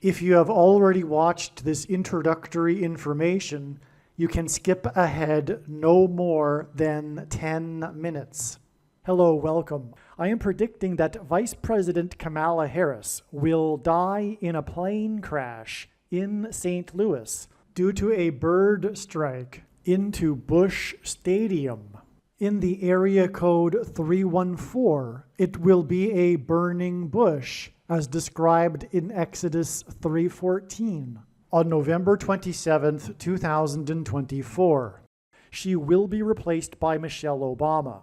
If you have already watched this introductory information, you can skip ahead no more than 10 minutes. Hello, welcome. I am predicting that Vice President Kamala Harris will die in a plane crash in St. Louis due to a bird strike into Busch Stadium. In the area code 314, it will be a burning bush, as described in Exodus 3:14, on November 27, 2024. She will be replaced by Michelle Obama,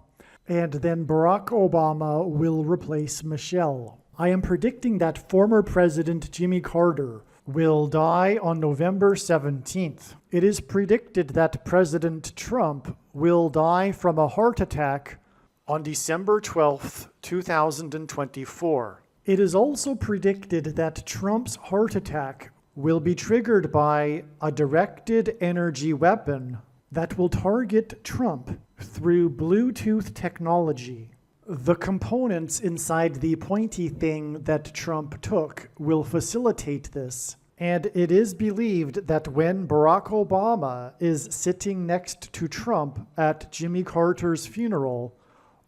and then Barack Obama will replace Michelle. I am predicting that former President Jimmy Carter will die on November 17th. It is predicted that President Trump will die from a heart attack on December 12th, 2024. It is also predicted that Trump's heart attack will be triggered by a directed energy weapon that will target Trump through Bluetooth technology. The components inside the pointy thing that Trump took will facilitate this, and it is believed that when Barack Obama is sitting next to Trump at Jimmy Carter's funeral,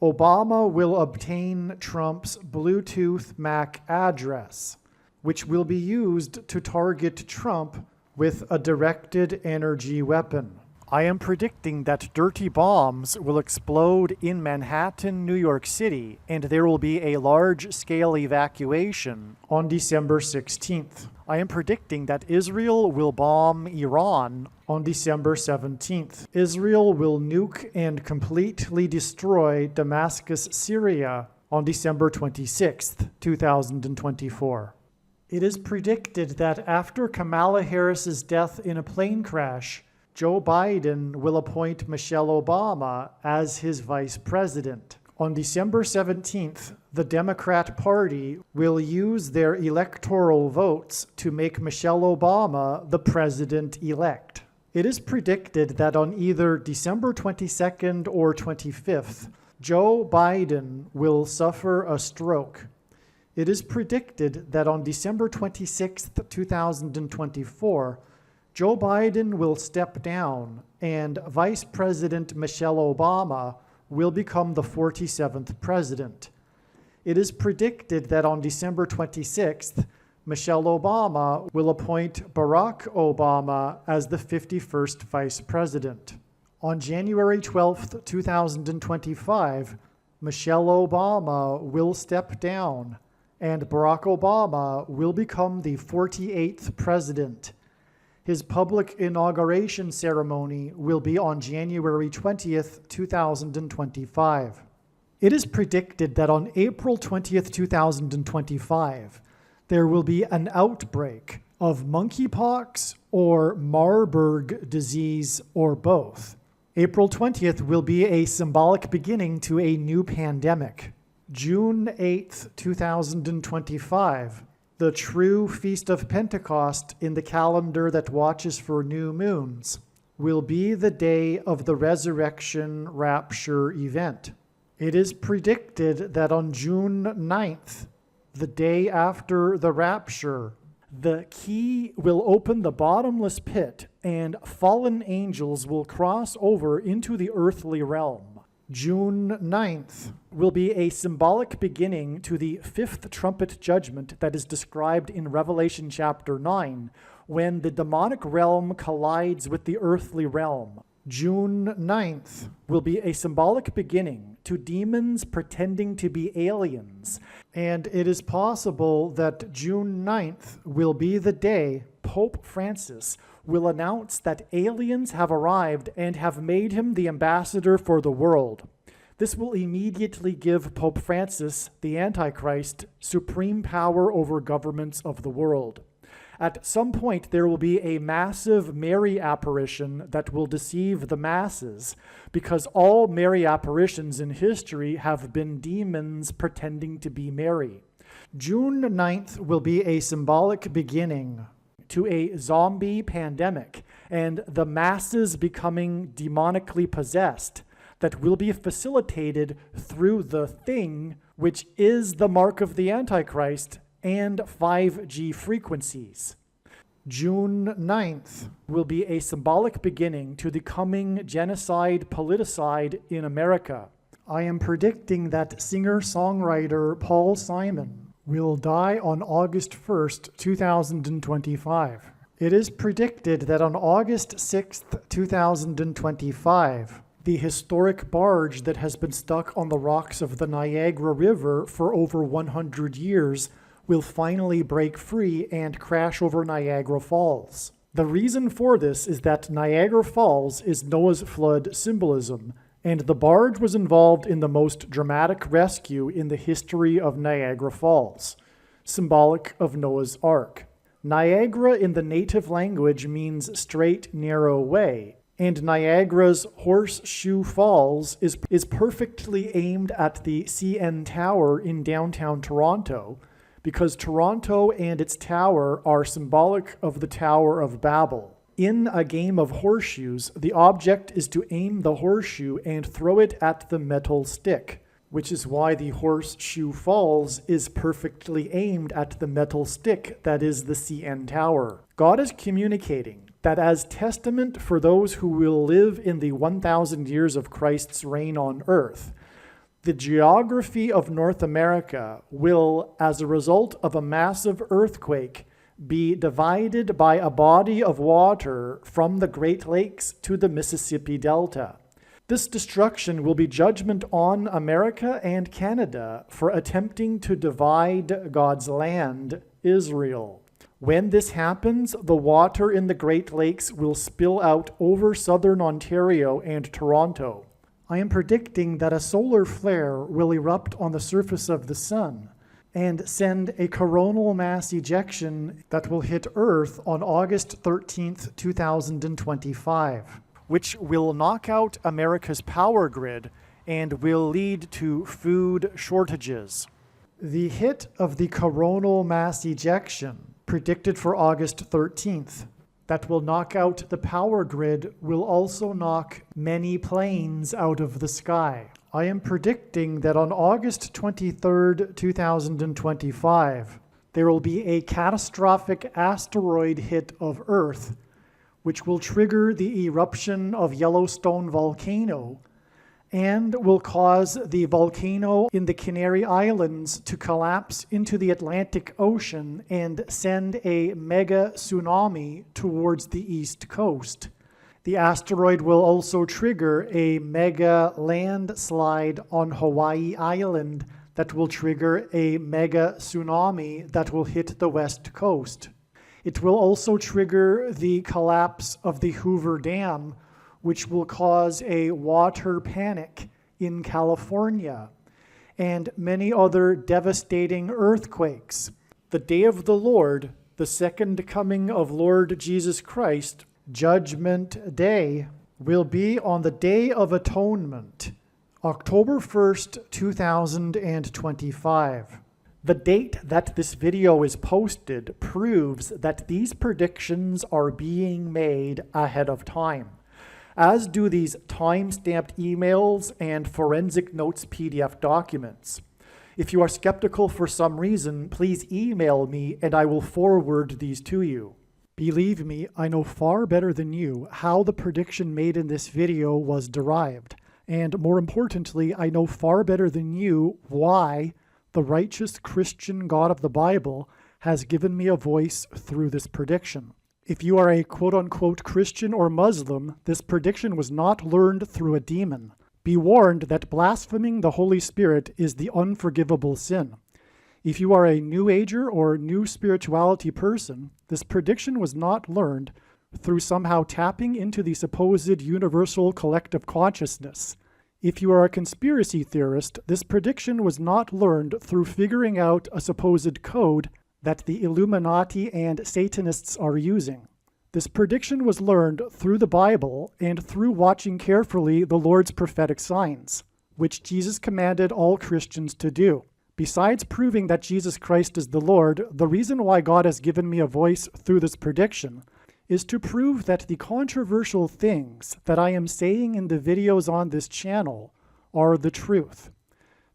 Obama will obtain Trump's Bluetooth MAC address, which will be used to target Trump with a directed energy weapon. I am predicting that dirty bombs will explode in Manhattan, New York City, and there will be a large-scale evacuation on December 16th. I am predicting that Israel will bomb Iran on December 17th. Israel will nuke and completely destroy Damascus, Syria on December 26th, 2024. It is predicted that after Kamala Harris's death in a plane crash, Joe Biden will appoint Michelle Obama as his vice president. On December 17th, the Democrat Party will use their electoral votes to make Michelle Obama the president-elect. It is predicted that on either December 22nd or 25th, Joe Biden will suffer a stroke. It is predicted that on December 26th, 2024, Joe Biden will step down and Vice President Michelle Obama will become the 47th president. It is predicted that on December 26th, Michelle Obama will appoint Barack Obama as the 51st vice president. On January 12th, 2025, Michelle Obama will step down and Barack Obama will become the 48th president. His public inauguration ceremony will be on January 20th, 2025. It is predicted that on April 20th, 2025, there will be an outbreak of monkeypox or Marburg disease or both. April 20th will be a symbolic beginning to a new pandemic. June 8th, 2025, the true Feast of Pentecost in the calendar that watches for new moons, will be the day of the resurrection rapture event. It is predicted that on June 9th, the day after the rapture, the key will open the bottomless pit and fallen angels will cross over into the earthly realm. June 9th will be a symbolic beginning to the fifth trumpet judgment that is described in Revelation chapter 9, when the demonic realm collides with the earthly realm. June 9th will be a symbolic beginning to demons pretending to be aliens, and it is possible that June 9th will be the day Pope Francis will announce that aliens have arrived and have made him the ambassador for the world. This will immediately give Pope Francis, the Antichrist, supreme power over governments of the world. At some point, there will be a massive Mary apparition that will deceive the masses, because all Mary apparitions in history have been demons pretending to be Mary. June 9th will be a symbolic beginning to a zombie pandemic and the masses becoming demonically possessed that will be facilitated through the thing which is the mark of the Antichrist and 5G frequencies. June 9th will be a symbolic beginning to the coming genocide politicide in America. I am predicting that singer-songwriter Paul Simon will die on August 1st, 2025. It is predicted that on August 6th, 2025, the historic barge that has been stuck on the rocks of the Niagara River for over 100 years will finally break free and crash over Niagara Falls. The reason for this is that Niagara Falls is Noah's flood symbolism, and the barge was involved in the most dramatic rescue in the history of Niagara Falls, symbolic of Noah's Ark. Niagara in the native language means straight, narrow way, and Niagara's Horseshoe Falls is perfectly aimed at the CN Tower in downtown Toronto, because Toronto and its tower are symbolic of the Tower of Babel. In a game of horseshoes, the object is to aim the horseshoe and throw it at the metal stick, which is why the Horseshoe Falls is perfectly aimed at the metal stick that is the CN Tower. God is communicating that as testament for those who will live in the 1,000 years of Christ's reign on earth, the geography of North America will, as a result of a massive earthquake, be divided by a body of water from the Great Lakes to the Mississippi Delta. This destruction will be judgment on America and Canada for attempting to divide God's land, Israel. When this happens, the water in the Great Lakes will spill out over southern Ontario and Toronto. I am predicting that a solar flare will erupt on the surface of the sun and send a coronal mass ejection that will hit Earth on August 13th, 2025, which will knock out America's power grid and will lead to food shortages. The hit of the coronal mass ejection, predicted for August 13th, that will knock out the power grid will also knock many planes out of the sky. I am predicting that on August 23rd, 2025, there will be a catastrophic asteroid hit of Earth, which will trigger the eruption of Yellowstone volcano and will cause the volcano in the Canary Islands to collapse into the Atlantic Ocean and send a mega tsunami towards the east coast. The asteroid will also trigger a mega landslide on Hawaii Island that will trigger a mega tsunami that will hit the west coast. It will also trigger the collapse of the Hoover Dam, which will cause a water panic in California, and many other devastating earthquakes. The day of the Lord, the second coming of Lord Jesus Christ, Judgment Day, will be on the Day of Atonement, October 1st, 2025. The date that this video is posted proves that these predictions are being made ahead of time, as do these time-stamped emails and forensic notes PDF documents. If you are skeptical for some reason, please email me and I will forward these to you. Believe me, I know far better than you how the prediction made in this video was derived. And more importantly, I know far better than you why the righteous Christian God of the Bible has given me a voice through this prediction. If you are a quote-unquote Christian or Muslim, this prediction was not learned through a demon. Be warned that blaspheming the Holy Spirit is the unforgivable sin. If you are a New Ager or New Spirituality person, this prediction was not learned through somehow tapping into the supposed universal collective consciousness. If you are a conspiracy theorist, this prediction was not learned through figuring out a supposed code that the Illuminati and Satanists are using. This prediction was learned through the Bible and through watching carefully the Lord's prophetic signs, which Jesus commanded all Christians to do. Besides proving that Jesus Christ is the Lord, the reason why God has given me a voice through this prediction is to prove that the controversial things that I am saying in the videos on this channel are the truth.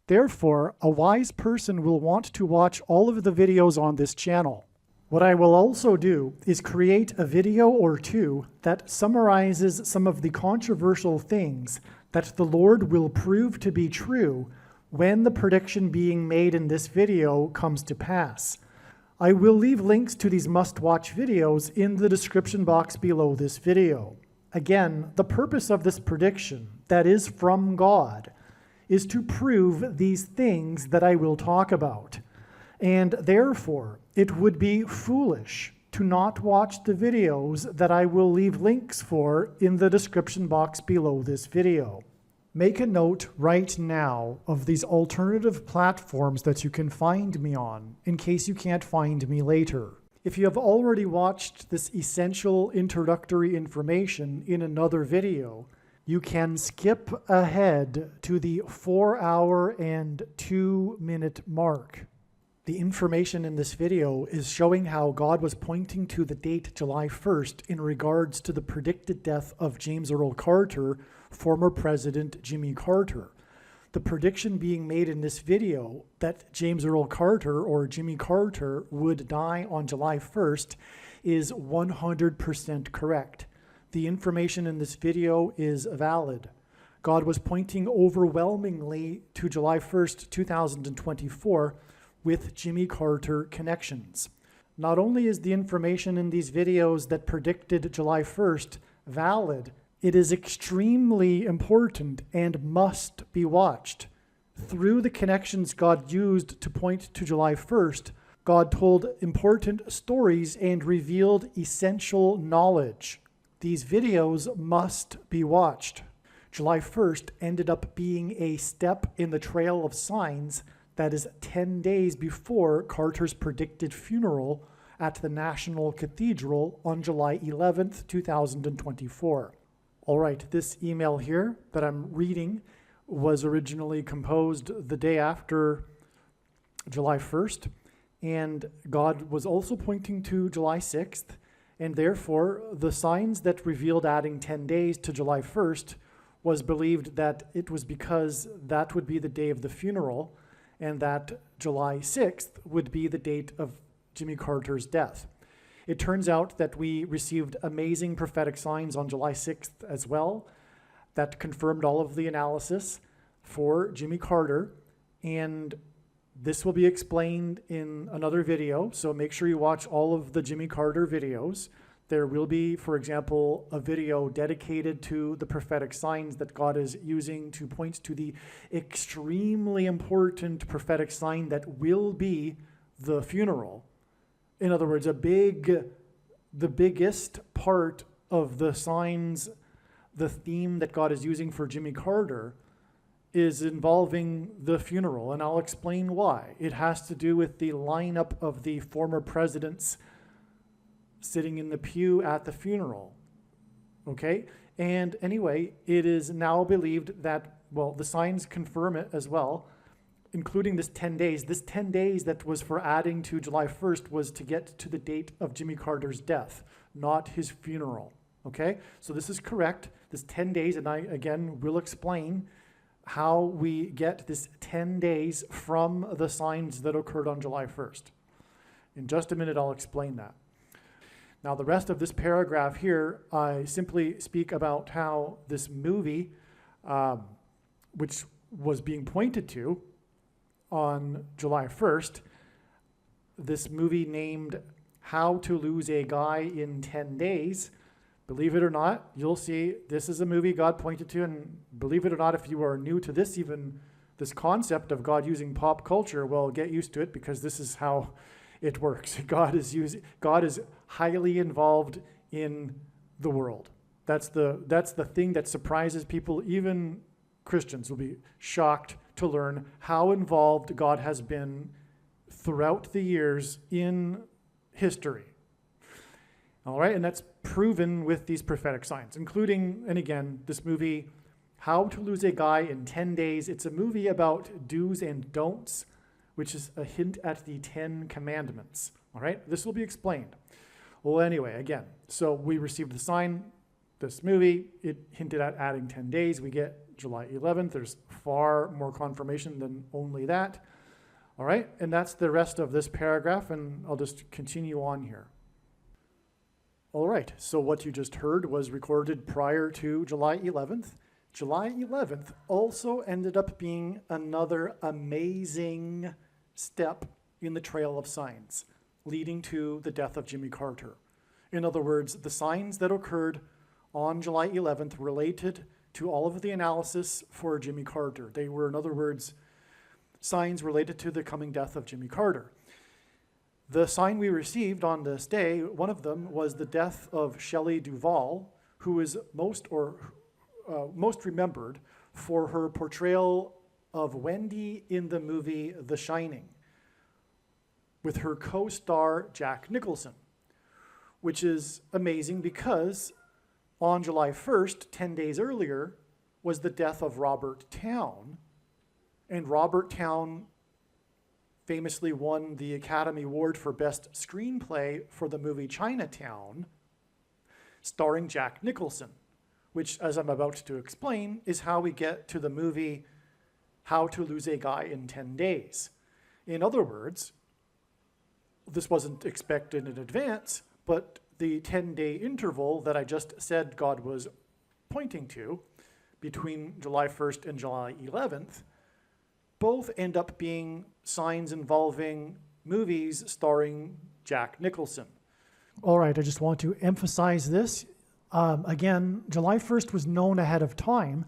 Therefore, a wise person will want to watch all of the videos on this channel. What I will also do is create a video or two that summarizes some of the controversial things that the Lord will prove to be true when the prediction being made in this video comes to pass. I will leave links to these must-watch videos in the description box below this video. Again, the purpose of this prediction, that is from God, is to prove these things that I will talk about. And therefore, it would be foolish to not watch the videos that I will leave links for in the description box below this video. Make a note right now of these alternative platforms that you can find me on, in case you can't find me later. If you have already watched this essential introductory information in another video, you can skip ahead to the 4-hour and 2-minute mark. The information in this video is showing how God was pointing to the date July 1st in regards to the predicted death of James Earl Carter, former President Jimmy Carter. The prediction being made in this video that James Earl Carter or Jimmy Carter would die on July 1st is 100% correct. The information in this video is valid. God was pointing overwhelmingly to July 1st, 2024 with Jimmy Carter connections. Not only is the information in these videos that predicted July 1st valid, it is extremely important and must be watched. Through the connections God used to point to July 1st, God told important stories and revealed essential knowledge. These videos must be watched. July 1st ended up being a step in the trail of signs that is 10 days before Carter's predicted funeral at the National Cathedral on July 11th, 2024. All right, this email here that I'm reading was originally composed the day after July 1st, and God was also pointing to July 6th, and therefore the signs that revealed adding 10 days to July 1st was believed that it was because that would be the day of the funeral, and that July 6th would be the date of Jimmy Carter's death. It turns out that we received amazing prophetic signs on July 6th as well that confirmed all of the analysis for Jimmy Carter, and this will be explained in another video, so make sure you watch all of the Jimmy Carter videos. There will be, for example, a video dedicated to the prophetic signs that God is using to point to the extremely important prophetic sign that will be the funeral. In other words, the biggest part of the signs, the theme that God is using for Jimmy Carter is involving the funeral, and I'll explain why. It has to do with the lineup of the former presidents sitting in the pew at the funeral, okay? And anyway, it is now believed that, well, the signs confirm it as well, including this 10 days. This 10 days that was for adding to July 1st was to get to the date of Jimmy Carter's death, not his funeral, okay? So this is correct, this 10 days, and I, again, will explain how we get this 10 days from the signs that occurred on July 1st. In just a minute, I'll explain that. Now, the rest of this paragraph here, I simply speak about how this movie, which was being pointed to on July 1st, this movie named How to Lose a Guy in 10 Days, believe it or not, you'll see this is a movie God pointed to, and believe it or not, if you are new to this, even this concept of God using pop culture, well, get used to it, because this is how it works. God is highly involved in the world. That's the thing that surprises people. Even Christians will be shocked to learn how involved God has been throughout the years in history. All right, and that's proven with these prophetic signs, including, and again, this movie, How to Lose a Guy in 10 Days. It's a movie about do's and don'ts, which is a hint at the 10 Commandments. All right, this will be explained. Well, anyway, again, so we received the sign this movie, it hinted at adding 10 days. We get July 11th. There's far more confirmation than only that. All right, and that's the rest of this paragraph, and I'll just continue on here. All right, so what you just heard was recorded prior to July 11th. July 11th also ended up being another amazing step in the trail of signs leading to the death of Jimmy Carter. In other words, the signs that occurred on July 11th related to all of the analysis for Jimmy Carter. They were, in other words, signs related to the coming death of Jimmy Carter. The sign we received on this day, one of them was the death of Shelley Duvall, who is most remembered for her portrayal of Wendy in the movie The Shining, with her co-star Jack Nicholson, which is amazing because on July 1st, 10 days earlier, was the death of Robert Towne, and Robert Towne famously won the Academy Award for Best Screenplay for the movie Chinatown, starring Jack Nicholson, which, as I'm about to explain, is how we get to the movie How to Lose a Guy in 10 Days. In other words, this wasn't expected in advance, but the 10-day interval that I just said God was pointing to between July 1st and July 11th both end up being signs involving movies starring Jack Nicholson. All right, I just want to emphasize this. Again, July 1st was known ahead of time,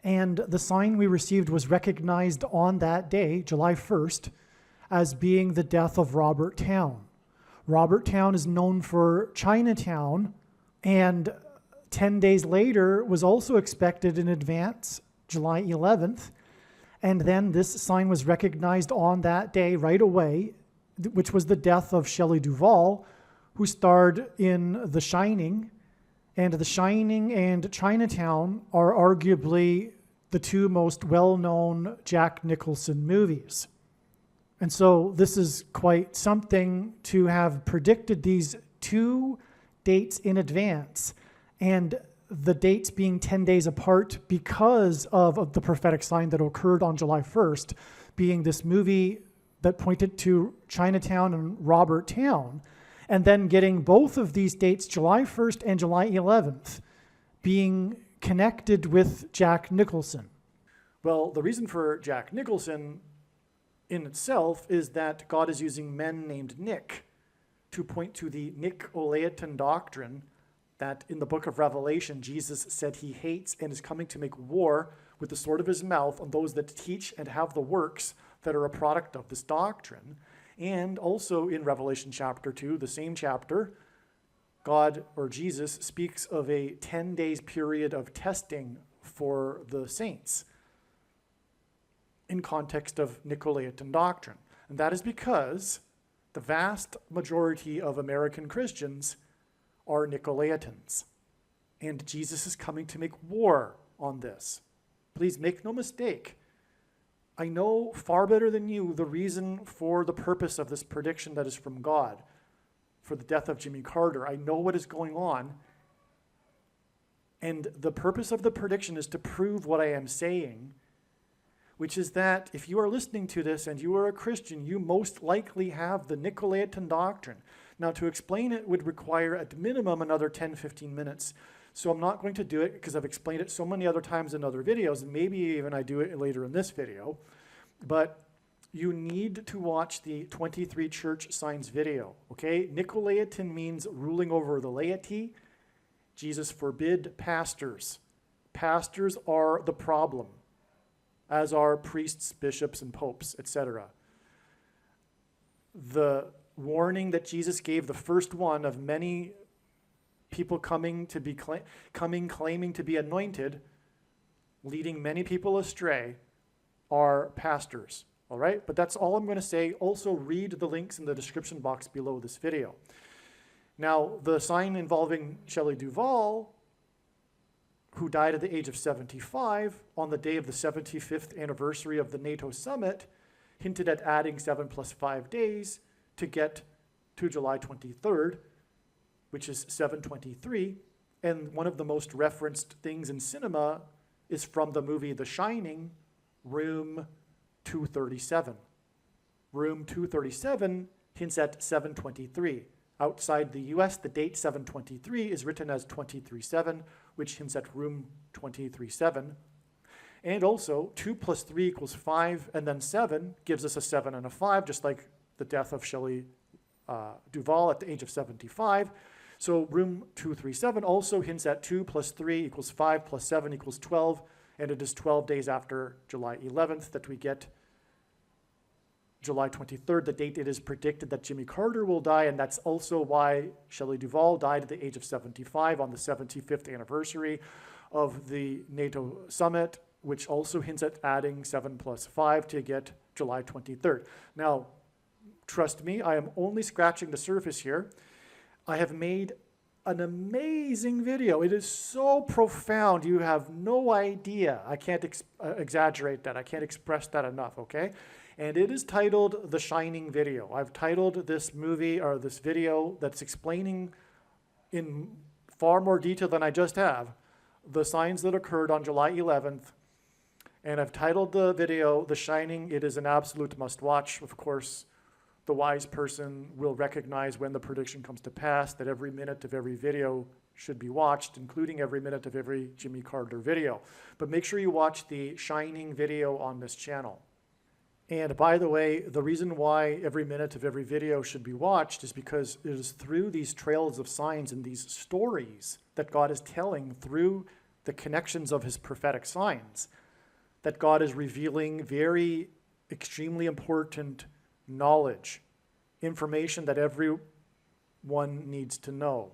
and the sign we received was recognized on that day, July 1st, as being the death of Robert Towne. Robert Towne is known for Chinatown, and 10 days later was also expected in advance, July 11th, and then this sign was recognized on that day right away, which was the death of Shelley Duvall, who starred in The Shining. And The Shining and Chinatown are arguably the two most well-known Jack Nicholson movies. And so this is quite something to have predicted these two dates in advance, and the dates being 10 days apart because of the prophetic sign that occurred on July 1st, being this movie that pointed to Chinatown and Robert Towne, and then getting both of these dates, July 1st and July 11th, being connected with Jack Nicholson. Well, the reason for Jack Nicholson in itself is that God is using men named Nick to point to the Nicolaitan doctrine that in the book of Revelation, Jesus said he hates and is coming to make war with the sword of his mouth on those that teach and have the works that are a product of this doctrine. And also in Revelation chapter 2, the same chapter, God or Jesus speaks of a 10 days period of testing for the saints in context of Nicolaitan doctrine. And that is because the vast majority of American Christians are Nicolaitans. And Jesus is coming to make war on this. Please make no mistake. I know far better than you the reason for the purpose of this prediction that is from God for the death of Jimmy Carter. I know what is going on. And the purpose of the prediction is to prove what I am saying, which is that if you are listening to this and you are a Christian, you most likely have the Nicolaitan doctrine. Now, to explain it would require at minimum another 10-15 minutes. So I'm not going to do it because I've explained it so many other times in other videos, and maybe even I do it later in this video. But you need to watch the 23 church signs video, okay? Nicolaitan means ruling over the laity. Jesus forbid pastors. Pastors are the problem, as are priests, bishops, and popes, etc. The warning that Jesus gave, the first one of many people claiming to be anointed, leading many people astray, are pastors. All right, but that's all I'm going to say. Also read the links in the description box below this video. Now, the sign involving Shelley Duvall, who died at the age of 75 on the day of the 75th anniversary of the NATO summit, hinted at adding 7 + 5 days to get to July 23rd, which is 7/23, And one of the most referenced things in cinema is from the movie The Shining, Room 237. Room 237 hints at 723. Outside the US, the date 723 is written as 237, which hints at room 237. And also, 2 plus 3 equals 5, and then 7 gives us a 7 and a 5, just like the death of Shelley Duvall at the age of 75. So room 237 also hints at 2 plus 3 equals 5 plus 7 equals 12, and it is 12 days after July 11th that we get July 23rd, the date it is predicted that Jimmy Carter will die, and that's also why Shelley Duvall died at the age of 75 on the 75th anniversary of the NATO summit, which also hints at adding 7 plus 5 to get July 23rd. Now, trust me, I am only scratching the surface here. I have made an amazing video. It is so profound, you have no idea. I can't exaggerate that. I can't express that enough, okay? And it is titled The Shining Video. I've titled this movie, or this video that's explaining in far more detail than I just have, the signs that occurred on July 11th. And I've titled the video The Shining. It is an absolute must-watch. Of course, the wise person will recognize when the prediction comes to pass that every minute of every video should be watched, including every minute of every Jimmy Carter video. But make sure you watch the Shining video on this channel. And by the way, the reason why every minute of every video should be watched is because it is through these trails of signs and these stories that God is telling through the connections of his prophetic signs that God is revealing very extremely important knowledge, information that everyone needs to know.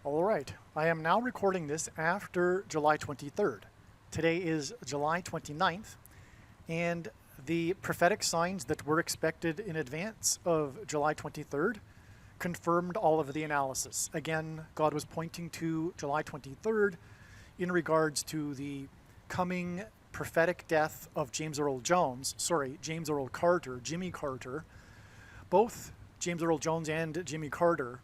All right, I am now recording this after July 23rd. Today is July 29th, and the prophetic signs that were expected in advance of July 23rd confirmed all of the analysis. Again, God was pointing to July 23rd in regards to the coming prophetic death of James Earl Carter, Jimmy Carter. Both James Earl Jones and Jimmy Carter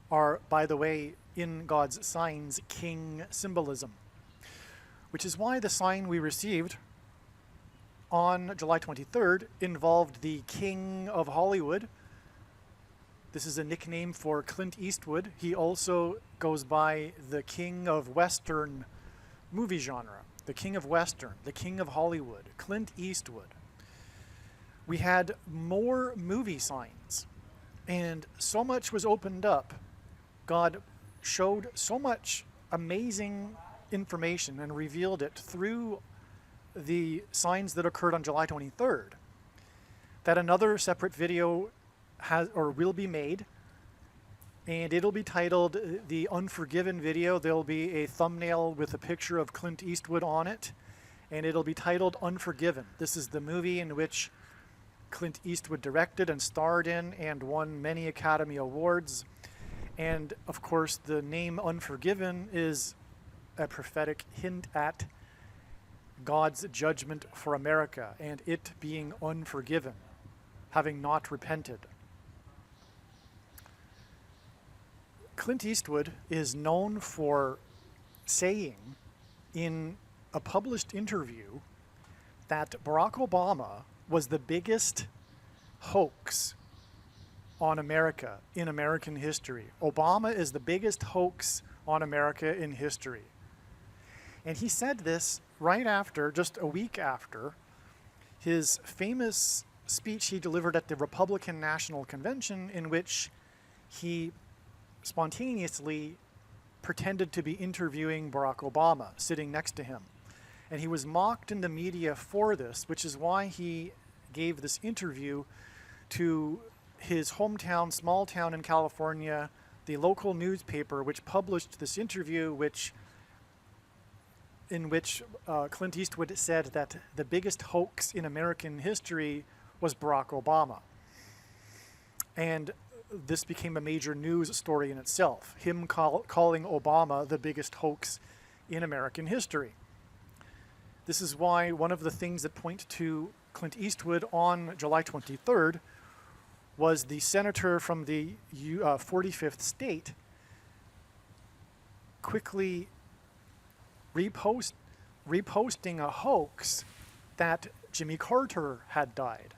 are, by the way, in God's signs, king symbolism, which is why the sign we received on July 23rd involved the King of Hollywood. This is a nickname for Clint Eastwood. He also goes by the King of Western movie genre, the King of Western, the King of Hollywood, Clint Eastwood. We had more movie signs, and so much was opened up. God showed so much amazing information and revealed it through the signs that occurred on July 23rd that another separate video will be made, and it'll be titled The Unforgiven Video. There'll be a thumbnail with a picture of Clint Eastwood on it, and it'll be titled Unforgiven. This is the movie in which Clint Eastwood directed and starred in and won many Academy Awards. And of course, the name Unforgiven is a prophetic hint at God's judgment for America and it being unforgiven, having not repented. Clint Eastwood is known for saying in a published interview that Barack Obama was the biggest hoax on America in American history. Obama is the biggest hoax on America in history. And he said this right after, just a week after, his famous speech he delivered at the Republican National Convention, in which he spontaneously pretended to be interviewing Barack Obama, sitting next to him. And he was mocked in the media for this, which is why he gave this interview to his hometown, small town in California, the local newspaper, which published this interview, in which Clint Eastwood said that the biggest hoax in American history was Barack Obama. And this became a major news story in itself, him calling Obama the biggest hoax in American history. This is why one of the things that point to Clint Eastwood on July 23rd was the senator from the 45th state quickly reposting a hoax that Jimmy Carter had died.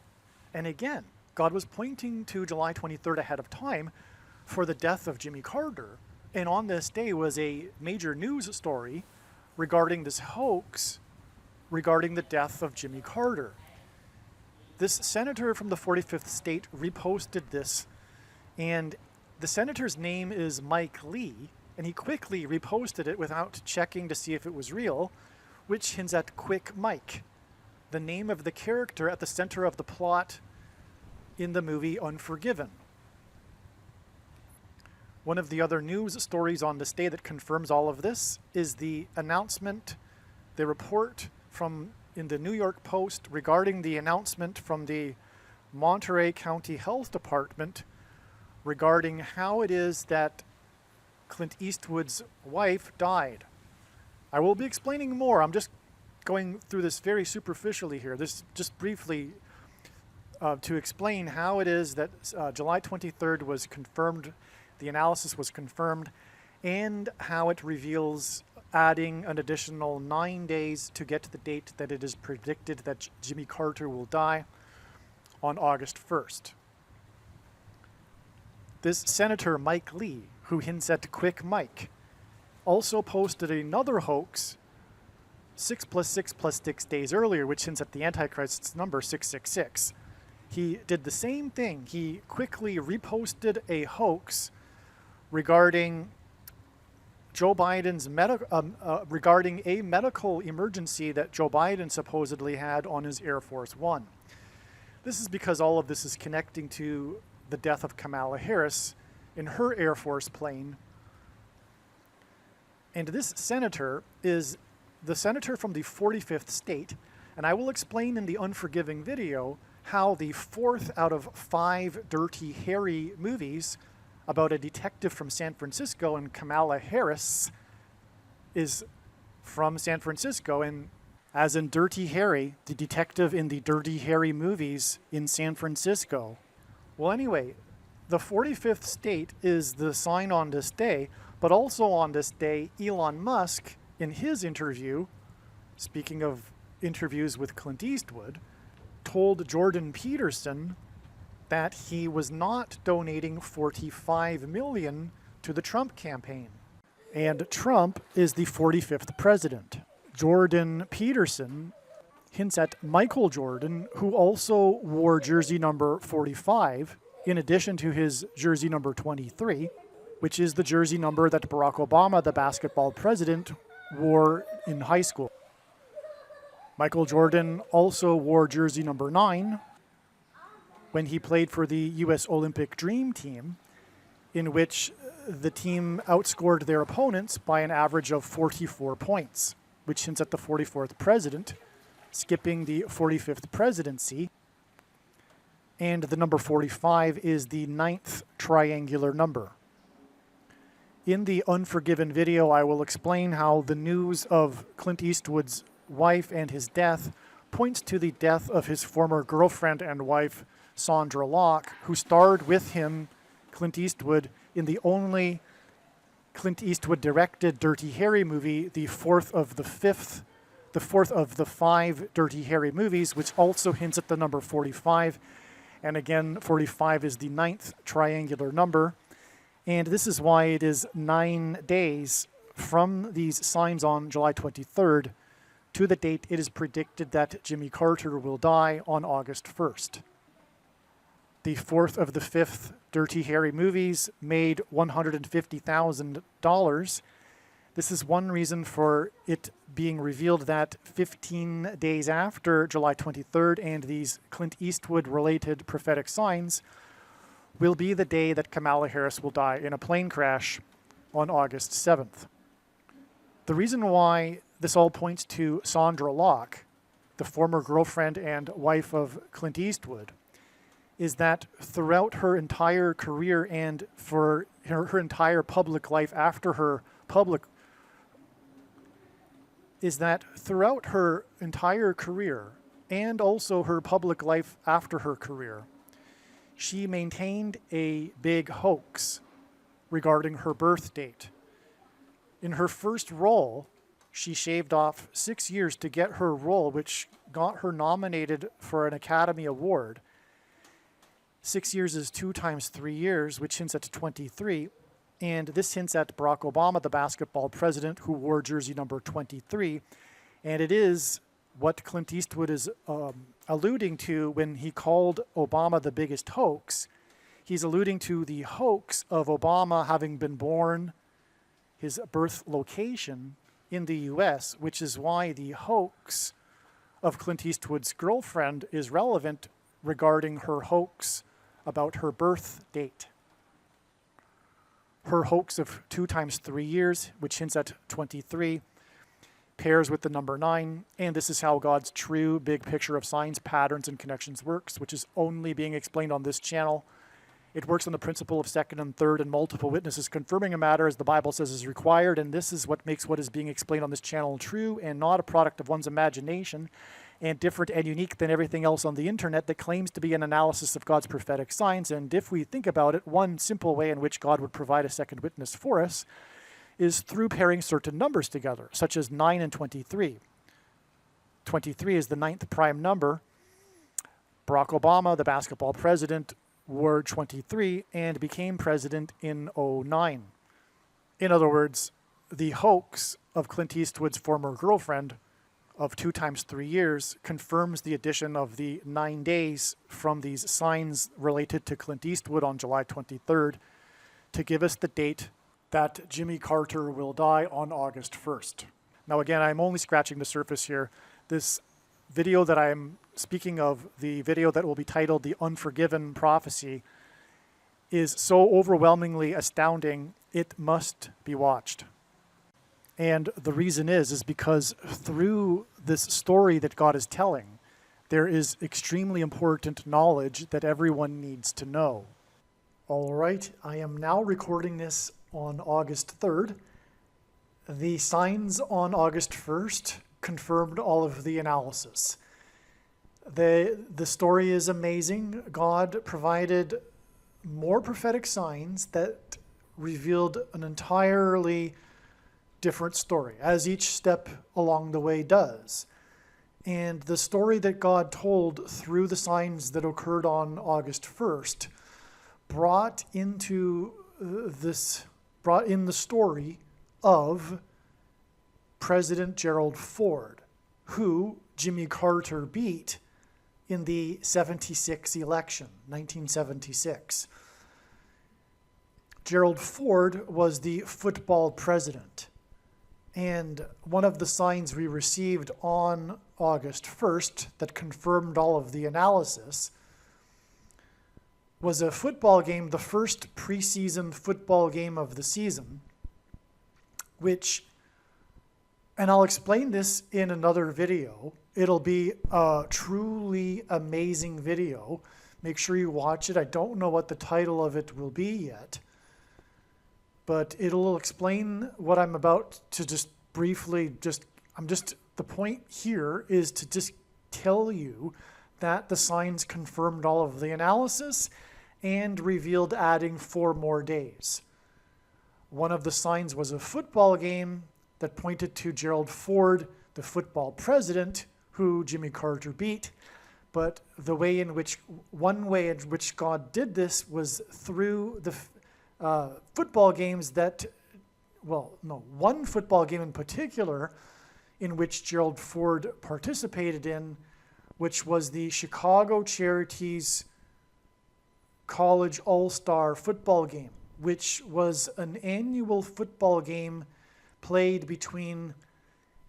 And again, God was pointing to July 23rd ahead of time for the death of Jimmy Carter. And on this day was a major news story regarding this hoax regarding the death of Jimmy Carter. This senator from the 45th state reposted this, and the senator's name is Mike Lee, and he quickly reposted it without checking to see if it was real, which hints at Quick Mike, the name of the character at the center of the plot in the movie Unforgiven. One of the other news stories on this day that confirms all of this is the announcement, the report in the New York Post regarding the announcement from the Monterey County Health Department regarding how it is that Clint Eastwood's wife died. I will be explaining more. I'm just going through this very superficially here. This just briefly to explain how it is that July 23rd was confirmed, the analysis was confirmed, and how it reveals adding an additional 9 days to get to the date that it is predicted that Jimmy Carter will die on August 1st. This Senator Mike Lee, who hints at Quick Mike, also posted another hoax 6 + 6 + 6 days earlier, which hints at the Antichrist's number 666. He did the same thing. He quickly reposted a hoax regarding Joe Biden's regarding a medical emergency that Joe Biden supposedly had on his Air Force One. This is because all of this is connecting to the death of Kamala Harris in her Air Force plane. And this senator is the senator from the 45th state, and I will explain in the Unforgiving video how the 4th out of 5 Dirty Harry movies about a detective from San Francisco, and Kamala Harris is from San Francisco, and as in Dirty Harry, the detective in the Dirty Harry movies in San Francisco. Well, anyway, the 45th state is the sign on this day, but also on this day, Elon Musk, in his interview, speaking of interviews with Clint Eastwood, told Jordan Peterson that he was not donating $45 million to the Trump campaign. And Trump is the 45th president. Jordan Peterson hints at Michael Jordan, who also wore jersey number 45, in addition to his jersey number 23, which is the jersey number that Barack Obama, the basketball president, wore in high school. Michael Jordan also wore jersey number 9 when he played for the U.S. Olympic Dream Team, in which the team outscored their opponents by an average of 44 points, which hints at the 44th president, skipping the 45th presidency. And the number 45 is the 9th triangular number. In the Unforgiven video, I will explain how the news of Clint Eastwood's wife and his death points to the death of his former girlfriend and wife, Sandra Locke, who starred with him, Clint Eastwood, in the only Clint Eastwood directed Dirty Harry movie, the fourth of the 5 Dirty Harry movies, which also hints at the number 45. And again, 45 is the 9th triangular number. And this is why it is 9 days from these signs on July 23rd to the date it is predicted that Jimmy Carter will die on August 1st. The 4th of the 5th Dirty Harry movies made $150,000. This is one reason for it being revealed that 15 days after July 23rd and these Clint Eastwood-related prophetic signs will be the day that Kamala Harris will die in a plane crash on August 7th. The reason why this all points to Sandra Locke, the former girlfriend and wife of Clint Eastwood, is that throughout her entire career and for her entire public life after her public, is that throughout her entire career and also her public life after her career, she maintained a big hoax regarding her birth date. In her first role, she shaved off 6 years to get her role, which got her nominated for an Academy Award. 6 years is 2 times 3 years, which hints at 23. And this hints at Barack Obama, the basketball president, who wore jersey number 23. And it is what Clint Eastwood is alluding to when he called Obama the biggest hoax. He's alluding to the hoax of Obama having been born, his birth location, in the U.S., which is why the hoax of Clint Eastwood's girlfriend is relevant regarding her hoax about her birth date. Her hoax of 2 times 3 years, which hints at 23, pairs with the number 9, and this is how God's true big picture of signs, patterns, and connections works, which is only being explained on this channel. It works on the principle of second and third and multiple witnesses confirming a matter as the Bible says is required, and this is what makes what is being explained on this channel true and not a product of one's imagination, and different and unique than everything else on the internet that claims to be an analysis of God's prophetic signs. And if we think about it, one simple way in which God would provide a second witness for us is through pairing certain numbers together, such as 9 and 23. 23 is the 9th prime number. Barack Obama, the basketball president, wore 23 and became president in 2009. In other words, the hoax of Clint Eastwood's former girlfriend of 2 times 3 years confirms the addition of the 9 days from these signs related to Clint Eastwood on July 23rd to give us the date that Jimmy Carter will die on August 1st. Now again, I'm only scratching the surface here. This video that I'm speaking of, the video that will be titled The Unforgiven Prophecy, is so overwhelmingly astounding, it must be watched. And the reason is because through this story that God is telling, there is extremely important knowledge that everyone needs to know. All right, I am now recording this on August 3rd. The signs on August 1st confirmed all of the analysis. The story is amazing. God provided more prophetic signs that revealed an entirely different story, as each step along the way does. And the story that God told through the signs that occurred on August 1st brought in the story of President Gerald Ford, who Jimmy Carter beat in the 76 election, 1976. Gerald Ford was the football president. And one of the signs we received on August 1st that confirmed all of the analysis was a football game, the first preseason football game of the season, which, and I'll explain this in another video. It'll be a truly amazing video. Make sure you watch it. I don't know what the title of it will be yet, but it'll explain what I'm about to just briefly, the point here is to just tell you that the signs confirmed all of the analysis and revealed adding 4 more days. One of the signs was a football game that pointed to Gerald Ford, the football president, who Jimmy Carter beat. But one way in which God did this was through the football games one football game in particular in which Gerald Ford participated in, which was the Chicago Charities College All-Star football game, which was an annual football game played between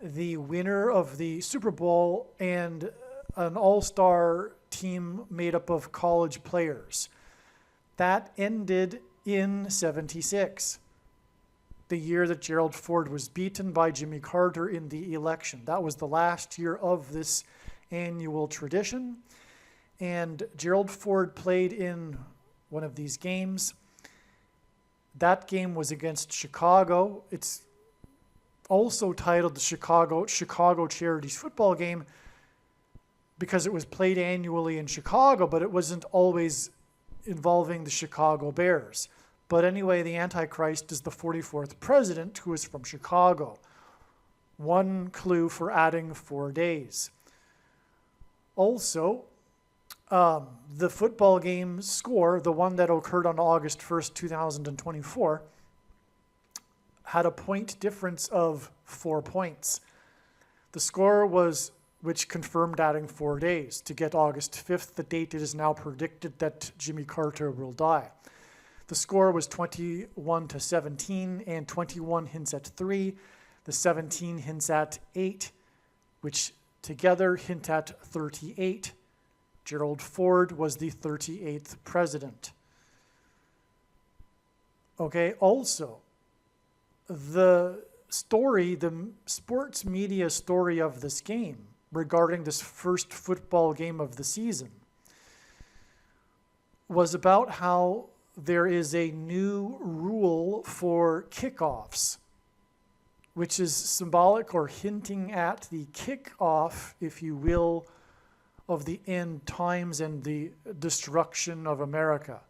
the winner of the Super Bowl and an all-star team made up of college players. That ended in 76, the year that Gerald Ford was beaten by Jimmy Carter in the election. That was the last year of this annual tradition. And Gerald Ford played in one of these games. That game was against Chicago. It's also titled the Chicago Charities football game because it was played annually in Chicago, but it wasn't always involving the Chicago Bears. But anyway, the Antichrist is the 44th president who is from Chicago. One clue for adding 4 days. Also, the football game score, the one that occurred on August 1st, 2024, had a point difference of 4 points. The score was, which confirmed adding 4 days to get August 5th, the date it is now predicted that Jimmy Carter will die. The score was 21-17, and 21 hints at 3. The 17 hints at 8, which together hint at 38. Gerald Ford was the 38th president. Okay, also, the story, the sports media story of this game regarding this first football game of the season was about how there is a new rule for kickoffs, which is symbolic or hinting at the kickoff, if you will, of the end times and the destruction of America.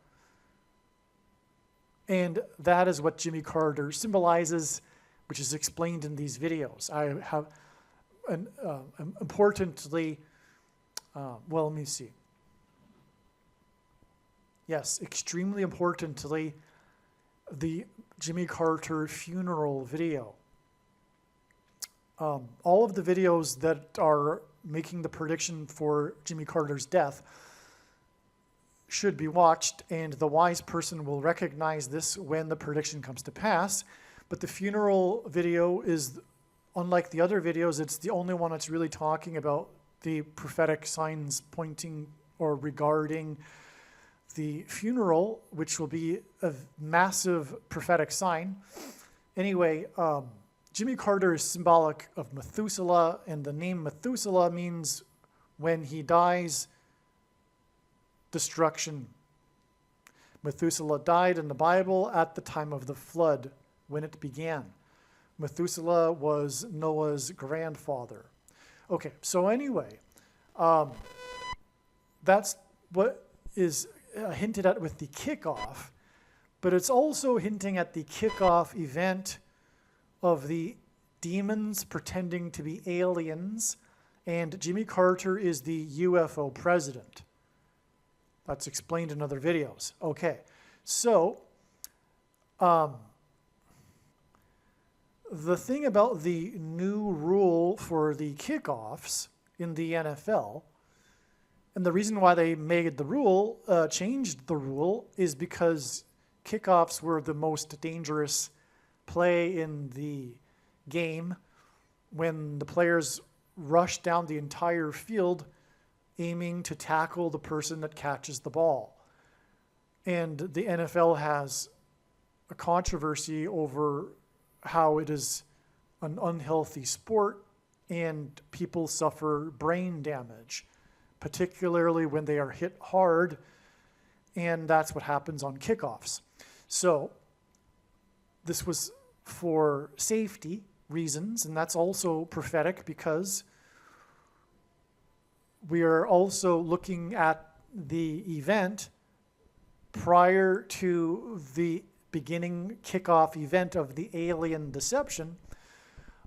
And that is what Jimmy Carter symbolizes, which is explained in these videos. I have, importantly, let me see. Yes, extremely importantly, the Jimmy Carter funeral video. All of the videos that are making the prediction for Jimmy Carter's death should be watched, and the wise person will recognize this when the prediction comes to pass. But the funeral video is, unlike the other videos, it's the only one that's really talking about the prophetic signs pointing or regarding the funeral, which will be a massive prophetic sign. Anyway, Jimmy Carter is symbolic of Methuselah, and the name Methuselah means when he dies, destruction. Methuselah died in the Bible at the time of the flood, when it began. Methuselah was Noah's grandfather. Okay, so anyway, that's what is hinted at with the kickoff, but it's also hinting at the kickoff event of the demons pretending to be aliens, and Jimmy Carter is the UFO president. That's explained in other videos. Okay, so the thing about the new rule for the kickoffs in the NFL, and the reason why they made the rule, changed the rule, is because kickoffs were the most dangerous play in the game when the players rush down the entire field aiming to tackle the person that catches the ball. And the NFL has a controversy over how it is an unhealthy sport and people suffer brain damage, particularly when they are hit hard, and that's what happens on kickoffs. So this was for safety reasons, and that's also prophetic because we are also looking at the event prior to the beginning kickoff event of the alien deception,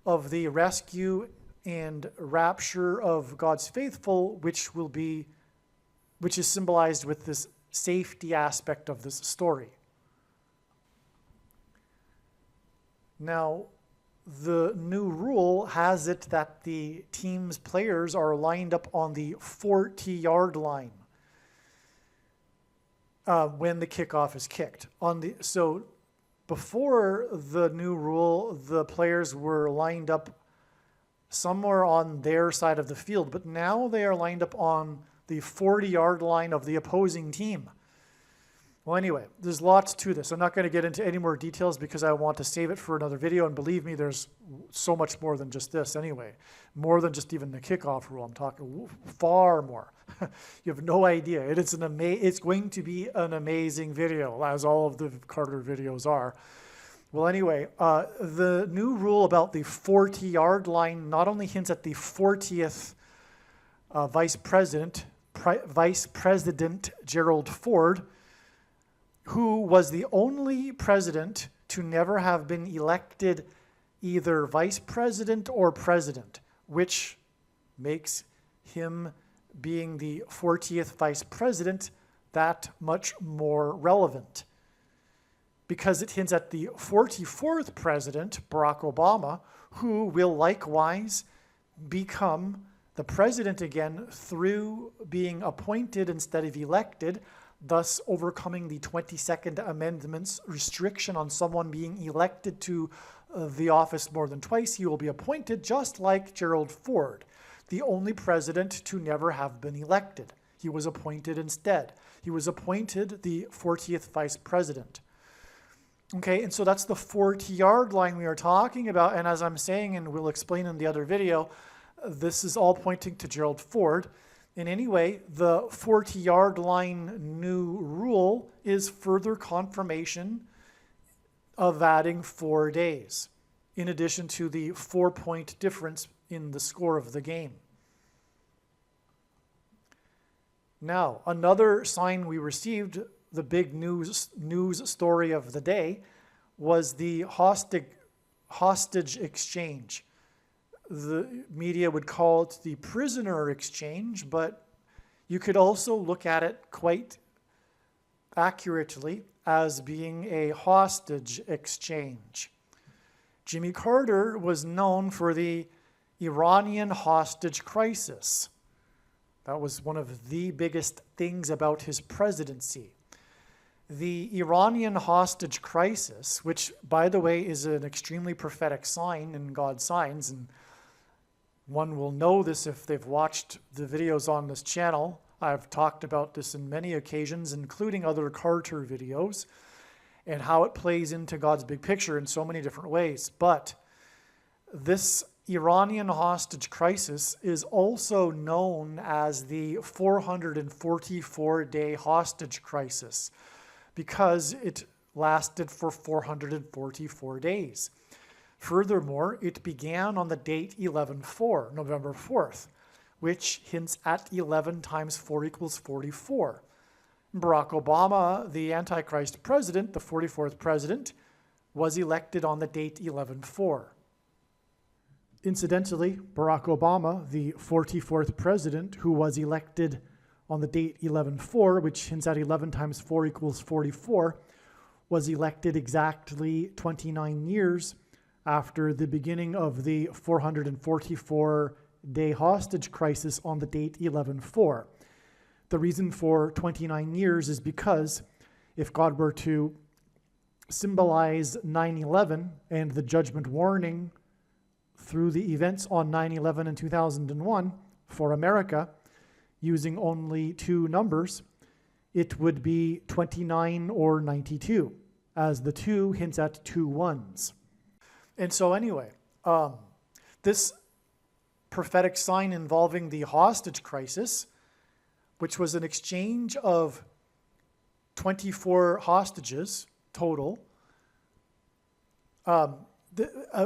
of the rescue and rapture of God's faithful, which is symbolized with this safety aspect of this story. Now, the new rule has it that the team's players are lined up on the 40-yard line when the kickoff is kicked. So before the new rule, the players were lined up somewhere on their side of the field, but now they are lined up on the 40-yard line of the opposing team. Well, anyway, there's lots to this. I'm not going to get into any more details because I want to save it for another video, and believe me, there's so much more than just this anyway. More than just even the kickoff rule. I'm talking far more. You have no idea. It's going to be an amazing video, as all of the Carter videos are. Well, anyway, the new rule about the 40-yard line not only hints at the 40th Vice President Gerald Ford, who was the only president to never have been elected either vice president or president, which makes him being the 40th vice president that much more relevant, because it hints at the 44th president, Barack Obama, who will likewise become the president again through being appointed instead of elected, thus overcoming the 22nd Amendment's restriction on someone being elected to the office more than twice. He will be appointed just like Gerald Ford, the only president to never have been elected. He was appointed instead. He was appointed the 40th vice president. Okay, and so that's the 40-yard line we are talking about. And as I'm saying, and we'll explain in the other video, this is all pointing to Gerald Ford. And anyway, the 40-yard line new rule is further confirmation of adding 4 days, in addition to the 4-point difference in the score of the game. Now, another sign we received, the big news story of the day, was the hostage exchange. The media would call it the prisoner exchange, but you could also look at it quite accurately as being a hostage exchange. Jimmy Carter was known for the Iranian hostage crisis. That was one of the biggest things about his presidency. The Iranian hostage crisis, which, by the way, is an extremely prophetic sign in God's signs, and one will know this if they've watched the videos on this channel. I've talked about this in many occasions, including other Carter videos, and how it plays into God's big picture in so many different ways. But this Iranian hostage crisis is also known as the 444-day hostage crisis, because it lasted for 444 days. Furthermore, it began on the date 11/4, November 4th, which hints at 11 times 4 equals 44. Barack Obama, the Antichrist president, the 44th president, was elected on the date 11/4. Incidentally, Barack Obama, the 44th president, who was elected on the date 11/4, which hints at 11 times 4 equals 44, was elected exactly 29 years after the beginning of the 444-day hostage crisis on the date 11/4. The reason for 29 years is because if God were to symbolize 9/11 and the judgment warning through the events on 9/11 and 2001 for America, using only 2 numbers, it would be 29 or 92, as the 2 hints at 2 ones. And so anyway, this prophetic sign involving the hostage crisis, which was an exchange of 24 hostages total,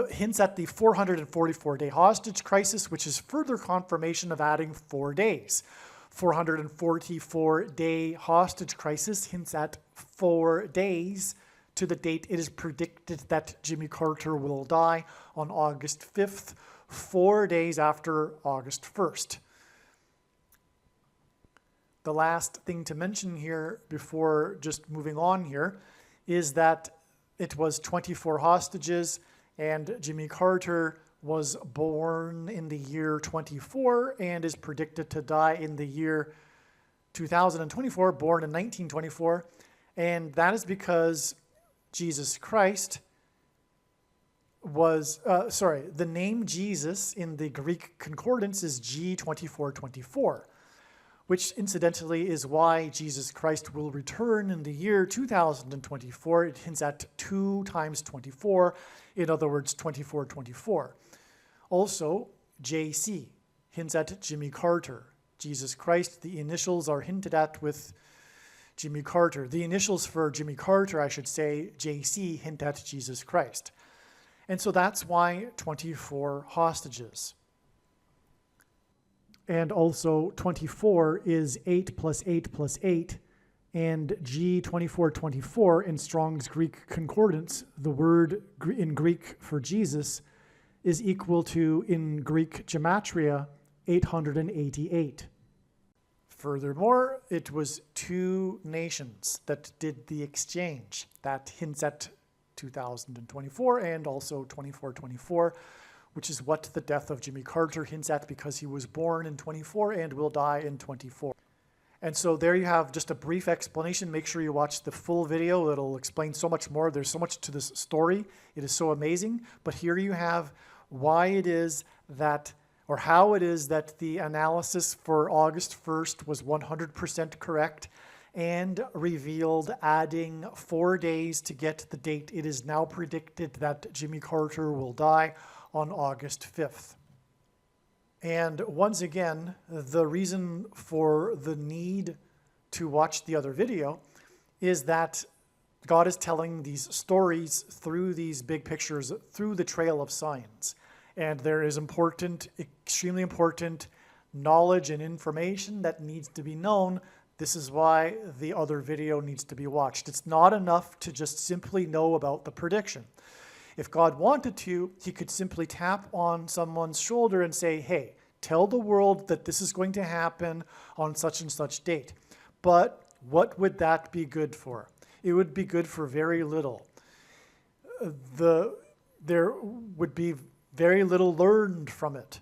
hints at the 444-day hostage crisis, which is further confirmation of adding 4 days. 444-day hostage crisis hints at 4 days to the date it is predicted that Jimmy Carter will die on August 5th, 4 days after August 1st. The last thing to mention here before just moving on here is that it was 24 hostages, and Jimmy Carter was born in the year 24 and is predicted to die in the year 2024, born in 1924. And that is because Jesus Christ was, the name Jesus in the Greek concordance is G2424, which incidentally is why Jesus Christ will return in the year 2024. It hints at 2 times 24, in other words, 2424. Also, JC hints at Jimmy Carter. Jesus Christ, the initials are hinted at with Jimmy Carter. The initials for Jimmy Carter, I should say, JC, hint at Jesus Christ. And so that's why 24 hostages. And also 24 is 8 plus 8 plus 8, And G2424 in Strong's Greek Concordance, the word in Greek for Jesus is equal to, in Greek gematria, 888. Furthermore, it was 2 nations that did the exchange. That hints at 2024 and also 2424, which is what the death of Jimmy Carter hints at, because he was born in 24 and will die in 24. And so there you have just a brief explanation. Make sure you watch the full video. It'll explain so much more. There's so much to this story. It is so amazing. But here you have why it is that, or how it is that the analysis for August 1st was 100% correct and revealed, adding 4 days to get the date. It is now predicted that Jimmy Carter will die on August 5th. And once again, the reason for the need to watch the other video is that God is telling these stories through these big pictures, through the trail of signs. And there is important, extremely important knowledge and information that needs to be known. This is why the other video needs to be watched. It's not enough to just simply know about the prediction. If God wanted to, he could simply tap on someone's shoulder and say, hey, tell the world that this is going to happen on such and such date. But what would that be good for? It would be good for very little. There would be very little learned from it.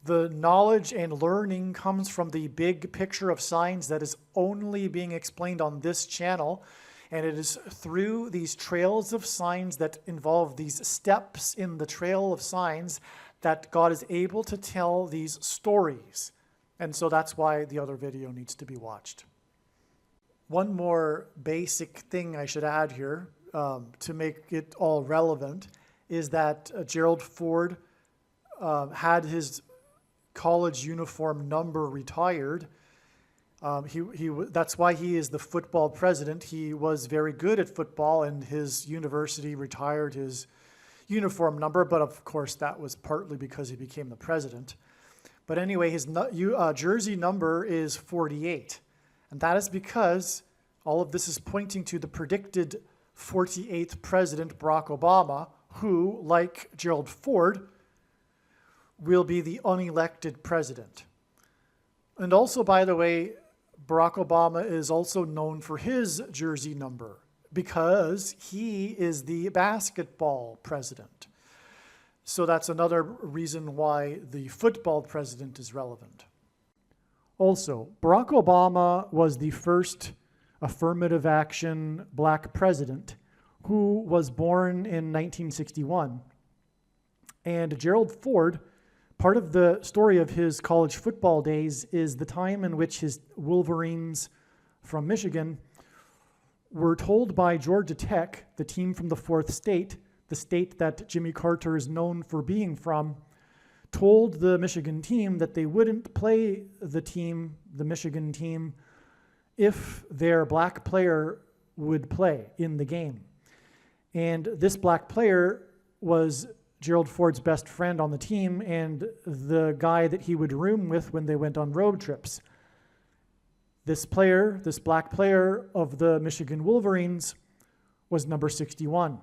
The knowledge and learning comes from the big picture of signs that is only being explained on this channel. And it is through these trails of signs that involve these steps in the trail of signs that God is able to tell these stories. And so that's why the other video needs to be watched. One more basic thing I should add here to make it all relevant is that Gerald Ford had his college uniform number retired. That's why he is the football president. He was very good at football, and his university retired his uniform number, but of course that was partly because he became the president. But anyway, his jersey number is 48, and that is because all of this is pointing to the predicted 48th president, Barack Obama, who, like Gerald Ford, will be the unelected president. And also, by the way, Barack Obama is also known for his jersey number because he is the basketball president. So that's another reason why the football president is relevant. Also, Barack Obama was the first affirmative action black president who was born in 1961. And Gerald Ford, part of the story of his college football days is the time in which his Wolverines from Michigan were told by Georgia Tech, the team from the fourth state, the state that Jimmy Carter is known for being from, told the Michigan team that they wouldn't play the Michigan team, if their black player would play in the game. And this black player was Gerald Ford's best friend on the team and the guy that he would room with when they went on road trips. This black player of the Michigan Wolverines was number 61,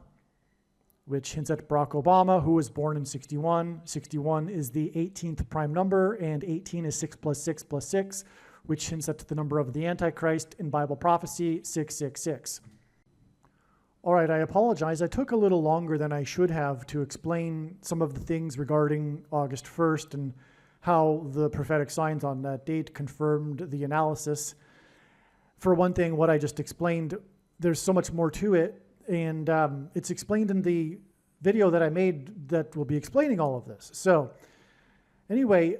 which hints at Barack Obama, who was born in 61. 61 is the 18th prime number, and 18 is 6 plus 6 plus 6, which hints at the number of the Antichrist in Bible prophecy, 666. All right, I apologize. I took a little longer than I should have to explain some of the things regarding August 1st and how the prophetic signs on that date confirmed the analysis. For one thing, what I just explained, there's so much more to it, and it's explained in the video that I made that will be explaining all of this. So anyway,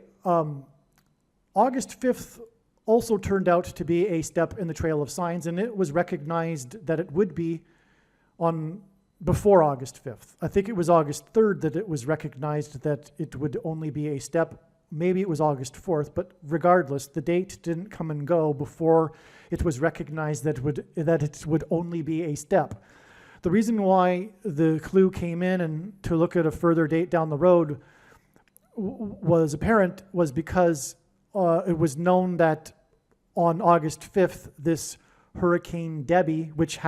August 5th also turned out to be a step in the trail of signs, and it was recognized that it would be before August 5th. I think it was August 3rd that it was recognized that it would only be a step. Maybe it was August 4th, but regardless, the date didn't come and go before it was recognized that it would only be a step. The reason why the clue came in and to look at a further date down the road was apparent was because it was known that on August 5th, this Hurricane Debbie, which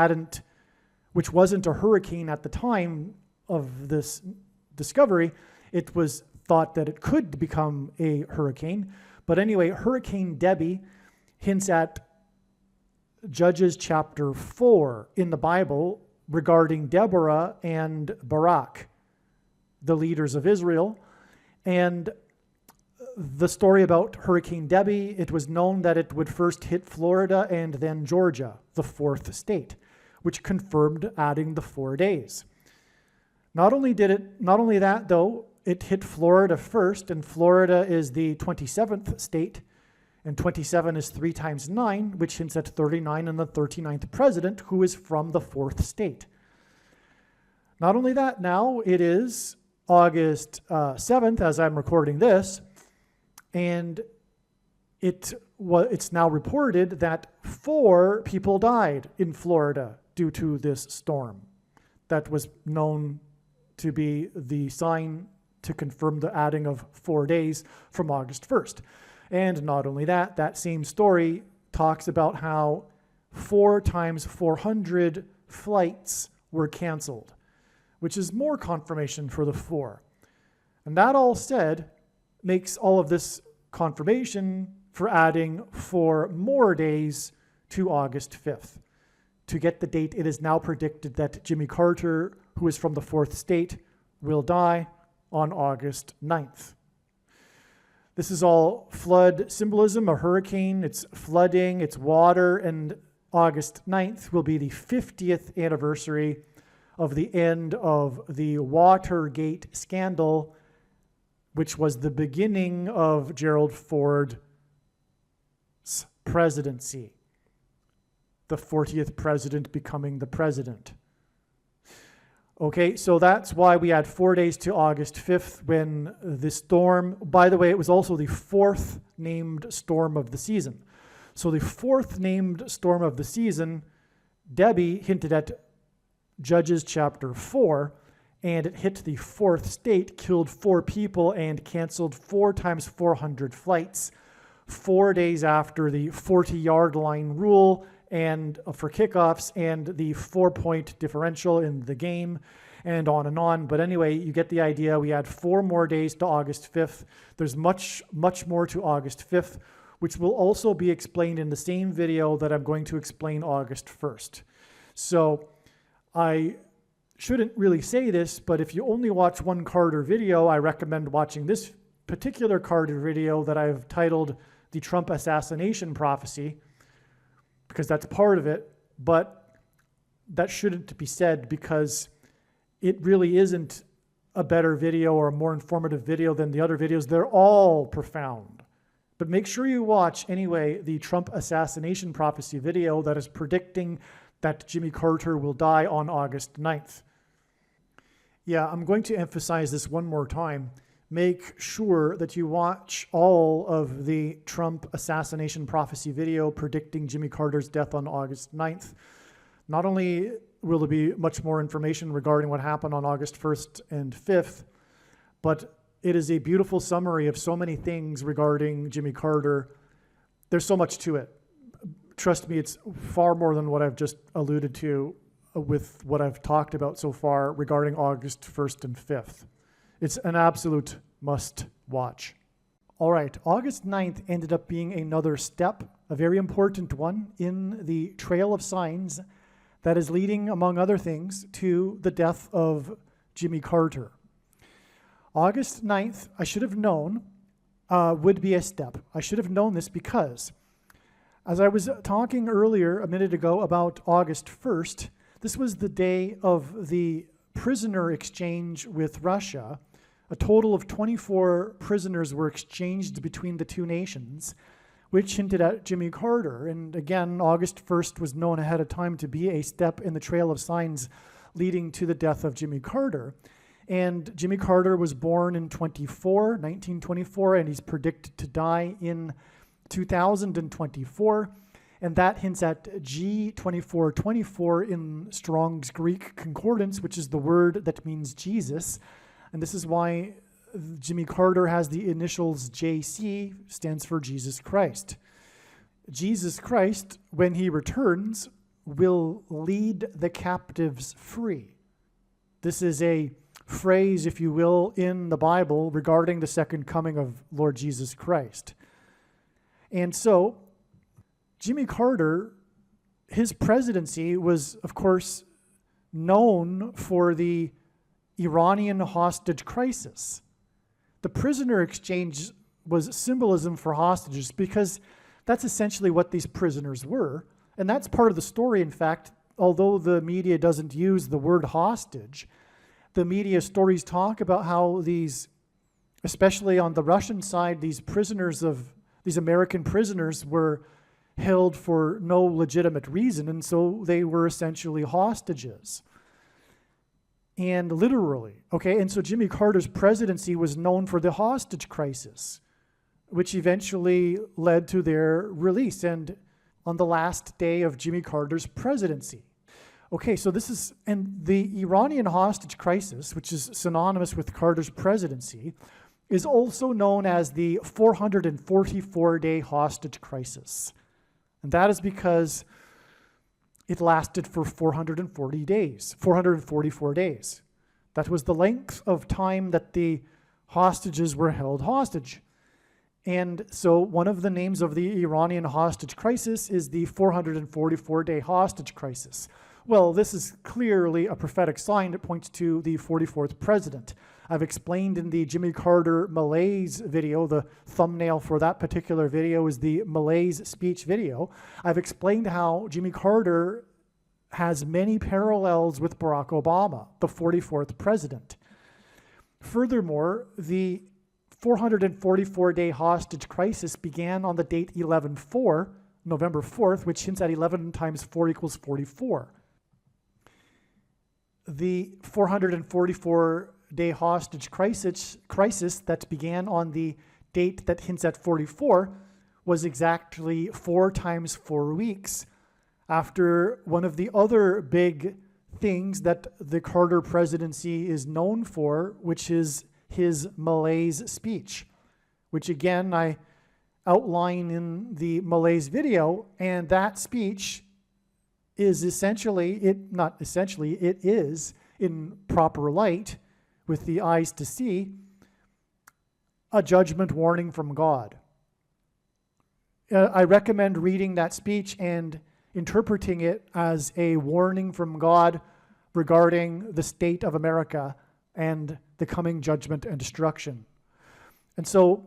wasn't a hurricane at the time of this discovery. It was thought that it could become a hurricane. But anyway, Hurricane Debbie hints at Judges chapter 4 in the Bible regarding Deborah and Barak, the leaders of Israel. And the story about Hurricane Debbie, it was known that it would first hit Florida and then Georgia, the fourth state, which confirmed adding the 4 days. Not only that though, it hit Florida first, and Florida is the 27th state, and 27 is 3 times 9, which hints at 39 and the 39th president, who is from the fourth state. Not only that, now it is August 7th, as I'm recording this, and it's now reported that 4 people died in Florida due to this storm. That was known to be the sign to confirm the adding of 4 days from August 1st. And not only that, that same story talks about how 4 times 400 flights were canceled, which is more confirmation for the 4. And that all said makes all of this confirmation for adding 4 more days to August 5th. To get the date, it is now predicted that Jimmy Carter, who is from the fourth state, will die on August 9th. This is all flood symbolism, a hurricane, it's flooding, it's water, and August 9th will be the 50th anniversary of the end of the Watergate scandal, which was the beginning of Gerald Ford's presidency. The 40th president becoming the president. Okay, so that's why we had 4 days to August 5th when the storm, by the way, it was also the 4th named storm of the season. So the 4th named storm of the season, Debbie hinted at Judges chapter 4, and it hit the fourth state, killed 4 people, and canceled 4 times 400 flights 4 days after the 40-yard line rule and for kickoffs and the 4-point differential in the game, and on and on. But anyway, you get the idea. We had 4 more days to August 5th. There's much, much more to August 5th, which will also be explained in the same video that I'm going to explain August 1st. So I shouldn't really say this, but if you only watch one Carter video, I recommend watching this particular Carter video that I've titled The Trump Assassination Prophecy, because that's part of it, but that shouldn't be said because it really isn't a better video or a more informative video than the other videos. They're all profound. But make sure you watch, anyway, the Trump Assassination Prophecy video that is predicting that Jimmy Carter will die on August 9th. Yeah, I'm going to emphasize this one more time. Make sure that you watch all of the Trump Assassination Prophecy video predicting Jimmy Carter's death on August 9th. Not only will there be much more information regarding what happened on August 1st and 5th, but it is a beautiful summary of so many things regarding Jimmy Carter. There's so much to it. Trust me, it's far more than what I've just alluded to with what I've talked about so far regarding August 1st and 5th. It's an absolute must watch. All right, August 9th ended up being another step, a very important one, in the trail of signs that is leading, among other things, to the death of Jimmy Carter. August 9th, I should have known, would be a step. I should have known this because, as I was talking earlier a minute ago about August 1st, this was the day of the prisoner exchange with Russia. A total of 24 prisoners were exchanged between the two nations, which hinted at Jimmy Carter. And again, August 1st was known ahead of time to be a step in the trail of signs leading to the death of Jimmy Carter. And Jimmy Carter was born in 1924, and he's predicted to die in 2024. And that hints at G2424 in Strong's Greek Concordance, which is the word that means Jesus. And this is why Jimmy Carter has the initials JC, stands for Jesus Christ. Jesus Christ, when he returns, will lead the captives free. This is a phrase, if you will, in the Bible regarding the second coming of Lord Jesus Christ. And so, Jimmy Carter, his presidency was, of course, known for the Iranian hostage crisis. The prisoner exchange was symbolism for hostages because that's essentially what these prisoners were. And that's part of the story, in fact, although the media doesn't use the word hostage. The media stories talk about how these, especially on the Russian side, these American prisoners were held for no legitimate reason, and so they were essentially hostages. And literally, okay, and so Jimmy Carter's presidency was known for the hostage crisis, which eventually led to their release, and on the last day of Jimmy Carter's presidency. Okay, so and the Iranian hostage crisis, which is synonymous with Carter's presidency, is also known as the 444-day hostage crisis. And that is because it lasted for 444 days. That was the length of time that the hostages were held hostage. And so one of the names of the Iranian hostage crisis is the 444-day hostage crisis. Well, this is clearly a prophetic sign that points to the 44th president. I've explained in the Jimmy Carter malaise video, the thumbnail for that particular video is the malaise speech video. I've explained how Jimmy Carter has many parallels with Barack Obama, the 44th president. Furthermore, the 444-day hostage crisis began on the date 11/4, November 4th, which hints at 11 times 4 equals 44. The 444-day hostage crisis that began on the date that hints at 44 was exactly 4 times 4 weeks after one of the other big things that the Carter presidency is known for, which is his malaise speech, which again I outline in the malaise video, and that speech is it is in proper light with the eyes to see a judgment warning from God. I recommend reading that speech and interpreting it as a warning from God regarding the state of America and the coming judgment and destruction. And so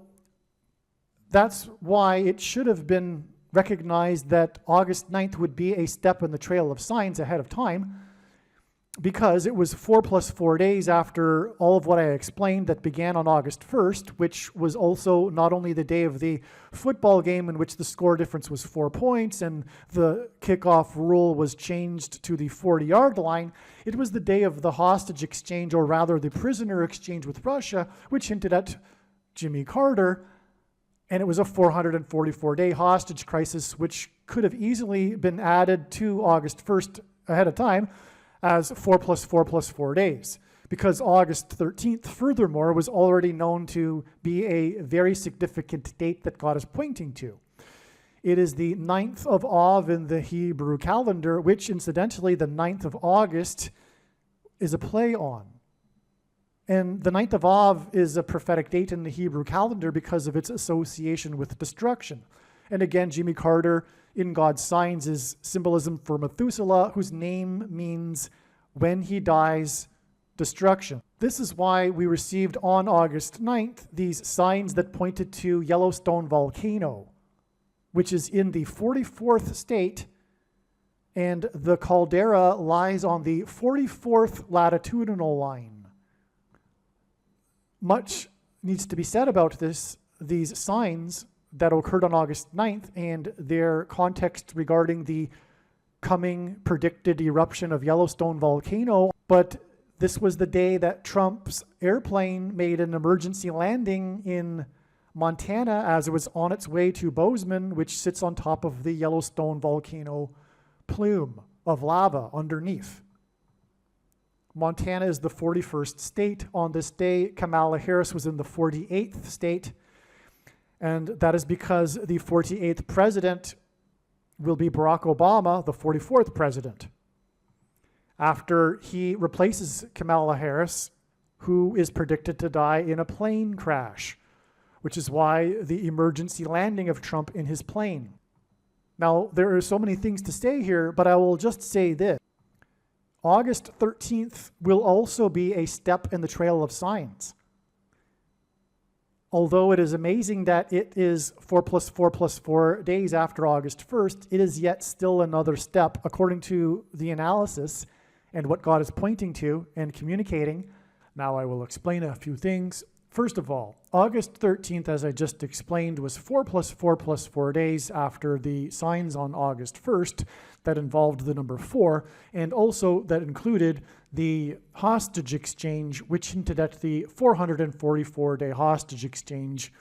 that's why it should have been recognized that August 9th would be a step in the trail of signs ahead of time, because it was 4 + 4 days after all of what I explained that began on August 1st, which was also not only the day of the football game in which the score difference was 4 points and the kickoff rule was changed to the 40-yard line, it was the day of the hostage exchange, or rather the prisoner exchange with Russia, which hinted at Jimmy Carter. And it was a 444-day hostage crisis, which could have easily been added to August 1st ahead of time as 4 + 4 + 4 days, because August 13th, furthermore, was already known to be a very significant date that God is pointing to. It is the 9th of Av in the Hebrew calendar, which incidentally, the 9th of August is a play on. And the 9th of Av is a prophetic date in the Hebrew calendar because of its association with destruction. And again, Jimmy Carter, in God's signs, is symbolism for Methuselah, whose name means when he dies, destruction. This is why we received on August 9th these signs that pointed to Yellowstone volcano, which is in the 44th state, and the caldera lies on the 44th latitudinal line. Much needs to be said about these signs that occurred on August 9th and their context regarding the coming predicted eruption of Yellowstone volcano. But this was the day that Trump's airplane made an emergency landing in Montana as it was on its way to Bozeman, which sits on top of the Yellowstone volcano plume of lava underneath. Montana is the 41st state. On this day, Kamala Harris was in the 48th state. And that is because the 48th president will be Barack Obama, the 44th president, after he replaces Kamala Harris, who is predicted to die in a plane crash, which is why the emergency landing of Trump in his plane. Now, there are so many things to say here, but I will just say this. August 13th will also be a step in the trail of signs. Although it is amazing that it is 4 plus 4 plus 4 days after August 1st, it is yet still another step according to the analysis and what God is pointing to and communicating. Now I will explain a few things. First of all, August 13th, as I just explained, was 4 plus 4 plus 4 days after the signs on August 1st that involved the number 4, and also that included the hostage exchange, which hinted at the 444-day hostage exchange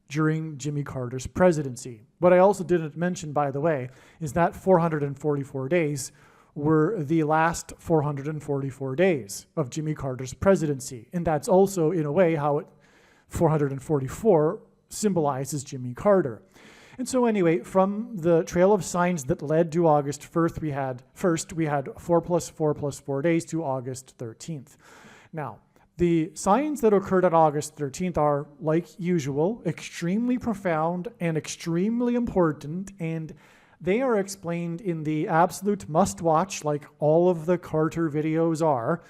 during Jimmy Carter's presidency. What I also didn't mention, by the way, is that 444 days were the last 444 days of Jimmy Carter's presidency. And that's also, in a way, how 444 symbolizes Jimmy Carter. And so anyway, from the trail of signs that led to August 1st, we had 4 plus 4 plus 4 days to August 13th. Now, the signs that occurred on August 13th are, like usual, extremely profound and extremely important, and they are explained in the absolute must-watch, like all of the Carter videos are.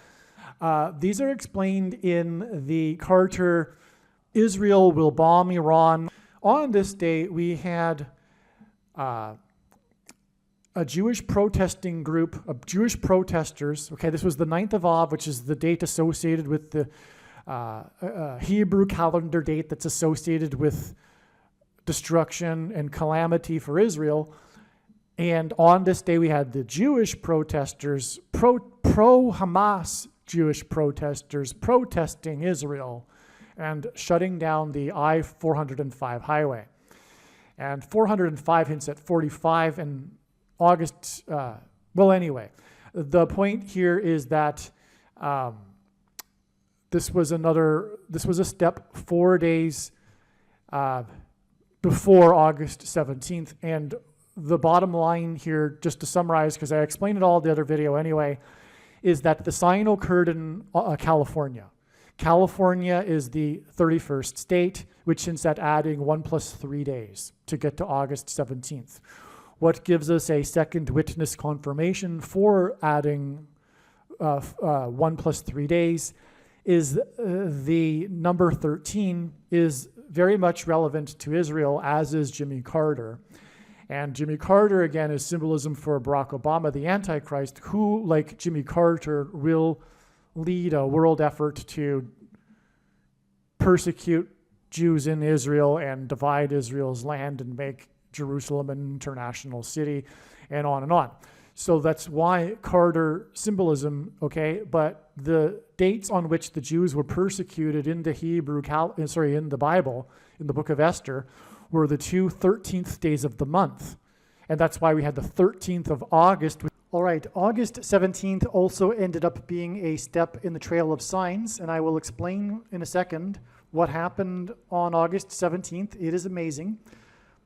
These are explained in the Carter, Israel will bomb Iran. On this day, we had a Jewish protesting group of Jewish protesters. Okay, this was the 9th of Av, which is the date associated with the Hebrew calendar date that's associated with destruction and calamity for Israel. And on this day, we had the Jewish protesters, pro-Hamas Jewish protesters protesting Israel and shutting down the I-405 highway. And 405 hints at 45 in August. Well, anyway, the point here is that this was a step 4 days before August 17th. And the bottom line here, just to summarize, because I explained it all in the other video anyway, is that the sign occurred in California. California is the 31st state, which hints at adding 1 plus 3 days to get to August 17th. What gives us a second witness confirmation for adding 1 plus 3 days is the number 13 is very much relevant to Israel, as is Jimmy Carter. And Jimmy Carter, again, is symbolism for Barack Obama, the Antichrist, who, like Jimmy Carter, will lead a world effort to persecute Jews in Israel and divide Israel's land and make Jerusalem an international city, and on and on. So that's why Carter symbolism, okay? But the dates on which the Jews were persecuted in the in the Bible, in the book of Esther, were the 2 13th days of the month. And that's why we had the 13th of August. All right, August 17th also ended up being a step in the trail of signs, and I will explain in a second what happened on August 17th. It is amazing.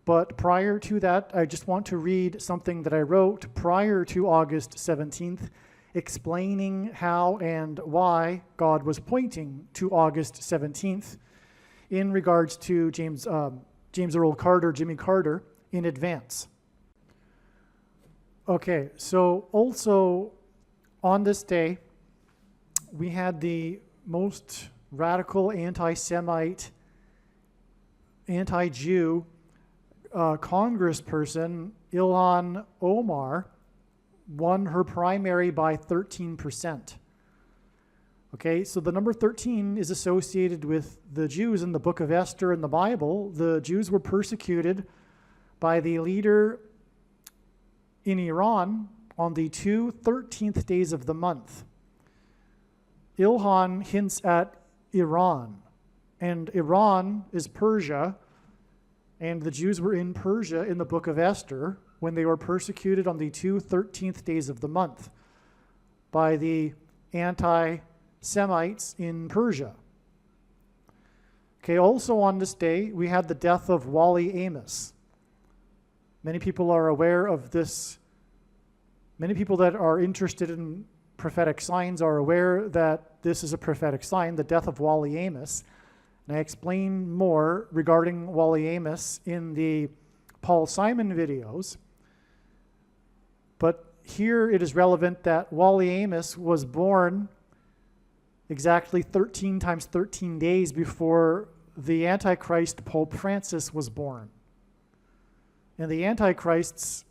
But prior to that, I just want to read something that I wrote prior to August 17th, explaining how and why God was pointing to August 17th in regards to James Earl Carter, Jimmy Carter, in advance. Okay, so also on this day, we had the most radical anti-Semite, anti-Jew congressperson, Ilhan Omar, won her primary by 13%. Okay, so the number 13 is associated with the Jews in the book of Esther in the Bible. The Jews were persecuted by the leader in Iran on the 2 13th days of the month. Ilhan hints at Iran, and Iran is Persia, and the Jews were in Persia in the book of Esther when they were persecuted on the 2 13th days of the month by the anti-Semites in Persia. Okay, also on this day, we had the death of Wally Amos. Many people are aware of this. Many people that are interested in prophetic signs are aware that this is a prophetic sign, the death of Wally Amos. And I explain more regarding Wally Amos in the Paul Simon videos. But here it is relevant that Wally Amos was born exactly 13 times 13 days before the Antichrist Pope Francis was born. And the Antichrists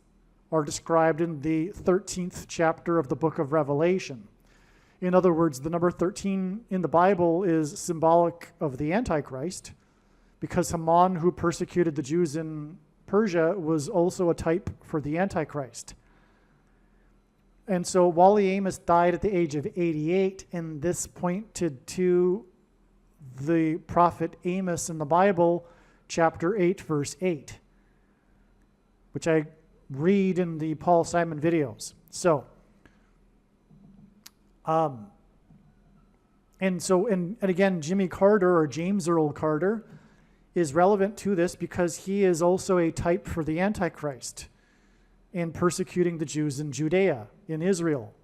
are described in the 13th chapter of the book of Revelation. In other words, the number 13 in the Bible is symbolic of the Antichrist, because Haman, who persecuted the Jews in Persia, was also a type for the Antichrist. And so Wally Amos died at the age of 88, and this pointed to the prophet Amos in the Bible, chapter 8, verse 8, which I read in the Paul Simon videos. So, and again, Jimmy Carter, or James Earl Carter, is relevant to this because he is also a type for the Antichrist in persecuting the Jews in Judea, in Israel,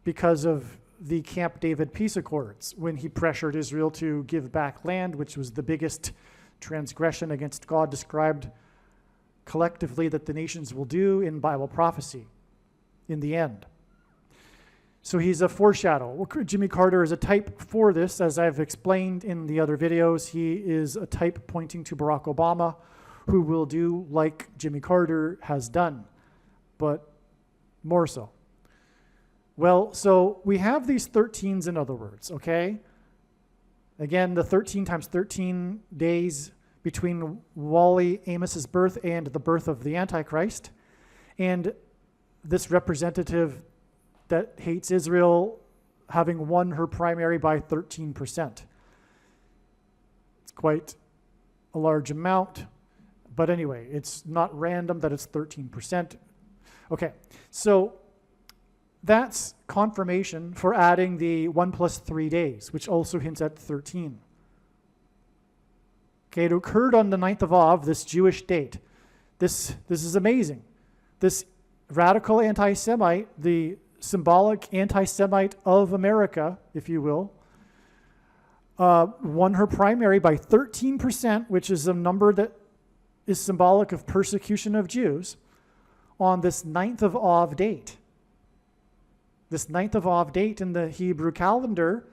because of the Camp David peace accords, when he pressured Israel to give back land, which was the biggest transgression against God described collectively that the nations will do in Bible prophecy in the end. So he's a foreshadow. Jimmy Carter is a type for this, as I've explained in the other videos. He is a type pointing to Barack Obama, who will do like Jimmy Carter has done, but more so. Well, so we have these 13s, in other words, okay? Again, the 13 times 13 days between Wally Amos's birth and the birth of the Antichrist. And this representative that hates Israel having won her primary by 13%. It's quite a large amount. But anyway, it's not random that it's 13%. Okay, so that's confirmation for adding the 1 plus 3 days, which also hints at 13. Okay, it occurred on the 9th of Av, this Jewish date. This is amazing. This radical anti-Semite, the symbolic anti-Semite of America, if you will, won her primary by 13%, which is a number that is symbolic of persecution of Jews, on this 9th of Av date. This 9th of Av date in the Hebrew calendar,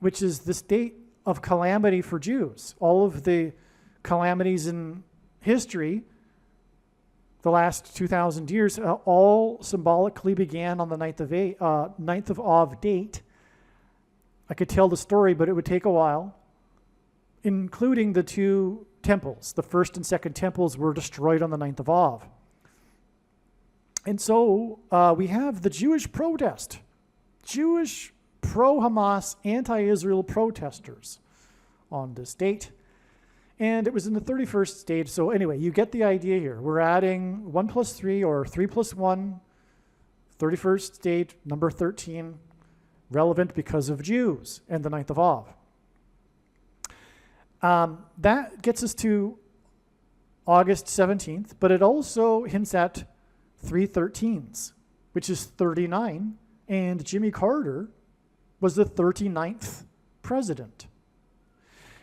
which is this date of calamity for Jews. All of the calamities in history, the last 2,000 years, all symbolically began on the 9th of Av date. I could tell the story, but it would take a while, including the two temples. The first and second temples were destroyed on the 9th of Av. And so we have the Jewish protest, Jewish pro-Hamas, anti-Israel protesters on this date. And it was in the 31st stage. So anyway, you get the idea here. We're adding 1 plus 3 or 3 plus 1, 31st stage, number 13, relevant because of Jews and the 9th of Av. That gets us to August 17th, but it also hints at 3 13s, which is 39, and Jimmy Carter was the 39th president.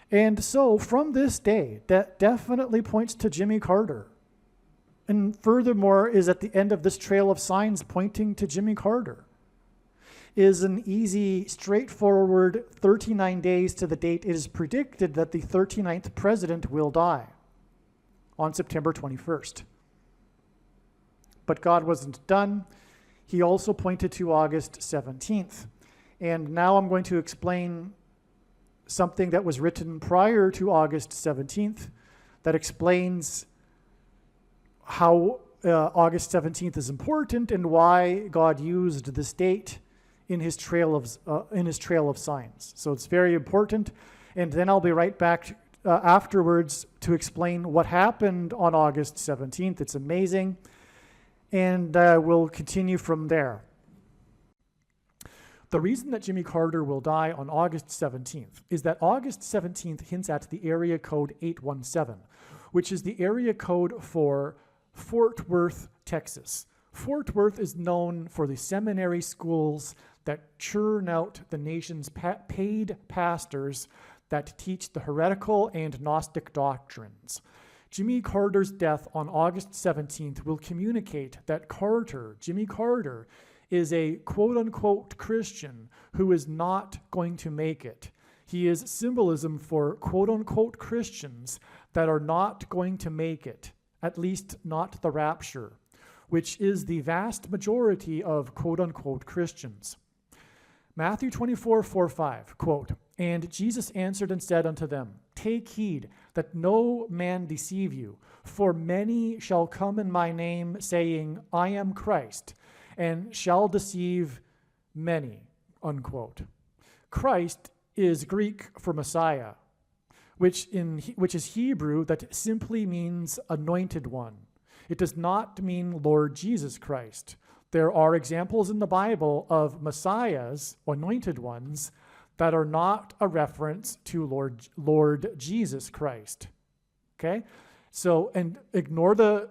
And so from this day, that definitely points to Jimmy Carter. And furthermore, is at the end of this trail of signs pointing to Jimmy Carter, is an easy, straightforward 39 days to the date it is predicted that the 39th president will die on September 21st. But God wasn't done. He also pointed to August 17th. And now I'm going to explain something that was written prior to August 17th that explains how August 17th is important and why God used this date in his trail of signs. So it's very important. And then I'll be right back afterwards to explain what happened on August 17th. It's amazing. And we'll continue from there. The reason that Jimmy Carter will die on August 17th is that August 17th hints at the area code 817, which is the area code for Fort Worth, Texas. Fort Worth is known for the seminary schools that churn out the nation's paid pastors that teach the heretical and Gnostic doctrines. Jimmy Carter's death on August 17th will communicate that Jimmy Carter, is a quote-unquote Christian who is not going to make it. He is symbolism for quote-unquote Christians that are not going to make it, at least not the rapture, which is the vast majority of quote-unquote Christians. Matthew 24:4-5, quote, "And Jesus answered and said unto them, Take heed that no man deceive you, for many shall come in my name, saying, I am Christ, and shall deceive many," unquote. Christ is Greek for Messiah, which is Hebrew that simply means anointed one. It does not mean Lord Jesus Christ. There are examples in the Bible of Messiahs, anointed ones, that are not a reference to Lord Jesus Christ. Okay? So, and ignore the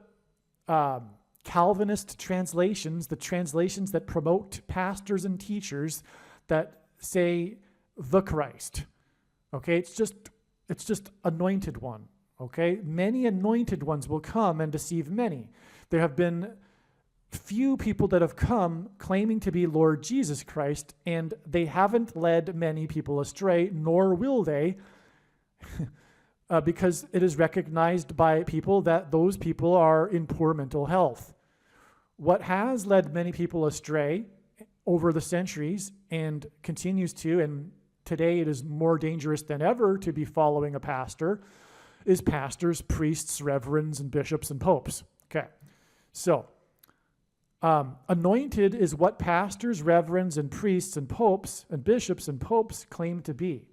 Calvinist translations, the translations that promote pastors and teachers that say the Christ. Okay? It's just anointed one. Okay? Many anointed ones will come and deceive many. There have been few people that have come claiming to be Lord Jesus Christ, and they haven't led many people astray, nor will they, because it is recognized by people that those people are in poor mental health. What has led many people astray over the centuries and continues to, and today it is more dangerous than ever to be following a pastor, is pastors, priests, reverends, and bishops and popes. Okay, so anointed is what pastors, reverends, and priests, and popes, and bishops, and popes claim to be.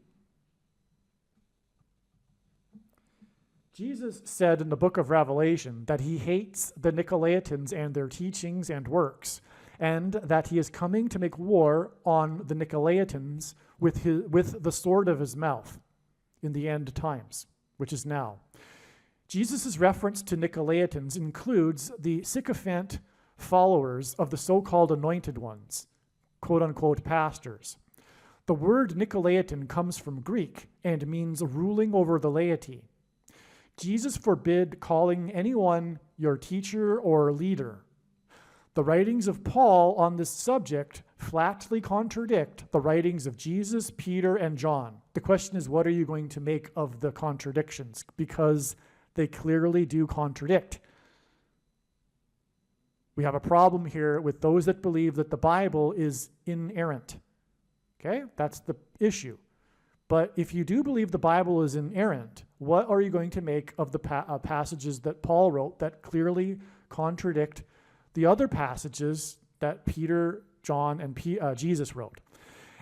Jesus said in the book of Revelation that he hates the Nicolaitans and their teachings and works, and that he is coming to make war on the Nicolaitans with the sword of his mouth in the end times, which is now. Jesus' reference to Nicolaitans includes the sycophant followers of the so-called anointed ones, quote-unquote pastors. The word Nicolaitan comes from Greek and means ruling over the laity. Jesus forbid calling anyone your teacher or leader. The writings of Paul on this subject flatly contradict the writings of Jesus, Peter, and John. The question is, what are you going to make of the contradictions? Because they clearly do contradict. We have a problem here with those that believe that the Bible is inerrant. Okay? That's the issue. But if you do believe the Bible is inerrant, what are you going to make of the passages that Paul wrote that clearly contradict the other passages that Peter, John, and Jesus wrote?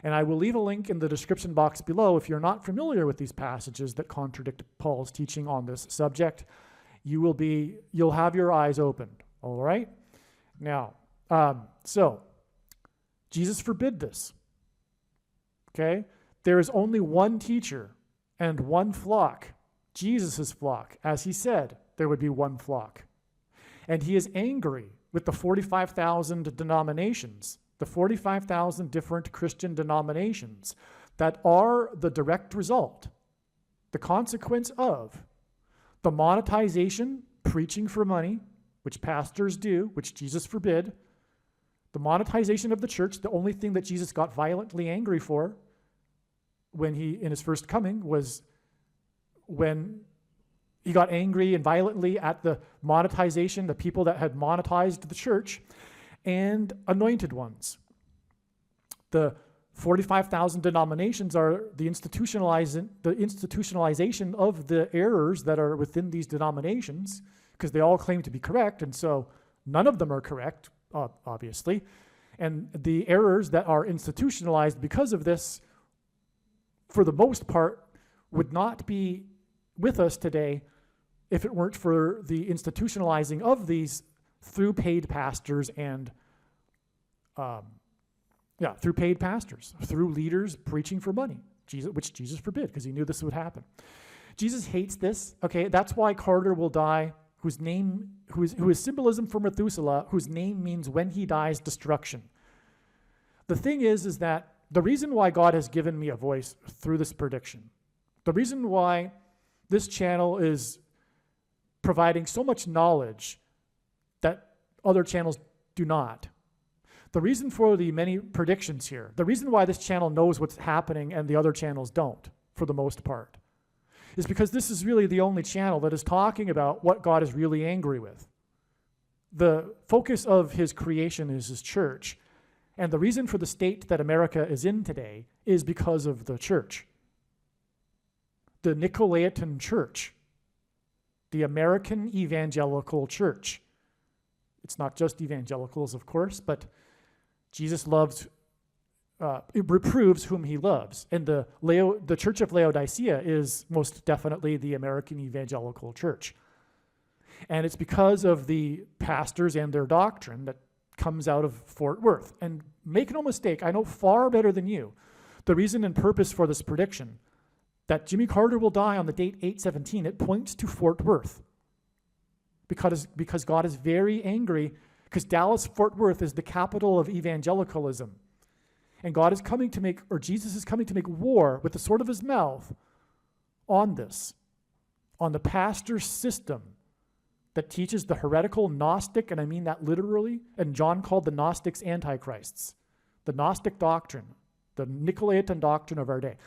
And I will leave a link in the description box below. If you're not familiar with these passages that contradict Paul's teaching on this subject, you'll have your eyes opened. All right? Now, so Jesus forbid this. Okay? There is only one teacher and one flock, Jesus' flock. As he said, there would be one flock. And he is angry with the 45,000 denominations, the 45,000 different Christian denominations that are the direct result, the consequence of the monetization, preaching for money, which pastors do, which Jesus forbid, the monetization of the church. The only thing that Jesus got violently angry for when in his first coming was when he got angry and violently at the monetization, the people that had monetized the church, and anointed ones. The 45,000 denominations are the institutionalization of the errors that are within these denominations, because they all claim to be correct, and so none of them are correct, obviously. And the errors that are institutionalized because of this, for the most part, would not be with us today if it weren't for the institutionalizing of these through paid pastors and through paid pastors, through leaders preaching for money, which Jesus forbid because he knew this would happen. Jesus hates this, okay? That's why Carter will die, who is symbolism for Methuselah, whose name means when he dies, destruction. The thing is that the reason why God has given me a voice through this prediction, the reason why this channel is providing so much knowledge that other channels do not, the reason for the many predictions here, the reason why this channel knows what's happening and the other channels don't, for the most part, is because this is really the only channel that is talking about what God is really angry with. The focus of his creation is his church, and the reason for the state that America is in today is because of the church. The Nicolaitan Church, the American Evangelical Church. It's not just evangelicals, of course, but Jesus it reproves whom he loves. And the Church of Laodicea is most definitely the American Evangelical Church. And it's because of the pastors and their doctrine that comes out of Fort Worth. And make no mistake, I know far better than you the reason and purpose for this prediction, that Jimmy Carter will die on the date 8/17, it points to Fort Worth. Because God is very angry, because Dallas-Fort Worth is the capital of evangelicalism. And God is coming to make, or Jesus is coming to make war with the sword of his mouth on this, on the pastor system that teaches the heretical Gnostic, and I mean that literally, and John called the Gnostics antichrists, the Gnostic doctrine, the Nicolaitan doctrine of our day.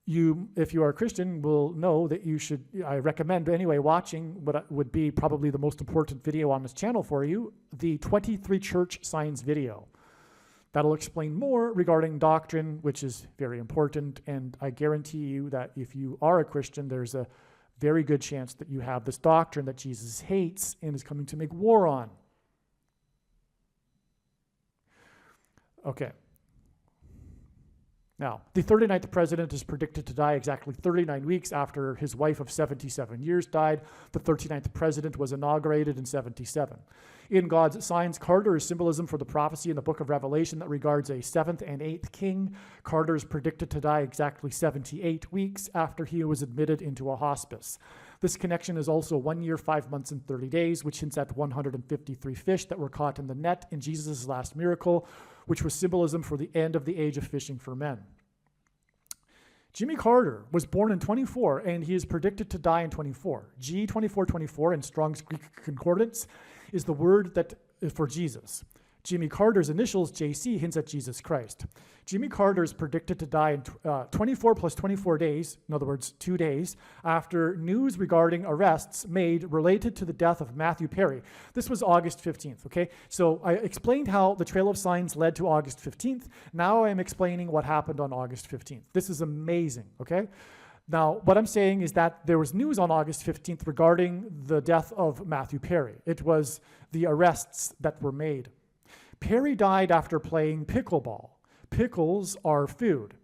You, if you are a Christian, will know that you should, I recommend anyway, watching what would be probably the most important video on this channel for you, the 23 Church Signs video. That'll explain more regarding doctrine, which is very important, and I guarantee you that if you are a Christian, there's a very good chance that you have this doctrine that Jesus hates and is coming to make war on. Okay. Now, the 39th president is predicted to die exactly 39 weeks after his wife of 77 years died. The 39th president was inaugurated in 77. In God's signs, Carter is symbolism for the prophecy in the book of Revelation that regards a 7th and 8th king. Carter is predicted to die exactly 78 weeks after he was admitted into a hospice. This connection is also 1 year, 5 months, and 30 days, which hints at 153 fish that were caught in the net in Jesus' last miracle, which was symbolism for the end of the age of fishing for men. Jimmy Carter was born in 24, and he is predicted to die in 24. G2424 in Strong's Greek Concordance is the word that for Jesus. Jimmy Carter's initials, JC, hints at Jesus Christ. Jimmy Carter is predicted to die in 24 plus 24 days, in other words, 2 days, after news regarding arrests made related to the death of Matthew Perry. This was August 15th, okay? So I explained how the Trail of Signs led to August 15th. Now I'm explaining what happened on August 15th. This is amazing, okay? Now, what I'm saying is that there was news on August 15th regarding the death of Matthew Perry. It was the arrests that were made. Perry died after playing pickleball. Pickles are food.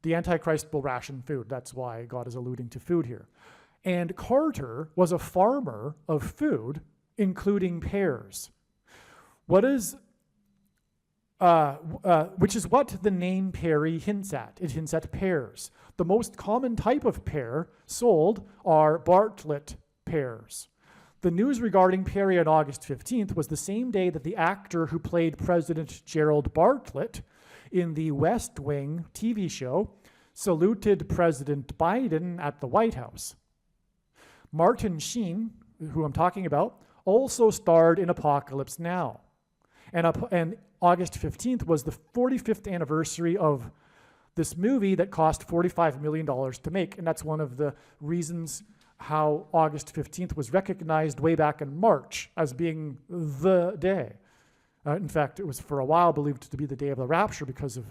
The Antichrist will ration food. That's why God is alluding to food here. And Carter was a farmer of food, including pears. Which is what the name Perry hints at. It hints at pears. The most common type of pear sold are Bartlett pears. The news regarding Perry on August 15th was the same day that the actor who played President Gerald Bartlett in the West Wing TV show saluted President Biden at the White House. Martin Sheen, who I'm talking about, also starred in Apocalypse Now. And August 15th was the 45th anniversary of this movie that cost $45 million to make, and that's one of the reasons how August 15th was recognized way back in March as being the day. In fact, it was for a while believed to be the day of the rapture because of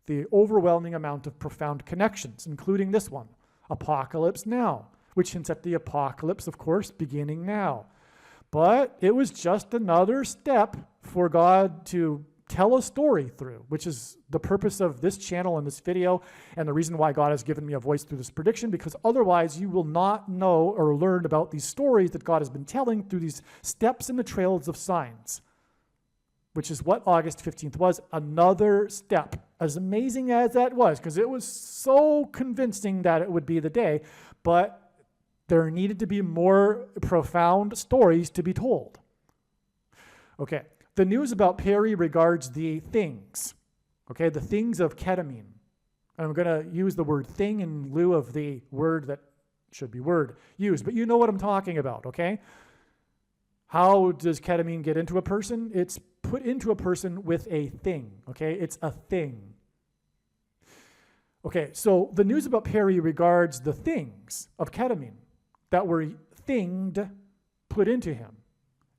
the overwhelming amount of profound connections, including this one, Apocalypse Now, which hints at the apocalypse, of course, beginning now. But it was just another step for God to tell a story through, which is the purpose of this channel and this video, and the reason why God has given me a voice through this prediction, because otherwise you will not know or learn about these stories that God has been telling through these steps in the trails of signs, which is what August 15th was, another step. As amazing as that was, because it was so convincing that it would be the day, but There needed to be more profound stories to be told. Okay, the news about Perry regards the things, okay, the things of ketamine. And I'm going to use the word thing in lieu of the word that should be word used, but you know what I'm talking about, okay? How does ketamine get into a person? It's put into a person with a thing, okay? It's a thing. Okay, so the news about Perry regards the things of ketamine that were thinged, put into him,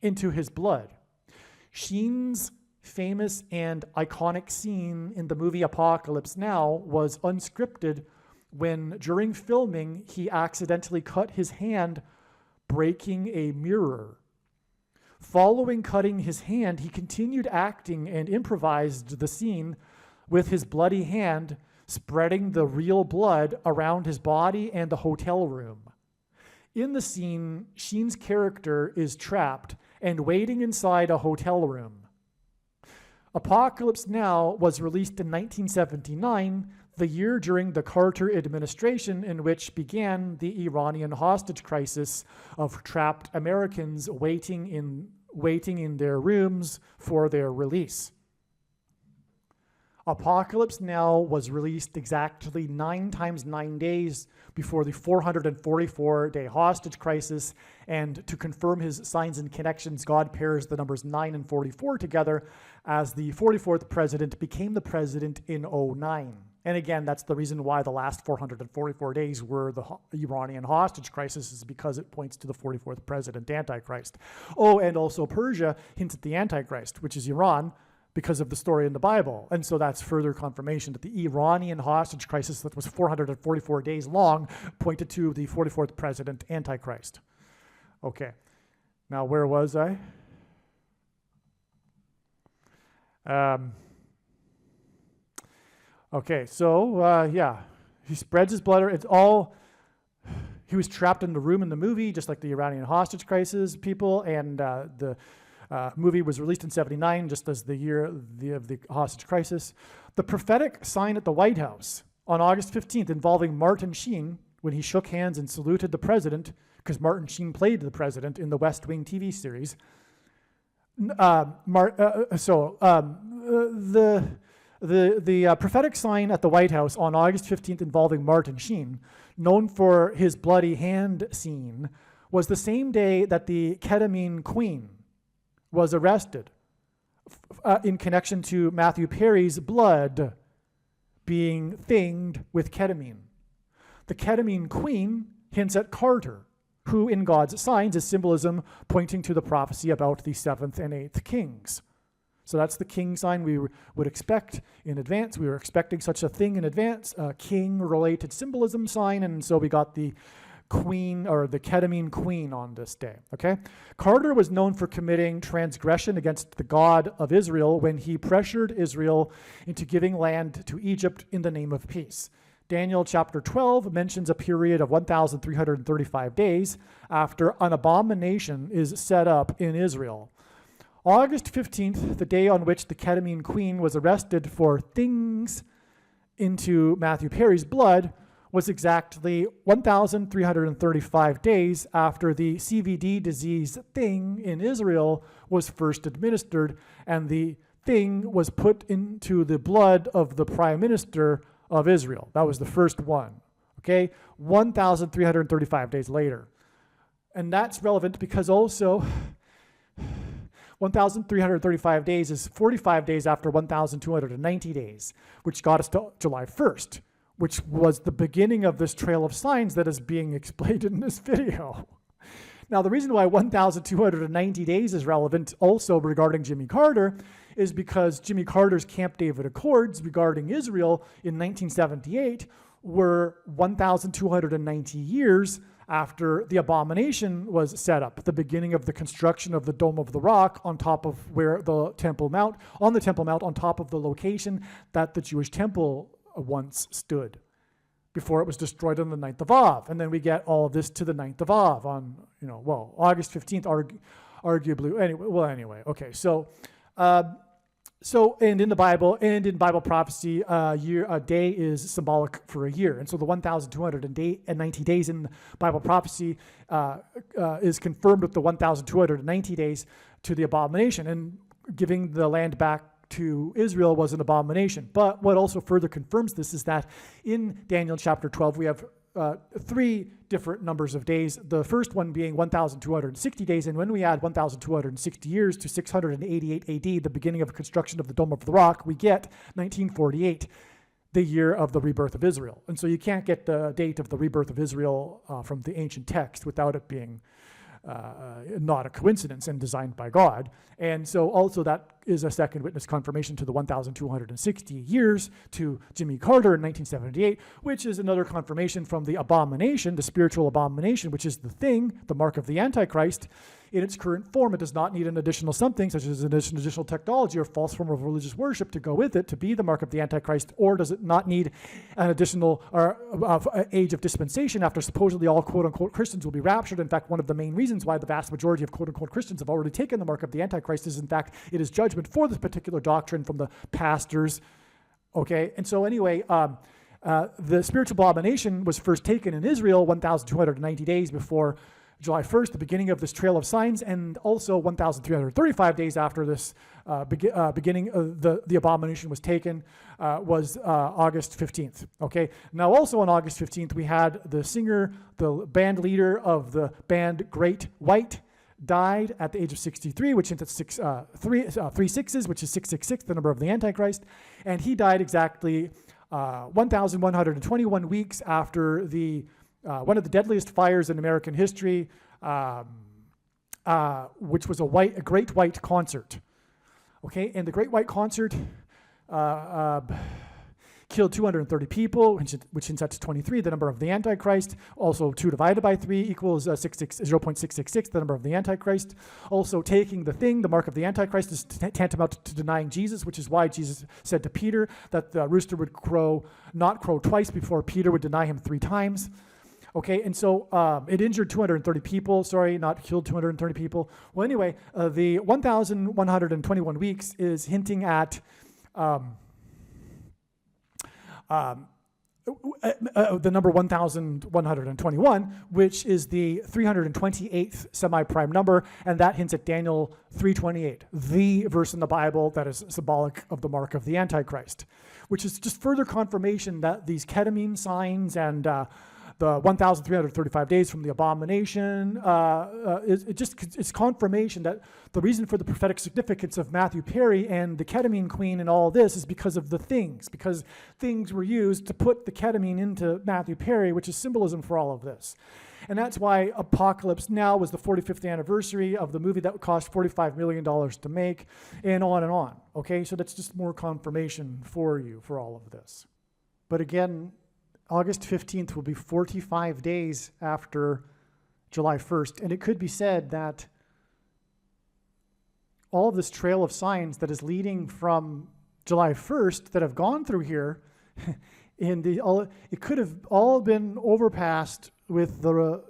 into his blood. Sheen's famous and iconic scene in the movie Apocalypse Now was unscripted when, during filming, he accidentally cut his hand breaking a mirror. Following cutting his hand, he continued acting and improvised the scene with his bloody hand spreading the real blood around his body and the hotel room. In the scene, Sheen's character is trapped and waiting inside a hotel room. Apocalypse Now was released in 1979, the year during the Carter administration in which began the Iranian hostage crisis of trapped Americans waiting in their rooms for their release. Apocalypse Now was released exactly 9 times 9 days before the 444-day hostage crisis, and to confirm his signs and connections, God pairs the numbers 9 and 44 together as the 44th president became the president in 2009. And again, that's the reason why the last 444 days were the Iranian hostage crisis, is because it points to the 44th president, Antichrist. Oh, and also Persia hints at the Antichrist, which is Iran, because of the story in the Bible. And so that's further confirmation that the Iranian hostage crisis that was 444 days long pointed to the 44th president, Antichrist. Okay, now where was I? Okay, so yeah, he spreads his blood. It's all, he was trapped in the room in the movie, just like the Iranian hostage crisis people, and the movie was released in 79, just as the year of the hostage crisis. The prophetic sign at the White House on August 15th involving Martin Sheen, when he shook hands and saluted the president, because Martin Sheen played the president in the West Wing TV series. The prophetic sign at the White House on August 15th involving Martin Sheen, known for his bloody hand scene, was the same day that the ketamine queen was arrested in connection to Matthew Perry's blood being thinged with ketamine. The ketamine queen hints at Carter, who in God's signs is symbolism pointing to the prophecy about the 7th and 8th kings. So that's the king sign we would expect in advance. We were expecting such a thing in advance, a king-related symbolism sign, and so we got the queen, or the ketamine queen, on this day, okay? Carter was known for committing transgression against the God of Israel when he pressured Israel into giving land to Egypt in the name of peace. Daniel chapter 12 mentions a period of 1,335 days after an abomination is set up in Israel. August 15th, the day on which the ketamine queen was arrested for things into Matthew Perry's blood, was exactly 1,335 days after the CVD disease thing in Israel was first administered, and the thing was put into the blood of the prime minister of Israel. That was the first one, okay? 1,335 days later. And that's relevant because also 1,335 days is 45 days after 1,290 days, which got us to July 1st. Which was the beginning of this trail of signs that is being explained in this video. Now, the reason why 1,290 days is relevant also regarding Jimmy Carter is because Jimmy Carter's Camp David Accords regarding Israel in 1978 were 1,290 years after the abomination was set up, the beginning of the construction of the Dome of the Rock on top of where the Temple Mount, on top of the location that the Jewish temple once stood before it was destroyed on the 9th of Av. And then we get all of this to the 9th of Av on, August 15th, arguably. Anyway, okay. So So, and in the Bible and in Bible prophecy, a day is symbolic for a year. And so the 1,290 days in Bible prophecy is confirmed with the 1,290 days to the abomination. And giving the land back to Israel was an abomination. But what also further confirms this is that in Daniel chapter 12, we have three different numbers of days. The first one being 1,260 days. And when we add 1,260 years to 688 AD, the beginning of construction of the Dome of the Rock, we get 1948, the year of the rebirth of Israel. And so you can't get the date of the rebirth of Israel from the ancient text without it being not a coincidence and designed by God. And so also that is a second witness confirmation to the 1,260 years to Jimmy Carter in 1978, which is another confirmation from the abomination, the spiritual abomination, which is the thing, the mark of the Antichrist. In its current form, it does not need an additional something, such as an additional technology or false form of religious worship to go with it to be the mark of the Antichrist, or does it not need an additional age of dispensation after supposedly all quote-unquote Christians will be raptured. In fact, one of the main reasons why the vast majority of quote-unquote Christians have already taken the mark of the Antichrist is, in fact, it is judgment for this particular doctrine from the pastors. Okay, and so anyway, the spiritual abomination was first taken in Israel 1,290 days before July 1st, the beginning of this trail of signs, and also 1,335 days after this beginning of the abomination was taken was August 15th. Okay. Now, also on August 15th, we had the singer, the band leader of the band Great White, died at the age of 63, which hints at three sixes, which is 666, the number of the Antichrist, and he died exactly 1,121 weeks after the one of the deadliest fires in American history, which was a Great White Concert. Okay, and the Great White Concert killed 230 people, which hints at 23, the number of the Antichrist. Also, 2 divided by 3 equals 0.666, the number of the Antichrist. Also, taking the thing, the mark of the Antichrist, is tantamount to denying Jesus, which is why Jesus said to Peter that the rooster would not crow twice before Peter would deny him 3 times. Okay, and so it injured 230 people. Sorry, not killed 230 people. Well, anyway, the 1,121 weeks is hinting at the number 1,121, which is the 328th semi-prime number, and that hints at Daniel 3:28, the verse in the Bible that is symbolic of the mark of the Antichrist, which is just further confirmation that these ketamine signs and the 1,335 days from the abomination, it's confirmation that the reason for the prophetic significance of Matthew Perry and the ketamine queen and all this is because of the things, because things were used to put the ketamine into Matthew Perry, which is symbolism for all of this. And that's why Apocalypse Now was the 45th anniversary of the movie that cost $45 million to make, and on and on. Okay, so that's just more confirmation for you for all of this. But again, August 15th will be 45 days after July 1st. And it could be said that all of this trail of signs that is leading from July 1st that have gone through here, it could have all been overpassed with the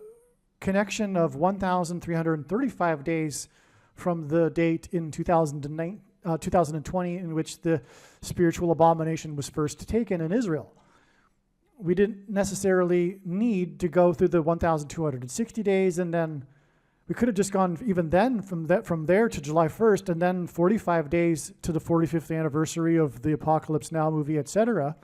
connection of 1,335 days from the date in 2020 in which the spiritual abomination was first taken in Israel. We didn't necessarily need to go through the 1,260 days, and then we could have just gone even then from there to July 1st, and then 45 days to the 45th anniversary of the Apocalypse Now movie, etc.,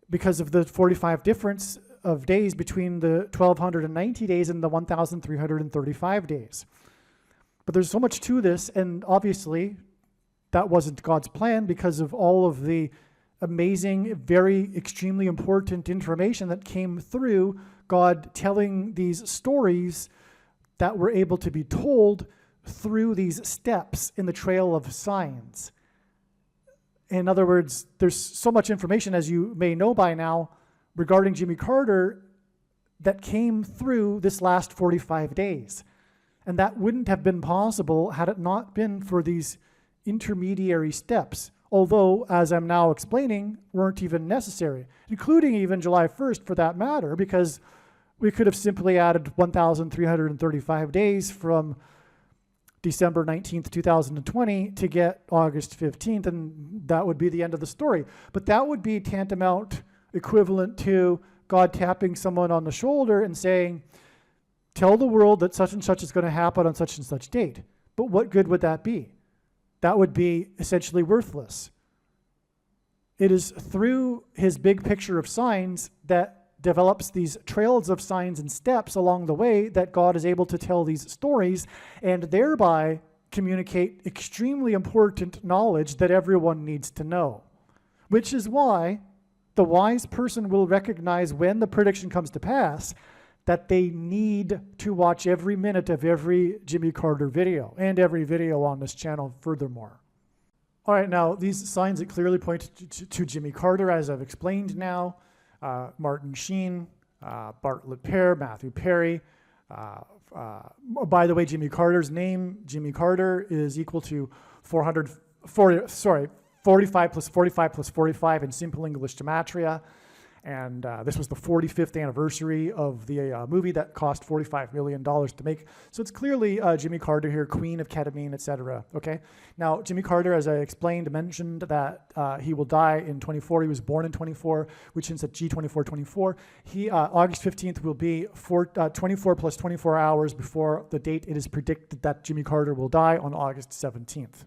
because of the 45 difference of days between the 1,290 days and the 1,335 days. But there's so much to this, and obviously that wasn't God's plan because of all of the amazing, very extremely important information that came through God telling these stories that were able to be told through these steps in the trail of signs. In other words, there's so much information, as you may know by now, regarding Jimmy Carter that came through this last 45 days. And that wouldn't have been possible had it not been for these intermediary steps, although, as I'm now explaining, weren't even necessary, including even July 1st for that matter, because we could have simply added 1,335 days from December 19th, 2020 to get August 15th, and that would be the end of the story. But that would be tantamount equivalent to God tapping someone on the shoulder and saying, tell the world that such and such is going to happen on such and such date. But what good would that be? That would be essentially worthless. It is through his big picture of signs that develops these trails of signs and steps along the way that God is able to tell these stories and thereby communicate extremely important knowledge that everyone needs to know. Which is why the wise person will recognize when the prediction comes to pass that they need to watch every minute of every Jimmy Carter video and every video on this channel furthermore. All right, now these signs that clearly point to Jimmy Carter, as I've explained now, Martin Sheen, Bartlett Pear, Matthew Perry. By the way, Jimmy Carter's name, Jimmy Carter, is equal to 45 plus 45 plus 45 in simple English gematria. And this was the 45th anniversary of the movie that cost $45 million to make. So it's clearly Jimmy Carter here, queen of ketamine, etc. Okay. Now, Jimmy Carter, as I explained, mentioned that he will die in 24. He was born in 24, which hints at G2424. August 15th will be 24 plus 24 hours before the date it is predicted that Jimmy Carter will die on August 17th.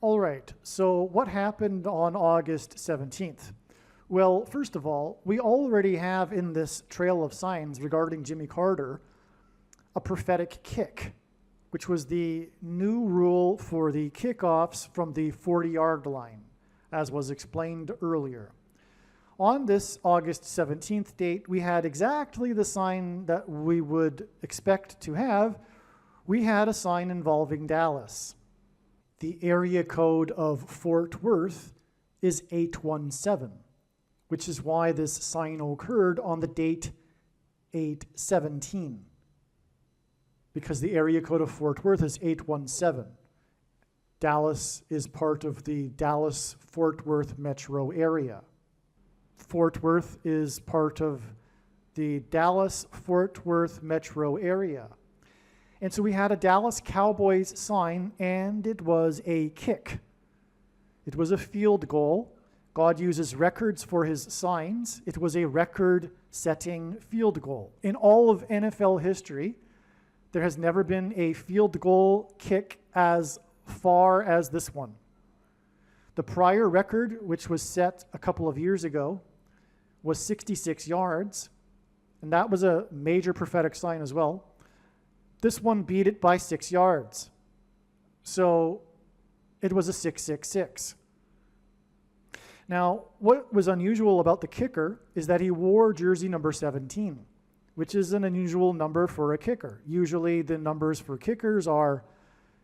All right. So what happened on August 17th? Well, first of all, we already have in this trail of signs regarding Jimmy Carter a prophetic kick, which was the new rule for the kickoffs from the 40-yard line, as was explained earlier. On this August 17th date, we had exactly the sign that we would expect to have. We had a sign involving Dallas. The area code of Fort Worth is 817. Which is why this sign occurred on the date 8/17, because the area code of Fort Worth is 817. Dallas is part of the Dallas-Fort Worth metro area. Fort Worth is part of the Dallas-Fort Worth metro area. And so we had a Dallas Cowboys sign, and it was a kick. It was a field goal. God uses records for his signs. It was a record-setting field goal. In all of NFL history, there has never been a field goal kick as far as this one. The prior record, which was set a couple of years ago, was 66 yards, and that was a major prophetic sign as well. This one beat it by 6 yards. So it was a 666. Now, what was unusual about the kicker is that he wore jersey number 17, which is an unusual number for a kicker. Usually the numbers for kickers are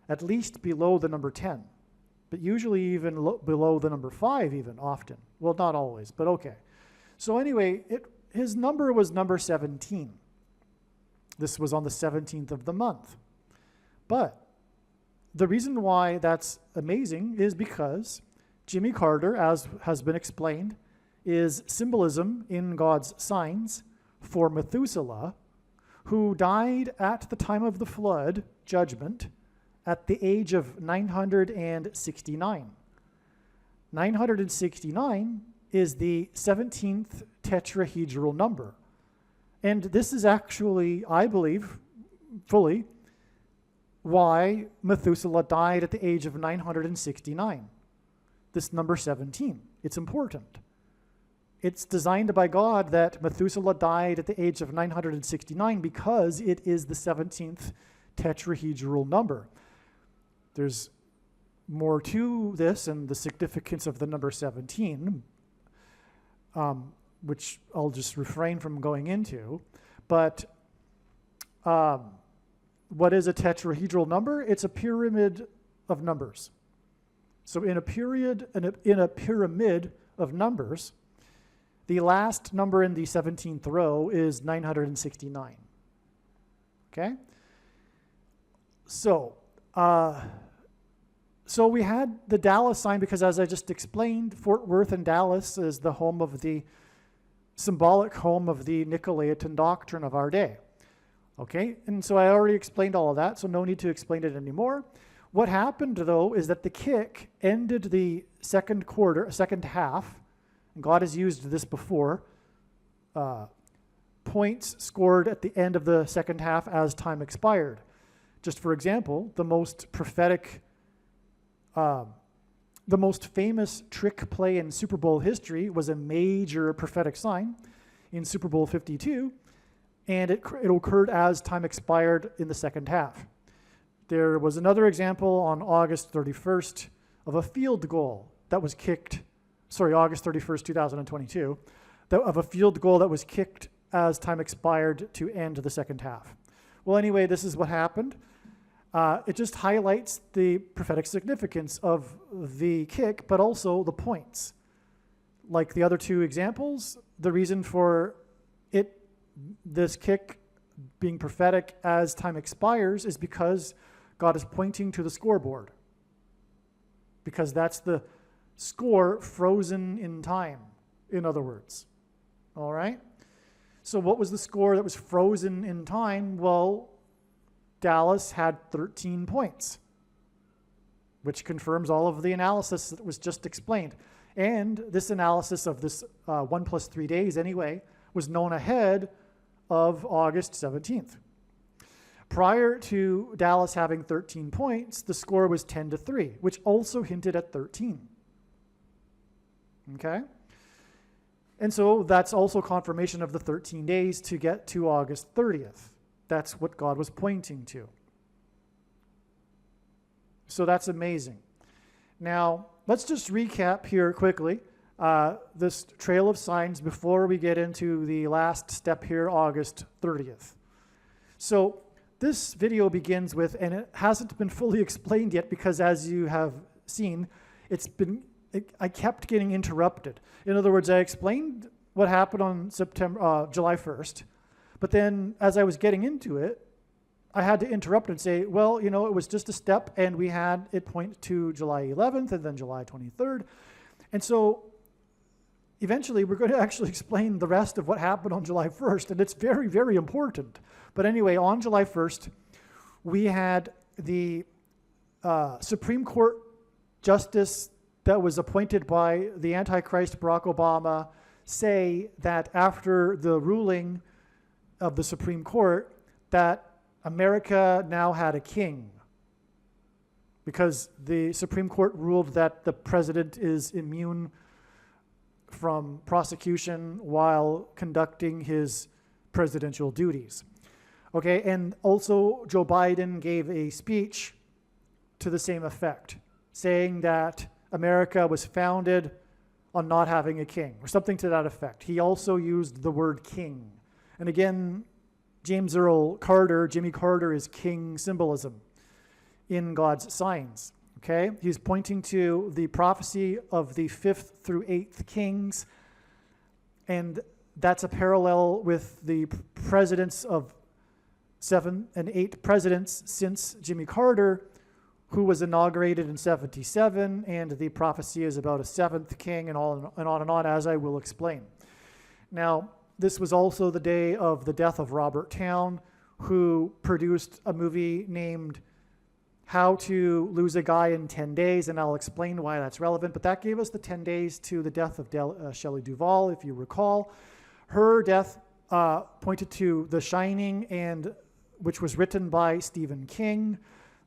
at least below the number 10, but usually even below the number 5 even often. Well, not always, but okay. So anyway, his number was number 17. This was on the 17th of the month. But the reason why that's amazing is because Jimmy Carter, as has been explained, is symbolism in God's signs for Methuselah, who died at the time of the flood judgment at the age of 969. 969 is the 17th tetrahedral number. And this is actually, I believe, fully why Methuselah died at the age of 969. This number 17. It's important. It's designed by God that Methuselah died at the age of 969 because it is the 17th tetrahedral number. There's more to this and the significance of the number 17, which I'll just refrain from going into. But what is a tetrahedral number? It's a pyramid of numbers. So in a pyramid of numbers, the last number in the 17th row is 969. Okay? So we had the Dallas sign because, as I just explained, Fort Worth and Dallas is the home of the symbolic home of the Nicolaitan doctrine of our day. Okay, and so I already explained all of that, so no need to explain it anymore. What happened, though, is that the kick ended the second half, and God has used this before, points scored at the end of the second half as time expired. Just for example, the most famous trick play in Super Bowl history was a major prophetic sign in Super Bowl 52, and it occurred as time expired in the second half. There was another example on August 31st of a field goal that was kicked, August 31st, 2022, of a field goal that was kicked as time expired to end the second half. Well, anyway, this is what happened. It just highlights the prophetic significance of the kick, but also the points. Like the other two examples, the reason for this kick being prophetic as time expires is because God is pointing to the scoreboard. Because that's the score frozen in time, in other words. All right? So what was the score that was frozen in time? Well, Dallas had 13 points, which confirms all of the analysis that was just explained. And this analysis of this 1 + 3 days anyway was known ahead of August 17th. Prior to Dallas having 13 points, the score was 10-3, which also hinted at 13. Okay? And so that's also confirmation of the 13 days to get to August 30th. That's what God was pointing to. So that's amazing. Now, let's just recap here quickly this trail of signs before we get into the last step here, August 30th. So this video begins with, and it hasn't been fully explained yet because as you have seen, I kept getting interrupted. In other words, I explained what happened on July 1st, but then as I was getting into it, I had to interrupt and say, well, it was just a step, and we had it point to July 11th and then July 23rd. And so eventually we're going to actually explain the rest of what happened on July 1st, and it's very, very important. But anyway, on July 1st, we had the Supreme Court justice that was appointed by the Antichrist Barack Obama say that after the ruling of the Supreme Court that America now had a king, because the Supreme Court ruled that the president is immune from prosecution while conducting his presidential duties. Okay, and also Joe Biden gave a speech to the same effect, saying that America was founded on not having a king, or something to that effect. He also used the word king. And again, James Earl Carter, Jimmy Carter, is king symbolism in God's signs. Okay? He's pointing to the prophecy of the 5th through 8th kings, and that's a parallel with the presidents of 7 and 8 presidents since Jimmy Carter, who was inaugurated in 77, and the prophecy is about a 7th king, and on and on, as I will explain. Now, this was also the day of the death of Robert Towne, who produced a movie named How to Lose a Guy in 10 Days, and I'll explain why that's relevant, but that gave us the 10 days to the death of Shelley Duvall, if you recall. Her death pointed to The Shining, which was written by Stephen King,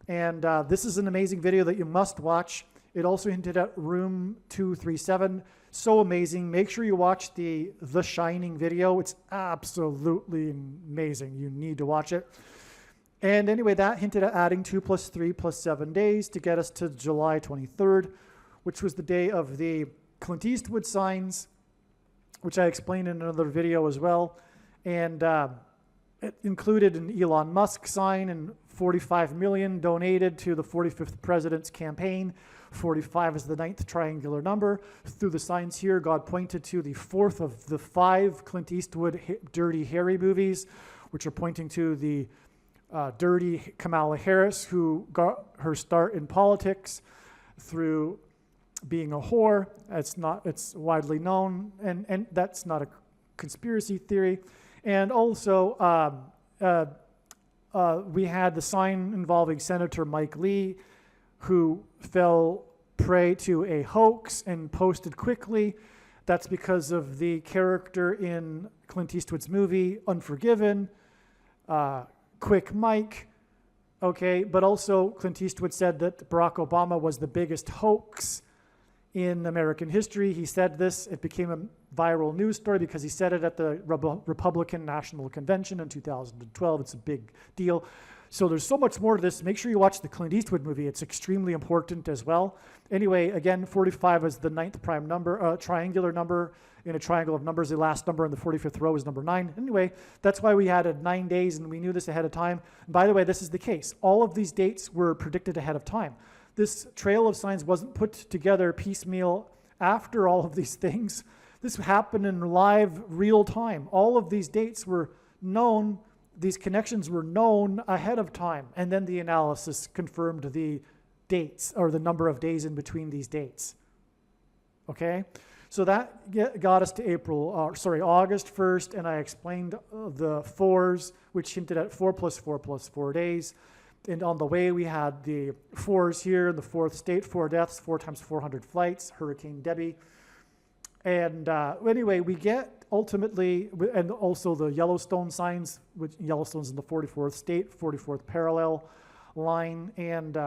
and this is an amazing video that you must watch. It also hinted at Room 237. So amazing. Make sure you watch the Shining video. It's absolutely amazing. You need to watch it. And anyway, that hinted at adding 2 + 3 + 7 days to get us to July 23rd, which was the day of the Clint Eastwood signs, which I explained in another video as well. And it included an Elon Musk sign, and 45 million donated to the 45th president's campaign. 45 is the 9th triangular number. Through the signs here, God pointed to the 4th of the 5 Clint Eastwood Dirty Harry movies, which are pointing to the dirty Kamala Harris, who got her start in politics through being a whore. It's widely known, and that's not a conspiracy theory. And also we had the sign involving Senator Mike Lee, who fell prey to a hoax and posted quickly. That's because of the character in Clint Eastwood's movie Unforgiven, Quick Mike. Okay, but also Clint Eastwood said that Barack Obama was the biggest hoax in American history. He said this. It became a viral news story because he said it at the Republican National Convention in 2012. It's a big deal. So there's so much more to this. Make sure you watch the Clint Eastwood movie. It's extremely important as well. Anyway, again, 45 is the ninth prime number, triangular number in a triangle of numbers. The last number in the 45th row is number 9. Anyway, that's why we had 9 days, and we knew this ahead of time. And by the way, this is the case. All of these dates were predicted ahead of time. This trail of signs wasn't put together piecemeal after all of these things. This happened in live, real time. All of these dates were known, these connections were known ahead of time, and then the analysis confirmed the dates, or the number of days in between these dates. Okay? So that got us to August 1st, and I explained the 4s, which hinted at 4 plus 4 plus 4 days. And on the way, we had the 4s here in the 4th state, 4 deaths, 4 times 400 flights, Hurricane Debbie. And anyway, we get ultimately, and also the Yellowstone signs, which Yellowstone's in the 44th state, 44th parallel line. And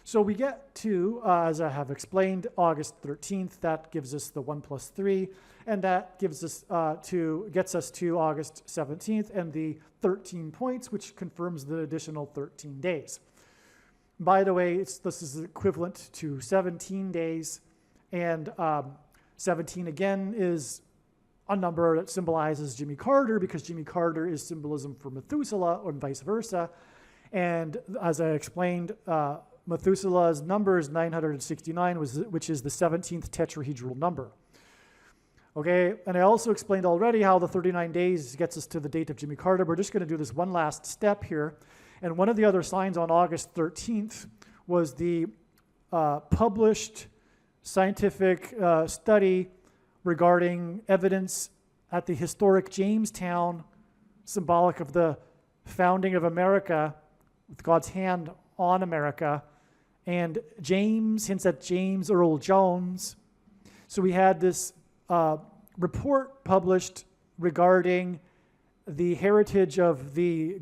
so we get to, as I have explained, August 13th. That gives us the 1 plus 3. And that gives us gets us to August 17th and the 13 points, which confirms the additional 13 days. By the way, this is equivalent to 17 days, and 17 again is a number that symbolizes Jimmy Carter, because Jimmy Carter is symbolism for Methuselah, or vice versa. And as I explained, Methuselah's number is 969, which is the 17th tetrahedral number. Okay, and I also explained already how the 39 days gets us to the date of Jimmy Carter. We're just going to do this one last step here. And one of the other signs on August 13th was the published scientific study regarding evidence at the historic Jamestown, symbolic of the founding of America, with God's hand on America. And James hints at James Earl Jones. So we had this report published regarding the heritage of the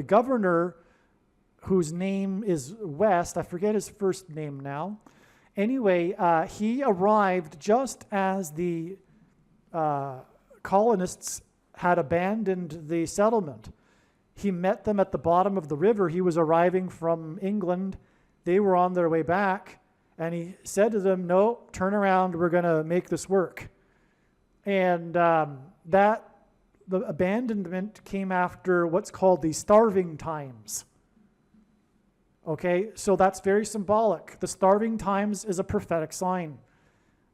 governor, whose name is West. I forget his first name now. Anyway, he arrived just as the colonists had abandoned the settlement. He met them at the bottom of the river. He was arriving from England. They were on their way back, and he said to them, "No, turn around. We're going to make this work." And the abandonment came after what's called the starving times. Okay, so that's very symbolic. The starving times is a prophetic sign.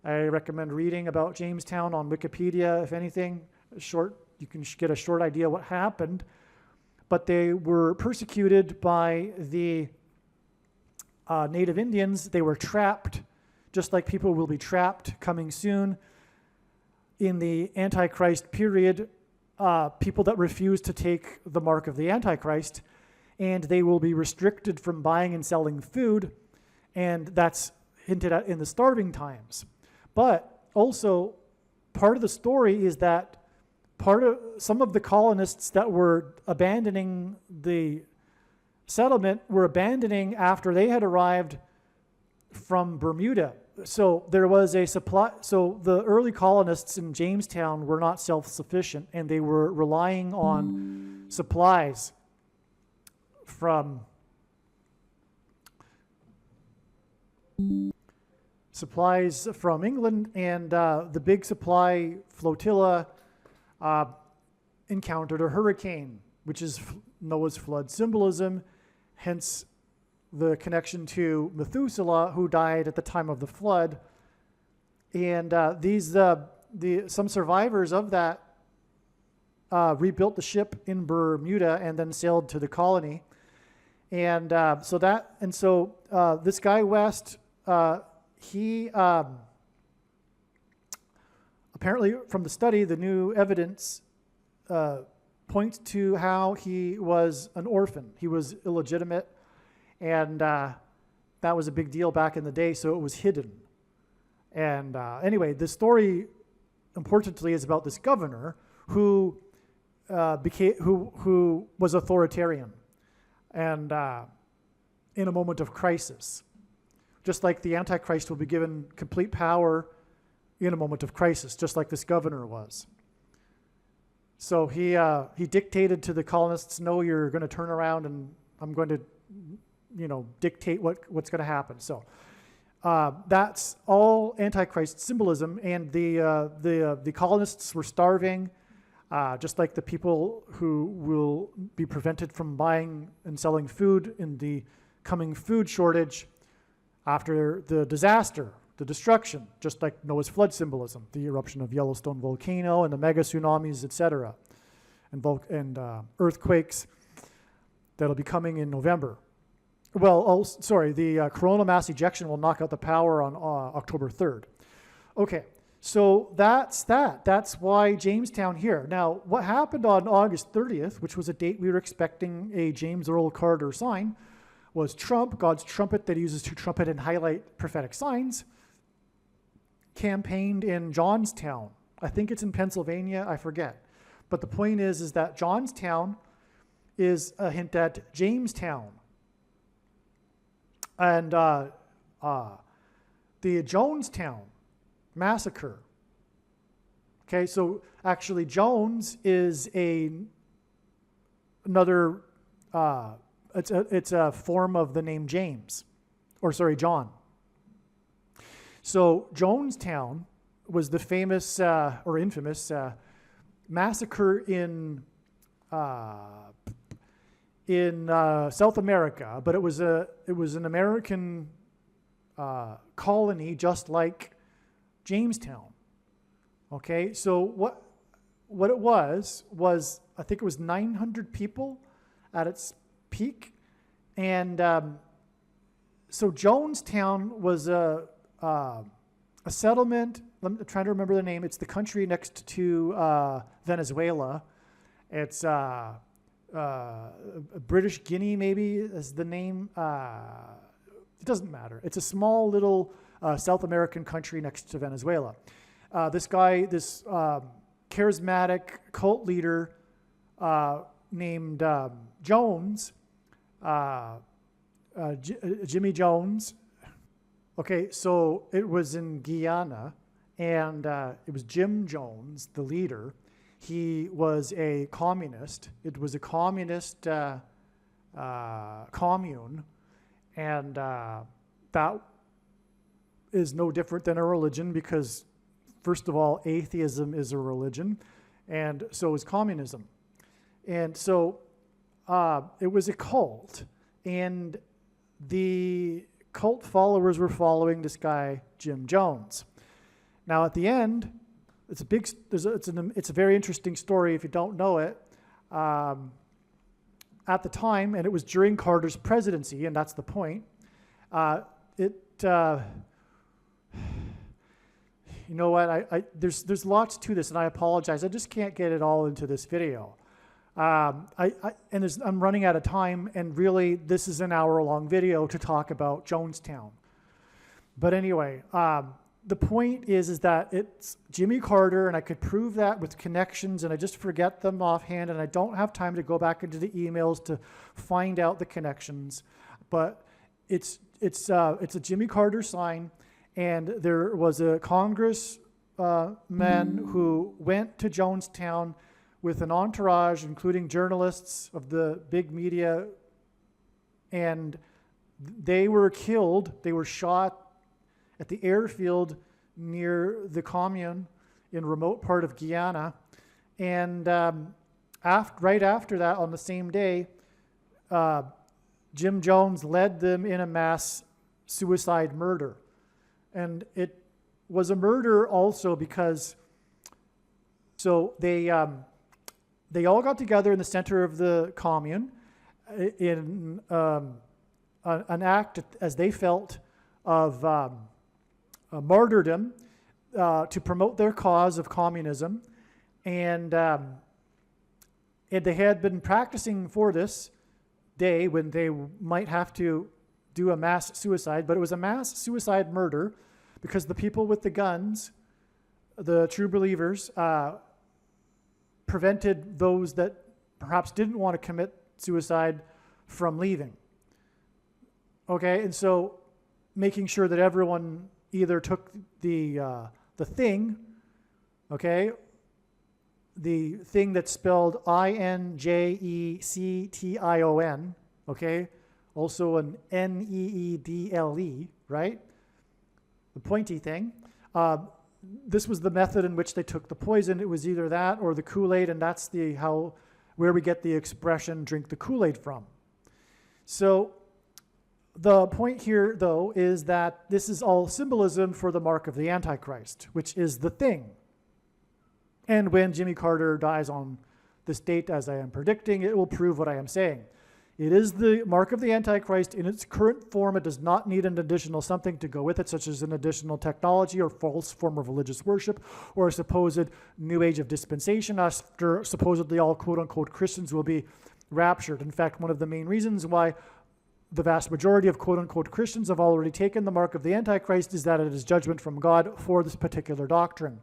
I recommend reading about Jamestown on Wikipedia, if anything. You can get a short idea what happened. But they were persecuted by the Native Indians. They were trapped, just like people will be trapped coming soon. In the Antichrist period, people that refuse to take the mark of the Antichrist, and they will be restricted from buying and selling food, and that's hinted at in the starving times. But also, part of the story is that some of the colonists that were abandoning the settlement were abandoning after they had arrived from Bermuda. So there was a supply. So the early colonists in Jamestown were not self-sufficient, and they were relying on supplies from England, and the big supply flotilla encountered a hurricane, which is Noah's flood symbolism, hence the connection to Methuselah, who died at the time of the flood. And some survivors of that rebuilt the ship in Bermuda and then sailed to the colony. And so this guy West, he apparently, from the study, the new evidence points to how he was an orphan. He was illegitimate, and that was a big deal back in the day, so it was hidden. And anyway, the story, importantly, is about this governor who who was authoritarian, and in a moment of crisis, just like the Antichrist will be given complete power in a moment of crisis, just like this governor was. So he dictated to the colonists, "No, you're going to turn around, and I'm going to, dictate what's going to happen." So that's all Antichrist symbolism, and the colonists were starving, just like the people who will be prevented from buying and selling food in the coming food shortage after the disaster, the destruction, just like Noah's flood symbolism, the eruption of Yellowstone volcano and the mega tsunamis, etc., and earthquakes that'll be coming in November. Well, the coronal mass ejection will knock out the power on October 3rd. Okay, so that's that. That's why Jamestown here. Now, what happened on August 30th, which was a date we were expecting a James Earl Carter sign, was Trump, God's trumpet that he uses to trumpet and highlight prophetic signs, campaigned in Johnstown. I think it's in Pennsylvania, I forget. But the point is that Johnstown is a hint at Jamestown. And the Jonestown massacre. Okay, so actually Jones is another, it's a form of the name James, John. So Jonestown was the famous or infamous massacre in South America, but it was an American colony, just like Jamestown. Okay, so what it was I think it was 900 people at its peak, and so Jonestown was a settlement. I'm trying to remember the name. It's the country next to Venezuela. It's British Guinea, maybe, is the name. It doesn't matter. It's a small little South American country next to Venezuela. This guy, this charismatic cult leader named Jones, Jimmy Jones. Okay, so it was in Guyana, and it was Jim Jones, the leader. He was a communist. It was a communist commune, and that is no different than a religion because, first of all, atheism is a religion, and so is communism. And so it was a cult, and the cult followers were following this guy, Jim Jones. Now, at the end, it's a very interesting story if you don't know it. At the time, and it was during Carter's presidency, and that's the point. You know what? There's lots to this, and I apologize. I just can't get it all into this video. I'm running out of time, and really, this is an hour-long video to talk about Jonestown. But anyway, the point is that it's Jimmy Carter, and I could prove that with connections, and I just forget them offhand, and I don't have time to go back into the emails to find out the connections. But it's a Jimmy Carter sign, and there was a congressman who went to Jonestown with an entourage, including journalists of the big media, and they were killed. They were shot at the airfield near the commune in a remote part of Guyana. And right after that, on the same day, Jim Jones led them in a mass suicide murder. And it was a murder also because, so they all got together in the center of the commune in an act, as they felt, of martyrdom to promote their cause of communism. And And they had been practicing for this day when they might have to do a mass suicide, but it was a mass suicide murder because the people with the guns, the true believers, prevented those that perhaps didn't want to commit suicide from leaving. Okay, and so making sure that everyone either took the thing, okay, the thing that's spelled INJECTION, okay, also an NEEDLE, right? The pointy thing. This was the method in which they took the poison. It was either that or the Kool-Aid, and that's where we get the expression "drink the Kool-Aid" from. So the point here, though, is that this is all symbolism for the mark of the Antichrist, which is the thing. And when Jimmy Carter dies on this date, as I am predicting, it will prove what I am saying. It is the mark of the Antichrist in its current form. It does not need an additional something to go with it, such as an additional technology or false form of religious worship or a supposed new age of dispensation after supposedly all quote-unquote Christians will be raptured. In fact, one of the main reasons why the vast majority of quote-unquote Christians have already taken the mark of the Antichrist is that it is judgment from God for this particular doctrine.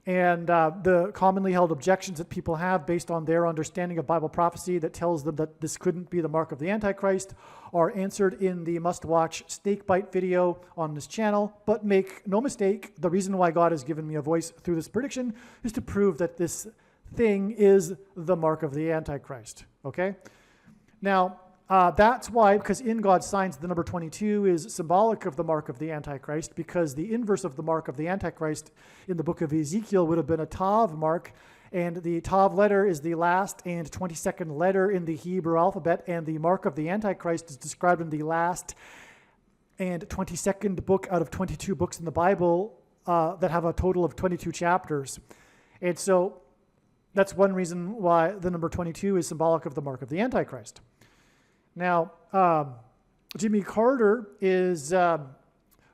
And the commonly held objections that people have based on their understanding of Bible prophecy that tells them that this couldn't be the mark of the Antichrist are answered in the must-watch Snakebite video on this channel. But make no mistake, the reason why God has given me a voice through this prediction is to prove that this thing is the mark of the Antichrist, okay? Now, that's why, because in God's signs, the number 22 is symbolic of the mark of the Antichrist, because the inverse of the mark of the Antichrist in the book of Ezekiel would have been a Tav mark, and the Tav letter is the last and 22nd letter in the Hebrew alphabet, and the mark of the Antichrist is described in the last and 22nd book out of 22 books in the Bible that have a total of 22 chapters. And so that's one reason why the number 22 is symbolic of the mark of the Antichrist. Now, Jimmy Carter is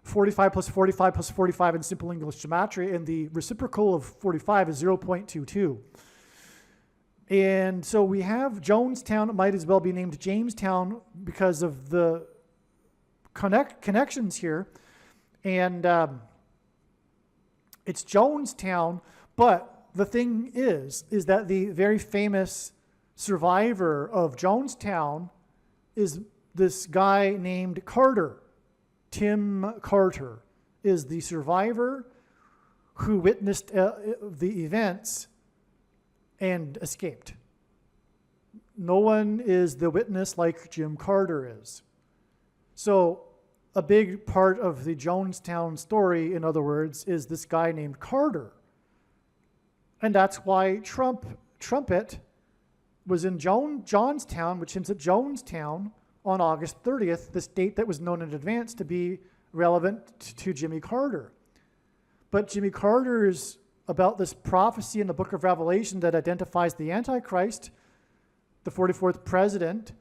45 plus 45 plus 45 in simple English gematria, and the reciprocal of 45 is 0.22. And so we have Jonestown. It might as well be named Jamestown because of the connections here. And it's Jonestown, but the thing is that the very famous survivor of Jonestown is this guy named Carter. Tim Carter is the survivor who witnessed the events and escaped. No one is the witness like Jim Carter is. So a big part of the Jonestown story, in other words, is this guy named Carter. And that's why Trumpet was in Johnstown, which hints at Jonestown, on August 30th, this date that was known in advance to be relevant to Jimmy Carter. But Jimmy Carter's about this prophecy in the book of Revelation that identifies the Antichrist, the 44th president,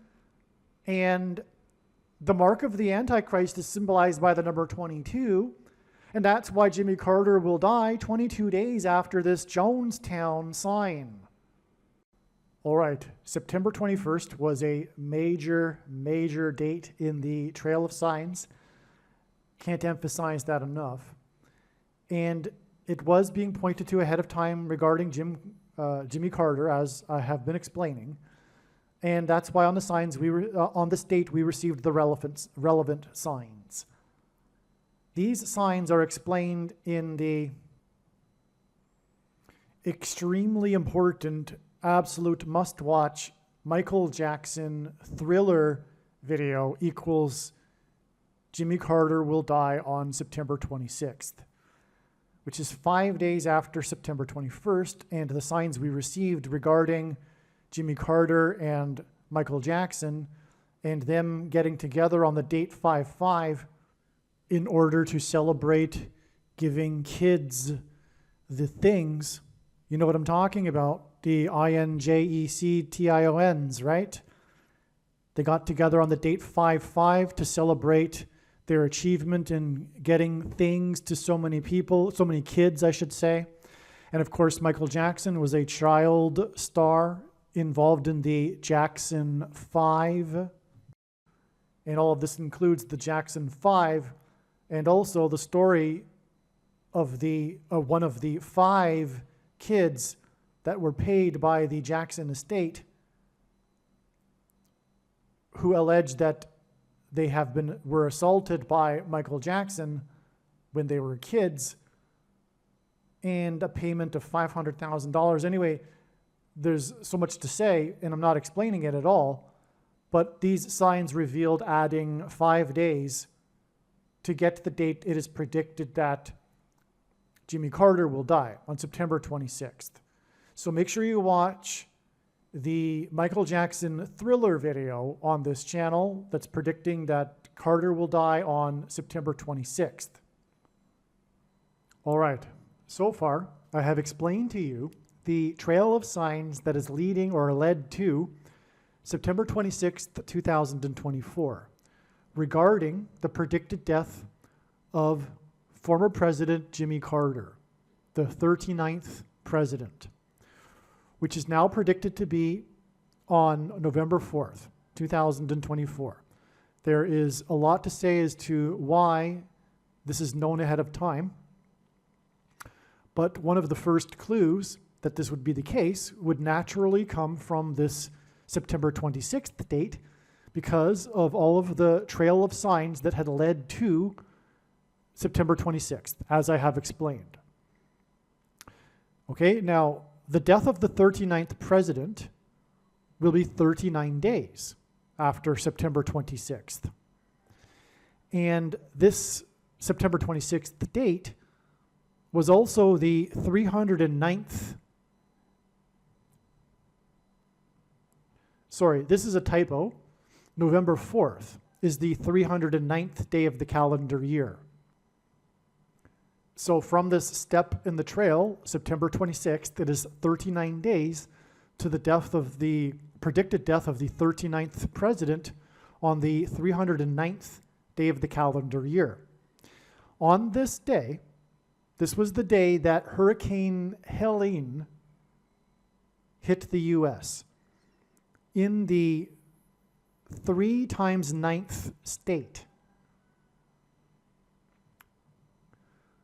and the mark of the Antichrist is symbolized by the number 22, and that's why Jimmy Carter will die 22 days after this Jonestown sign. All right, September 21st was a major, major date in the Trail of Signs. Can't emphasize that enough. And it was being pointed to ahead of time regarding Jimmy Carter, as I have been explaining. And that's why on the signs on this date we received the relevant signs. These signs are explained in the extremely important, absolute must-watch Michael Jackson Thriller video equals Jimmy Carter will die on September 26th, which is 5 days after September 21st, and the signs we received regarding Jimmy Carter and Michael Jackson and them getting together on the date 5/5 in order to celebrate giving kids the things. You know what I'm talking about. The INJECTIONs, right? They got together on the date 5/5 to celebrate their achievement in getting things to so many people, so many kids, I should say. And of course, Michael Jackson was a child star involved in the Jackson 5, and all of this includes the Jackson 5 and also the story of one of the 5 kids that were paid by the Jackson estate who alleged that they were assaulted by Michael Jackson when they were kids, and a payment of $500,000. Anyway, there's so much to say, and I'm not explaining it at all, but these signs revealed adding 5 days to get to the date it is predicted that Jimmy Carter will die, on September 26th. So make sure you watch the Michael Jackson Thriller video on this channel that's predicting that Carter will die on September 26th. All right, so far I have explained to you the trail of signs that is leading or led to September 26th, 2024, regarding the predicted death of former President Jimmy Carter, the 39th president, which is now predicted to be on November 4th, 2024. There is a lot to say as to why this is known ahead of time, but one of the first clues that this would be the case would naturally come from this September 26th date because of all of the trail of signs that had led to September 26th, as I have explained. Okay, now, the death of the 39th president will be 39 days after September 26th. And this September 26th date was also the 309th. Sorry, this is a typo. November 4th is the 309th day of the calendar year. So from this step in the trail, September 26th, it is 39 days to the predicted death of the 39th president on the 309th day of the calendar year. On this day, this was the day that Hurricane Helene hit the U.S. in the 3 times 9th state.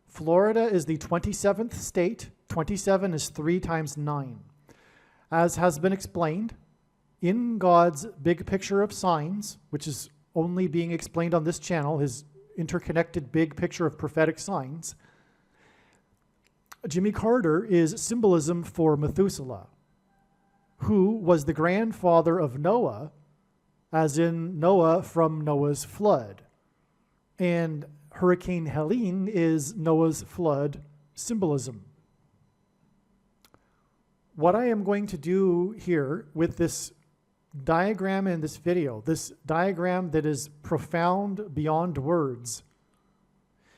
Florida is the 27th state. 27 is 3 times 9. As has been explained, in God's big picture of signs, which is only being explained on this channel, his interconnected big picture of prophetic signs, Jimmy Carter is symbolism for Methuselah, who was the grandfather of Noah, as in Noah from Noah's flood. And Hurricane Helene is Noah's flood symbolism. What I am going to do here with this diagram in this video, this diagram that is profound beyond words,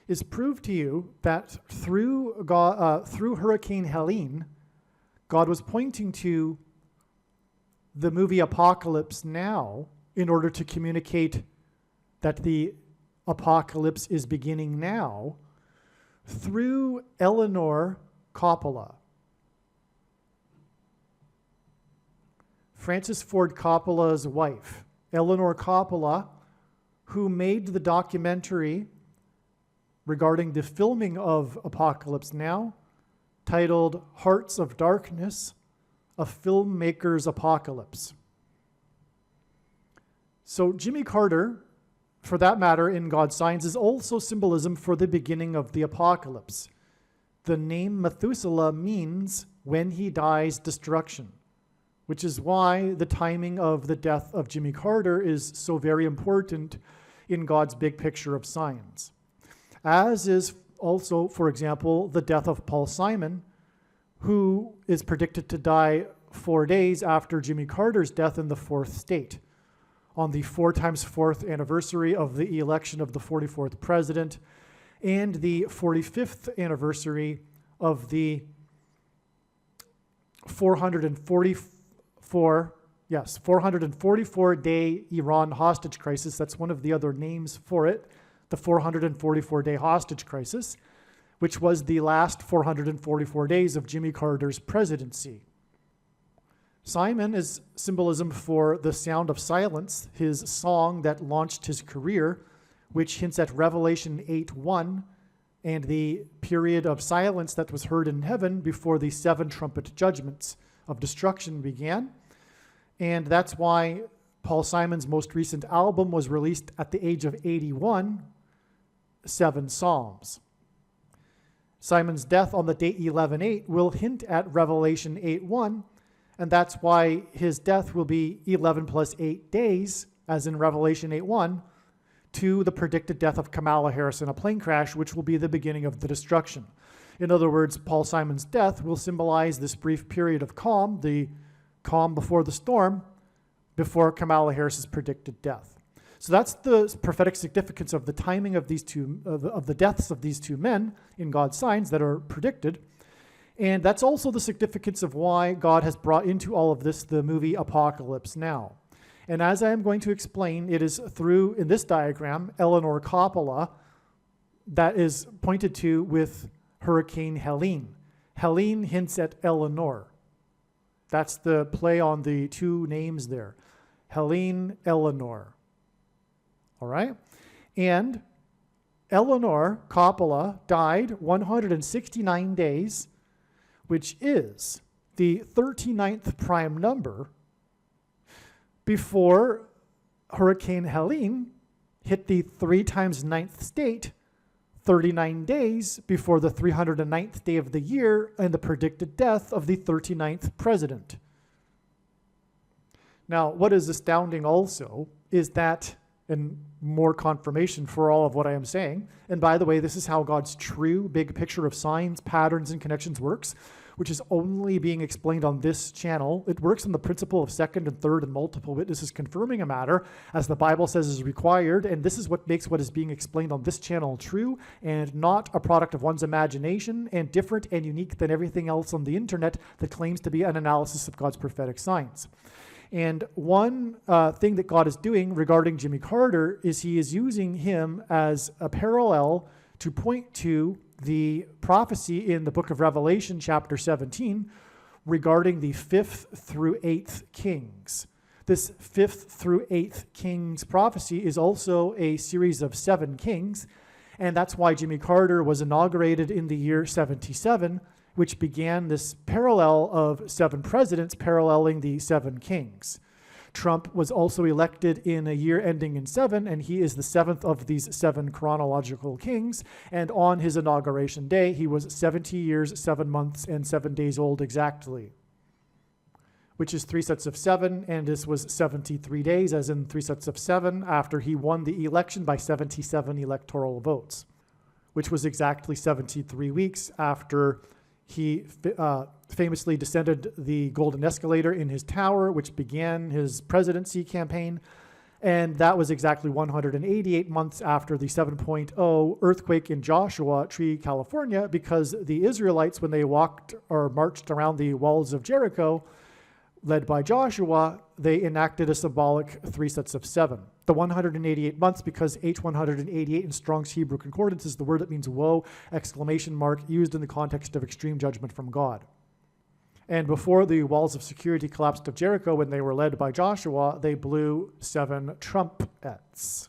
is prove to you that through Hurricane Helene, God was pointing to the movie Apocalypse Now in order to communicate that the apocalypse is beginning now through Eleanor Coppola. Francis Ford Coppola's wife, Eleanor Coppola, who made the documentary regarding the filming of Apocalypse Now, titled Hearts of Darkness, A Filmmaker's Apocalypse. So Jimmy Carter, for that matter, in God's signs, is also symbolism for the beginning of the apocalypse. The name Methuselah means when he dies, destruction, which is why the timing of the death of Jimmy Carter is so very important in God's big picture of signs. As is also, for example, the death of Paul Simon, who is predicted to die 4 days after Jimmy Carter's death in the 4th state, on the 4 times 4th anniversary of the election of the 44th president, and the 45th anniversary of the 444-day Iran hostage crisis. That's one of the other names for it, the 444-day hostage crisis, which was the last 444 days of Jimmy Carter's presidency. Simon is symbolism for the sound of silence, his song that launched his career, which hints at Revelation 8:1 and the period of silence that was heard in heaven before the 7 trumpet judgments of destruction began. And that's why Paul Simon's most recent album was released at the age of 81, 7 Psalms. Simon's death on the date 11/8 will hint at Revelation 8:1, and that's why his death will be 11 plus 8 days, as in Revelation 8:1, to the predicted death of Kamala Harris in a plane crash, which will be the beginning of the destruction. In other words, Paul Simon's death will symbolize this brief period of calm, the calm before the storm, before Kamala Harris's predicted death. So that's the prophetic significance of the timing of these two, of the deaths of these two men in God's signs that are predicted. And that's also the significance of why God has brought into all of this the movie Apocalypse Now. And as I am going to explain, it is through, in this diagram, Eleanor Coppola that is pointed to with Hurricane Helene. Helene hints at Eleanor. That's the play on the two names there. Helene, Eleanor. All right? And Eleanor Coppola died 169 days, which is the 39th prime number before Hurricane Helene hit the 3 times 9th state 39 days before the 309th day of the year and the predicted death of the 39th president. Now, what is astounding also is that, and more confirmation for all of what I am saying, and by the way, this is how God's true big picture of signs, patterns, and connections works, which is only being explained on this channel. It works on the principle of second and third and multiple witnesses confirming a matter, as the Bible says is required, and this is what makes what is being explained on this channel true and not a product of one's imagination and different and unique than everything else on the internet that claims to be an analysis of God's prophetic signs. And one thing that God is doing regarding Jimmy Carter is he is using him as a parallel to point to the prophecy in the book of Revelation, chapter 17, regarding the 5th through 8th kings. This 5th through 8th kings prophecy is also a series of 7 kings, and that's why Jimmy Carter was inaugurated in the year 77, which began this parallel of 7 presidents paralleling the 7 kings. Trump was also elected in a year ending in 7, and he is the 7th of these 7 chronological kings. And on his inauguration day, he was 70 years, 7 months, and 7 days old exactly, which is 3 sets of 7, and this was 73 days, as in 3 sets of 7, after he won the election by 77 electoral votes, which was exactly 73 weeks after he famously descended the golden escalator in his tower, which began his presidency campaign. And that was exactly 188 months after the 7.0 earthquake in Joshua Tree, California, because the Israelites, when they walked or marched around the walls of Jericho, led by Joshua, they enacted a symbolic 3 sets of 7. The 188 months, because H188 in Strong's Hebrew Concordance is the word that means woe, exclamation mark, used in the context of extreme judgment from God. And before the walls of security collapsed of Jericho, when they were led by Joshua, they blew 7 trumpets,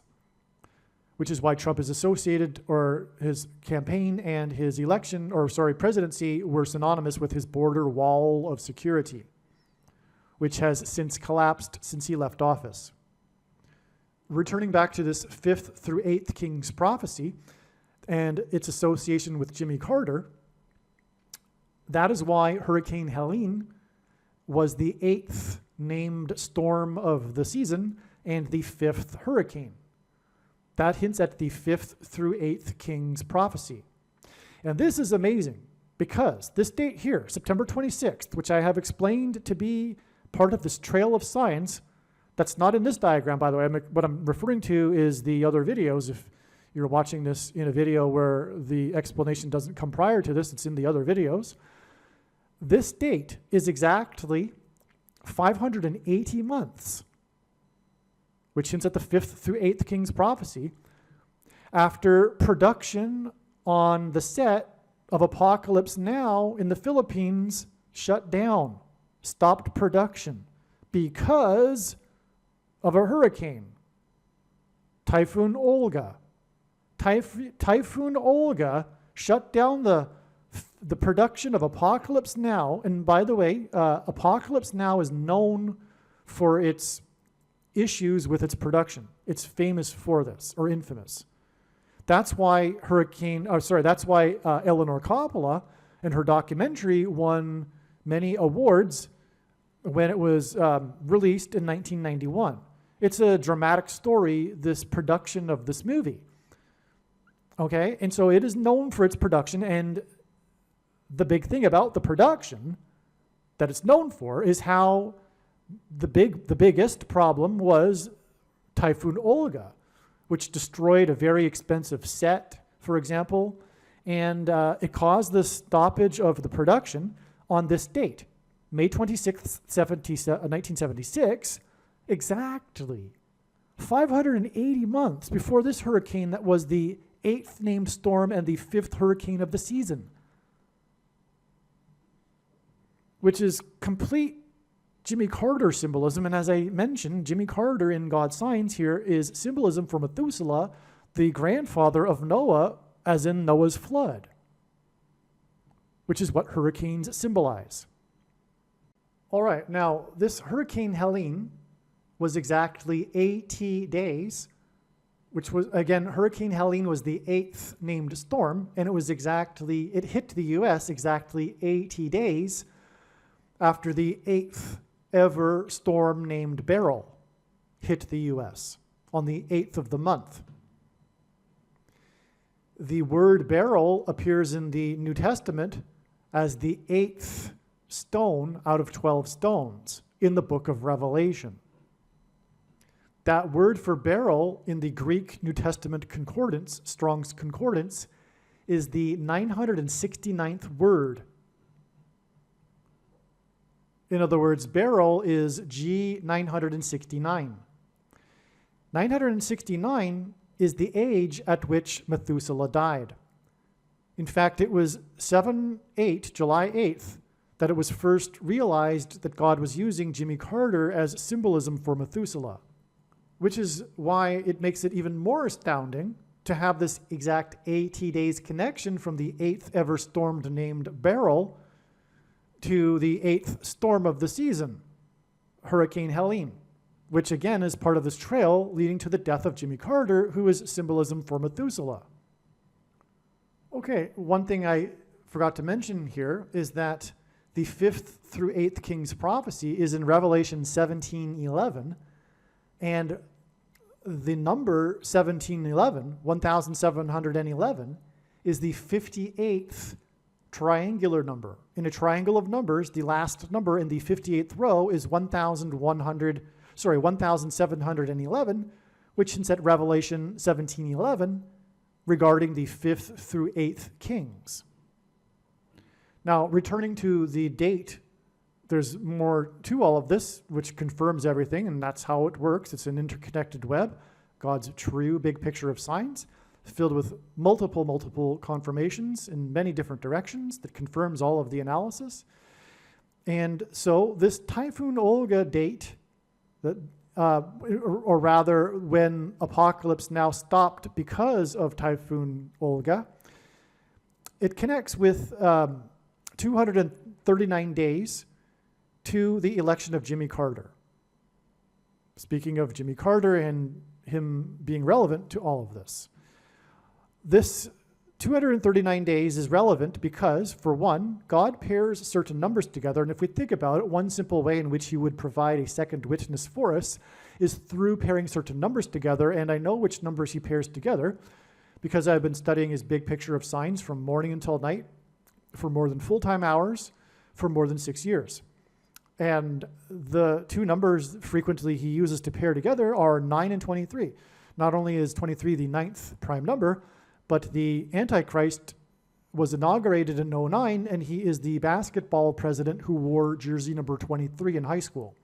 which is why Trump is associated, or his campaign and his election, presidency were synonymous with his border wall of security, which has since collapsed since he left office. Returning back to this 5th through 8th king's prophecy and its association with Jimmy Carter, that is why Hurricane Helene was the 8th named storm of the season and the 5th hurricane. That hints at the 5th through 8th king's prophecy. And this is amazing because this date here, September 26th, which I have explained to be part of this trail of signs, that's not in this diagram, by the way. What I'm referring to is the other videos. If you're watching this in a video where the explanation doesn't come prior to this, it's in the other videos. This date is exactly 580 months, which hints at the 5th through 8th king's prophecy, after production on the set of Apocalypse Now in the Philippines shut down. stopped production because of a hurricane, Typhoon Olga. Typhoon Olga shut down the production of Apocalypse Now. And by the way, Apocalypse Now is known for its issues with its production. It's famous for this, or infamous. That's why Eleanor Coppola and her documentary won many awards when it was released in 1991. It's a dramatic story, this production of this movie. Okay, and so it is known for its production, and the big thing about the production that it's known for is how the biggest problem was Typhoon Olga, which destroyed a very expensive set, for example, and it caused the stoppage of the production on this date, May 26th, 1976, exactly 580 months before this hurricane that was the 8th named storm and the 5th hurricane of the season, which is complete Jimmy Carter symbolism. And as I mentioned, Jimmy Carter in God's Signs here is symbolism for Methuselah, the grandfather of Noah, as in Noah's flood, which is what hurricanes symbolize. All right, now this Hurricane Helene was exactly 80 days, which was, again, Hurricane Helene was the 8th named storm, and it hit the U.S. exactly 80 days after the 8th ever storm named Beryl hit the U.S. on the 8th of the month. The word beryl appears in the New Testament as the 8th stone out of 12 stones in the book of Revelation. That word for beryl in the Greek New Testament concordance, Strong's Concordance, is the 969th word. In other words, beryl is G969. 969 is the age at which Methuselah died. In fact, it was July 8th, that it was first realized that God was using Jimmy Carter as symbolism for Methuselah, which is why it makes it even more astounding to have this exact 80 days connection from the 8th ever storm named Beryl to the 8th storm of the season, Hurricane Helene, which again is part of this trail leading to the death of Jimmy Carter, who is symbolism for Methuselah. Okay, one thing I forgot to mention here is that the 5th through 8th King's prophecy is in Revelation 17:11, and the number 1711 is the 58th triangular number. In a triangle of numbers, the last number in the 58th row is 1711, which hints at Revelation 17:11 regarding the 5th through 8th kings. Now, returning to the date, there's more to all of this, which confirms everything, and that's how it works. It's an interconnected web, God's true big picture of signs, filled with multiple confirmations in many different directions that confirms all of the analysis. And so this Typhoon Olga date, that, or rather when Apocalypse Now stopped because of Typhoon Olga, it connects with 239 days to the election of Jimmy Carter. Speaking of Jimmy Carter and him being relevant to all of this. This 239 days is relevant because, for one, God pairs certain numbers together, and if we think about it, one simple way in which he would provide a second witness for us is through pairing certain numbers together, and I know which numbers he pairs together because I've been studying his big picture of signs from morning until night for more than full-time hours for more than 6 years. And the two numbers frequently he uses to pair together are 9 and 23. Not only is 23 the 9th prime number, but the Antichrist was inaugurated in 2009, and he is the basketball president who wore jersey number 23 in high school.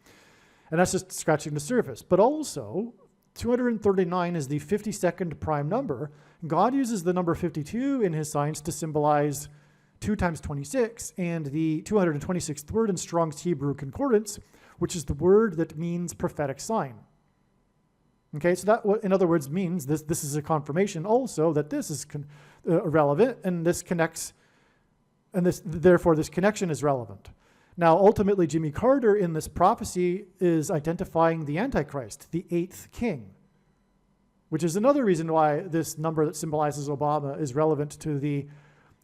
And that's just scratching the surface. But also, 239 is the 52nd prime number. God uses the number 52 in his signs to symbolize 2 times 26, and the 226th word in Strong's Hebrew Concordance, which is the word that means prophetic sign. Okay, so that, in other words, means this is a confirmation also that this is relevant, and this connects, and therefore this connection is relevant. Now, ultimately, Jimmy Carter in this prophecy is identifying the Antichrist, the 8th king, which is another reason why this number that symbolizes Obama is relevant to the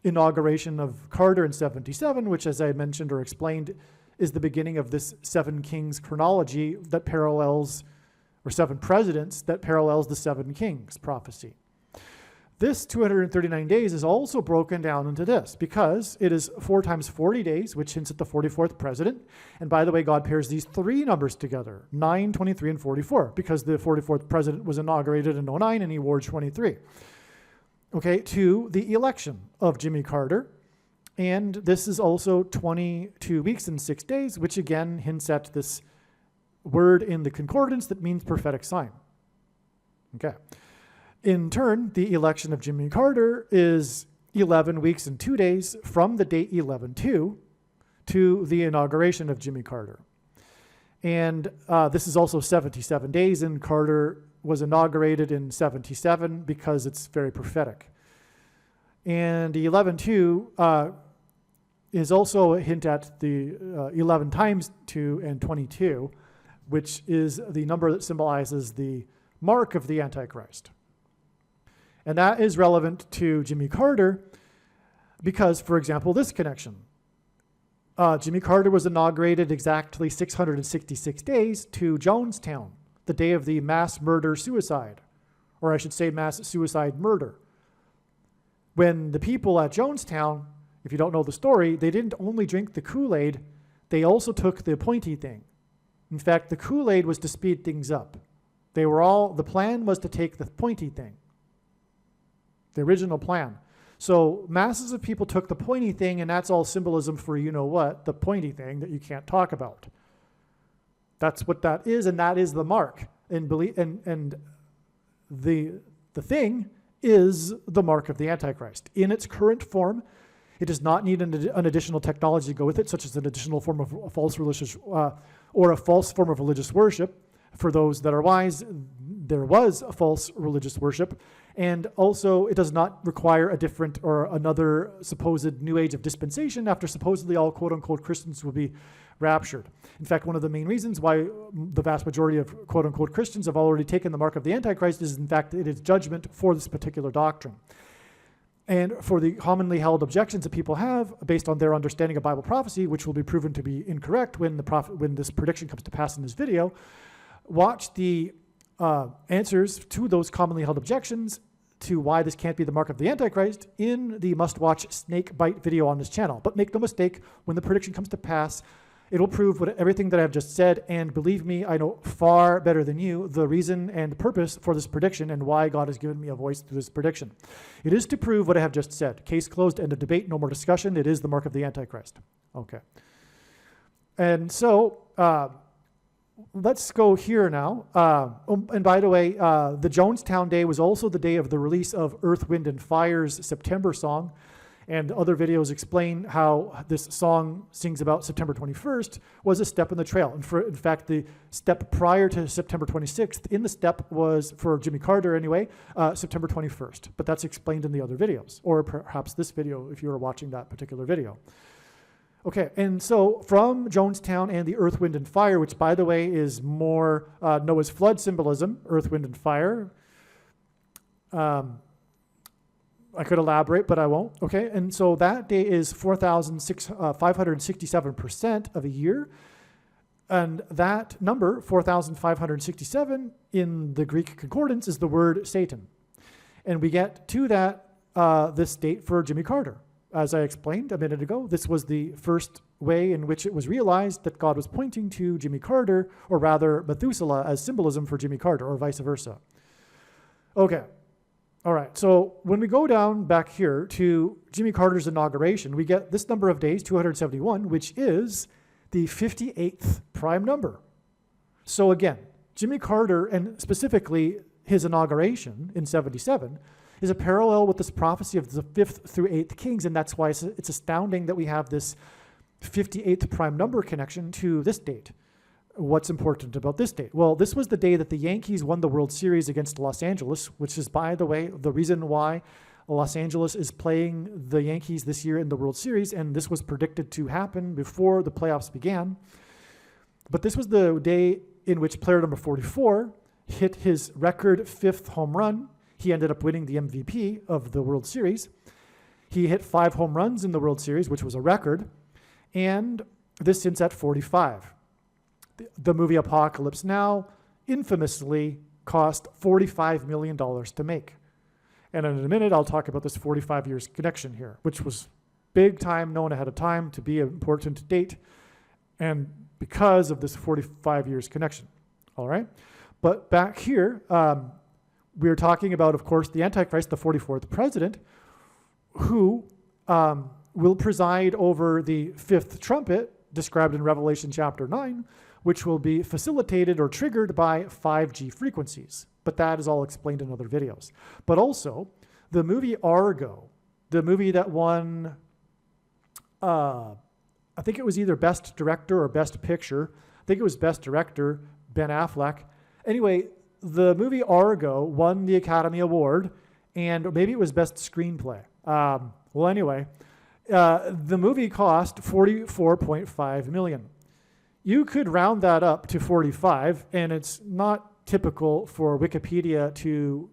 inauguration of Carter in 77, which, as I mentioned or explained, is the beginning of this 7 kings chronology that parallels, or 7 presidents that parallels the 7 kings prophecy. This 239 days is also broken down into this because it is 4 times 40 days, which hints at the 44th president. And by the way, God pairs these 3 numbers together, 9, 23, and 44, because the 44th president was inaugurated in 09 and he wore 23. Okay, to the election of Jimmy Carter. And this is also 22 weeks and 6 days, which again hints at this word in the concordance that means prophetic sign. Okay. In turn, the election of Jimmy Carter is 11 weeks and 2 days from the date 11/2 to the inauguration of Jimmy Carter. And this is also 77 days, and Carter was inaugurated in 77 because it's very prophetic. And the 11/2 is also a hint at the 11 times 2 and 22, which is the number that symbolizes the mark of the Antichrist. And that is relevant to Jimmy Carter because, for example, this connection. Jimmy Carter was inaugurated exactly 666 days to Jonestown, the day of the mass murder-suicide, or I should say mass suicide murder. When the people at Jonestown, if you don't know the story, they didn't only drink the Kool-Aid, they also took the pointy thing. In fact, the Kool-Aid was to speed things up. The plan was to take the pointy thing. The original plan. So masses of people took the pointy thing, and that's all symbolism for you know what, the pointy thing that you can't talk about. That's what that is, and that is the mark. And the thing is the mark of the Antichrist. In its current form, it does not need an additional technology to go with it, such as an additional form of false religious or a false form of religious worship. For those that are wise, there was a false religious worship. And also, it does not require a different or another supposed new age of dispensation after supposedly all quote-unquote Christians will be raptured. In fact, one of the main reasons why the vast majority of quote-unquote Christians have already taken the mark of the Antichrist is, in fact, it is judgment for this particular doctrine. And for the commonly held objections that people have based on their understanding of Bible prophecy, which will be proven to be incorrect when this prediction comes to pass in this video, watch the answers to those commonly held objections to why this can't be the mark of the Antichrist in the must-watch snake bite video on this channel. But make no mistake, when the prediction comes to pass, it will prove everything that I've just said, and believe me, I know far better than you the reason and purpose for this prediction and why God has given me a voice through this prediction. It is to prove what I have just said. Case closed, end of debate, no more discussion. It is the mark of the Antichrist. Okay. And so, let's go here now. And by the way, the Jonestown Day was also the day of the release of Earth, Wind, and Fire's September song. And other videos explain how this song sings about September 21st was a step in the trail. And in fact, the step prior to September 26th in the step was, for Jimmy Carter anyway, September 21st. But that's explained in the other videos, or perhaps this video if you were watching that particular video. Okay, and so from Jonestown and the Earth, Wind, and Fire, which, by the way, is more Noah's flood symbolism, Earth, Wind, and Fire. I could elaborate, but I won't. Okay, and so that day is 4,567% of a year. And that number, 4,567, in the Greek concordance is the word Satan. And we get to that this date for Jimmy Carter. As I explained a minute ago, this was the first way in which it was realized that God was pointing to Jimmy Carter, or rather Methuselah, as symbolism for Jimmy Carter, or vice versa. Okay. All right, so when we go down back here to Jimmy Carter's inauguration, we get this number of days, 271, which is the 58th prime number. So again, Jimmy Carter, and specifically his inauguration in 77, is a parallel with this prophecy of the 5th through 8th kings, and that's why it's astounding that we have this 58th prime number connection to this date. What's important about this date? Well, this was the day that the Yankees won the World Series against Los Angeles, which is, by the way, the reason why Los Angeles is playing the Yankees this year in the World Series, and this was predicted to happen before the playoffs began. But this was the day in which player number 44 hit his record 5th home run. He ended up winning the MVP of the World Series. He hit 5 home runs in the World Series, which was a record, and this sits at 45. The movie Apocalypse Now infamously cost $45 million to make. And in a minute, I'll talk about this 45 years connection here, which was big time, known ahead of time to be an important date, and because of this 45 years connection. All right? But back here, we're talking about, of course, the Antichrist, the 44th president, who will preside over the 5th trumpet, described in Revelation chapter 9, which will be facilitated or triggered by 5G frequencies. But that is all explained in other videos. But also, the movie Argo, the movie that won, I think it was either Best Director or Best Picture. I think it was Best Director, Ben Affleck. Anyway, the movie Argo won the Academy Award, and maybe it was Best Screenplay. Well, anyway, the movie cost $44.5 million. You could round that up to 45, and it's not typical for Wikipedia to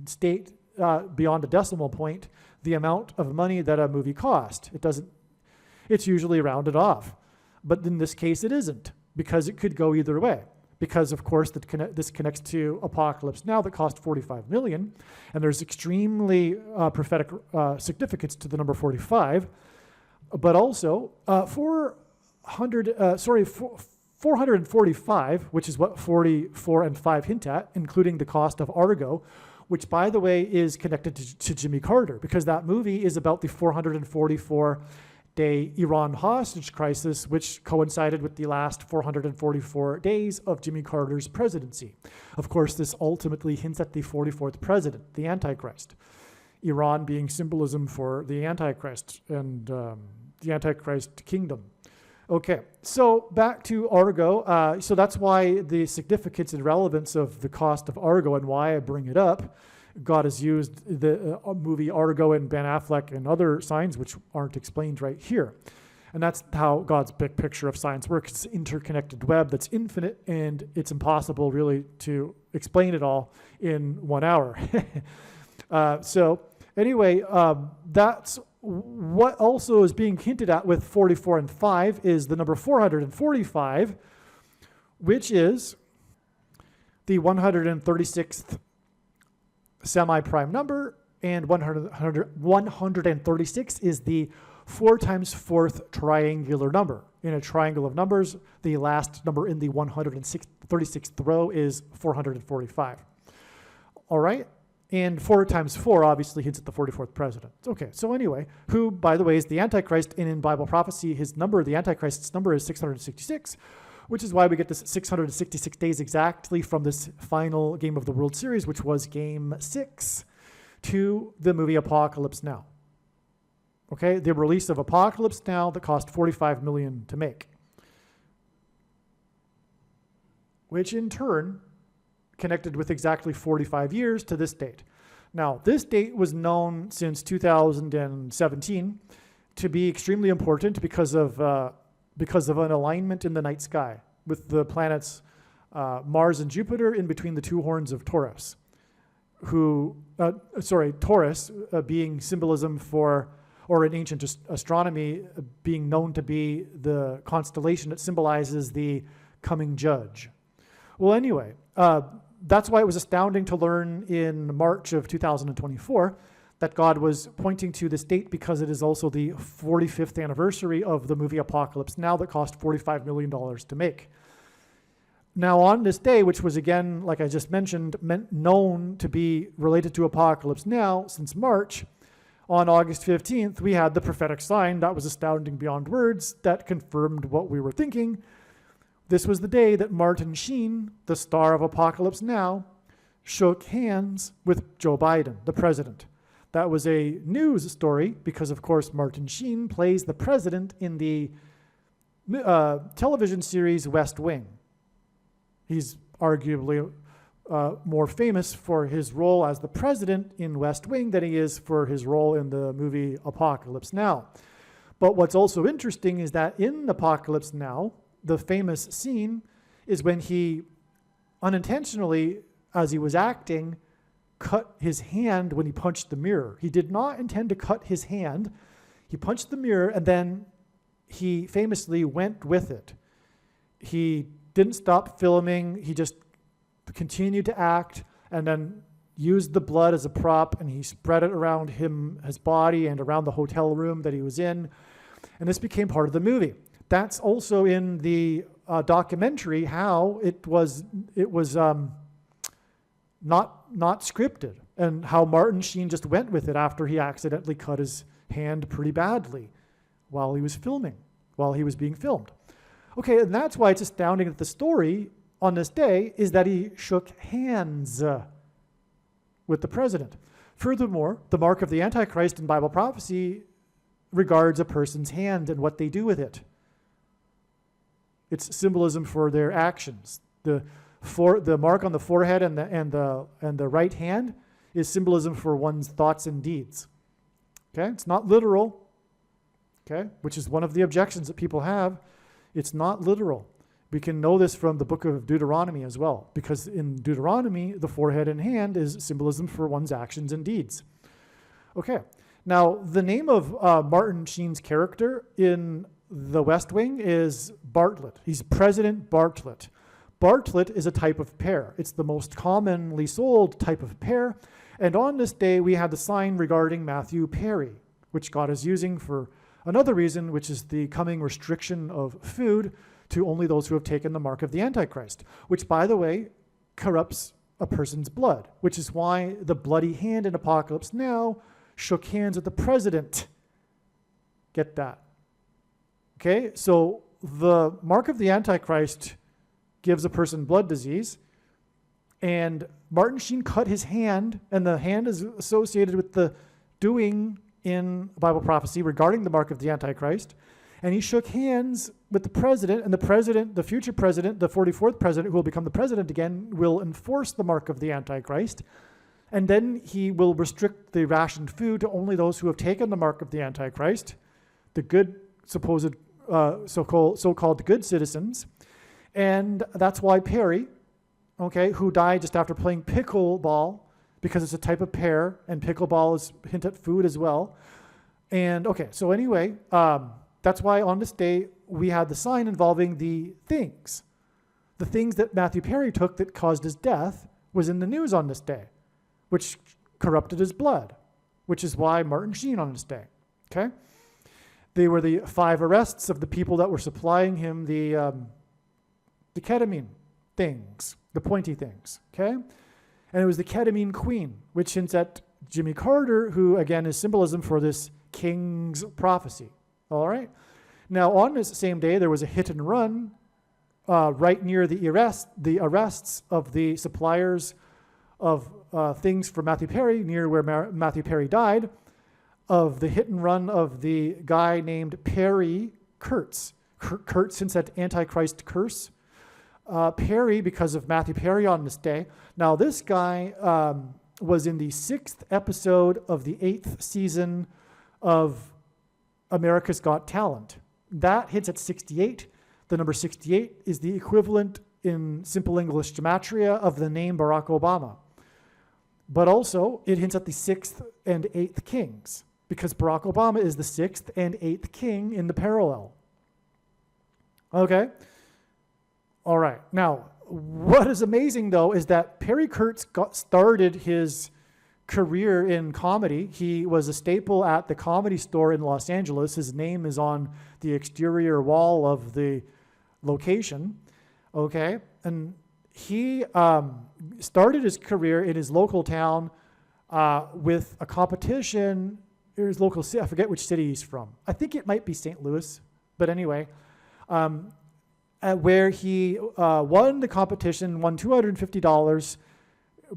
state beyond a decimal point the amount of money that a movie cost. It doesn't. It's usually rounded off, but in this case, it isn't, because it could go either way. Because of course, this connects to Apocalypse Now that cost $45 million, and there's extremely prophetic significance to the number 45, but also 445, which is what 44 and 5 hint at, including the cost of Argo, which, by the way, is connected to Jimmy Carter, because that movie is about the 444-day Iran hostage crisis, which coincided with the last 444 days of Jimmy Carter's presidency. Of course, this ultimately hints at the 44th president, the Antichrist. Iran being symbolism for the Antichrist and the Antichrist kingdom. Okay, so back to Argo. So that's why the significance and relevance of the cost of Argo and why I bring it up. God has used the movie Argo and Ben Affleck and other signs which aren't explained right here. And that's how God's big picture of science works. It's an interconnected web that's infinite, and it's impossible really to explain it all in 1 hour. So anyway, that's what also is being hinted at with 44 and 5 is the number 445, which is the 136th semi-prime number, and 136 is the 4 times 4th triangular number. In a triangle of numbers, the last number in the 136th row is 445. All right? And 4 times 4 obviously hints at the 44th president. Okay, so anyway, who, by the way, is the Antichrist, and in Bible prophecy, his number, the Antichrist's number is 666, which is why we get this 666 days exactly from this final game of the World Series, which was Game 6, to the movie Apocalypse Now. Okay, the release of Apocalypse Now that cost $45 million to make, which in turn connected with exactly 45 years to this date. Now, this date was known since 2017 to be extremely important because of an alignment in the night sky with the planets Mars and Jupiter in between the 2 horns of Taurus. Taurus being symbolism for, or in ancient astronomy, being known to be the constellation that symbolizes the coming judge. Well, anyway, that's why it was astounding to learn in March of 2024 that God was pointing to this date, because it is also the 45th anniversary of the movie Apocalypse Now that cost $45 million to make. Now, on this day, which was, again, like I just mentioned, known to be related to Apocalypse Now since March, on August 15th, we had the prophetic sign that was astounding beyond words that confirmed what we were thinking. This was the day that Martin Sheen, the star of Apocalypse Now, shook hands with Joe Biden, the president. That was a news story because, of course, Martin Sheen plays the president in the television series West Wing. He's arguably more famous for his role as the president in West Wing than he is for his role in the movie Apocalypse Now. But what's also interesting is that in Apocalypse Now, the famous scene is when he unintentionally, as he was acting, cut his hand when he punched the mirror. He did not intend to cut his hand. He punched the mirror and then he famously went with it. He didn't stop filming. He just continued to act and then used the blood as a prop, and he spread it around his body and around the hotel room that he was in. And this became part of the movie. That's also in the documentary how it was not scripted, and how Martin Sheen just went with it after he accidentally cut his hand pretty badly while he was being filmed. Okay, and that's why it's astounding that the story on this day is that he shook hands with the president. Furthermore, the mark of the Antichrist in Bible prophecy regards a person's hand and what they do with it. It's symbolism for their actions. The mark on the forehead and the right hand is symbolism for one's thoughts and deeds. Okay, it's not literal. Okay, which is one of the objections that people have. It's not literal. We can know this from the book of Deuteronomy as well, because in Deuteronomy, the forehead and hand is symbolism for one's actions and deeds. Okay, now the name of Martin Sheen's character in The West Wing is Bartlett. He's President Bartlett. Bartlett is a type of pear. It's the most commonly sold type of pear. And on this day, we had the sign regarding Matthew Perry, which God is using for another reason, which is the coming restriction of food to only those who have taken the mark of the Antichrist, which, by the way, corrupts a person's blood, which is why the bloody hand in Apocalypse Now shook hands with the president. Get that? Okay, so the mark of the Antichrist gives a person blood disease, and Martin Sheen cut his hand, and the hand is associated with the doing in Bible prophecy regarding the mark of the Antichrist. And he shook hands with the president, and the president, the future president, the 44th president, who will become the president again, will enforce the mark of the Antichrist. And then he will restrict the rationed food to only those who have taken the mark of the Antichrist, the good, supposed so-called good citizens. And that's why Perry, okay, who died just after playing pickleball, because it's a type of pear, and pickleball is hint at food as well. And okay, so anyway, that's why on this day we had the sign involving the things that Matthew Perry took that caused his death was in the news on this day, which corrupted his blood, which is why Martin Sheen on this day, okay? They were the 5 arrests of the people that were supplying him the ketamine things, the pointy things, okay? And it was the ketamine queen, which hints at Jimmy Carter, who again is symbolism for this king's prophecy. All right. Now, on this same day, there was a hit and run right near the arrests of the suppliers of things for Matthew Perry, near where Matthew Perry died, of the hit and run of the guy named Perry Kurtz. Kurtz hints at Antichrist curse. Perry, because of Matthew Perry on this day. Now, this guy was in the 6th episode of the 8th season of America's Got Talent. That hits at 68. The number 68 is the equivalent in simple English gematria of the name Barack Obama. But also, it hints at the 6th and 8th kings, because Barack Obama is the 6th and 8th king in the parallel. Okay? All right. Now, what is amazing, though, is that Perry Kurtz started his career in comedy. He was a staple at the Comedy Store in Los Angeles. His name is on the exterior wall of the location, okay? And he started his career in his local town with a competition. His local city, I forget which city he's from. I think it might be St. Louis, but anyway, where he won the competition, won $250,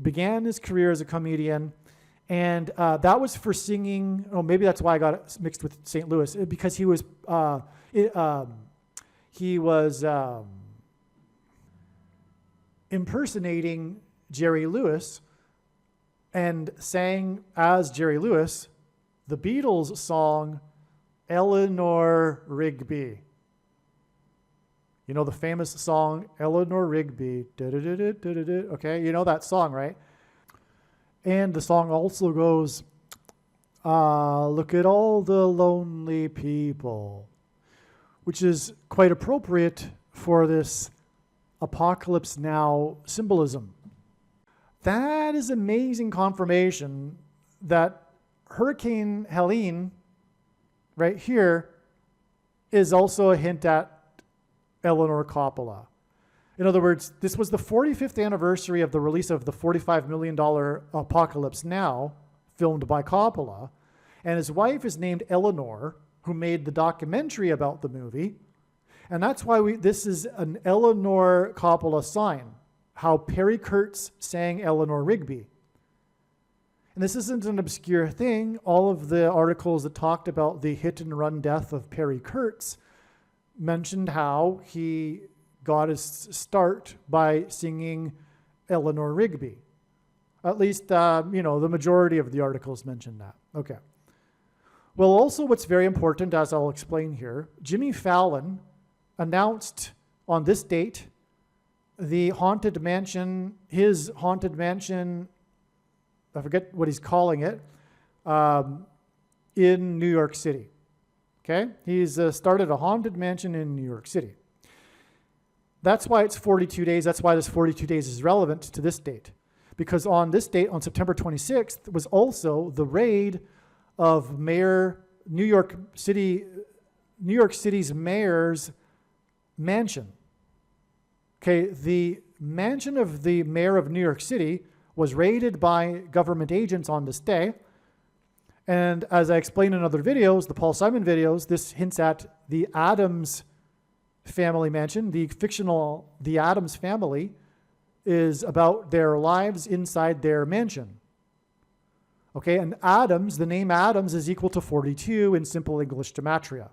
began his career as a comedian, and that was for singing. Oh, maybe that's why I got it mixed with St. Louis, because he was impersonating Jerry Lewis and sang as Jerry Lewis the Beatles song Eleanor Rigby. You know the famous song Eleanor Rigby. Okay, you know that song, right? And the song also goes, look at all the lonely people, which is quite appropriate for this apocalypse now symbolism. That is amazing confirmation that Hurricane Helene right here is also a hint at Eleanor Coppola. In other words, this was the 45th anniversary of the release of the $45 million Apocalypse Now, filmed by Coppola, and his wife is named Eleanor, who made the documentary about the movie, and that's why this is an Eleanor Coppola sign, how Perry Kurtz sang Eleanor Rigby. And this isn't an obscure thing. All of the articles that talked about the hit-and-run death of Perry Kurtz mentioned how he got his start by singing Eleanor Rigby. At least, the majority of the articles mentioned that. Okay. Well, also what's very important, as I'll explain here, Jimmy Fallon announced on this date his haunted mansion, I forget what he's calling it, in New York City. Okay? He's started a haunted mansion in New York City. That's why it's 42 days. That's why this 42 days is relevant to this date. Because on this date, on September 26th, was also the raid of New York City's mayor's mansion. Okay, the mansion of the mayor of New York City was raided by government agents on this day. And as I explained in other videos, the Paul Simon videos, this hints at the Addams family mansion. The fictional The Addams Family is about their lives inside their mansion. Okay, and Adams, the name Adams is equal to 42 in simple English gematria.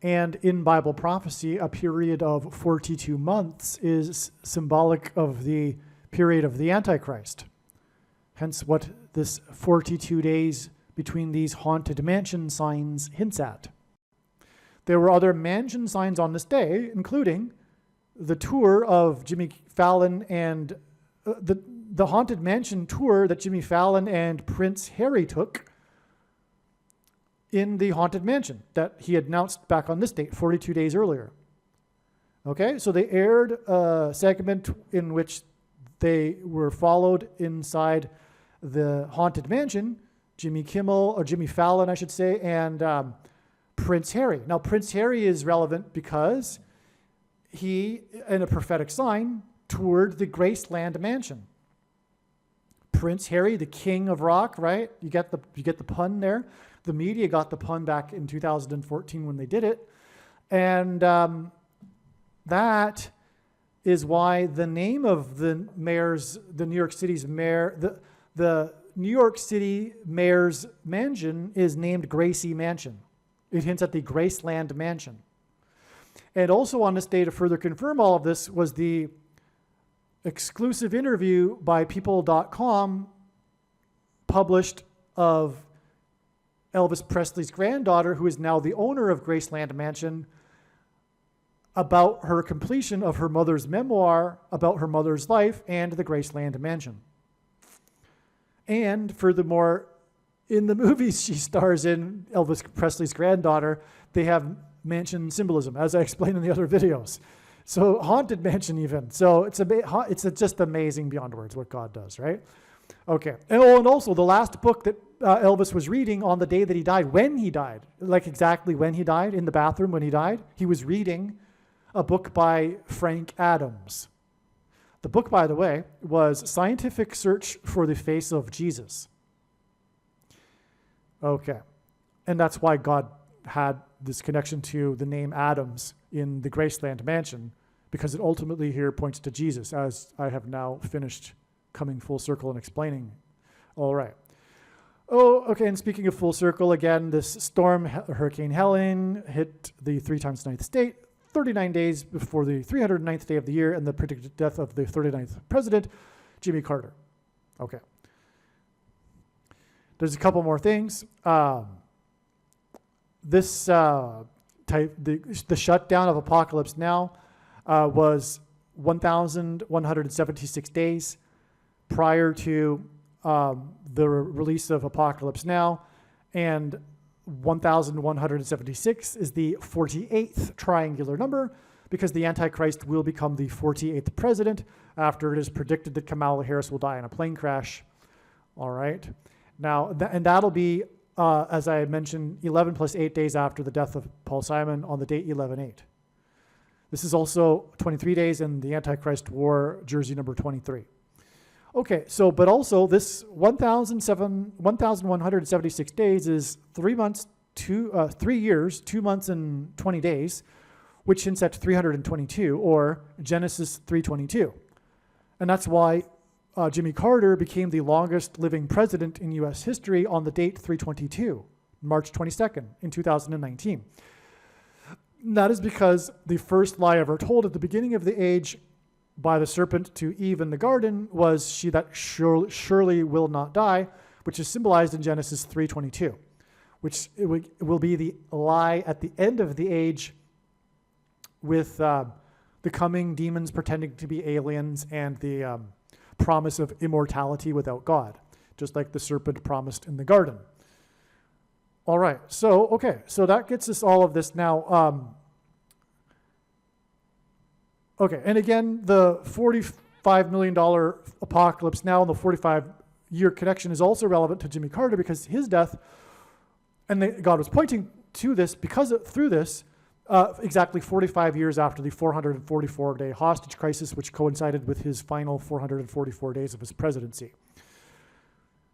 And in Bible prophecy, a period of 42 months is symbolic of the period of the Antichrist. Hence what this 42 days between these haunted mansion signs hints at. There were other mansion signs on this day, including the tour of Jimmy Fallon and the haunted mansion tour that Jimmy Fallon and Prince Harry took in the haunted mansion that he had announced back on this date, 42 days earlier. Okay, so they aired a segment in which they were followed inside the haunted mansion, Jimmy Fallon, I should say, and Prince Harry. Now, Prince Harry is relevant because he, in a prophetic sign, toured the Graceland mansion. Prince Harry, the king of rock, right? You get the pun there. The media got the pun back in 2014 when they did it. And that is why the name of the New York City's mayor, the New York City mayor's mansion is named Gracie Mansion. It hints at the Graceland Mansion. And also on this day, to further confirm all of this, was the exclusive interview by People.com published of Elvis Presley's granddaughter, who is now the owner of Graceland Mansion, about her completion of her mother's memoir about her mother's life and the Graceland Mansion. And furthermore, in the movies she stars in, Elvis Presley's granddaughter, they have mansion symbolism, as I explained in the other videos. So haunted mansion even. So it's just amazing beyond words what God does, right? Okay. And also the last book that Elvis was reading on the day that he died, when he died, like exactly when he died, in the bathroom when he died, he was reading a book by Frank Adams. The book, by the way, was Scientific Search for the Face of Jesus. Okay. And that's why God had this connection to the name Adams in the Graceland Mansion, because it ultimately here points to Jesus, as I have now finished coming full circle and explaining. All right. Oh, okay, and speaking of full circle, again, this storm, Hurricane Helene, hit the 3 times 9th state 39 days before the 309th day of the year and the predicted death of the 39th president, Jimmy Carter. Okay. There's a couple more things. This the shutdown of Apocalypse Now was 1,176 days prior to the release of Apocalypse Now, and 1,176 is the 48th triangular number because the Antichrist will become the 48th president after it is predicted that Kamala Harris will die in a plane crash. All right. Now, and that'll be, as I mentioned, 11 plus 8 days after the death of Paul Simon on the date 11/8. This is also 23 days in the Antichrist War, jersey number 23. Okay, so, but also this 1,176 days is 3 months, 3 years, 2 months and 20 days, which hints at 322, or Genesis 3:22. And that's why Jimmy Carter became the longest living president in U.S. history on the date 322, March 22nd in 2019. And that is because the first lie ever told at the beginning of the age by the serpent to Eve in the garden was she that surely will not die, which is symbolized in Genesis 3:22, which it will be the lie at the end of the age with the coming demons pretending to be aliens and the promise of immortality without God, just like the serpent promised in the garden. All right, so, okay, so that gets us all of this now. Okay, and again, the $45 million Apocalypse Now and the 45-year connection is also relevant to Jimmy Carter because his death, and God was pointing to this because through this, exactly 45 years after the 444-day hostage crisis, which coincided with his final 444 days of his presidency.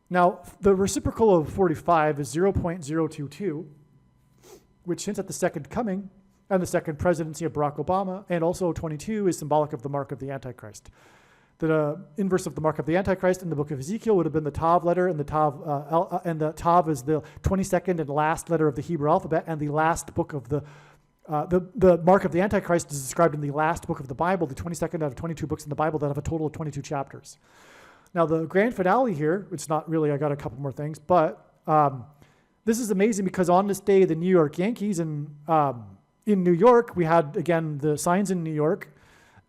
Now, the reciprocal of 45 is 0.022, which hints at the second coming and the second presidency of Barack Obama, and also 22 is symbolic of the mark of the Antichrist. The inverse of the mark of the Antichrist in the book of Ezekiel would have been the Tav letter, and the Tav is the 22nd and last letter of the Hebrew alphabet, and the last book of the mark of the Antichrist is described in the last book of the Bible, the 22nd out of 22 books in the Bible that have a total of 22 chapters. Now, the grand finale here, it's not really, I got a couple more things, but this is amazing because on this day, the New York Yankees in New York, we had, again, the signs in New York,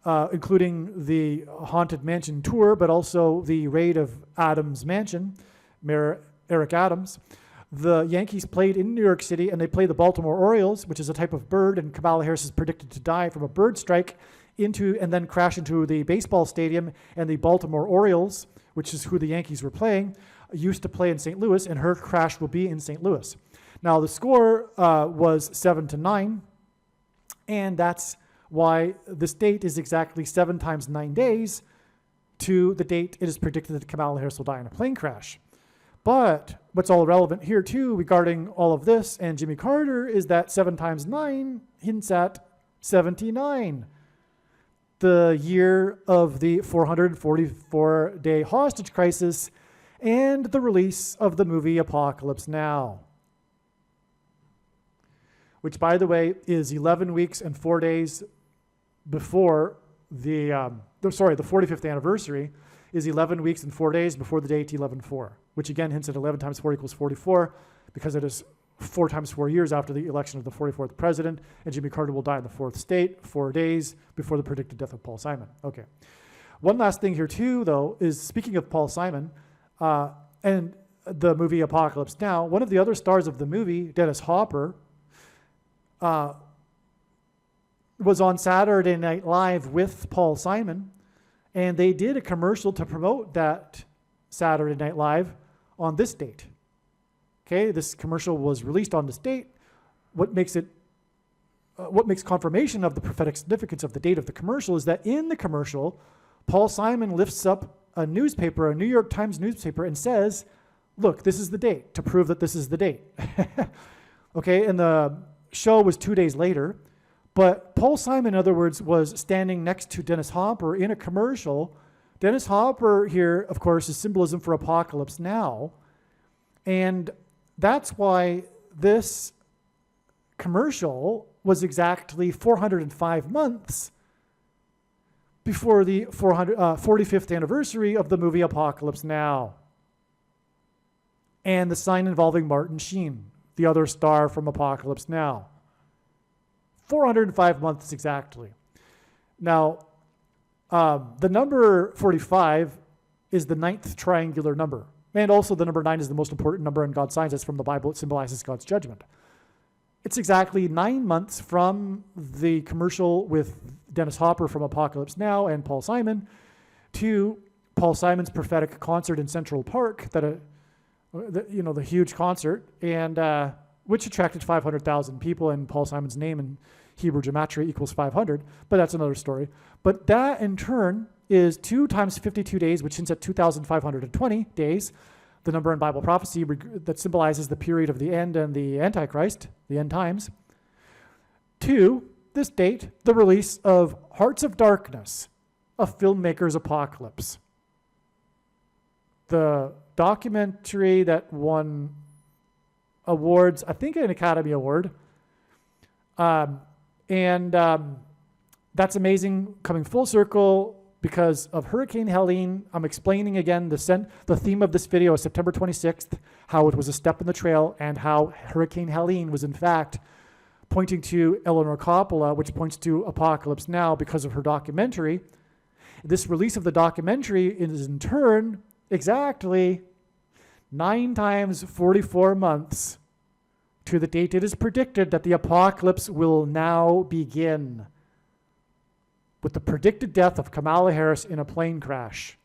including the Haunted Mansion tour, but also the raid of Adams' mansion, Mayor Eric Adams. The Yankees played in New York City, and they played the Baltimore Orioles, which is a type of bird, and Kamala Harris is predicted to die from a bird strike and then crash into the baseball stadium, and the Baltimore Orioles, which is who the Yankees were playing, used to play in St. Louis, and her crash will be in St. Louis. Now, the score was 7-9, and that's why this date is exactly 7 times 9 days to the date it is predicted that Kamala Harris will die in a plane crash. But what's all relevant here, too, regarding all of this and Jimmy Carter is that 7 times 9 hints at 79, the year of the 444-day hostage crisis and the release of the movie Apocalypse Now, which, by the way, is 11 weeks and 4 days before the 45th anniversary is 11 weeks and 4 days before the date 11/4, which again hints at 11 times 4 equals 44 because it is 4 times 4 years after the election of the 44th president, and Jimmy Carter will die in the 4th state 4 days before the predicted death of Paul Simon. Okay. One last thing here too, though, is speaking of Paul Simon and the movie Apocalypse Now, one of the other stars of the movie, Dennis Hopper, was on Saturday Night Live with Paul Simon, and they did a commercial to promote that Saturday Night Live on this date. Okay, this commercial was released on this date. What makes confirmation of the prophetic significance of the date of the commercial is that in the commercial, Paul Simon lifts up a newspaper, a New York Times newspaper, and says, look, this is the date, to prove that this is the date. Okay, and the show was 2 days later. But Paul Simon, in other words, was standing next to Dennis Hopper in a commercial Dennis Hopper here, of course, is symbolism for Apocalypse Now. And that's why this commercial was exactly 405 months before the 45th anniversary of the movie Apocalypse Now. And the sign involving Martin Sheen, the other star from Apocalypse Now. 405 months exactly. Now, the number 45 is the 9th triangular number. And also the number 9 is the most important number in God's signs. It's from the Bible. It symbolizes God's judgment. It's exactly 9 months from the commercial with Dennis Hopper from Apocalypse Now and Paul Simon to Paul Simon's prophetic concert in Central Park, the huge concert, and which attracted 500,000 people, and Paul Simon's name in Hebrew gematria equals 500, but that's another story. But that in turn is 2 times 52 days, which hints at 2,520 days, the number in Bible prophecy that symbolizes the period of the end and the Antichrist, the end times. 2, this date, the release of Hearts of Darkness, a filmmaker's apocalypse. The documentary that won awards, I think an Academy Award. That's amazing, coming full circle because of Hurricane Helene. I'm explaining again the theme of this video is September 26th, how it was a step in the trail, and how Hurricane Helene was in fact pointing to Eleanor Coppola, which points to Apocalypse Now because of her documentary. This release of the documentary is in turn exactly 9 times 44 months to the date it is predicted that the apocalypse will now begin, with the predicted death of Kamala Harris in a plane crash.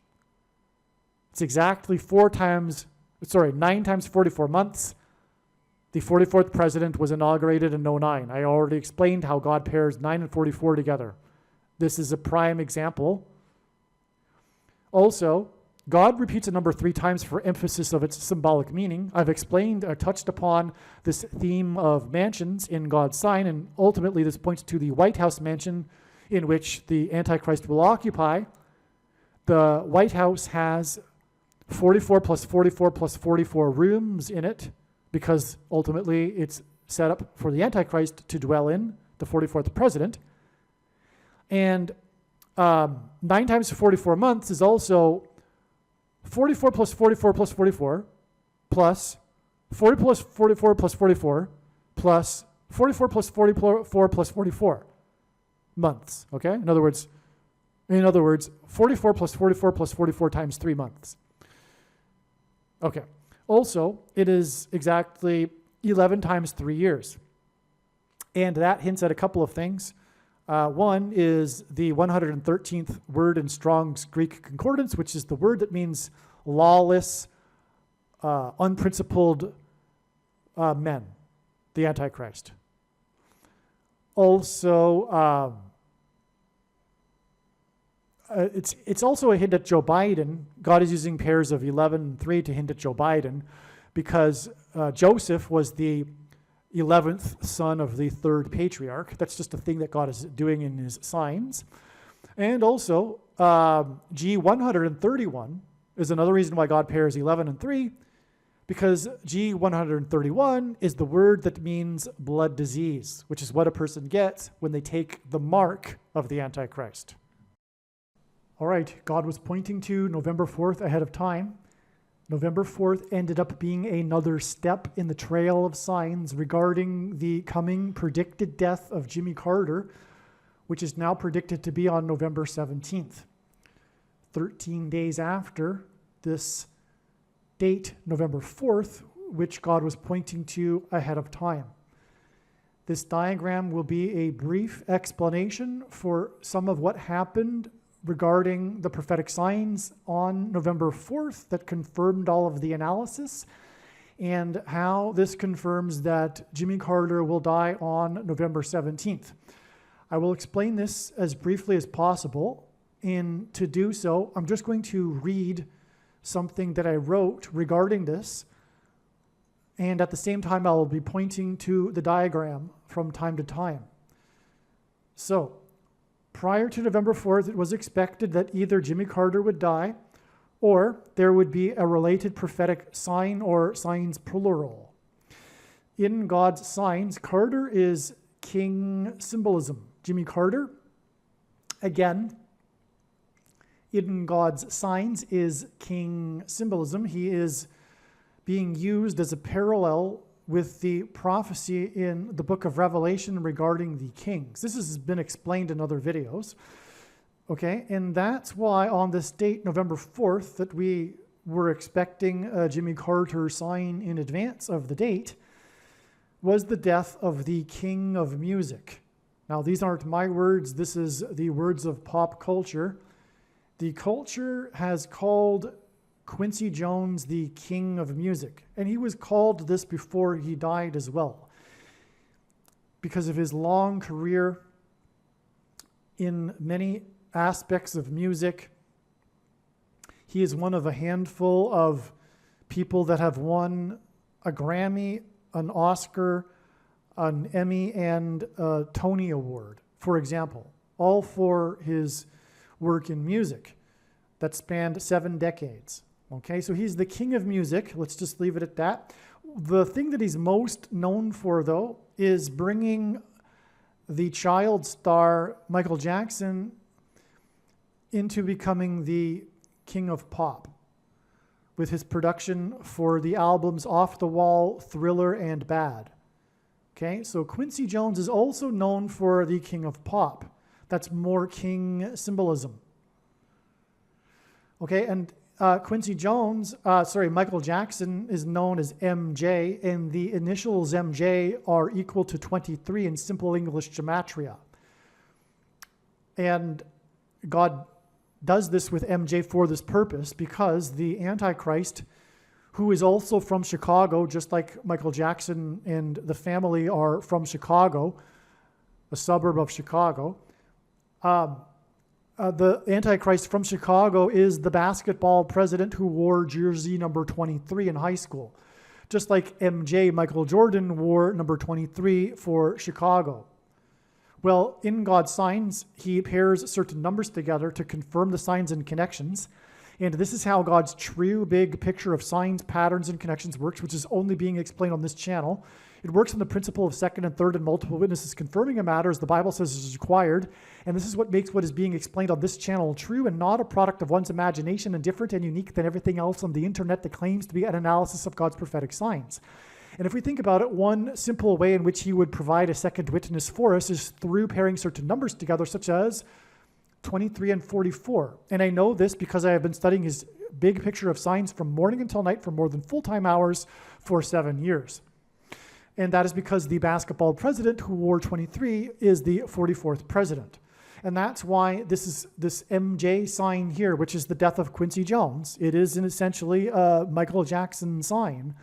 It's exactly 9 times 44 months. The 44th president was inaugurated in 09. I already explained how God pairs 9 and 44 together. This is a prime example. Also, God repeats a number 3 times for emphasis of its symbolic meaning. I've explained or touched upon this theme of mansions in God's sign, and ultimately this points to the White House mansion in which the Antichrist will occupy. The White House has 44 plus 44 plus 44 rooms in it because ultimately it's set up for the Antichrist to dwell in, the 44th president. And 9 times 44 months is also 44 plus 44 plus 44 plus 40 plus 44 plus 44 plus 44 plus 44 plus 44 months, okay? In other words, 44 plus 44 plus 44 times 3 months. Okay. Also, it is exactly 11 times 3 years. And that hints at a couple of things. One is the 113th word in Strong's Greek Concordance, which is the word that means lawless, unprincipled men, the Antichrist. Also, it's also a hint at Joe Biden. God is using pairs of 11 and 3 to hint at Joe Biden because Joseph was the 11th son of the 3rd patriarch. That's just a thing that God is doing in his signs. And also, G131 is another reason why God pairs 11 and 3, because G131 is the word that means blood disease, which is what a person gets when they take the mark of the Antichrist. All right, God was pointing to November 4th ahead of time. November 4th ended up being another step in the trail of signs regarding the coming predicted death of Jimmy Carter, which is now predicted to be on November 17th. 13 days after this date, November 4th, which God was pointing to ahead of time. This diagram will be a brief explanation for some of what happened regarding the prophetic signs on November 4th that confirmed all of the analysis, and how this confirms that Jimmy Carter will die on November 17th. I will explain this as briefly as possible, and to do so, I'm just going to read something that I wrote regarding this, and at the same time, I will be pointing to the diagram from time to time. So, prior to November 4th, it was expected that either Jimmy Carter would die or there would be a related prophetic sign or signs plural. In God's signs, Carter is king symbolism. Jimmy Carter, again, in God's signs is king symbolism. He is being used as a parallel with the prophecy in the book of Revelation regarding the kings. This has been explained in other videos. Okay, and that's why on this date, November 4th, that we were expecting a Jimmy Carter sign in advance of the date, was the death of the king of music. Now, these aren't my words. This is the words of pop culture. The culture has called Quincy Jones the king of music, and he was called this before he died as well, because of his long career in many aspects of music. He is one of a handful of people that have won a Grammy, an Oscar, an Emmy, and a Tony Award, for example, all for his work in music that spanned 7 decades. Okay, so he's the king of music. Let's just leave it at that. The thing that he's most known for, though, is bringing the child star Michael Jackson into becoming the king of pop with his production for the albums Off the Wall, Thriller, and Bad. Okay, so Quincy Jones is also known for the king of pop. That's more king symbolism. Okay, and Michael Jackson is known as MJ, and the initials MJ are equal to 23 in simple English gematria. And God does this with MJ for this purpose, because the Antichrist, who is also from Chicago, just like Michael Jackson and the family are from Chicago, a suburb of Chicago, the Antichrist from Chicago is the basketball president who wore jersey number 23 in high school. Just like MJ, Michael Jordan, wore number 23 for Chicago. Well, in God's signs, he pairs certain numbers together to confirm the signs and connections. And this is how God's true big picture of signs, patterns, and connections works, which is only being explained on this channel. It works on the principle of second and third and multiple witnesses confirming a matter as the Bible says is required. And this is what makes what is being explained on this channel true and not a product of one's imagination and different and unique than everything else on the internet that claims to be an analysis of God's prophetic signs. And if we think about it, one simple way in which he would provide a second witness for us is through pairing certain numbers together, such as 23 and 44. And I know this because I have been studying his big picture of signs from morning until night for more than full-time hours for 7 years. And that is because the basketball president who wore 23 is the 44th president. And that's why this MJ sign here, which is the death of Quincy Jones, it is essentially a Michael Jackson sign,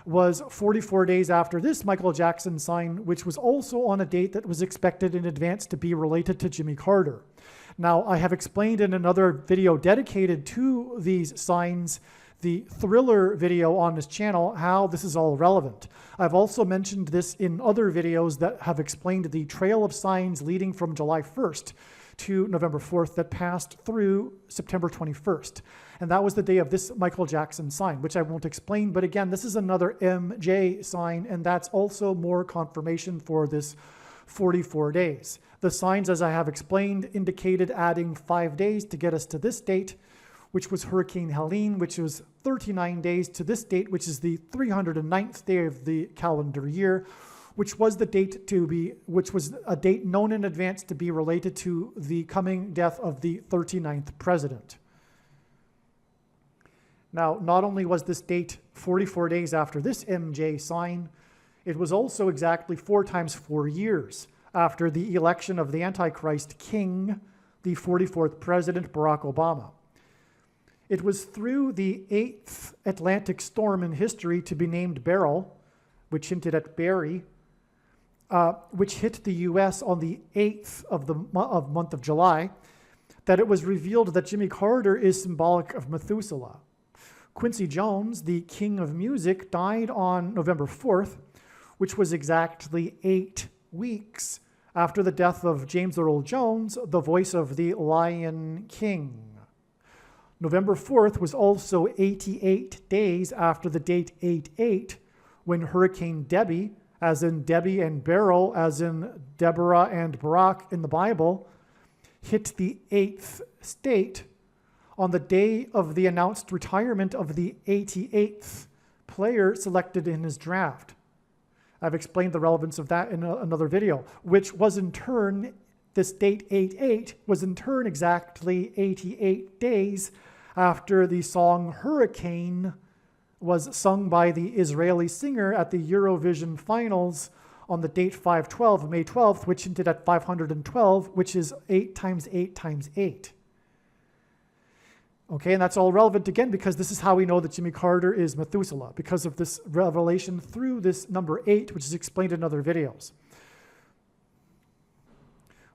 was 44 days after this Michael Jackson sign, which was also on a date that was expected in advance to be related to Jimmy Carter. Now, I have explained in another video dedicated to these signs, the Thriller video on this channel, how this is all relevant. I've also mentioned this in other videos that have explained the trail of signs leading from July 1st to November 4th that passed through September 21st. And that was the day of this Michael Jackson sign, which I won't explain. But again, this is another MJ sign, and that's also more confirmation for this 44 days. The signs, as I have explained, indicated adding 5 days to get us to this date, which was Hurricane Helene, which was 39 days to this date, which is the 309th day of the calendar year, which was a date known in advance to be related to the coming death of the 39th president. Now, not only was this date 44 days after this MJ sign, it was also exactly 4 times 4 years after the election of the Antichrist king, the 44th president, Barack Obama. It was through the 8th Atlantic storm in history to be named Beryl, which hinted at Barry, which hit the U.S. on the 8th of the month of July, that it was revealed that Jimmy Carter is symbolic of Methuselah. Quincy Jones, the king of music, died on November 4th, which was exactly 8 weeks After the death of James Earl Jones, the voice of the Lion King. November 4th was also 88 days after the date 88, when Hurricane Debbie, as in Debbie and Beryl, as in Deborah and Barak in the Bible, hit the 8th state on the day of the announced retirement of the 88th player selected in his draft. I've explained the relevance of that in another video, which was in turn, this date 88 was in turn exactly 88 days after the song Hurricane was sung by the Israeli singer at the Eurovision finals on the date 5/12, May 12th, which hinted at 512, which is 8 times 8 times 8. Okay, and that's all relevant again because this is how we know that Jimmy Carter is Methuselah, because of this revelation through this number 8, which is explained in other videos.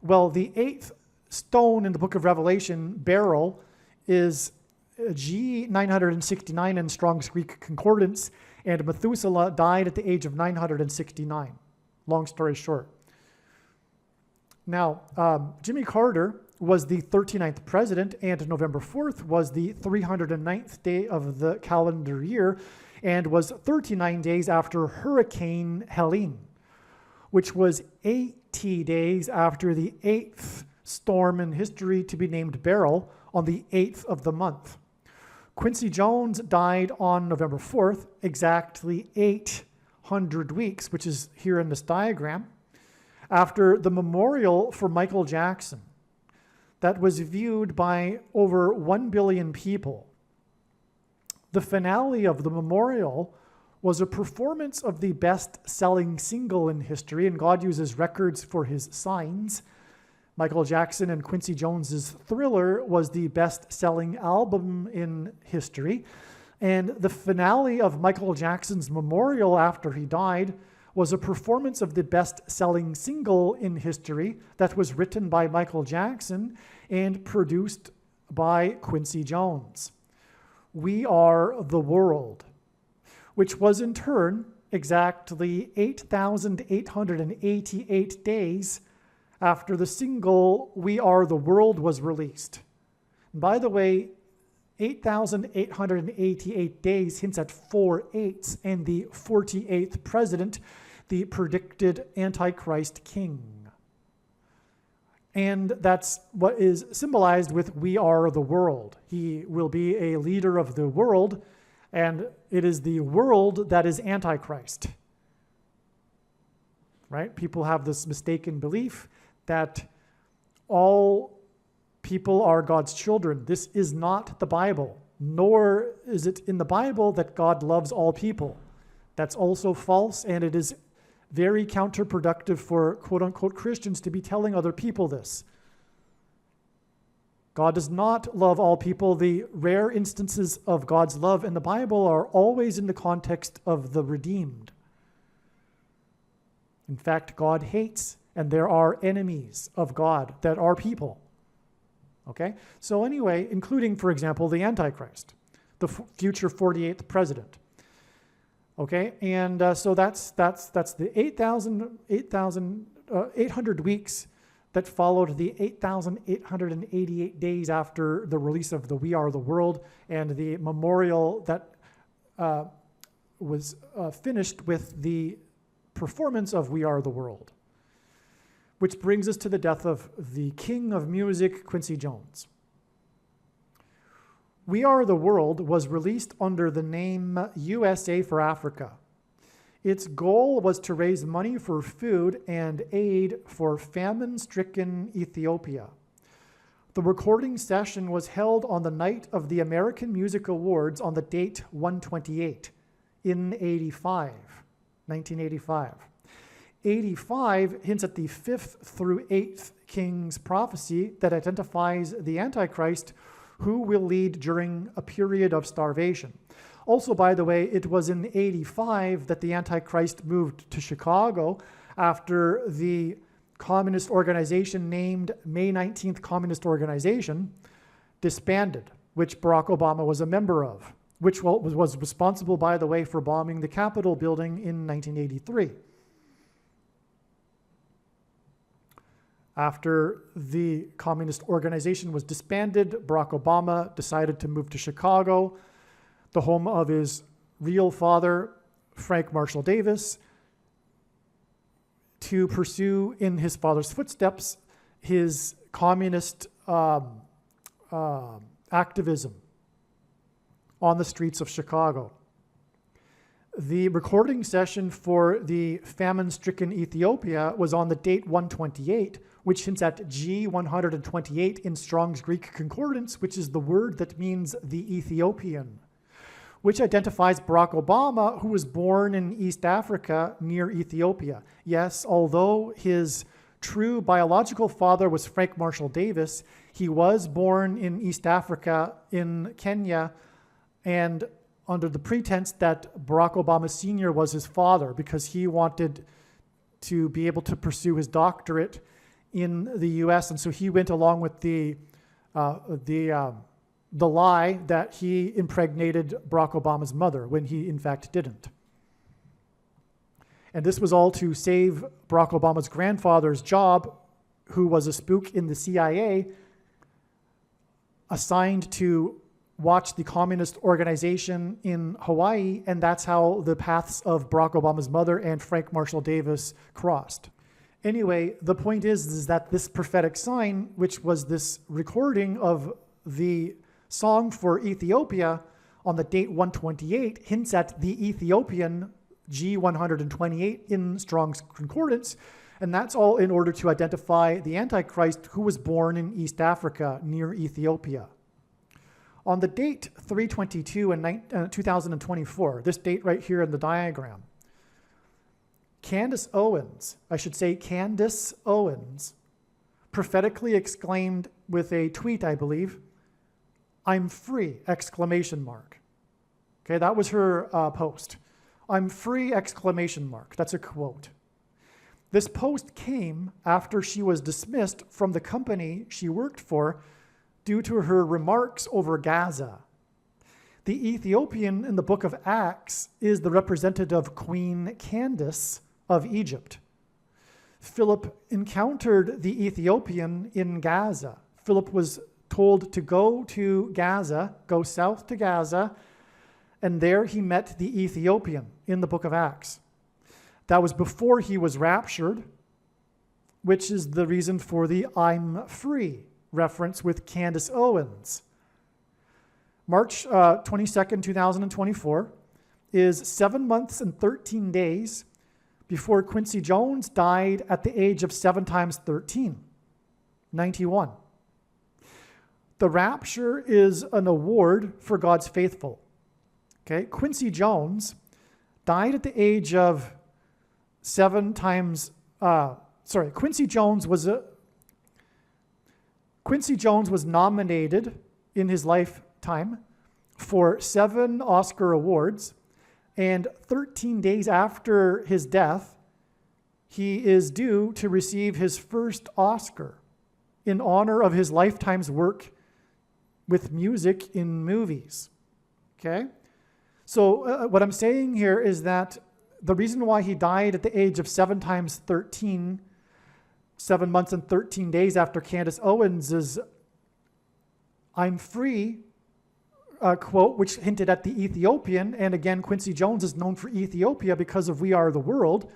Well, the 8th stone in the book of Revelation, Beryl, is G969 in Strong's Greek Concordance, and Methuselah died at the age of 969. Long story short. Now, Jimmy Carter was the 39th president, and November 4th was the 309th day of the calendar year, and was 39 days after Hurricane Helene, which was 80 days after the 8th storm in history to be named Beryl on the 8th of the month. Quincy Jones died on November 4th, exactly 800 weeks, which is here in this diagram, after the memorial for Michael Jackson that was viewed by over 1 billion people. The finale of the memorial was a performance of the best-selling single in history, and God uses records for his signs. Michael Jackson and Quincy Jones's Thriller was the best-selling album in history, and the finale of Michael Jackson's memorial after he died was a performance of the best-selling single in history that was written by Michael Jackson and produced by Quincy Jones. We Are the World, which was in turn exactly 8,888 days after the single We Are the World was released. And by the way, 8,888 days hints at 4 eighths and the 48th president, the predicted Antichrist king. And that's what is symbolized with We Are the World. He will be a leader of the world, and it is the world that is Antichrist. Right? People have this mistaken belief that all people are God's children. This is not the Bible, nor is it in the Bible that God loves all people. That's also false, and it is very counterproductive for quote-unquote Christians to be telling other people this. God does not love all people. The rare instances of God's love in the Bible are always in the context of the redeemed. In fact, God hates, and there are enemies of God that are people. Okay? So anyway, including, for example, the Antichrist, the future 48th president. Okay? And so that's the 800 weeks that followed the 8,888 days after the release of the We Are the World, and the memorial that was finished with the performance of We Are the World. Which brings us to the death of the king of music, Quincy Jones. We Are the World was released under the name USA for Africa. Its goal was to raise money for food and aid for famine-stricken Ethiopia. The recording session was held on the night of the American Music Awards on the date 128 in 1985. 85 hints at the 5th through 8th king's prophecy that identifies the Antichrist, who will lead during a period of starvation. Also, by the way, it was in 85 that the Antichrist moved to Chicago after the communist organization named May 19th Communist Organization disbanded, which Barack Obama was a member of, which was responsible, by the way, for bombing the Capitol building in 1983. After the communist organization was disbanded, Barack Obama decided to move to Chicago, the home of his real father, Frank Marshall Davis, to pursue in his father's footsteps his communist activism on the streets of Chicago. The recording session for the famine-stricken Ethiopia was on the date 128, which hints at G128 in Strong's Greek Concordance, which is the word that means the Ethiopian, which identifies Barack Obama, who was born in East Africa near Ethiopia. Yes, although his true biological father was Frank Marshall Davis, he was born in East Africa in Kenya, and under the pretense that Barack Obama Sr. was his father because he wanted to be able to pursue his doctorate in the U.S. And so he went along with the lie that he impregnated Barack Obama's mother when he in fact didn't. And this was all to save Barack Obama's grandfather's job, who was a spook in the CIA, assigned to watch the communist organization in Hawaii, and that's how the paths of Barack Obama's mother and Frank Marshall Davis crossed. Anyway, the point is that this prophetic sign, which was this recording of the song for Ethiopia on the date 128, hints at the Ethiopian G128 in Strong's Concordance, and that's all in order to identify the Antichrist who was born in East Africa near Ethiopia. On the date 322 in 2024, this date right here in the diagram, Candace Owens, prophetically exclaimed with a tweet, I believe, "I'm free!" exclamation mark. Okay, that was her post. "I'm free!" exclamation mark. That's a quote. This post came after she was dismissed from the company she worked for due to her remarks over Gaza. The Ethiopian in the book of Acts is the representative Queen Candace of Egypt. Philip encountered the Ethiopian in Gaza. Philip was told to go to Gaza, go south to Gaza, and there he met the Ethiopian in the book of Acts. That was before he was raptured, which is the reason for the "I'm free" reference with Candace Owens. March 22nd, 2024 is 7 months and 13 days before Quincy Jones died at the age of 7 times 13, 91. The rapture is an award for God's faithful. Okay, Quincy Jones died at the age of 7 times, Quincy Jones was nominated in his lifetime for 7 Oscar awards, and 13 days after his death, he is due to receive his first Oscar in honor of his lifetime's work with music in movies. Okay? So what I'm saying here is that the reason why he died at the age of 7 times 13, 7 months and 13 days after Candace Owens' "I'm free" quote, which hinted at the Ethiopian. And again, Quincy Jones is known for Ethiopia because of "We Are the World."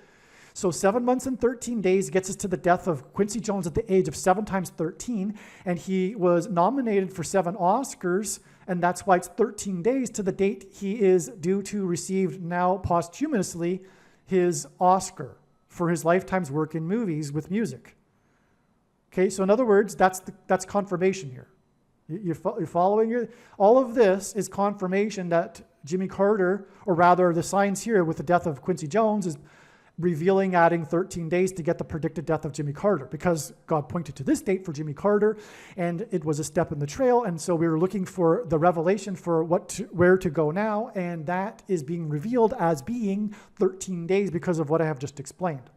So 7 months and 13 days gets us to the death of Quincy Jones at the age of 7 times 13. And he was nominated for 7 Oscars. And that's why it's 13 days to the date he is due to receive now posthumously his Oscar for his lifetime's work in movies with music. Okay, so in other words, that's confirmation here. You're following? All of this is confirmation that Jimmy Carter, or rather the signs here with the death of Quincy Jones, is revealing adding 13 days to get the predicted death of Jimmy Carter, because God pointed to this date for Jimmy Carter, and it was a step in the trail, and so we were looking for the revelation for where to go now, and that is being revealed as being 13 days because of what I have just explained.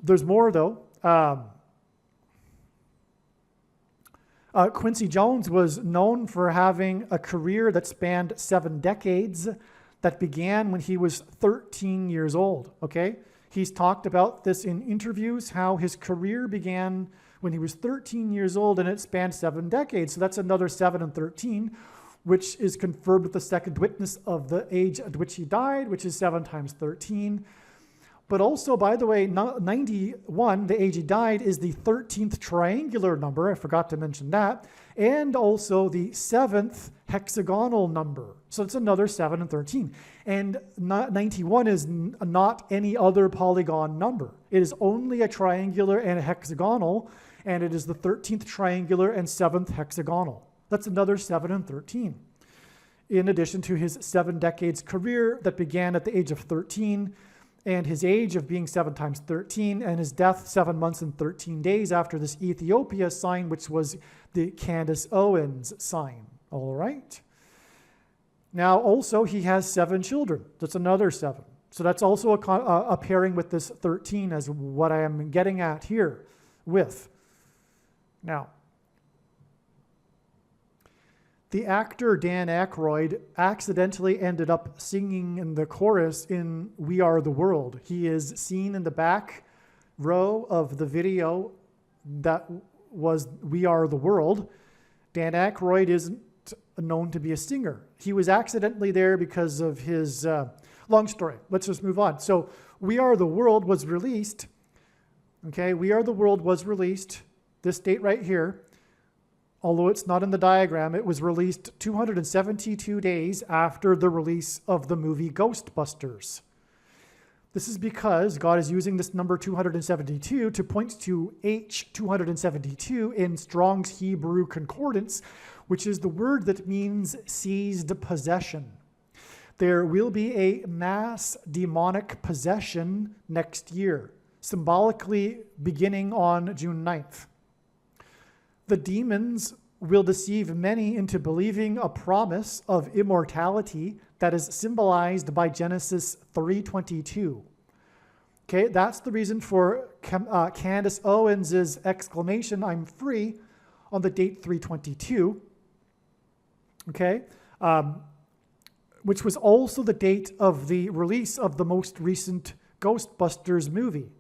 There's more, though. Quincy Jones was known for having a career that spanned 7 decades that began when he was 13 years old, okay? He's talked about this in interviews, how his career began when he was 13 years old and it spanned 7 decades. So that's another 7 and 13, which is confirmed with the second witness of the age at which he died, which is 7 times 13. But also, by the way, 91, the age he died, is the 13th triangular number. I forgot to mention that. And also the 7th hexagonal number. So it's another 7 and 13. And 91 is not any other polygon number. It is only a triangular and a hexagonal, and it is the 13th triangular and 7th hexagonal. That's another 7 and 13. In addition to his 7 decades career that began at the age of 13, and his age of being 7 times 13, and his death 7 months and 13 days after this Ethiopia sign, which was the Candace Owens sign. All right. Now, also, he has 7 children. That's another 7. So that's also a pairing with this 13 as what I am getting at here with. Now, the actor Dan Aykroyd accidentally ended up singing in the chorus in We Are the World. He is seen in the back row of the video that was We Are the World. Dan Aykroyd isn't known to be a singer. He was accidentally there because of his long story. Let's just move on. So We Are the World was released. Okay, We Are the World was released. This date right here. Although it's not in the diagram, it was released 272 days after the release of the movie Ghostbusters. This is because God is using this number 272 to point to H272 in Strong's Hebrew Concordance, which is the word that means seized possession. There will be a mass demonic possession next year, symbolically beginning on June 9th. The demons will deceive many into believing a promise of immortality that is symbolized by Genesis 3:22. Okay, that's the reason for Candace Owens' exclamation, "I'm free," on the date 3/22. Okay, which was also the date of the release of the most recent Ghostbusters movie,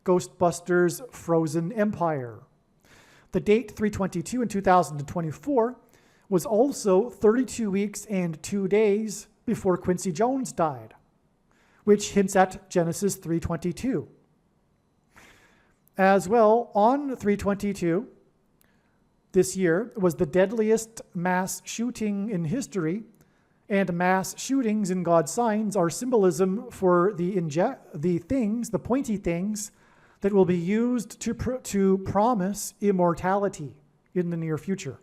Ghostbusters Frozen Empire. The date 3/22 in 2024 was also 32 weeks and 2 days before Quincy Jones died, which hints at Genesis 3:22. As well, on 3/22 this year was the deadliest mass shooting in history, and mass shootings in God's signs are symbolism for the pointy things that will be used to promise immortality in the near future.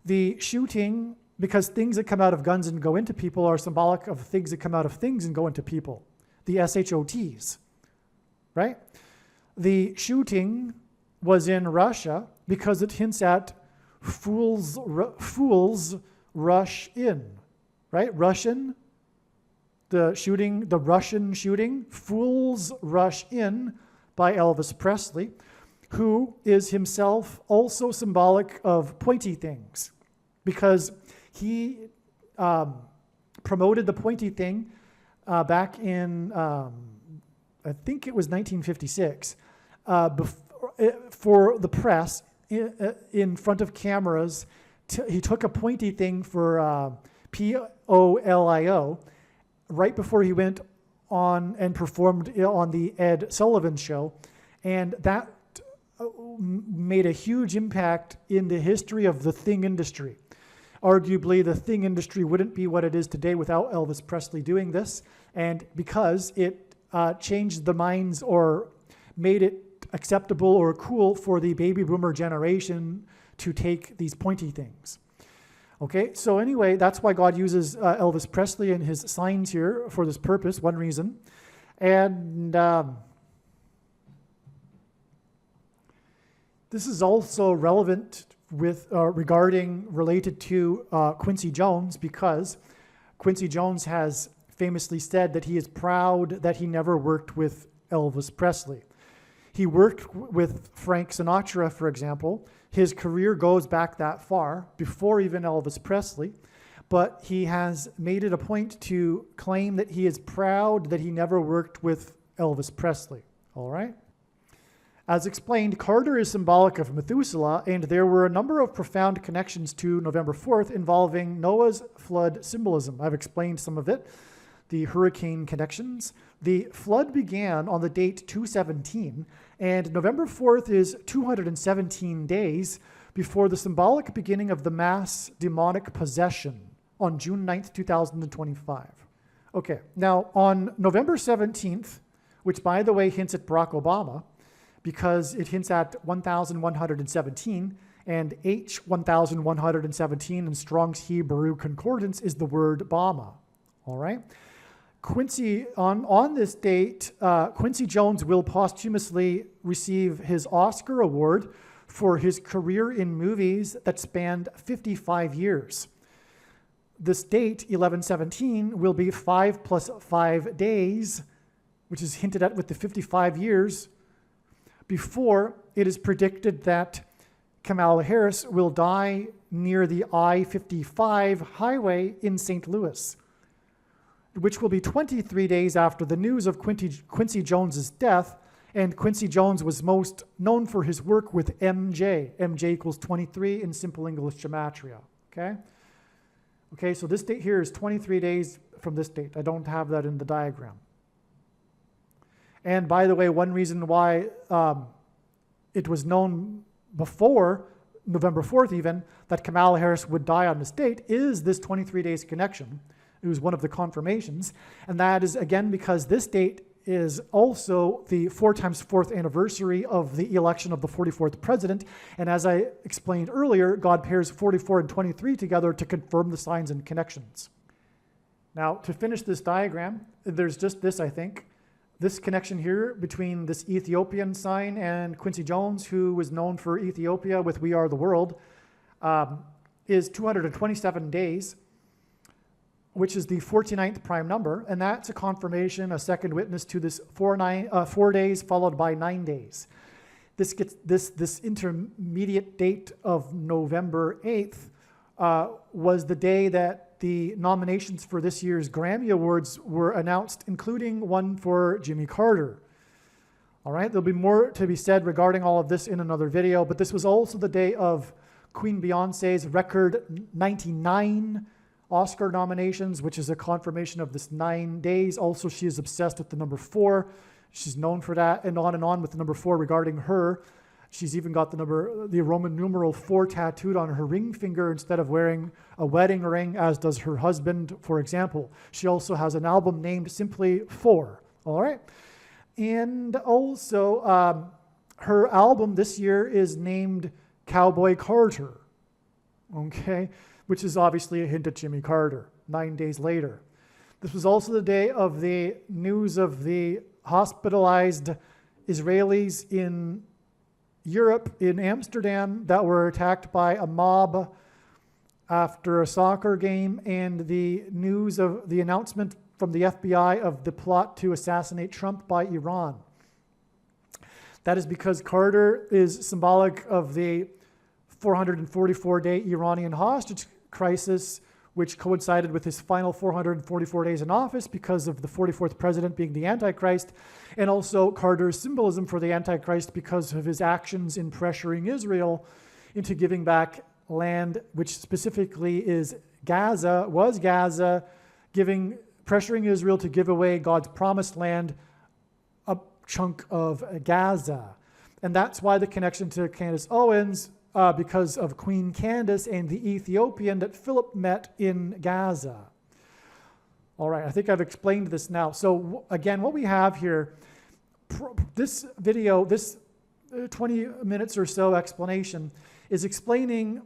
The shooting, because things that come out of guns and go into people are symbolic of things that come out of things and go into people, the SHOTs, right? The shooting was in Russia because it hints at fools rush in, right? The Russian shooting, Fools Rush In by Elvis Presley, who is himself also symbolic of pointy things because he promoted the pointy thing back in, I think it was 1956, for the press in front of cameras. He took a pointy thing for POLIO, right before he went on and performed on the Ed Sullivan Show. And that made a huge impact in the history of the thing industry. Arguably, the thing industry wouldn't be what it is today without Elvis Presley doing this. And because it changed the minds or made it acceptable or cool for the baby boomer generation to take these pointy things. Okay, so anyway, that's why God uses Elvis Presley and his signs here for this purpose, one reason. And this is also relevant with related to Quincy Jones, because Quincy Jones has famously said that he is proud that he never worked with Elvis Presley. He worked with Frank Sinatra, for example. His career goes back that far, before even Elvis Presley, but he has made it a point to claim that he is proud that he never worked with Elvis Presley. All right? As explained, Carter is symbolic of Methuselah, and there were a number of profound connections to November 4th involving Noah's flood symbolism. I've explained some of it, the hurricane connections. The flood began on the date 217, and November 4th is 217 days before the symbolic beginning of the mass demonic possession on June 9th, 2025. Okay, now on November 17th, which by the way hints at Barack Obama, because it hints at 1117, and H1117 in Strong's Hebrew Concordance is the word Bama, all right? Quincy, on this date, Quincy Jones will posthumously receive his Oscar Award for his career in movies that spanned 55 years. This date, 1117, will be 5 + 5 days, which is hinted at with the 55 years, before it is predicted that Kamala Harris will die near the I-55 highway in St. Louis, which will be 23 days after the news of Quincy Jones's death. And Quincy Jones was most known for his work with MJ. MJ equals 23 in simple English gematria, okay? Okay, so this date here is 23 days from this date. I don't have that in the diagram. And by the way, one reason why it was known before November 4th even that Kamala Harris would die on this date is this 23 days connection. It was one of the confirmations. And that is, again, because this date is also the 4 times 4th anniversary of the election of the 44th president. And as I explained earlier, God pairs 44 and 23 together to confirm the signs and connections. Now, to finish this diagram, there's just this, I think. This connection here between this Ethiopian sign and Quincy Jones, who was known for Ethiopia with We Are the World, is 227 days, which is the 49th prime number, and that's a confirmation, a second witness to this 4 days followed by 9 days. This gets this intermediate date of November 8th was the day that the nominations for this year's Grammy Awards were announced, including one for Jimmy Carter. All right, there'll be more to be said regarding all of this in another video, but this was also the day of Queen Beyonce's record 99 Oscar nominations, which is a confirmation of this 9 days. Also, she is obsessed with the number 4. She's known for that, and on with the number 4 regarding her. She's even got the Roman numeral 4 tattooed on her ring finger instead of wearing a wedding ring, as does her husband, for example. She also has an album named simply 4, all right? And also, her album this year is named Cowboy Carter, okay? Which is obviously a hint at Jimmy Carter, 9 days later. This was also the day of the news of the hospitalized Israelis in Europe, in Amsterdam, that were attacked by a mob after a soccer game, and the news of the announcement from the FBI of the plot to assassinate Trump by Iran. That is because Carter is symbolic of the 444-day Iranian hostage crisis, which coincided with his final 444 days in office because of the 44th president being the Antichrist, and also Carter's symbolism for the Antichrist because of his actions in pressuring Israel into giving back land, which specifically is Gaza, pressuring Israel to give away God's promised land, a chunk of Gaza. And that's why the connection to Candace Owens, because of Queen Candace and the Ethiopian that Philip met in Gaza. All right, I think I've explained this now. So again, what we have here, this video, this 20 minutes or so explanation is explaining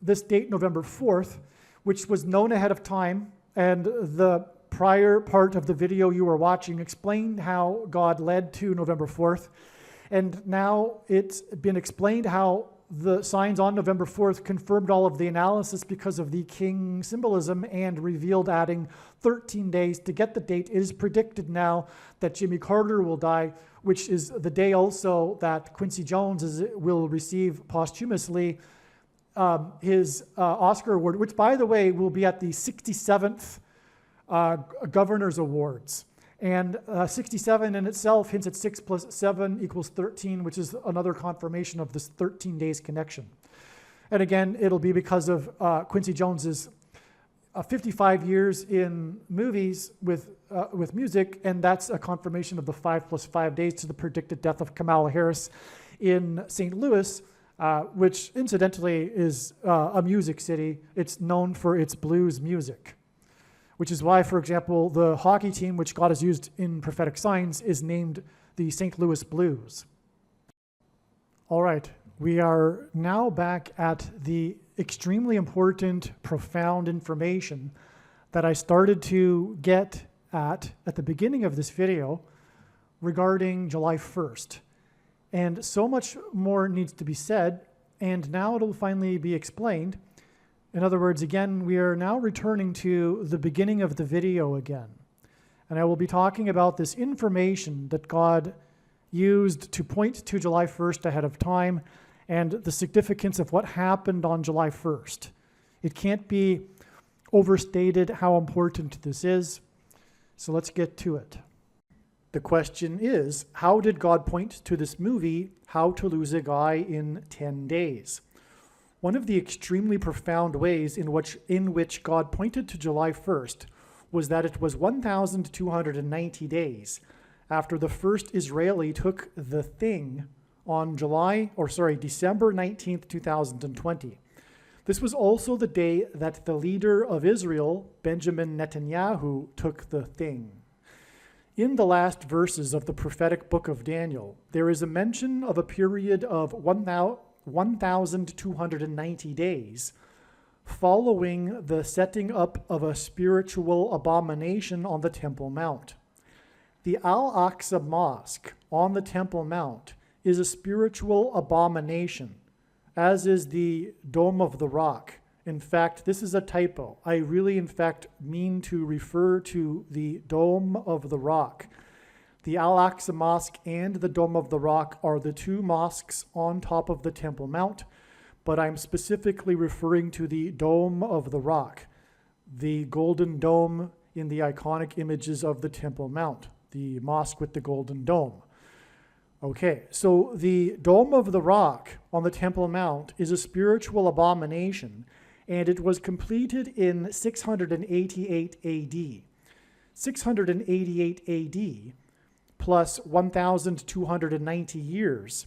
this date, November 4th, which was known ahead of time, and the prior part of the video you were watching explained how God led to November 4th. And now it's been explained how the signs on November 4th confirmed all of the analysis because of the king symbolism and revealed adding 13 days to get the date. It is predicted now that Jimmy Carter will die, which is the day also that Quincy Jones will receive posthumously his Oscar Award, which, by the way, will be at the 67th Governor's Awards. And 67 in itself hints at 6 plus 7 equals 13, which is another confirmation of this 13 days connection. And again, it'll be because of Quincy Jones's 55 years in movies with music, and that's a confirmation of the 5 plus 5 days to the predicted death of Kamala Harris in St. Louis, which incidentally is a music city. It's known for its blues music, which is why, for example, the hockey team, which God has used in prophetic signs, is named the St. Louis Blues. All right, we are now back at the extremely important, profound information that I started to get at the beginning of this video regarding July 1st. And so much more needs to be said, and now it'll finally be explained. In other words, again, we are now returning to the beginning of the video again. And I will be talking about this information that God used to point to July 1st ahead of time and the significance of what happened on July 1st. It can't be overstated how important this is. So let's get to it. The question is, how did God point to this movie, How to Lose a Guy in 10 Days? One of the extremely profound ways in which God pointed to July 1st was that it was 1,290 days after the first Israeli took the thing on December 19th, 2020. This was also the day that the leader of Israel, Benjamin Netanyahu, took the thing. In the last verses of the prophetic book of Daniel, there is a mention of a period of 1,290 days following the setting up of a spiritual abomination on the Temple Mount. The Al-Aqsa Mosque on the Temple Mount is a spiritual abomination, as is the Dome of the Rock. In fact, this is a typo. I really, in fact, mean to refer to the Dome of the Rock. The Al-Aqsa Mosque and the Dome of the Rock are the two mosques on top of the Temple Mount, but I'm specifically referring to the Dome of the Rock, the golden dome in the iconic images of the Temple Mount, the mosque with the golden dome. Okay, so the Dome of the Rock on the Temple Mount is a spiritual abomination, and it was completed in 688 AD. 688 AD plus 1,290 years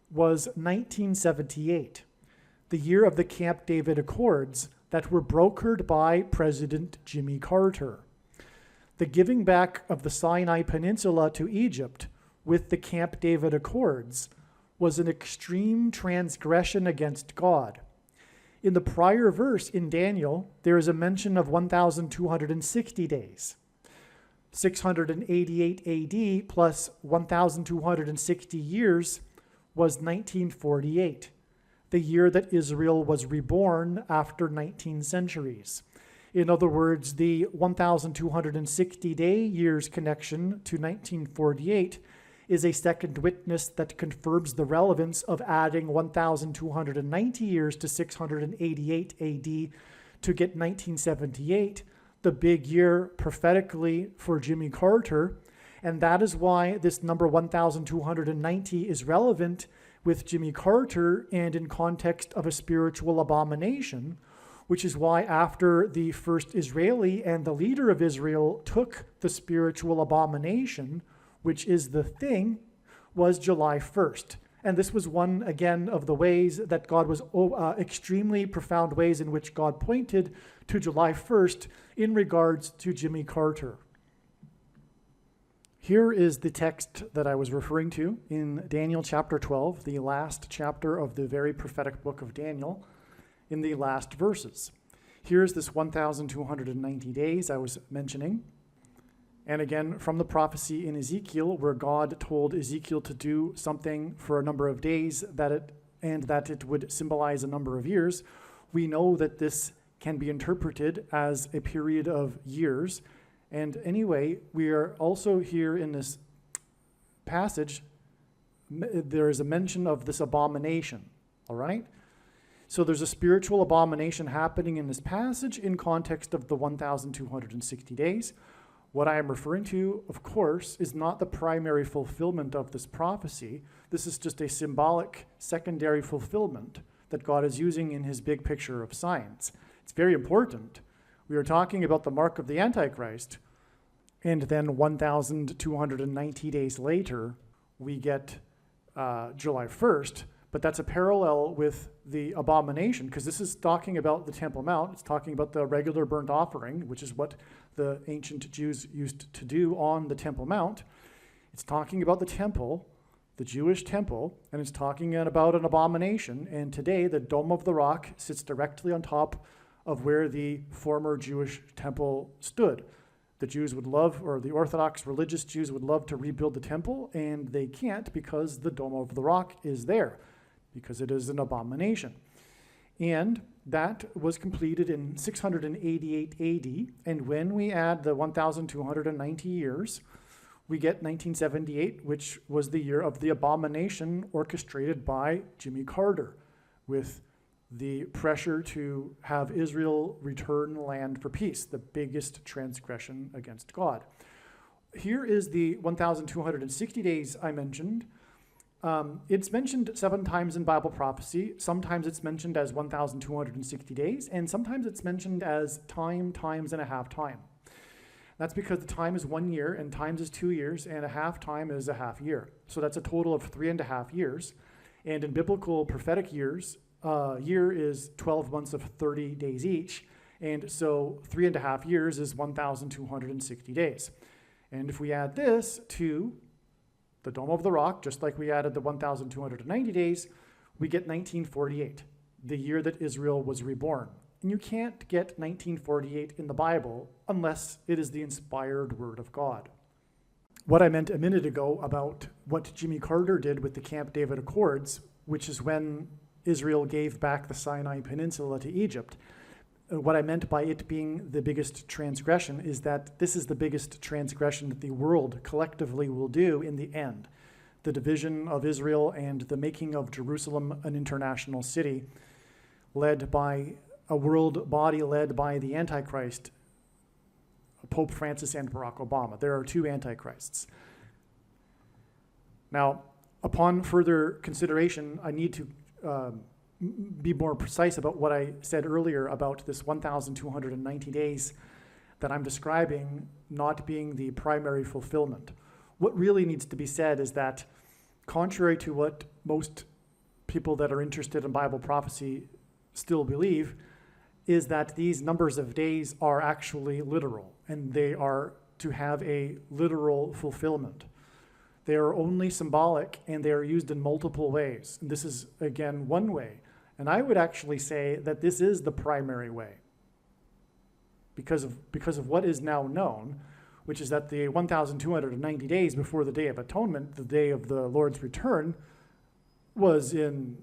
was 1978, the year of the Camp David Accords that were brokered by President Jimmy Carter. The giving back of the Sinai Peninsula to Egypt with the Camp David Accords was an extreme transgression against God. In the prior verse in Daniel, there is a mention of 1,260 days. 688 AD plus 1,260 years was 1948, the year that Israel was reborn after 19 centuries. In other words, the 1,260 years connection to 1948 is a second witness that confirms the relevance of adding 1,290 years to 688 AD to get 1978, the big year prophetically for Jimmy Carter. And that is why this number 1,290 is relevant with Jimmy Carter and in context of a spiritual abomination, which is why after the first Israeli and the leader of Israel took the spiritual abomination, which is the thing, was July 1st. And this was one, again, of the ways that God was, extremely profound ways in which God pointed to July 1st in regards to Jimmy Carter. Here is the text that I was referring to in Daniel chapter 12, the last chapter of the very prophetic book of Daniel, in the last verses. Here's this 1,290 days I was mentioning. And again, from the prophecy in Ezekiel, where God told Ezekiel to do something for a number of days that it would symbolize a number of years, we know that this can be interpreted as a period of years. And anyway, we are also here in this passage, there is a mention of this abomination, all right? So there's a spiritual abomination happening in this passage in context of the 1,260 days. What I am referring to, of course, is not the primary fulfillment of this prophecy. This is just a symbolic secondary fulfillment that God is using in his big picture of science. It's very important. We are talking about the mark of the Antichrist, and then 1,290 days later, we get July 1st, but that's a parallel with the abomination, because this is talking about the Temple Mount. It's talking about the regular burnt offering, which is what the ancient Jews used to do on the Temple Mount. It's talking about the temple, the Jewish temple, and it's talking about an abomination. And today, the Dome of the Rock sits directly on top of where the former Jewish temple stood. The Jews would love, or the Orthodox religious Jews would love to rebuild the temple, and they can't because the Dome of the Rock is there, because it is an abomination. And that was completed in 688 AD, and when we add the 1,290 years, we get 1978, which was the year of the abomination orchestrated by Jimmy Carter, with the pressure to have Israel return land for peace, the biggest transgression against God. Here is the 1,260 days I mentioned. It's mentioned 7 times in Bible prophecy. Sometimes it's mentioned as 1,260 days, and sometimes it's mentioned as times and a half time. That's because the time is 1 year, and times is 2 years, and a half time is a half year. So that's a total of 3.5 years. And in biblical prophetic years, year is 12 months of 30 days each, and so 3.5 years is 1,260 days. And if we add this to the Dome of the Rock, just like we added the 1,290 days, we get 1948, the year that Israel was reborn. And you can't get 1948 in the Bible unless it is the inspired word of God. What I meant a minute ago about what Jimmy Carter did with the Camp David Accords, which is when Israel gave back the Sinai Peninsula to Egypt. What I meant by it being the biggest transgression is that this is the biggest transgression that the world collectively will do in the end. The division of Israel and the making of Jerusalem an international city, led by a world body led by the Antichrist, Pope Francis and Barack Obama. There are 2 Antichrists. Now, upon further consideration, I need to be more precise about what I said earlier about this 1,290 days that I'm describing not being the primary fulfillment. What really needs to be said is that, contrary to what most people that are interested in Bible prophecy still believe, is that these numbers of days are actually literal, and they are to have a literal fulfillment. They are only symbolic, and they are used in multiple ways. And this is, again, one way. And I would actually say that this is the primary way, because of what is now known, which is that the 1,290 days before the Day of Atonement, the day of the Lord's return, was in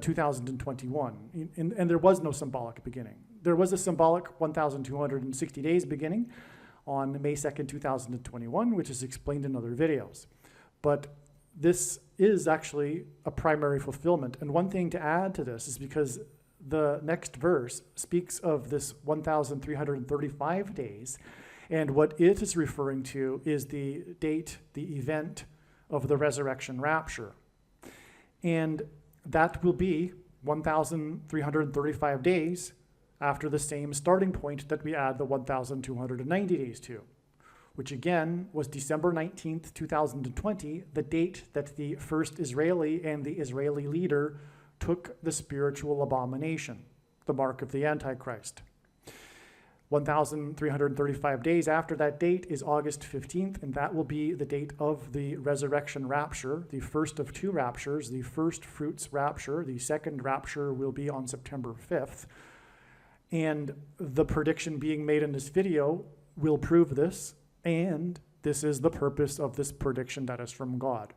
2021. And there was no symbolic beginning. There was a symbolic 1,260 days beginning on May 2nd, 2021, which is explained in other videos. But this is actually a primary fulfillment. And one thing to add to this is because the next verse speaks of this 1,335 days, and what it is referring to is the date, the event of the resurrection rapture. And that will be 1,335 days after the same starting point that we add the 1,290 days to, which again was December 19th, 2020, the date that the first Israeli and the Israeli leader took the spiritual abomination, the mark of the Antichrist. 1,335 days after that date is August 15th, and that will be the date of the resurrection rapture, the first of 2 raptures, the first fruits rapture. The second rapture will be on September 5th. And the prediction being made in this video will prove this, and this is the purpose of this prediction that is from God.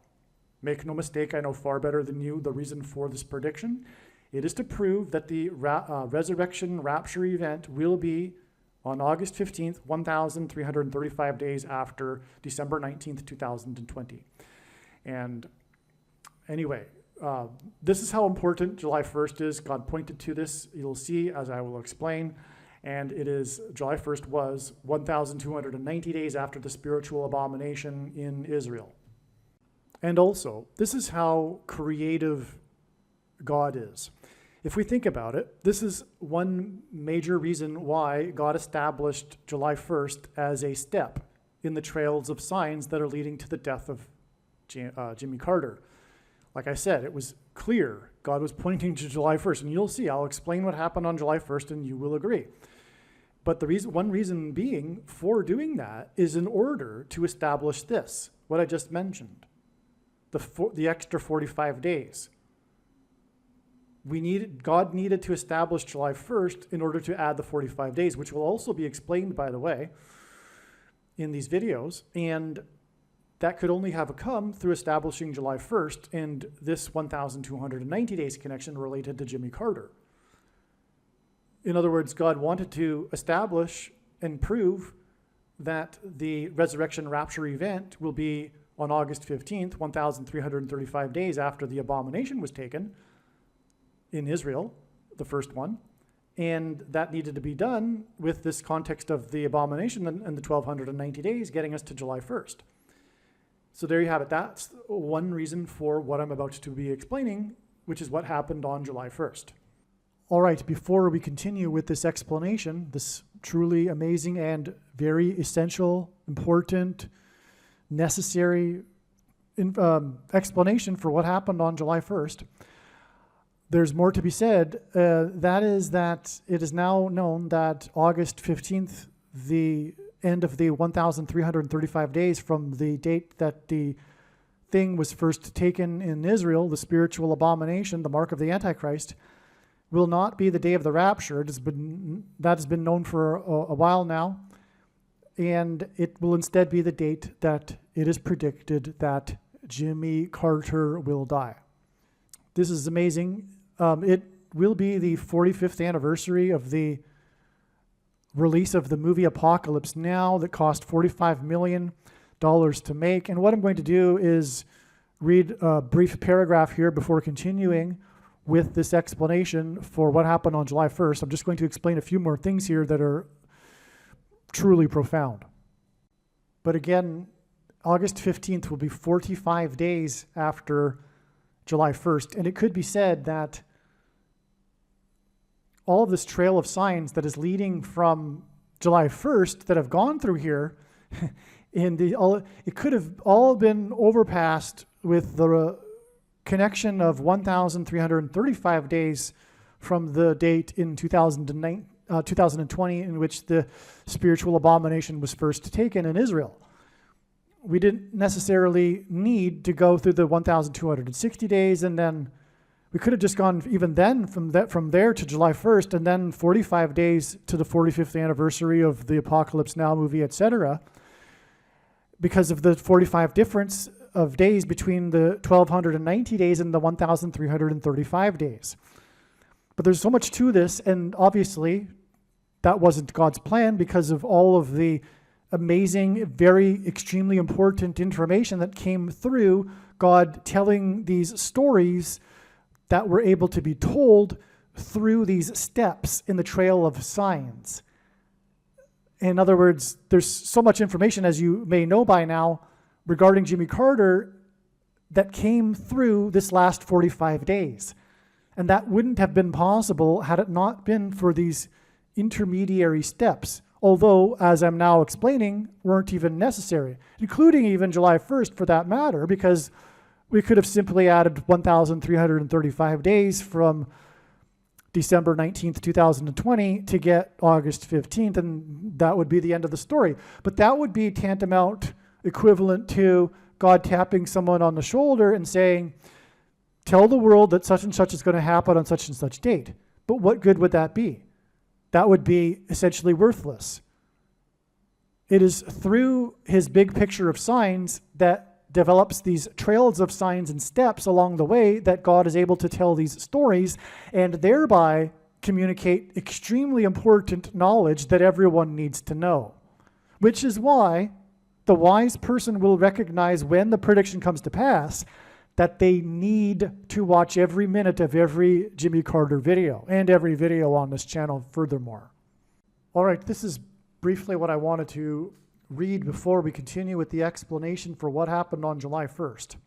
Make no mistake, I know far better than you the reason for this prediction. It is to prove that the resurrection rapture event will be on August 15th, 1,335 days after December 19th, 2020. And anyway, this is how important July 1st is. God pointed to this, you'll see, as I will explain. And it is, July 1st was 1,290 days after the spiritual abomination in Israel. And also, this is how creative God is. If we think about it, this is one major reason why God established July 1st as a step in the trails of signs that are leading to the death of Jimmy Carter. Like I said, it was clear God was pointing to July 1st, and you'll see, I'll explain what happened on July 1st and you will agree. But one reason being for doing that is in order to establish this, what I just mentioned, the extra 45 days. God needed to establish July 1st in order to add the 45 days, which will also be explained, by the way, in these videos. And that could only have come through establishing July 1st and this 1,290 days connection related to Jimmy Carter. In other words, God wanted to establish and prove that the resurrection rapture event will be on August 15th, 1,335 days after the abomination was taken in Israel, the first one. And that needed to be done with this context of the abomination and the 1,290 days getting us to July 1st. So there you have it. That's one reason for what I'm about to be explaining, which is what happened on July 1st. All right, before we continue with this explanation, this truly amazing and very essential, important, necessary explanation for what happened on July 1st, there's more to be said. That is that it is now known that August 15th, the end of the 1,335 days from the date that the thing was first taken in Israel, the spiritual abomination, the mark of the Antichrist, will not be the day of the rapture. That has been known for a while now, and it will instead be the date that it is predicted that Jimmy Carter will die. This is amazing. It will be the 45th anniversary of the release of the movie Apocalypse Now that cost $45 million to make. And what I'm going to do is read a brief paragraph here before continuing with this explanation for what happened on July 1st. I'm just going to explain a few more things here that are truly profound. But again, August 15th will be 45 days after July 1st. And it could be said that all of this trail of signs that is leading from July 1st that have gone through here, it could have all been overpassed with the connection of 1,335 days from the date in 2020 in which the spiritual abomination was first taken in Israel. We didn't necessarily need to go through the 1,260 days, and then we could have just gone even then from there to July 1st, and then 45 days to the 45th anniversary of the Apocalypse Now movie, etc., because of the 45 difference of days between the 1,290 days and the 1,335 days. But there's so much to this, and obviously that wasn't God's plan because of all of the amazing, very extremely important information that came through God telling these stories that were able to be told through these steps in the trail of signs. In other words, there's so much information, as you may know by now, regarding Jimmy Carter that came through this last 45 days. And that wouldn't have been possible had it not been for these intermediary steps, although, as I'm now explaining, weren't even necessary, including even July 1st for that matter, because we could have simply added 1,335 days from December 19th, 2020 to get August 15th, and that would be the end of the story. But that would be tantamount equivalent to God tapping someone on the shoulder and saying, tell the world that such and such is going to happen on such and such date. But what good would that be? That would be essentially worthless. It is through his big picture of signs that develops these trails of signs and steps along the way that God is able to tell these stories and thereby communicate extremely important knowledge that everyone needs to know. Which is why the wise person will recognize when the prediction comes to pass that they need to watch every minute of every Jimmy Carter video and every video on this channel furthermore. All right, this is briefly what I wanted to read before we continue with the explanation for what happened on July 1st.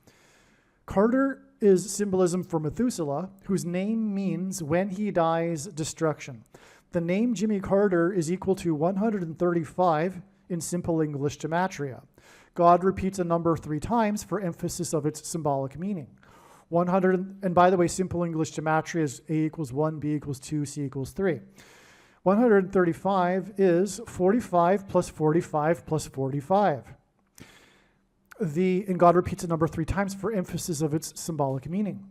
Carter is symbolism for Methuselah, whose name means when he dies, destruction. The name Jimmy Carter is equal to 135 in simple English gematria. God repeats a number 3 times for emphasis of its symbolic meaning. 100, and by the way, simple English gematria is A equals 1, B equals 2, C equals 3. 135 is 45 plus 45 plus 45. And God repeats a number 3 times for emphasis of its symbolic meaning.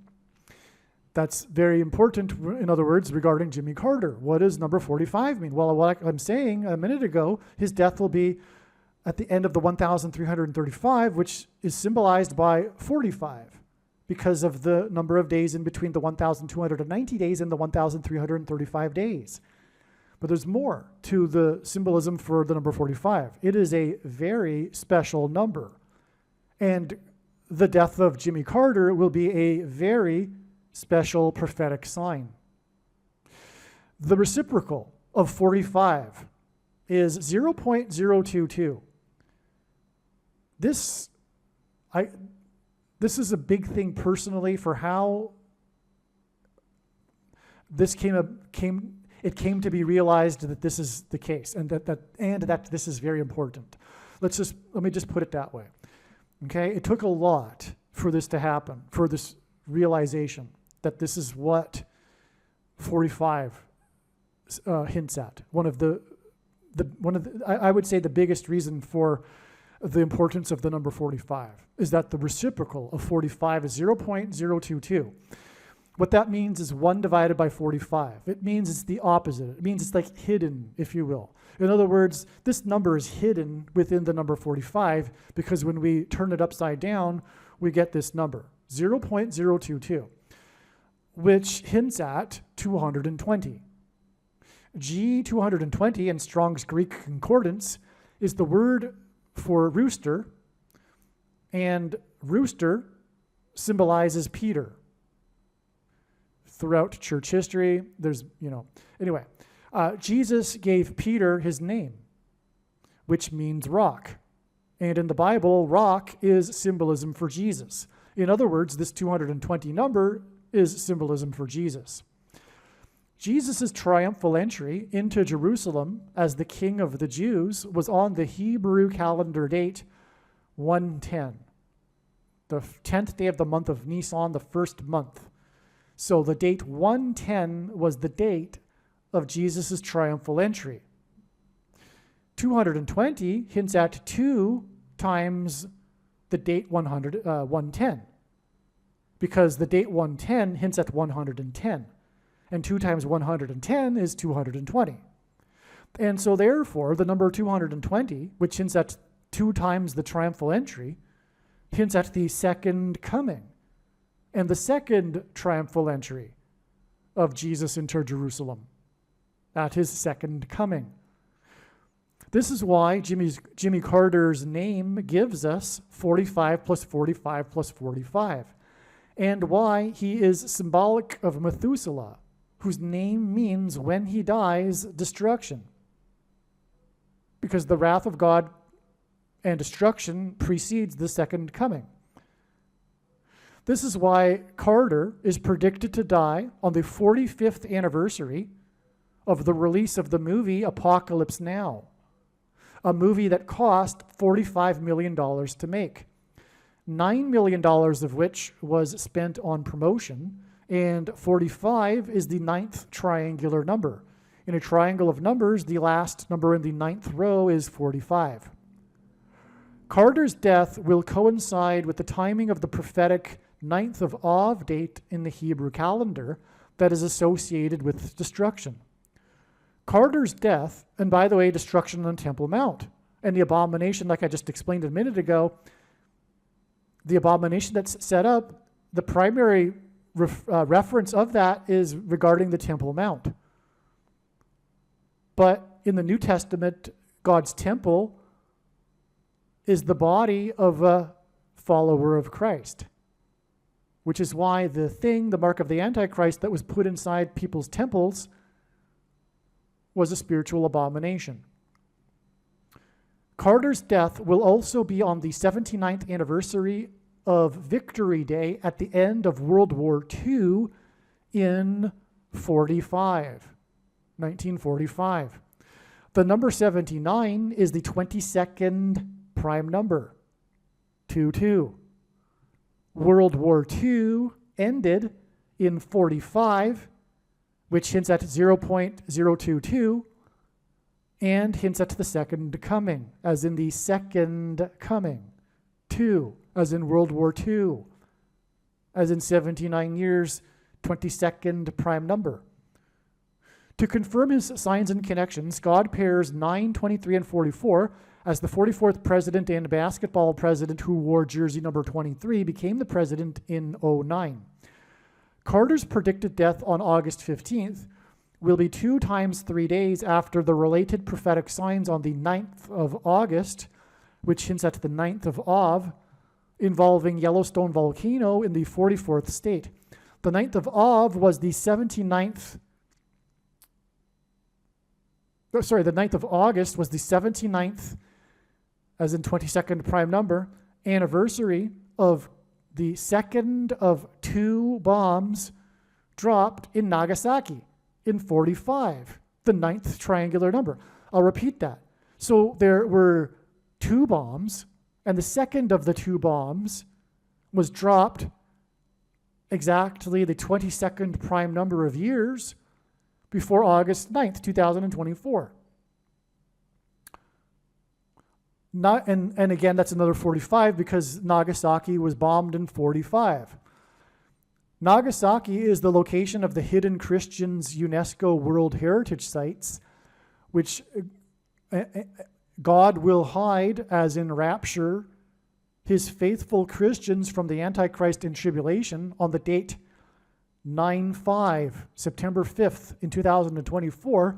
That's very important, in other words, regarding Jimmy Carter. What does number 45 mean? Well, what I'm saying a minute ago, his death will be at the end of the 1,335, which is symbolized by 45, because of the number of days in between the 1,290 days and the 1,335 days. But there's more to the symbolism for the number 45. It is a very special number. And the death of Jimmy Carter will be a very special prophetic sign. The reciprocal of 45 is 0.022. This is a big thing personally for how this came to be realized that this is the case, and that this is very important. Let me just put it that way. Okay, it took a lot for this to happen, for this realization that this is what 45 hints at. I would say the biggest reason for the importance of the number 45 is that the reciprocal of 45 is 0.022. What that means is 1 divided by 45. It means it's the opposite. It means it's like hidden, if you will. In other words, this number is hidden within the number 45 because when we turn it upside down, we get this number, 0.022, which hints at 220. G220 in Strong's Greek Concordance is the word for rooster, and rooster symbolizes Peter. Throughout church history, anyway, Jesus gave Peter his name, which means rock. And in the Bible, rock is symbolism for Jesus. In other words, this 220 number is symbolism for Jesus. Jesus' triumphal entry into Jerusalem as the King of the Jews was on the Hebrew calendar date 110, the 10th day of the month of Nisan, the first month. So the date 110 was the date of Jesus' triumphal entry. 220 hints at 2 times the date 110, because the date 110 hints at 110, and 2 times 110 is 220. And so therefore, the number 220, which hints at 2 times the triumphal entry, hints at the second coming and the second triumphal entry of Jesus into Jerusalem at his second coming. This is why Jimmy Carter's name gives us 45 plus 45 plus 45, and why he is symbolic of Methuselah, whose name means when he dies, destruction. Because the wrath of God and destruction precedes the second coming. This is why Carter is predicted to die on the 45th anniversary of the release of the movie Apocalypse Now, a movie that cost $45 million to make, $9 million of which was spent on promotion, and 45 is the 9th triangular number. In a triangle of numbers, the last number in the 9th row is 45. Carter's death will coincide with the timing of the prophetic 9th of Av date in the Hebrew calendar that is associated with destruction. Carter's death, and by the way, destruction on Temple Mount, and the abomination, like I just explained a minute ago, the abomination that's set up, the primary reference of that is regarding the Temple Mount. But in the New Testament, God's temple is the body of a follower of Christ, which is why the mark of the Antichrist that was put inside people's temples was a spiritual abomination. Carter's death will also be on the 79th anniversary of Victory Day at the end of World War II in 1945. The number 79 is the 22nd prime number, 22. World War II ended in 45, which hints at 0.022, and hints at the second coming, as in the second coming. 2, as in World War II, as in 79 years, 22nd prime number. To confirm his signs and connections, God pairs 9, 23, and 44 as the 44th president and basketball president who wore jersey number 23 became the president in 2009. Carter's predicted death on August 15th will be 2 times 3 days after the related prophetic signs on the 9th of August, which hints at the 9th of Av, involving Yellowstone volcano in the 44th state. The 9th of Av was the 79th. The 9th of August was the 79th, as in 22nd prime number, anniversary of the second of 2 bombs dropped in Nagasaki in 45, the 9th triangular number. I'll repeat that. So there were 2 bombs, and the second of the 2 bombs was dropped exactly the 22nd prime number of years before August 9th, 2024. And again, that's another 45 because Nagasaki was bombed in 45. Nagasaki is the location of the Hidden Christians UNESCO World Heritage Sites, which God will hide, as in rapture, his faithful Christians from the Antichrist and tribulation on the date 9/5, September 5th in 2024,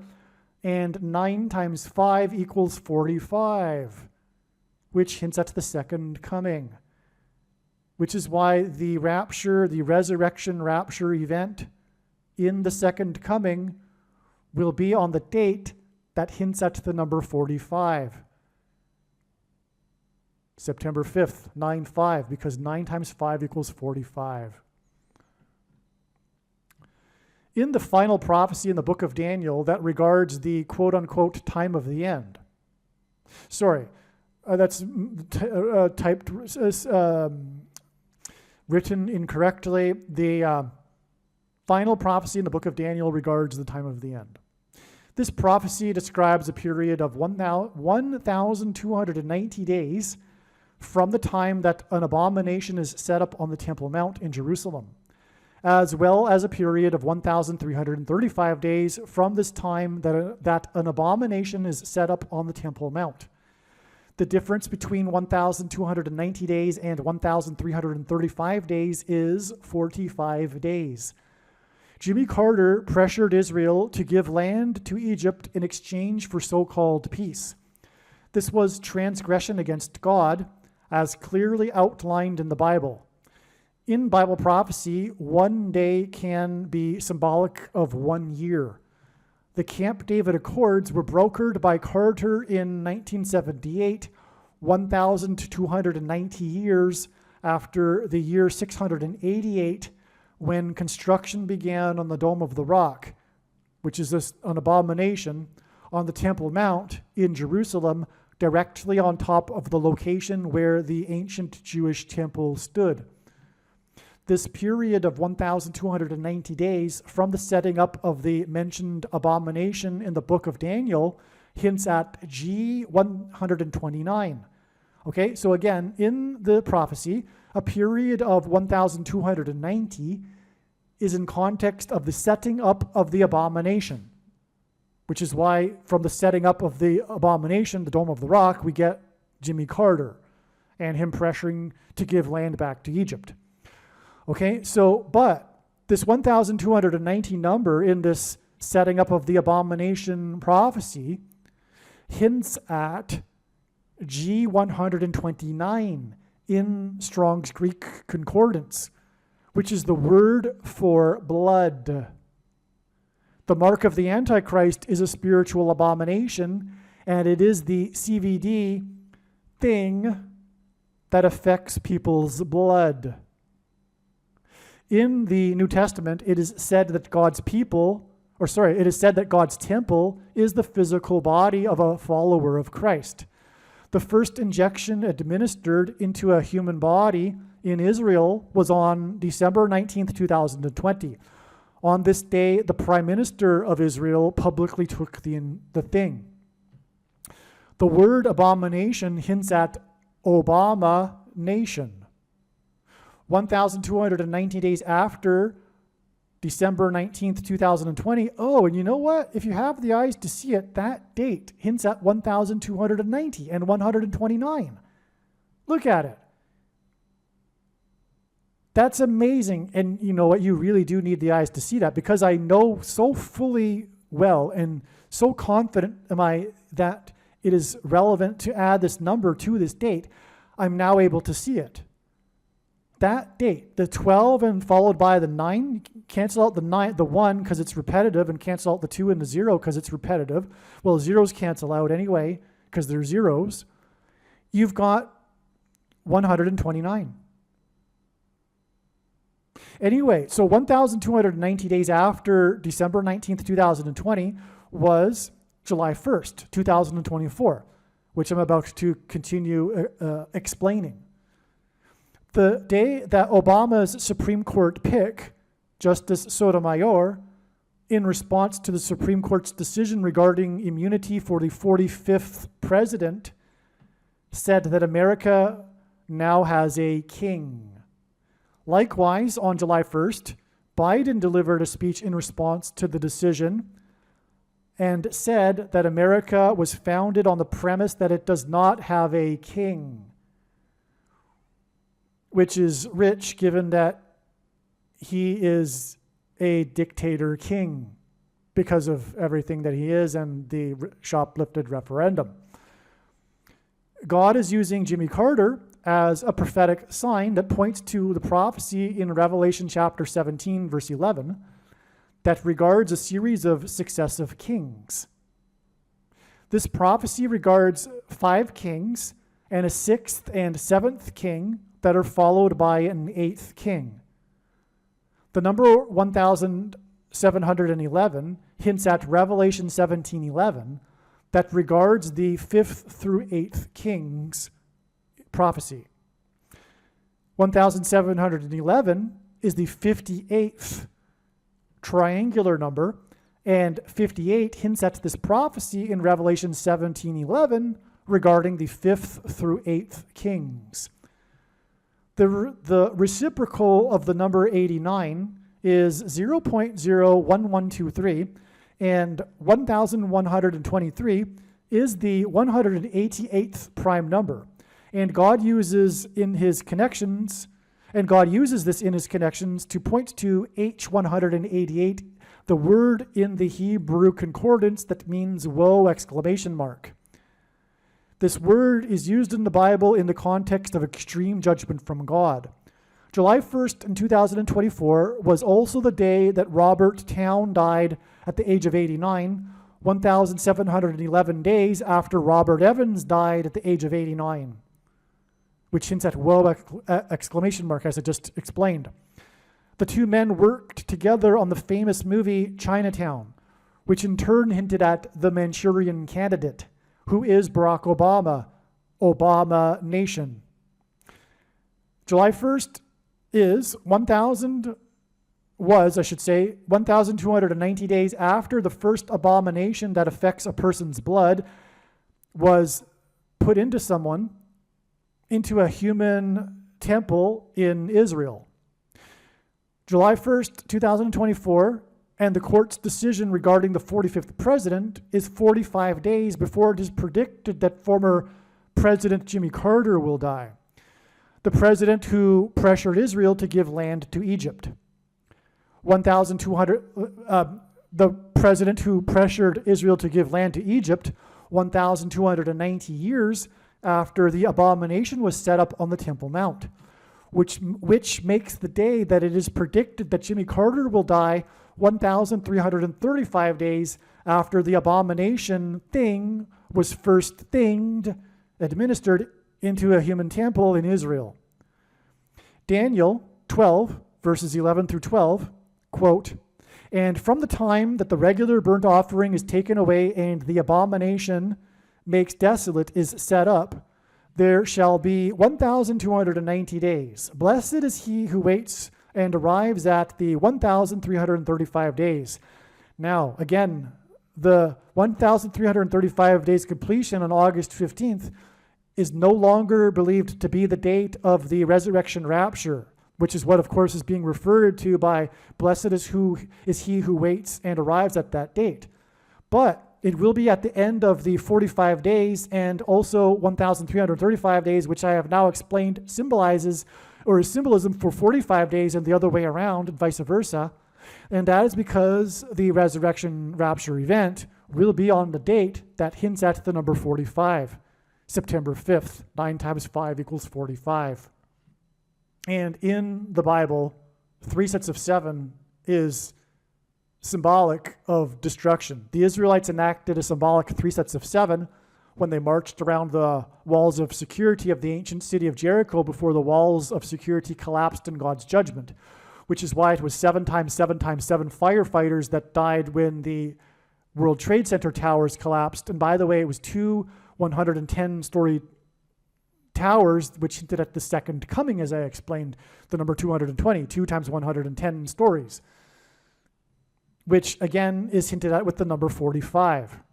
and 9 times 5 equals 45, which hints at the second coming, which is why the rapture, the resurrection rapture event in the second coming will be on the date that hints at the number 45. September 5th, 9/5, because 9 times 5 equals 45. In the final prophecy in the book of Daniel that regards the quote-unquote time of the end. That's written incorrectly. The final prophecy in the book of Daniel regards the time of the end. This prophecy describes a period of 1,290 days from the time that an abomination is set up on the Temple Mount in Jerusalem, as well as a period of 1,335 days from this time that an abomination is set up on the Temple Mount. The difference between 1,290 days and 1,335 days is 45 days. Jimmy Carter pressured Israel to give land to Egypt in exchange for so-called peace. This was transgression against God, as clearly outlined in the Bible. In Bible prophecy, 1 day can be symbolic of 1 year. The Camp David Accords were brokered by Carter in 1978, 1,290 years after the year 688, when construction began on the Dome of the Rock, which is an abomination, on the Temple Mount in Jerusalem, directly on top of the location where the ancient Jewish temple stood. This period of 1,290 days from the setting up of the mentioned abomination in the book of Daniel hints at G129. Okay, so again, in the prophecy, a period of 1,290 is in context of the setting up of the abomination, which is why from the setting up of the abomination, the Dome of the Rock, we get Jimmy Carter and him pressuring to give land back to Egypt. Okay, but this 1,290 number in this setting up of the abomination prophecy hints at G129 in Strong's Greek Concordance, which is the word for blood. The mark of the Antichrist is a spiritual abomination, and it is the CVD thing that affects people's blood. In the New Testament, it is said that God's temple is the physical body of a follower of Christ. The first injection administered into a human body in Israel was on December 19th, 2020. On this day, the Prime Minister of Israel publicly took the thing. The word abomination hints at Obama nation. 1,290 days after December 19th, 2020. Oh, and you know what? If you have the eyes to see it, that date hints at 1,290 and 129. Look at it. That's amazing. And you know what? You really do need the eyes to see that, because I know so fully well and so confident am I that it is relevant to add this number to this date. I'm now able to see it. That date, the 12 and followed by the 9, cancel out the 1 because it's repetitive, and cancel out the 2 and the 0 because it's repetitive. Well, zeros cancel out anyway because they're zeros. You've got 129. Anyway, so 1,290 days after December 19th, 2020 was July 1st, 2024, which I'm about to continue explaining. The day that Obama's Supreme Court pick, Justice Sotomayor, in response to the Supreme Court's decision regarding immunity for the 45th president, said that America now has a king. Likewise, on July 1st, Biden delivered a speech in response to the decision and said that America was founded on the premise that it does not have a king, which is rich given that he is a dictator king because of everything that he is and the shoplifted referendum. God is using Jimmy Carter as a prophetic sign that points to the prophecy in Revelation chapter 17, verse 11, that regards a series of successive kings. This prophecy regards 5 kings and a 6th and 7th king that are followed by an 8th king. The number 1,711 hints at Revelation 17:11 that regards the 5th through 8th kings prophecy. 1,711 is the 58th triangular number, and 58 hints at this prophecy in Revelation 17:11 regarding the 5th through 8th kings. The reciprocal of the number 89 is 0.01123, and 1,123 is the 188th prime number. And God uses this in his connections to point to H188, the word in the Hebrew concordance that means woe, exclamation mark. This word is used in the Bible in the context of extreme judgment from God. July 1st in 2024 was also the day that Robert Town died at the age of 89, 1,711 days after Robert Evans died at the age of 89, which hints at woe, exclamation mark, as I just explained. The two men worked together on the famous movie Chinatown, which in turn hinted at the Manchurian Candidate, who is Barack Obama, Obama Nation. July 1st is 1,290 days after the first abomination that affects a person's blood was put into a human temple in Israel. July 1st, 2024, and the court's decision regarding the 45th president is 45 days before it is predicted that former President Jimmy Carter will die, the president who pressured Israel to give land to Egypt. The president who pressured Israel to give land to Egypt 1,290 years after the abomination was set up on the Temple Mount, which makes the day that it is predicted that Jimmy Carter will die 1,335 days after the abomination thing was first administered into a human temple in Israel. Daniel 12, verses 11 through 12, quote, "And from the time that the regular burnt offering is taken away and the abomination makes desolate is set up, there shall be 1,290 days. Blessed is he who waits and arrives at the 1,335 days." Now, again, the 1,335 days completion on August 15th is no longer believed to be the date of the resurrection rapture, which is what, of course, is being referred to by blessed is he who waits and arrives at that date. But it will be at the end of the 45 days and also 1,335 days, which I have now explained symbolizes or is symbolism for 45 days and the other way around and vice versa. And that is because the resurrection rapture event will be on the date that hints at the number 45, September 5th. 9 times 5 equals 45. And in the Bible, 3 sets of 7 is symbolic of destruction. The Israelites enacted a symbolic 3 sets of 7 when they marched around the walls of security of the ancient city of Jericho before the walls of security collapsed in God's judgment, which is why it was 7 times 7 times 7 firefighters that died when the World Trade Center towers collapsed. And by the way, it was 2 110-story towers, which hinted at the second coming, as I explained, the number 220, 2 times 110 stories, which again is hinted at with the number 45.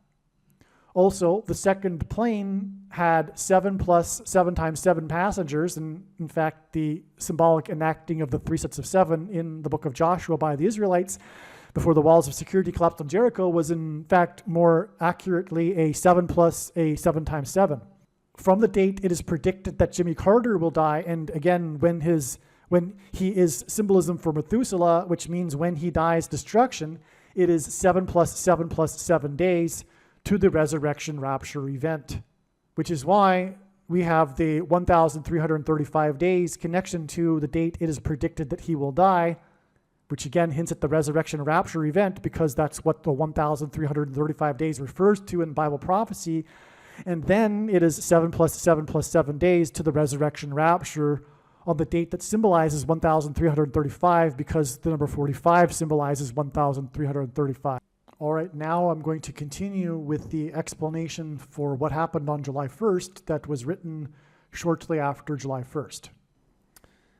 Also, the second plane had 7 plus 7 times 7 passengers, and in fact, the symbolic enacting of the 3 sets of 7 in the book of Joshua by the Israelites before the walls of security collapsed on Jericho was in fact more accurately a 7 plus a 7 times 7. From the date it is predicted that Jimmy Carter will die, and again, when he is symbolism for Methuselah, which means when he dies, destruction, it is 7 plus 7 plus 7 days to the resurrection rapture event, which is why we have the 1,335 days connection to the date it is predicted that he will die, which again hints at the resurrection rapture event because that's what the 1,335 days refers to in Bible prophecy. And then it is 7 plus 7 plus 7 days to the resurrection rapture on the date that symbolizes 1,335 because the number 45 symbolizes 1,335. All right, now I'm going to continue with the explanation for what happened on July 1st that was written shortly after July 1st.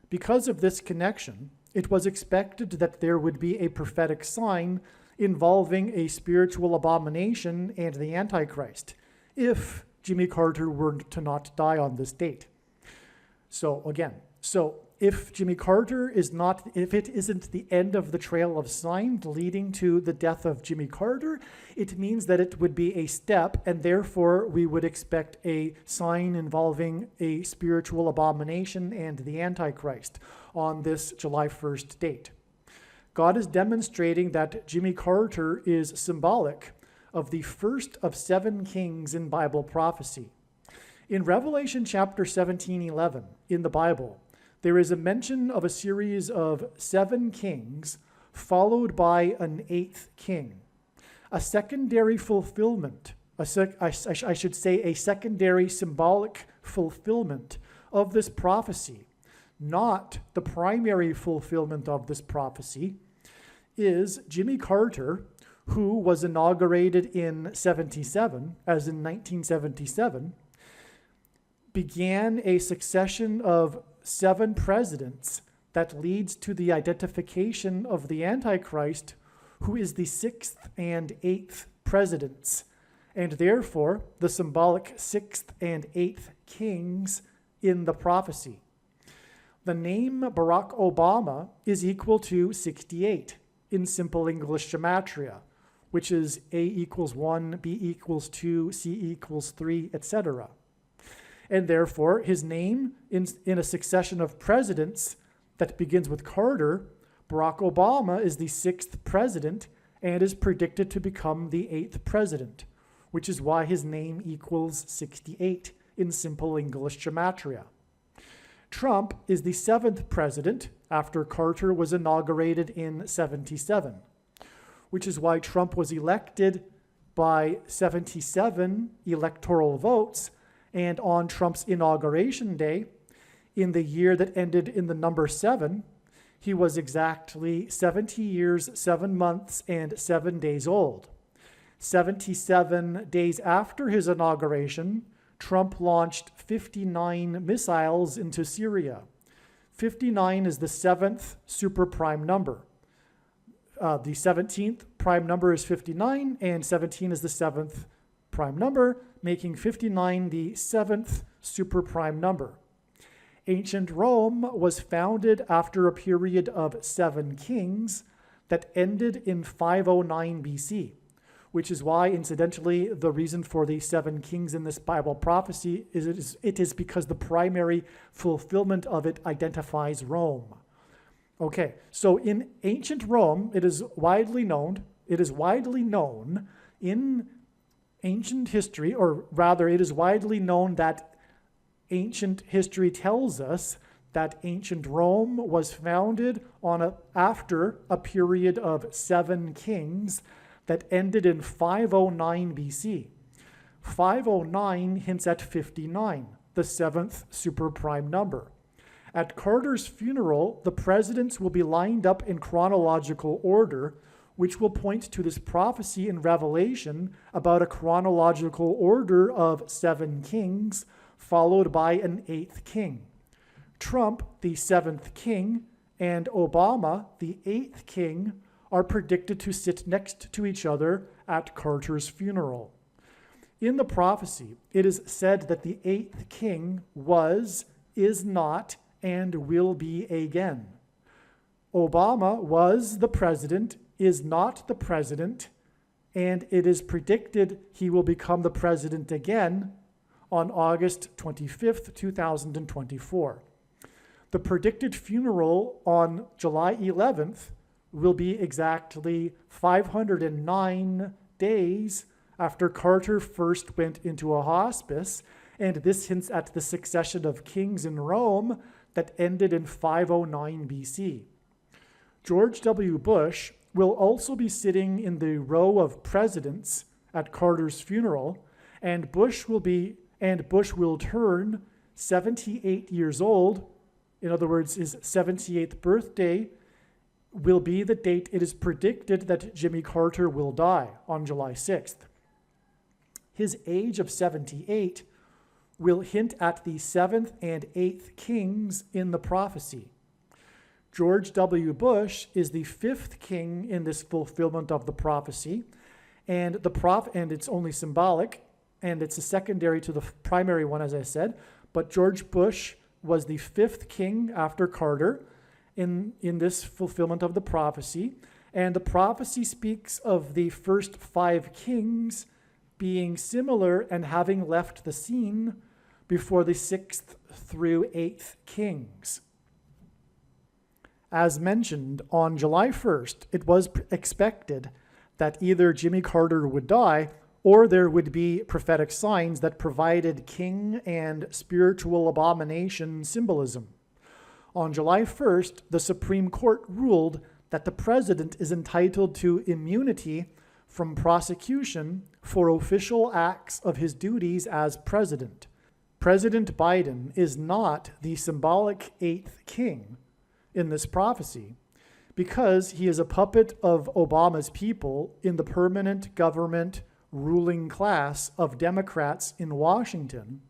Because of this connection, it was expected that there would be a prophetic sign involving a spiritual abomination and the Antichrist if Jimmy Carter were to not die on this date. So if Jimmy Carter if it isn't the end of the trail of signs leading to the death of Jimmy Carter, it means that it would be a step, and therefore we would expect a sign involving a spiritual abomination and the Antichrist on this July 1st date. God is demonstrating that Jimmy Carter is symbolic of the first of 7 kings in Bible prophecy. In Revelation chapter 17:11 in the Bible, there is a mention of a series of 7 kings followed by an 8th king. A secondary fulfillment, I should say a secondary symbolic fulfillment of this prophecy, not the primary fulfillment of this prophecy, is Jimmy Carter, who was inaugurated in 77, as in 1977, began a succession of 7 presidents that leads to the identification of the Antichrist, who is the 6th and 8th presidents, and therefore the symbolic 6th and 8th kings in the prophecy. The name Barack Obama is equal to 68 in simple English gematria, which is A equals 1, B equals 2, C equals 3, etc. And therefore, his name in a succession of presidents that begins with Carter, Barack Obama is the 6th president and is predicted to become the 8th president, which is why his name equals 68 in simple English gematria. Trump is the 7th president after Carter was inaugurated in 77. which is why Trump was elected by 77 electoral votes, and on Trump's inauguration day, in the year that ended in the number 7, he was exactly 70 years, 7 months, and 7 days old. 77 days after his inauguration, Trump launched 59 missiles into Syria. 59 is the 7th superprime number. The 17th prime number is 59, and 17 is the 7th prime number, making 59 the 7th superprime number. Ancient Rome was founded after a period of 7 kings that ended in 509 BC, which is why, incidentally, the reason for the 7 kings in this Bible prophecy is it is because the primary fulfillment of it identifies Rome. Okay, so in ancient Rome, it is widely known in ancient history, or rather, it is widely known that ancient history tells us that ancient Rome was founded after a period of 7 kings that ended in 509 BC. 509 hints at 59, the 7th superprime number. At Carter's funeral, the presidents will be lined up in chronological order, which will point to this prophecy in Revelation about a chronological order of 7 kings, followed by an 8th king. Trump, the 7th king, and Obama, the 8th king, are predicted to sit next to each other at Carter's funeral. In the prophecy, it is said that the 8th king was, is not, and will be again. Obama was the president, is not the president, and it is predicted he will become the president again on August 25th, 2024. The predicted funeral on July 11th will be exactly 509 days after Carter first went into a hospice, and this hints at the succession of kings in Rome that ended in 509 BC. George W. Bush will also be sitting in the row of presidents at Carter's funeral, and Bush will turn 78 years old. In other words, his 78th birthday will be the date it is predicted that Jimmy Carter will die, on July 6th. His age of 78 will hint at the 7th and 8th kings in the prophecy. George W. Bush is the 5th king in this fulfillment of the prophecy, and it's only symbolic, and it's a secondary to the primary one, as I said, but George Bush was the 5th king after Carter in this fulfillment of the prophecy, and the prophecy speaks of the first 5 kings being similar and having left the scene before the 6th through 8th kings. As mentioned, on July 1st, it was expected that either Jimmy Carter would die or there would be prophetic signs that provided king and spiritual abomination symbolism. On July 1st, the Supreme Court ruled that the president is entitled to immunity from prosecution for official acts of his duties as president. President Biden is not the symbolic 8th king in this prophecy because he is a puppet of Obama's people in the permanent government ruling class of Democrats in Washington,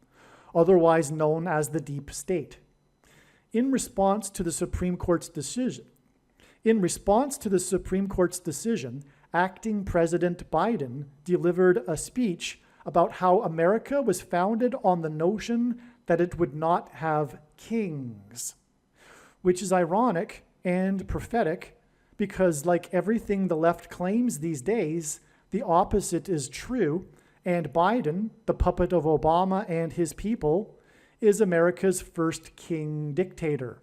otherwise known as the deep state. In response to the Supreme Court's decision, acting President Biden delivered a speech about how America was founded on the notion that it would not have kings, which is ironic and prophetic because, like everything the left claims these days, the opposite is true, and Biden, the puppet of Obama and his people, is America's first king dictator.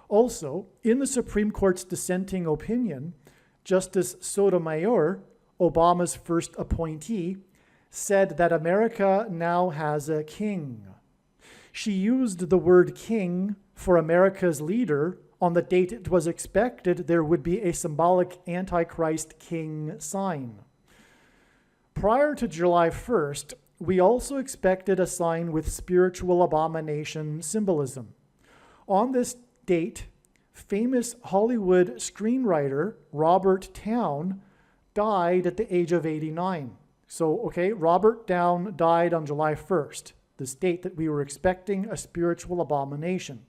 Also, in the Supreme Court's dissenting opinion, Justice Sotomayor, Obama's first appointee, said that America now has a king. She used the word king for America's leader On the date it was expected, there would be a symbolic Antichrist king sign. Prior to July 1st, we also expected a sign with spiritual abomination symbolism. On this date, famous Hollywood screenwriter Robert Towne died at the age of 89. So, Robert Towne died on July 1st, this date that we were expecting a spiritual abomination.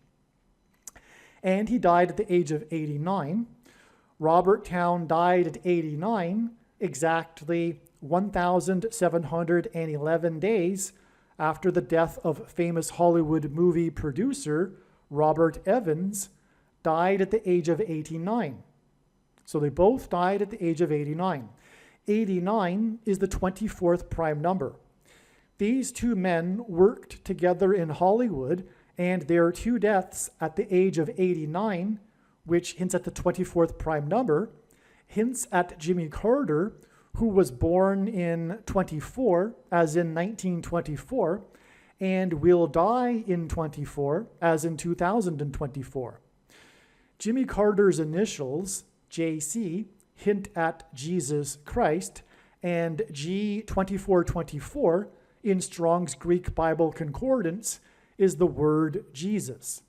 And he died at the age of 89. Robert Towne died at 89, exactly 1,711 days after the death of famous Hollywood movie producer Robert Evans died at the age of 89. So they both died at the age of 89. 89 is the 24th prime number. These two men worked together in Hollywood, and their two deaths at the age of 89, which hints at the 24th prime number, hints at Jimmy Carter, who was born in 24, as in 1924, and will die in 24, as in 2024. Jimmy Carter's initials, JC, hint at Jesus Christ, and G2424 in Strong's Greek Bible Concordance is the word Jesus.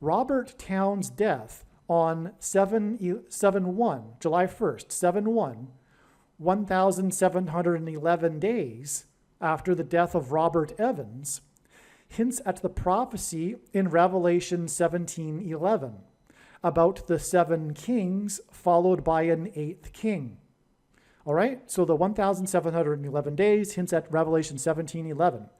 Robert Towne's death on 7/1, July 1st, 7/1, 1,711 days after the death of Robert Evans, hints at the prophecy in Revelation 17:11 about the 7 kings followed by an 8th king. All right, so the 1,711 days hints at Revelation 17:11,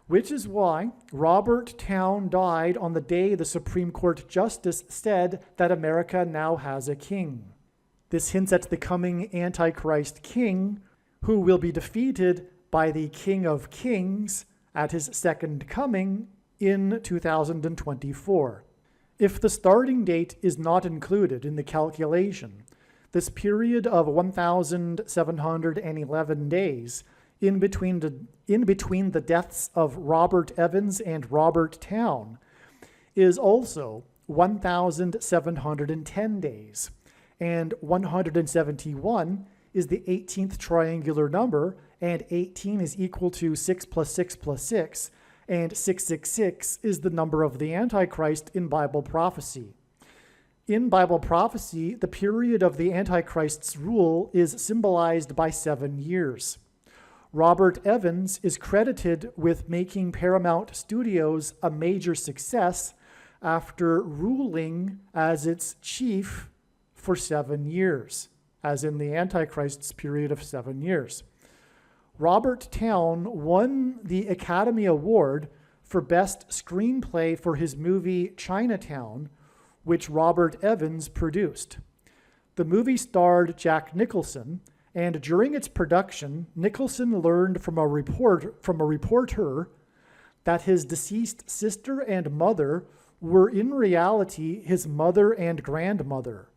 which is why Robert Towne died on the day the Supreme Court Justice said that America now has a king. This hints at the coming Antichrist king, who will be defeated by the King of Kings at his second coming in 2024. If the starting date is not included in the calculation, this period of 1,711 days in between the deaths of Robert Evans and Robert Towne is also 1,710 days, and 171 is the 18th triangular number, and 18 is equal to 6 plus 6 plus 6, and 666 is the number of the Antichrist in Bible prophecy. In Bible prophecy, the period of the Antichrist's rule is symbolized by 7 years. Robert Evans is credited with making Paramount Studios a major success after ruling as its chief for 7 years, as in the Antichrist's period of 7 years. Robert Towne won the Academy Award for Best Screenplay for his movie Chinatown, which Robert Evans produced. The movie starred Jack Nicholson, and during its production, Nicholson learned from a reporter that his deceased sister and mother were in reality his mother and grandmother,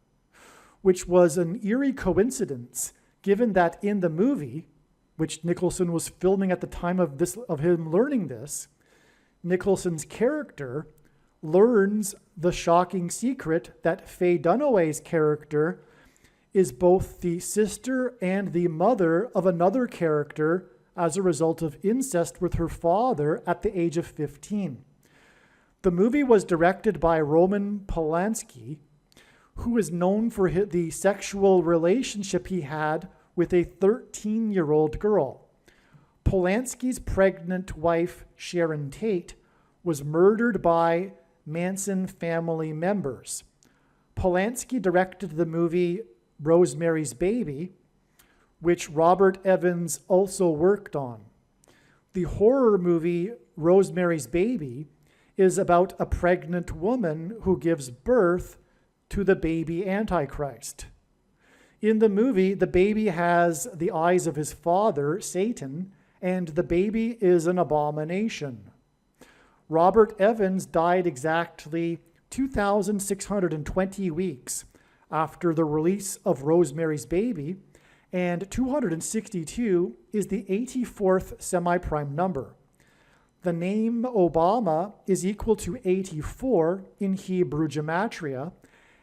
which was an eerie coincidence given that in the movie, which Nicholson was filming at the time of him learning this, Nicholson's character learns the shocking secret that Faye Dunaway's character is both the sister and the mother of another character as a result of incest with her father at the age of 15. The movie was directed by Roman Polanski, who is known for the sexual relationship he had with a 13-year-old girl. Polanski's pregnant wife, Sharon Tate, was murdered by Manson family members. Polanski directed the movie Rosemary's Baby, which Robert Evans also worked on. The horror movie Rosemary's Baby is about a pregnant woman who gives birth to the baby Antichrist. In the movie, the baby has the eyes of his father, Satan, and the baby is an abomination. Robert Evans died exactly 2,620 weeks after the release of Rosemary's Baby, and 262 is the 84th semi-prime number. The name Obama is equal to 84 in Hebrew gematria,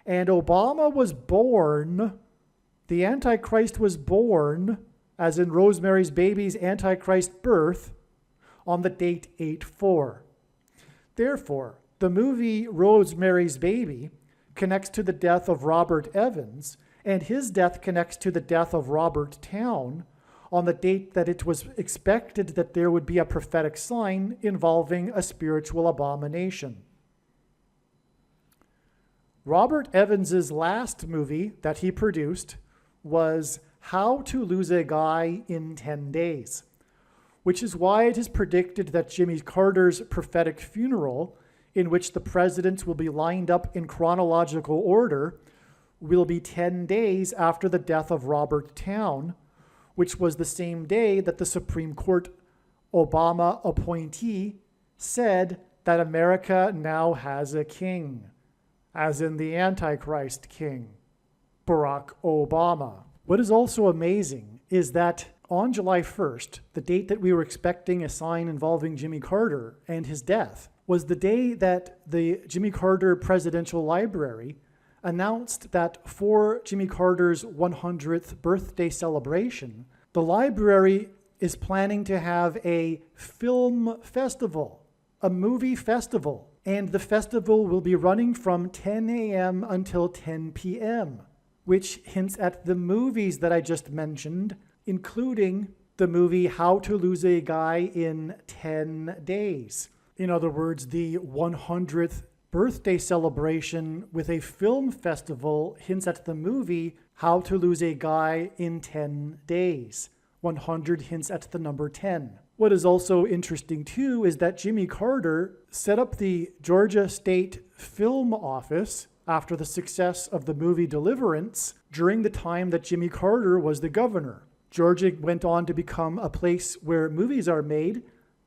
and Obama was born, the Antichrist was born, as in Rosemary's Baby's Antichrist birth, on the date 8/4. Therefore, the movie Rosemary's Baby connects to the death of Robert Evans, and his death connects to the death of Robert Towne on the date that it was expected that there would be a prophetic sign involving a spiritual abomination. Robert Evans's last movie that he produced was How to Lose a Guy in 10 Days, which is why it is predicted that Jimmy Carter's prophetic funeral, in which the presidents will be lined up in chronological order, will be 10 days after the death of Robert Towne, which was the same day that the Supreme Court Obama appointee said that America now has a king, as in the Antichrist king, Barack Obama. What is also amazing is that on July 1st, the date that we were expecting a sign involving Jimmy Carter and his death, was the day that the Jimmy Carter Presidential Library announced that for Jimmy Carter's 100th birthday celebration, the library is planning to have a film festival, a movie festival, and the festival will be running from 10 a.m. until 10 p.m., which hints at the movies that I just mentioned, including the movie How to Lose a Guy in 10 Days. In other words, the 100th birthday celebration with a film festival hints at the movie How to Lose a Guy in 10 Days. 100 hints at the number 10. What is also interesting too is that Jimmy Carter set up the Georgia State Film Office after the success of the movie Deliverance during the time that Jimmy Carter was the governor. Georgia went on to become a place where movies are made,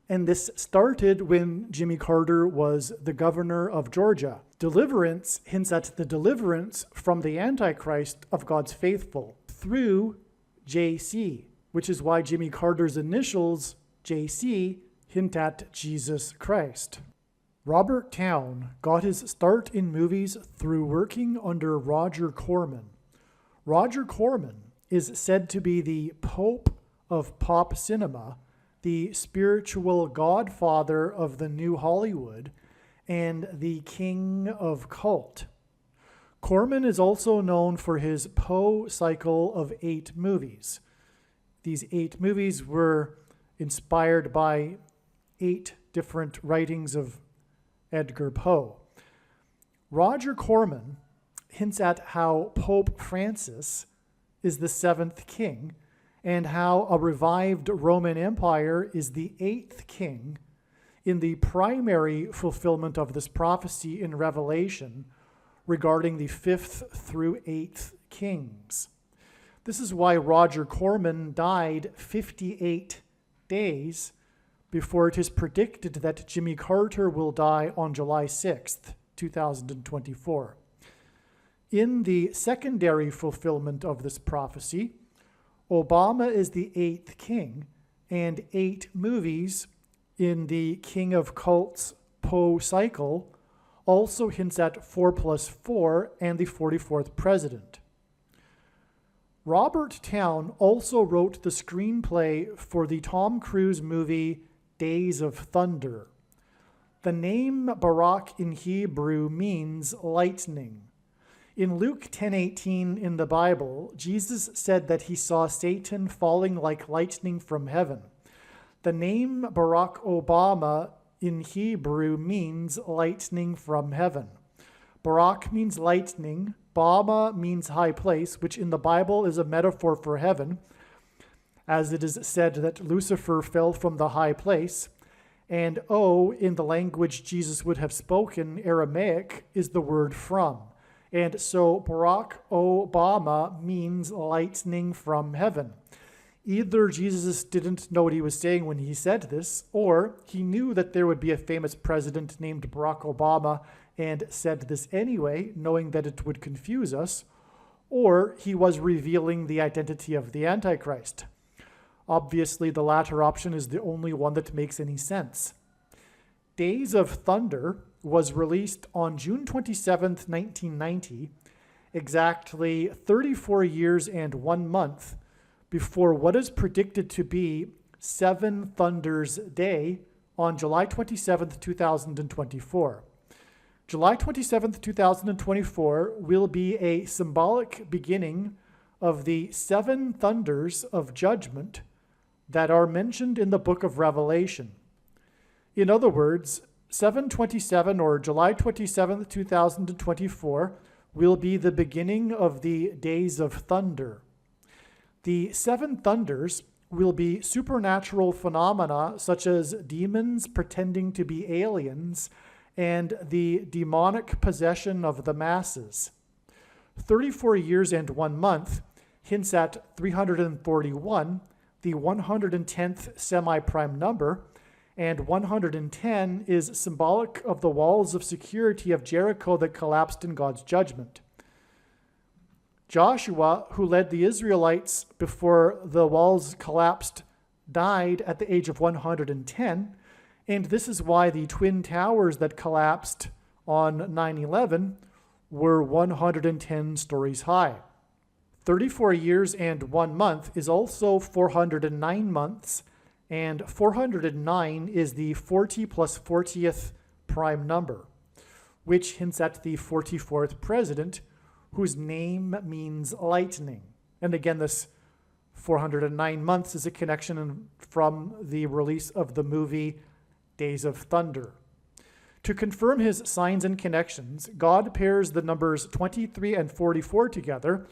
and this started when Jimmy Carter was the governor of Georgia. Deliverance hints at the deliverance from the Antichrist of God's faithful through JC, which is why Jimmy Carter's initials, JC, hint at Jesus Christ. Robert Towne got his start in movies through working under Roger Corman. Roger Corman is said to be the Pope of pop cinema, the spiritual godfather of the new Hollywood, and the king of cult. Corman is also known for his Poe cycle of 8 movies. These 8 movies were inspired by 8 different writings of Edgar Poe. Roger Corman hints at how Pope Francis is the 7th king, and how a revived Roman Empire is the 8th king in the primary fulfillment of this prophecy in Revelation regarding the 5th through 8th kings. This is why Roger Corman died 58 days before it is predicted that Jimmy Carter will die on July 6th, 2024. In the secondary fulfillment of this prophecy, Obama is the 8th king, and 8 movies in the King of Cults Poe cycle also hints at 4+4 and the 44th president. Robert Towne also wrote the screenplay for the Tom Cruise movie Days of Thunder. The name Barak in Hebrew means lightning. In Luke 10:18 in the Bible, Jesus said that he saw Satan falling like lightning from heaven. The name Barack Obama in Hebrew means lightning from heaven. Barak means lightning, Bama means high place, which in the Bible is a metaphor for heaven, as it is said that Lucifer fell from the high place, and O, in the language Jesus would have spoken, Aramaic, is the word from. And so Barack Obama means lightning from heaven. Either Jesus didn't know what he was saying when he said this, or he knew that there would be a famous president named Barack Obama and said this anyway, knowing that it would confuse us, or he was revealing the identity of the Antichrist. Obviously, the latter option is the only one that makes any sense. Days of Thunder was released on June 27th, 1990, exactly 34 years and 1 month before what is predicted to be Seven Thunders Day on July 27th, 2024. July 27th, 2024 will be a symbolic beginning of the seven thunders of judgment that are mentioned in the book of Revelation. In other words, 7/27 or July 27th, 2024 will be the beginning of the Days of Thunder. The seven thunders will be supernatural phenomena such as demons pretending to be aliens and the demonic possession of the masses. 34 years and 1 month hints at 341, the 110th semi-prime number, and 110 is symbolic of the walls of security of Jericho that collapsed in God's judgment. Joshua, who led the Israelites before the walls collapsed, died at the age of 110, and this is why the Twin Towers that collapsed on 9/11 were 110 stories high. 34 years and 1 month is also 409 months, and 409 is the 40 plus 40th prime number, which hints at the 44th president, whose name means lightning. And again, this 409 months is a connection from the release of the movie Days of Thunder. To confirm his signs and connections, God pairs the numbers 23 and 44 together,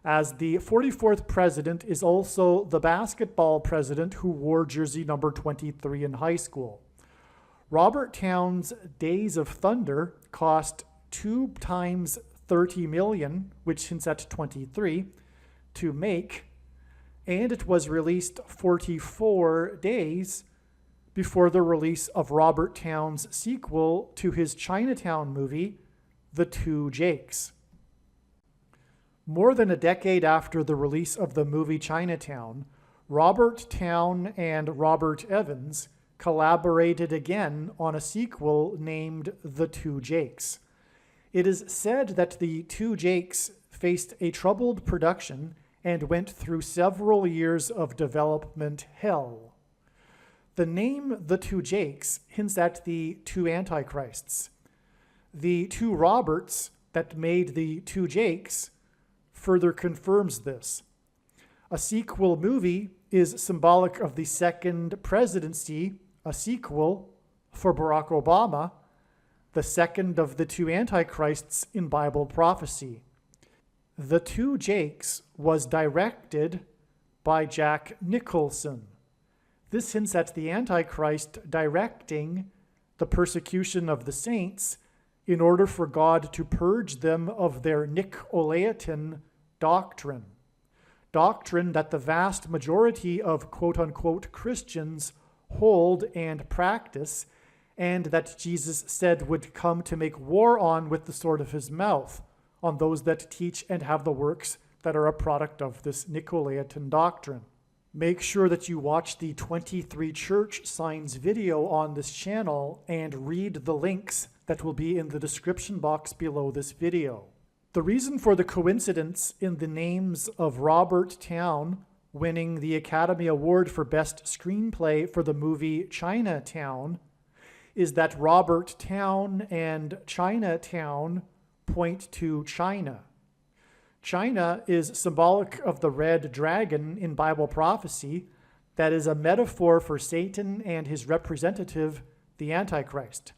as the 44th president is also the basketball president who wore jersey number 23 in high school. Robert Towne's Days of Thunder cost 2 times 30 million, which hints at 23, to make, and it was released 44 days before the release of Robert Towne's sequel to his Chinatown movie, The Two Jakes. More than a decade after the release of the movie Chinatown, Robert Towne and Robert Evans collaborated again on a sequel named The Two Jakes. It is said that The Two Jakes faced a troubled production and went through several years of development hell. The name The Two Jakes hints at the two Antichrists. The two Roberts that made The Two Jakes further confirms this. A sequel movie is symbolic of the second presidency, a sequel for Barack Obama, the second of the two Antichrists in Bible prophecy. The Two Jakes was directed by Jack Nicholson. This hints at the Antichrist directing the persecution of the saints in order for God to purge them of their Nicolaitan doctrine that the vast majority of quote-unquote Christians hold and practice, and that Jesus said would come to make war on with the sword of his mouth, on those that teach and have the works that are a product of this Nicolaitan doctrine. Make sure that you watch the 23 church signs video on this channel and read the links that will be in the description box below this video. The reason for the coincidence in the names of Robert Towne winning the Academy Award for Best Screenplay for the movie Chinatown is that Robert Towne and Chinatown point to China. China is symbolic of the red dragon in Bible prophecy that is a metaphor for Satan and his representative, the Antichrist.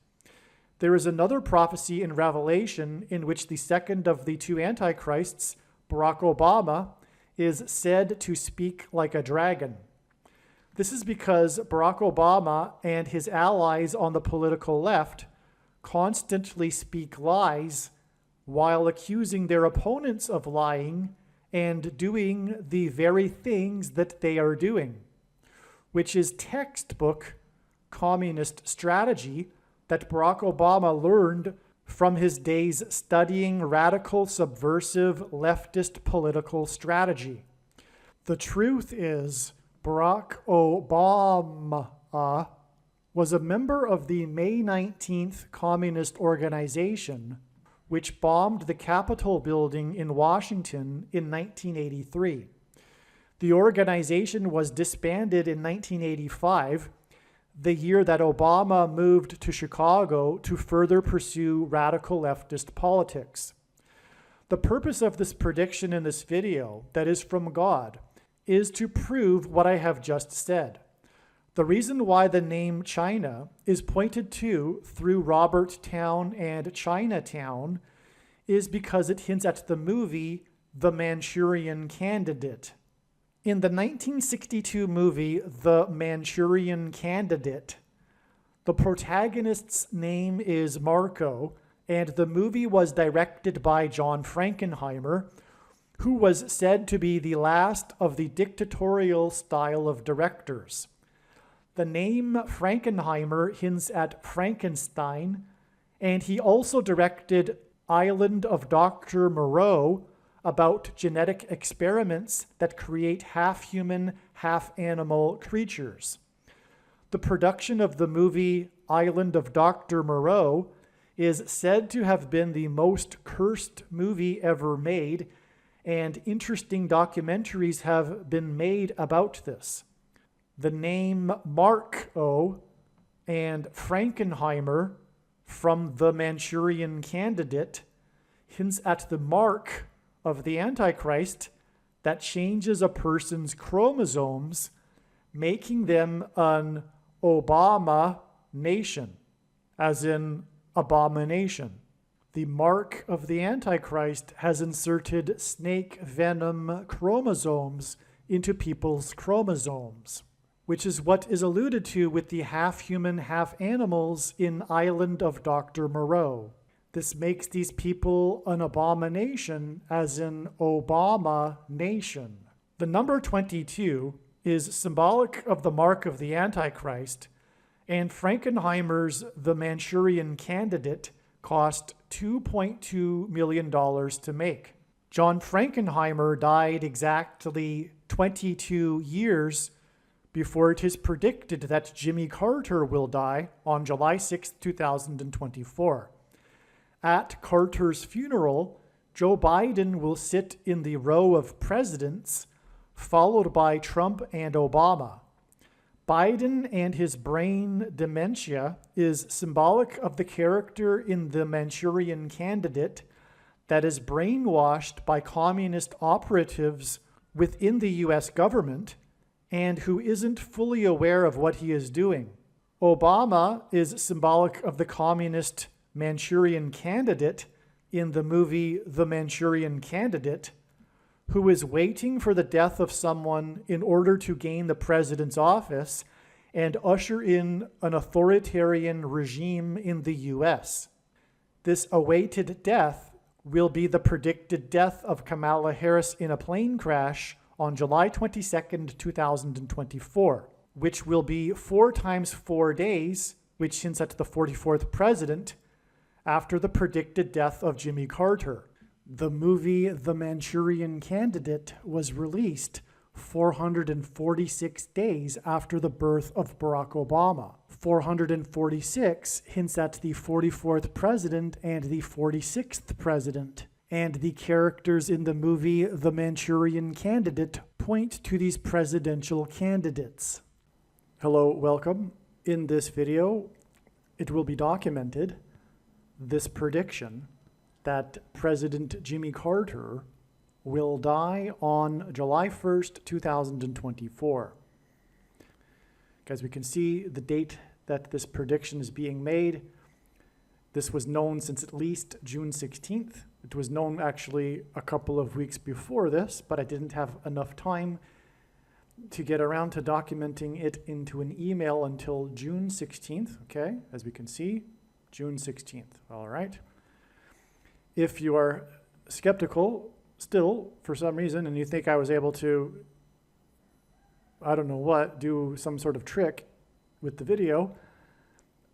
There is another prophecy in Revelation in which the second of the two Antichrists, Barack Obama, is said to speak like a dragon. This is because Barack Obama and his allies on the political left constantly speak lies while accusing their opponents of lying and doing the very things that they are doing, which is textbook communist strategy that Barack Obama learned from his days studying radical, subversive, leftist political strategy. The truth is, Barack Obama was a member of the May 19th Communist Organization, which bombed the Capitol building in Washington in 1983. The organization was disbanded in 1985, the year that Obama moved to Chicago to further pursue radical leftist politics. The purpose of this prediction in this video, that is from God, is to prove what I have just said. The reason why the name China is pointed to through Robert Town and Chinatown is because it hints at the movie The Manchurian Candidate. In the 1962 movie The Manchurian Candidate, the protagonist's name is Marco, and the movie was directed by John Frankenheimer, who was said to be the last of the dictatorial style of directors. The name Frankenheimer hints at Frankenstein, and he also directed Island of Dr. Moreau, about genetic experiments that create half-human, half-animal creatures. The production of the movie Island of Dr. Moreau is said to have been the most cursed movie ever made, and interesting documentaries have been made about this. The name Marco and Frankenheimer from The Manchurian Candidate hints at the mark of the Antichrist that changes a person's chromosomes, making them an Obama nation, as in abomination. The mark of the Antichrist has inserted snake venom chromosomes into people's chromosomes, which is what is alluded to with the half-human, half-animals in Island of Dr. Moreau. This makes these people an abomination, as in Obama nation. The number 22 is symbolic of the mark of the Antichrist, and Frankenheimer's The Manchurian Candidate cost $2.2 million to make. John Frankenheimer died exactly 22 years before it is predicted that Jimmy Carter will die on July 6, 2024. At Carter's funeral, Joe Biden will sit in the row of presidents, followed by Trump and Obama. Biden and his brain dementia is symbolic of the character in The Manchurian Candidate that is brainwashed by communist operatives within the US government and who isn't fully aware of what he is doing. Obama is symbolic of the communist Manchurian Candidate in the movie The Manchurian Candidate, who is waiting for the death of someone in order to gain the president's office and usher in an authoritarian regime in the US. This awaited death will be the predicted death of Kamala Harris in a plane crash on July 22nd, 2024, which will be 4 times 4 days, which hints at the 44th president, after the predicted death of Jimmy Carter. The movie The Manchurian Candidate was released 446 days after the birth of Barack Obama. 446 hints at the 44th president and the 46th president. And the characters in the movie The Manchurian Candidate point to these presidential candidates. Hello, welcome. In this video, it will be documented this prediction that President Jimmy Carter will die on July 1st, 2024. As we can see, the date that this prediction is being made, this was known since at least June 16th. It was known actually a couple of weeks before this, but I didn't have enough time to get around to documenting it into an email until June 16th, okay? As we can see, June 16th, all right? If you are skeptical still, for some reason, and you think I was able to, I don't know what, do some sort of trick with the video,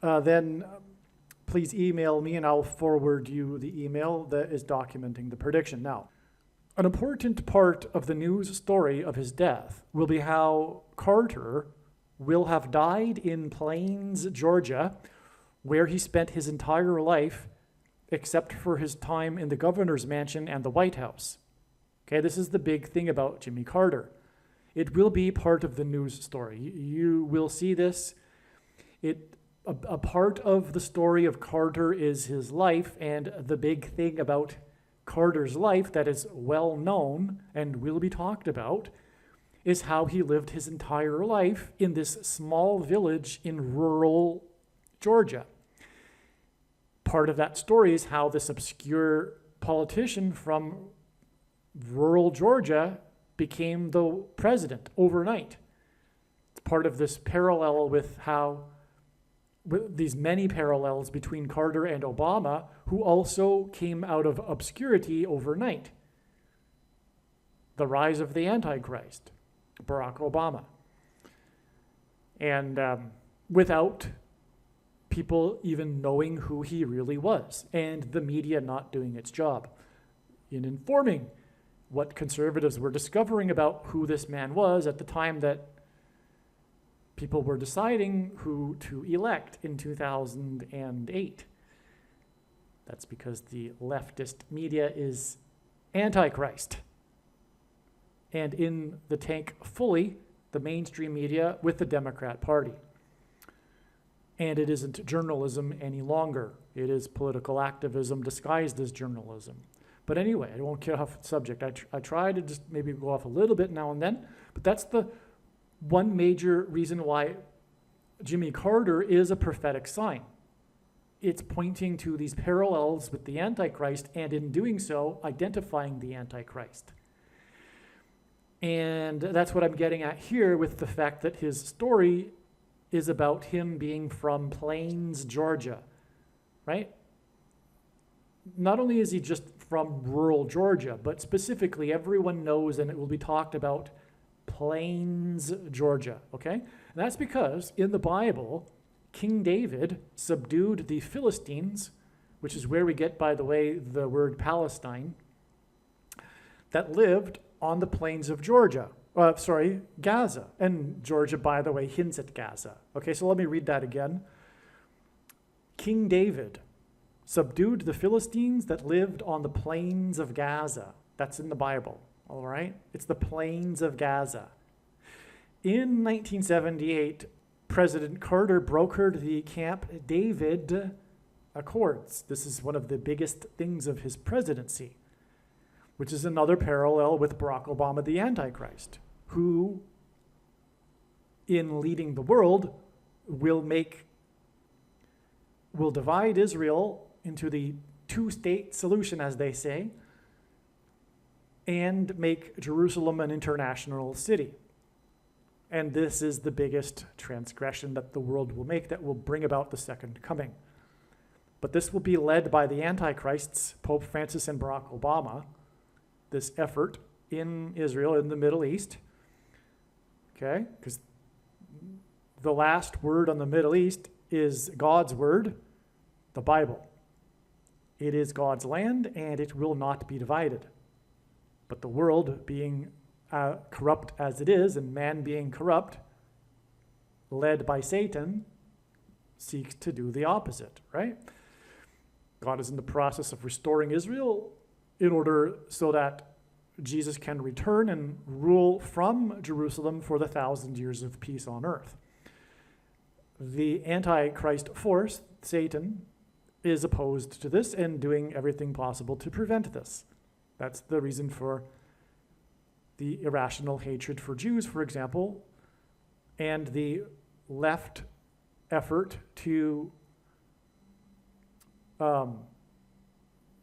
then please email me and I'll forward you the email that is documenting the prediction. Now, an important part of the news story of his death will be how Carter will have died in Plains, Georgia, where he spent his entire life except for his time in the governor's mansion and the White House. Okay, this is the big thing about Jimmy Carter. It will be part of the news story. You will see this. A part of the story of Carter is his life, and the big thing about Carter's life that is well known and will be talked about is how he lived his entire life in this small village in rural Georgia. Part of that story is how this obscure politician from rural Georgia became the president overnight. It's part of this parallel with these many parallels between Carter and Obama, who also came out of obscurity overnight. The rise of the Antichrist, Barack Obama. And without people even knowing who he really was, and the media not doing its job in informing what conservatives were discovering about who this man was at the time that people were deciding who to elect in 2008. That's because the leftist media is Antichrist. And in the tank fully, the mainstream media with the Democrat Party. And it isn't journalism any longer. It is political activism disguised as journalism. But anyway, I won't get off the subject. I try to just maybe go off a little bit now and then, but that's the one major reason why Jimmy Carter is a prophetic sign. It's pointing to these parallels with the Antichrist, and in doing so, identifying the Antichrist. And that's what I'm getting at here with the fact that his story is about him being from Plains, Georgia, right? Not only is he just from rural Georgia, but specifically everyone knows, and it will be talked about, Plains, Georgia, okay? And that's because in the Bible, King David subdued the Philistines, which is where we get, by the way, the word Palestine, that lived on the plains of Georgia. Gaza. And Georgia, by the way, hints at Gaza. Okay, so let me read that again. King David subdued the Philistines that lived on the plains of Gaza. That's in the Bible, all right? It's the plains of Gaza. In 1978, President Carter brokered the Camp David Accords. This is one of the biggest things of his presidency, which is another parallel with Barack Obama, the Antichrist, who, in leading the world, will divide Israel into the two-state solution, as they say, and make Jerusalem an international city. And this is the biggest transgression that the world will make that will bring about the second coming. But this will be led by the Antichrists, Pope Francis and Barack Obama, this effort in Israel, in the Middle East, okay? Because the last word on the Middle East is God's word, the Bible. It is God's land, and it will not be divided. But the world being corrupt as it is, and man being corrupt, led by Satan, seeks to do the opposite, right? God is in the process of restoring Israel in order so that Jesus can return and rule from Jerusalem for the 1,000 years of peace on earth. The Antichrist force, Satan, is opposed to this and doing everything possible to prevent this. That's the reason for the irrational hatred for Jews, for example, and the left effort to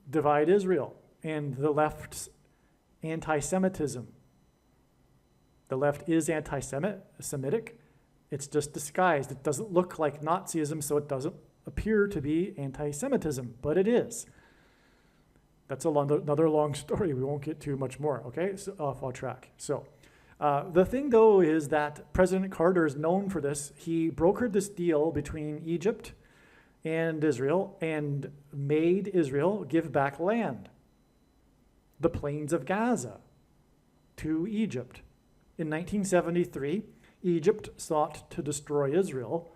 divide Israel, and the left's anti-Semitism. The left is anti-Semitic. It's just disguised. It doesn't look like Nazism, so it doesn't appear to be anti-Semitism, but it is. That's another long story. We won't get too much more, okay? So off track. So the thing, though, is that President Carter is known for this. He brokered this deal between Egypt and Israel and made Israel give back land, the plains of Gaza, to Egypt. In 1973, Egypt sought to destroy Israel.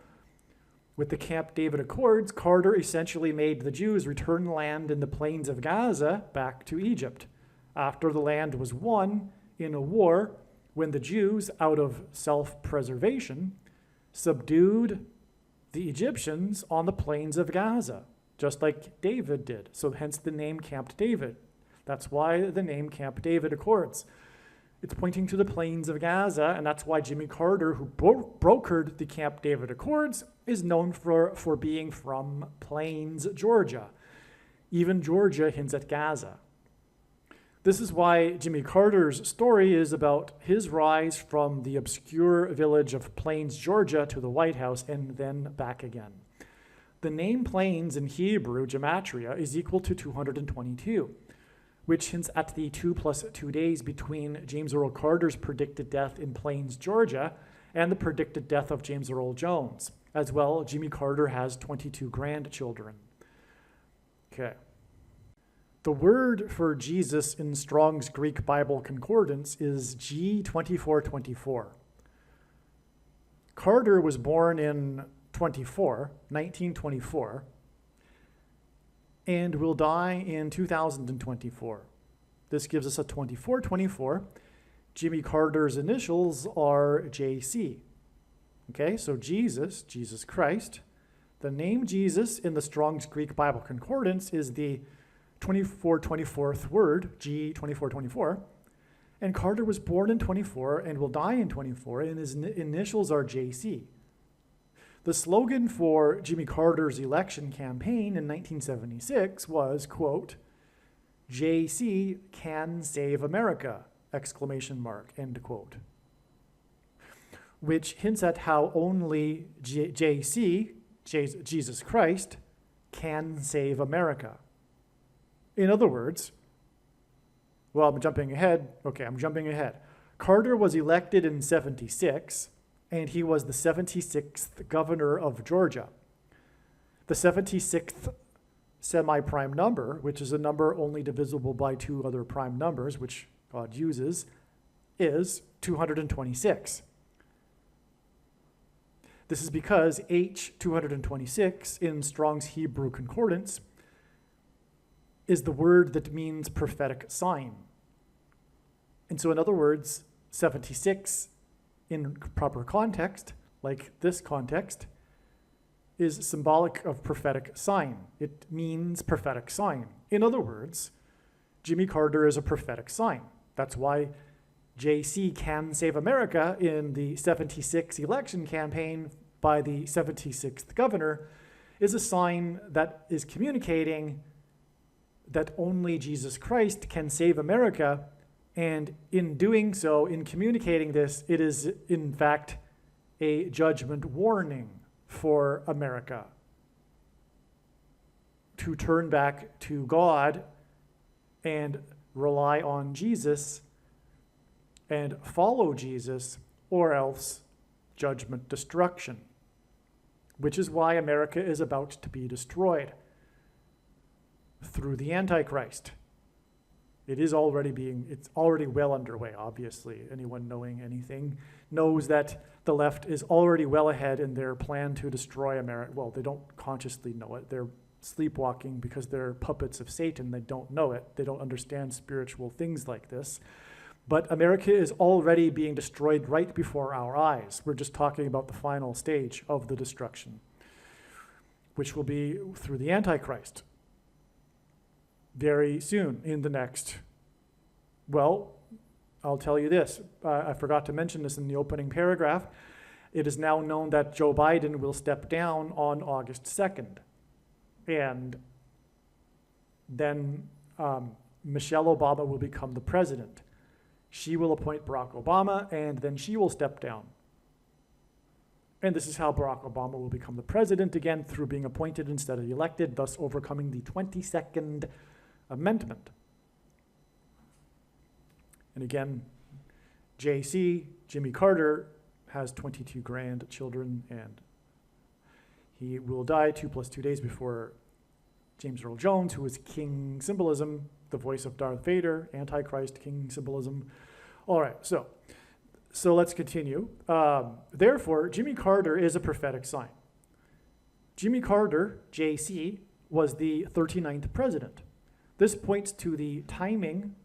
With the Camp David Accords, Carter essentially made the Jews return land in the plains of Gaza back to Egypt. After the land was won in a war, when the Jews, out of self-preservation, subdued the Egyptians on the plains of Gaza, just like David did. So hence the name Camp David. That's why the name Camp David Accords. It's pointing to the plains of Gaza, and that's why Jimmy Carter, who brokered the Camp David Accords, is known for being from Plains, Georgia. Even Georgia hints at Gaza. This is why Jimmy Carter's story is about his rise from the obscure village of Plains, Georgia to the White House and then back again. The name Plains in Hebrew, gematria, is equal to 222, which hints at the 2 plus 2 days between James Earl Carter's predicted death in Plains, Georgia, and the predicted death of James Earl Jones. As well, Jimmy Carter has 22 grandchildren. Okay. The word for Jesus in Strong's Greek Bible Concordance is G2424. Carter was born in 1924, and will die in 2024. This gives us a 2424. Jimmy Carter's initials are JC. Okay, so Jesus Christ. The name Jesus in the Strong's Greek Bible Concordance is the 2424th word, G2424. And Carter was born in 24 and will die in 24, and his initials are JC. The slogan for Jimmy Carter's election campaign in 1976 was, quote, JC can save America, exclamation mark, end quote. Which hints at how only JC, Jesus Christ, can save America. In other words, well, I'm jumping ahead. Carter was elected in 76, and he was the 76th governor of Georgia. The 76th semi-prime number, which is a number only divisible by two other prime numbers, which God uses, is 226. This is because H226 in Strong's Hebrew Concordance is the word that means prophetic sign. And so in other words, 76 in proper context, like this context, is symbolic of prophetic sign. It means prophetic sign. In other words, Jimmy Carter is a prophetic sign. That's why JC can save America in the 76 election campaign by the 76th governor is a sign that is communicating that only Jesus Christ can save America. And in doing so, in communicating this, it is in fact a judgment warning for America to turn back to God and rely on Jesus and follow Jesus, or else judgment, destruction, which is why America is about to be destroyed through the Antichrist. It's already well underway, obviously. Anyone knowing anything knows that the left is already well ahead in their plan to destroy America. Well, they don't consciously know it. They're sleepwalking because they're puppets of Satan. They don't know it. They don't understand spiritual things like this. But America is already being destroyed right before our eyes. We're just talking about the final stage of the destruction, which will be through the Antichrist very soon in the next, well, I'll tell you this. I forgot to mention this in the opening paragraph. It is now known that Joe Biden will step down on August 2nd. And then Michelle Obama will become the president. She will appoint Barack Obama, and then she will step down. And this is how Barack Obama will become the president again, through being appointed instead of elected, thus overcoming the 22nd Amendment. And again, JC, Jimmy Carter, has 22 grandchildren, and he will die 2 plus 2 days before James Earl Jones, who is King Symbolism, the voice of Darth Vader, Antichrist, King Symbolism. All right, so So let's continue. Therefore, Jimmy Carter is a prophetic sign. Jimmy Carter, JC, was the 39th president. This points to the time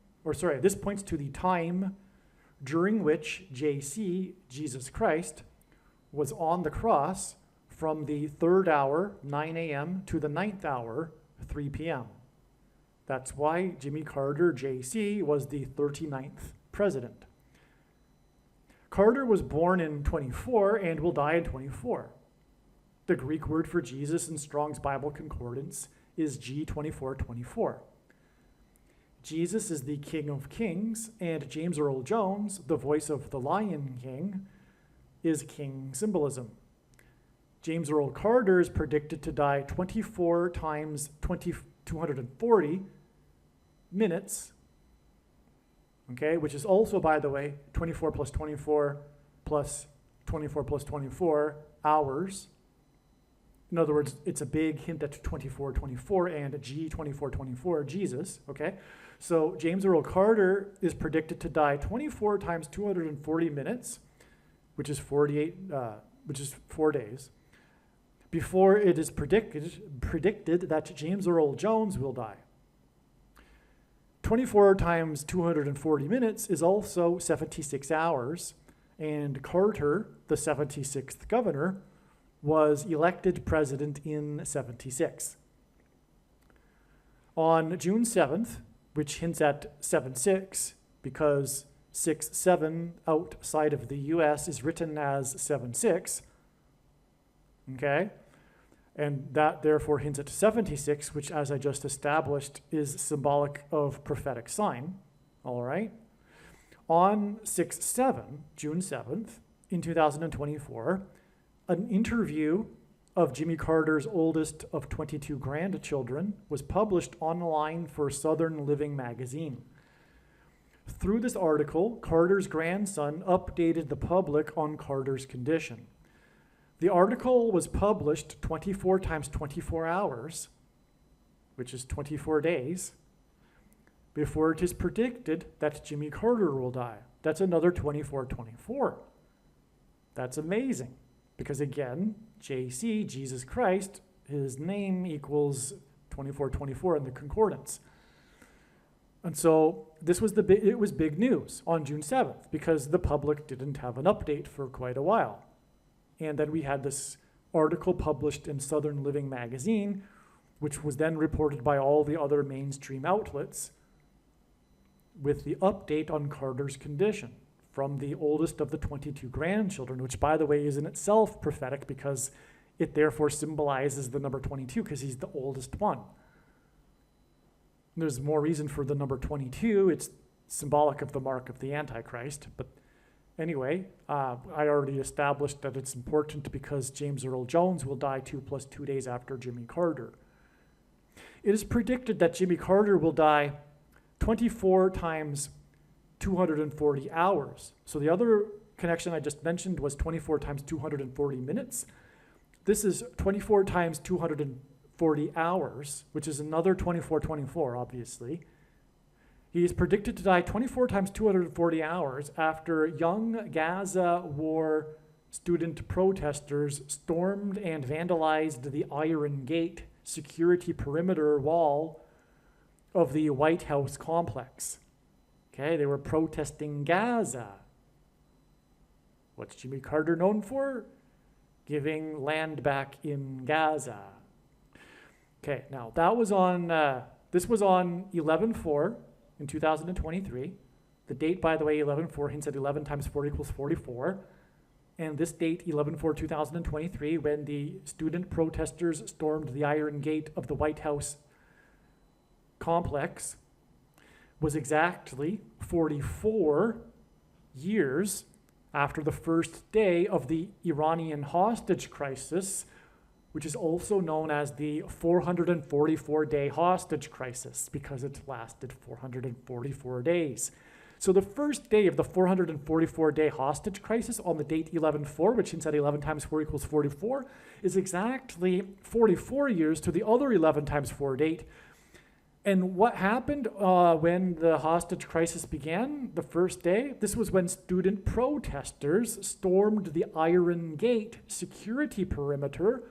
during which JC, Jesus Christ, was on the cross from the 3rd hour, 9 a.m., to the 9th hour, 3 p.m. That's why Jimmy Carter, JC, was the 39th president. Carter was born in 24 and will die in 24. The Greek word for Jesus in Strong's Bible Concordance is G2424. Jesus is the King of Kings, and James Earl Jones, the voice of the Lion King, is king symbolism. James Earl Carter is predicted to die 24 times 240 minutes, okay, which is also, by the way, 24 plus 24 plus 24 plus 24 hours. In other words, it's a big hint at 2424 and G2424, Jesus, okay? So James Earl Carter is predicted to die 24 times 240 minutes, which is 4 days, before it is predicted that James Earl Jones will die. 24 times 240 minutes is also 76 hours, and Carter, the 76th governor, was elected president in 76. On June 7th, which hints at 7-6, because 6-7 outside of the US is written as 7-6, okay? And that therefore hints at 76, which, as I just established, is symbolic of prophetic sign, all right? On 6-7, June 7th, in 2024, an interview of Jimmy Carter's oldest of 22 grandchildren was published online for Southern Living magazine. Through this article, Carter's grandson updated the public on Carter's condition. The article was published 24 times 24 hours, which is 24 days, before it is predicted that Jimmy Carter will die. That's another 24-24. That's amazing, because again, JC, Jesus Christ, his name equals 24-24 in the concordance. And so it was big news on June 7th, because the public didn't have an update for quite a while. And then we had this article published in Southern Living magazine, which was then reported by all the other mainstream outlets with the update on Carter's condition from the oldest of the 22 grandchildren, which, by the way, is in itself prophetic because it therefore symbolizes the number 22 because he's the oldest one. There's more reason for the number 22. It's symbolic of the mark of the Antichrist. But anyway, I already established that it's important because James Earl Jones will die 2 + 2 days after Jimmy Carter. It is predicted that Jimmy Carter will die 24 times 240 hours. So the other connection I just mentioned was 24 times 240 minutes. This is 24 times 240 hours, which is another 24-24, obviously. He is predicted to die 24 times 240 hours after young Gaza war student protesters stormed and vandalized the Iron Gate security perimeter wall of the White House complex. Okay, they were protesting Gaza. What's Jimmy Carter known for? Giving land back in Gaza. Okay, now that was on, this was on 11/4 in 2023. The date, by the way, 11/4 hints at 11 times 4 equals 44. And this date, 11/4/2023, when the student protesters stormed the Iron Gate of the White House complex, was exactly 44 years after the first day of the Iranian hostage crisis, which is also known as the 444-day hostage crisis because it lasted 444 days. So the first day of the 444-day hostage crisis on the date 11/4, which hints at 11 times 4 equals 44, is exactly 44 years to the other 11 times 4 date, And what happened when the hostage crisis began the first day? This was when student protesters stormed the Iron Gate security perimeter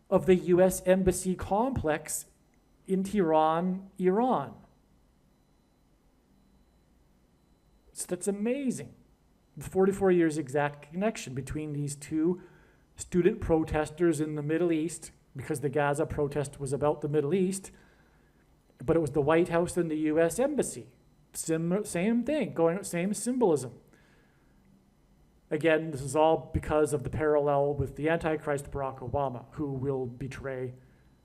of the US Embassy complex in Tehran, Iran. So that's amazing. The 44 years exact connection between these two student protesters in the Middle East, because the Gaza protest was about the Middle East, but it was the White House and the US Embassy. Same thing, same symbolism. Again, this is all because of the parallel with the Antichrist Barack Obama, who will betray,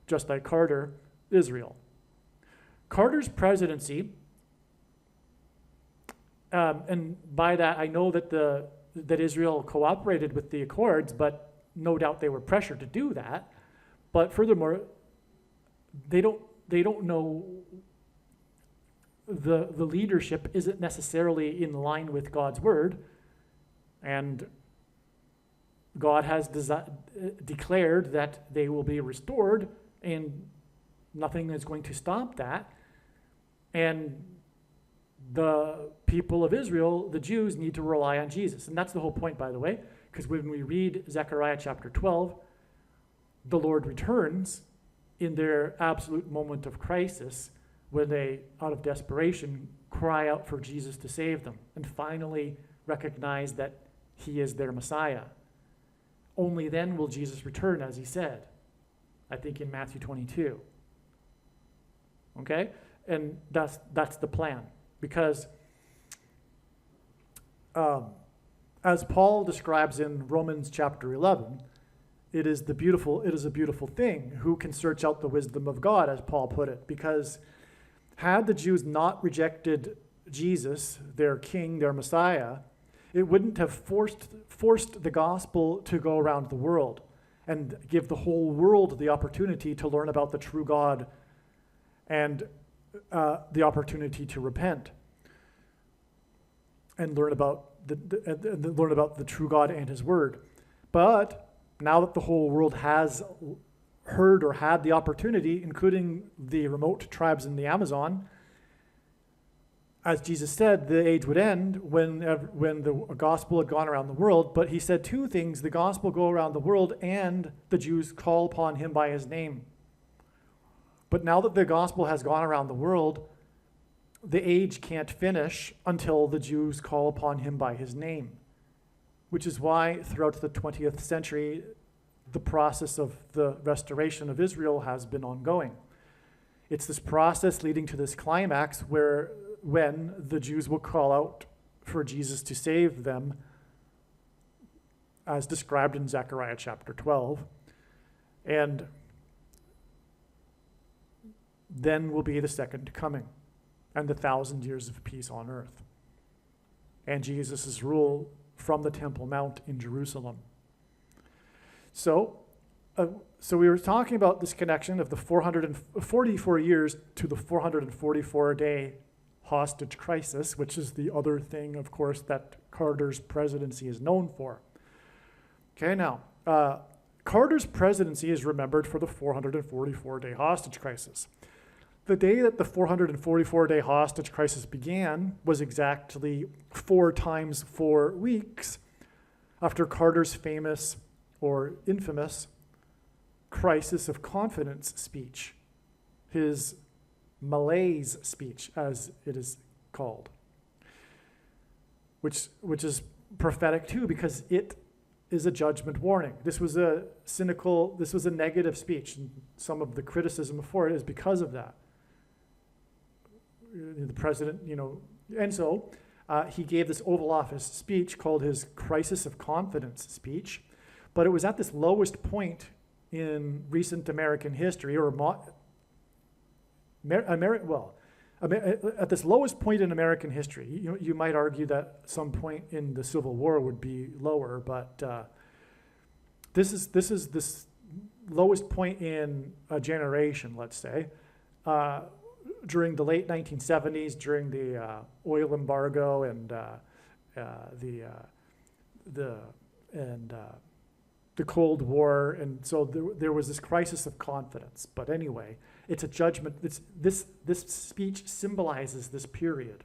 just like Carter, Israel. Carter's presidency, and by that I know that Israel cooperated with the Accords, but no doubt they were pressured to do that. But furthermore, they don't know, the leadership isn't necessarily in line with God's word, and God has declared that they will be restored, and nothing is going to stop that. And the people of Israel, the Jews, need to rely on Jesus. And that's the whole point, by the way, because when we read Zechariah chapter 12, the Lord returns in their absolute moment of crisis, when they, out of desperation, cry out for Jesus to save them and finally recognize that he is their Messiah. Only then will Jesus return, as he said, I think in Matthew 22. Okay? And that's the plan. Because as Paul describes in Romans chapter 11, it is a beautiful thing. Who can search out the wisdom of God, as Paul put it? Because had the Jews not rejected Jesus, their king, their Messiah, it wouldn't have forced the gospel to go around the world and give the whole world the opportunity to learn about the true God and the opportunity to repent and learn about the true God and his word. But now that the whole world has heard or had the opportunity, including the remote tribes in the Amazon, as Jesus said, the age would end when the gospel had gone around the world. But he said two things: the gospel go around the world, and the Jews call upon him by his name. But now that the gospel has gone around the world, the age can't finish until the Jews call upon him by his name, which is why throughout the 20th century, the process of the restoration of Israel has been ongoing. It's this process leading to this climax when the Jews will call out for Jesus to save them, as described in Zechariah chapter 12. And then will be the second coming and the 1,000 years of peace on earth and Jesus' rule from the Temple Mount in Jerusalem. So we were talking about this connection of the 444 years to the 444-day hostage crisis, which is the other thing, of course, that Carter's presidency is known for. Okay, now, Carter's presidency is remembered for the 444-day hostage crisis. The day that the 444-day hostage crisis began was exactly 4 times 4 weeks after Carter's famous or infamous crisis of confidence speech, his malaise speech, as it is called, which is prophetic too, because it is a judgment warning. This was a negative speech, and some of the criticism for it is because of that. The president, and so he gave this Oval Office speech called his Crisis of Confidence speech, but it was at this lowest point in recent American history, at this lowest point in American history. You might argue that some point in the Civil War would be lower, but this is this lowest point in a generation, let's say. During the late 1970s, during the oil embargo and the Cold War, and so there was this crisis of confidence. But anyway, it's a judgment. This speech symbolizes this period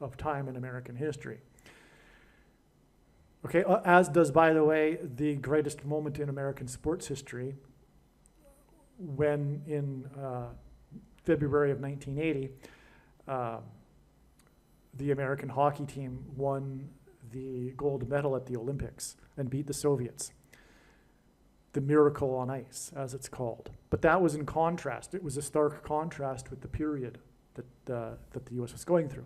of time in American history. Okay, as does, by the way, the greatest moment in American sports history, when in February of 1980, the American hockey team won the gold medal at the Olympics and beat the Soviets. The miracle on ice, as it's called. But that was in contrast. It was a stark contrast with the period that the U.S. was going through.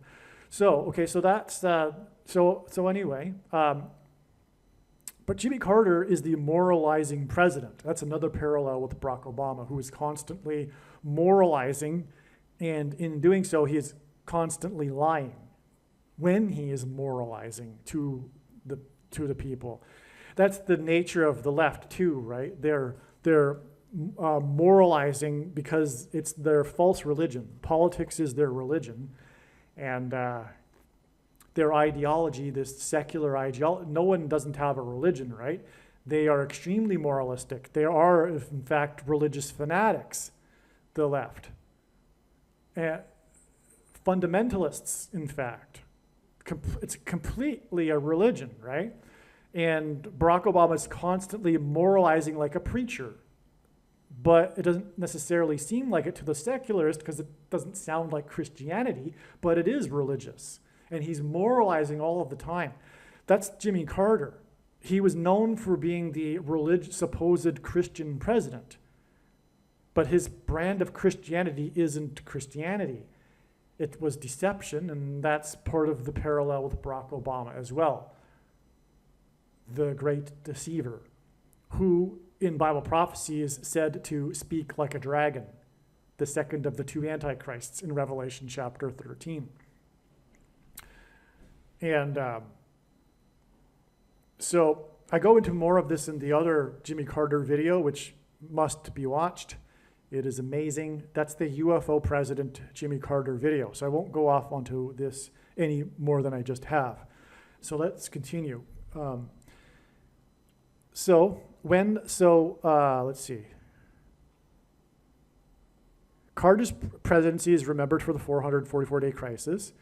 So, okay, so that's, so anyway, but Jimmy Carter is the moralizing president. That's another parallel with Barack Obama, who is constantly moralizing, and in doing so, he is constantly lying when he is moralizing to the people. That's the nature of the left too, right? They're moralizing because it's their false religion. Politics is their religion, and their ideology, this secular ideology. No one doesn't have a religion, right? They are extremely moralistic. They are, in fact, religious fanatics, the left. Fundamentalists, in fact. It's completely a religion, right? And Barack Obama is constantly moralizing like a preacher, but it doesn't necessarily seem like it to the secularist because it doesn't sound like Christianity, but it is religious. And he's moralizing all of the time. That's Jimmy Carter. He was known for being the supposed Christian president, but his brand of Christianity isn't Christianity. It was deception, and that's part of the parallel with Barack Obama as well. The great deceiver, who in Bible prophecy is said to speak like a dragon, the second of the two antichrists in Revelation chapter 13. And so I go into more of this in the other Jimmy Carter video, which must be watched. It is amazing. That's the UFO president Jimmy Carter video. So I won't go off onto this any more than I just have. So let's continue. Let's see. Carter's presidency is remembered for the 444-day crisis.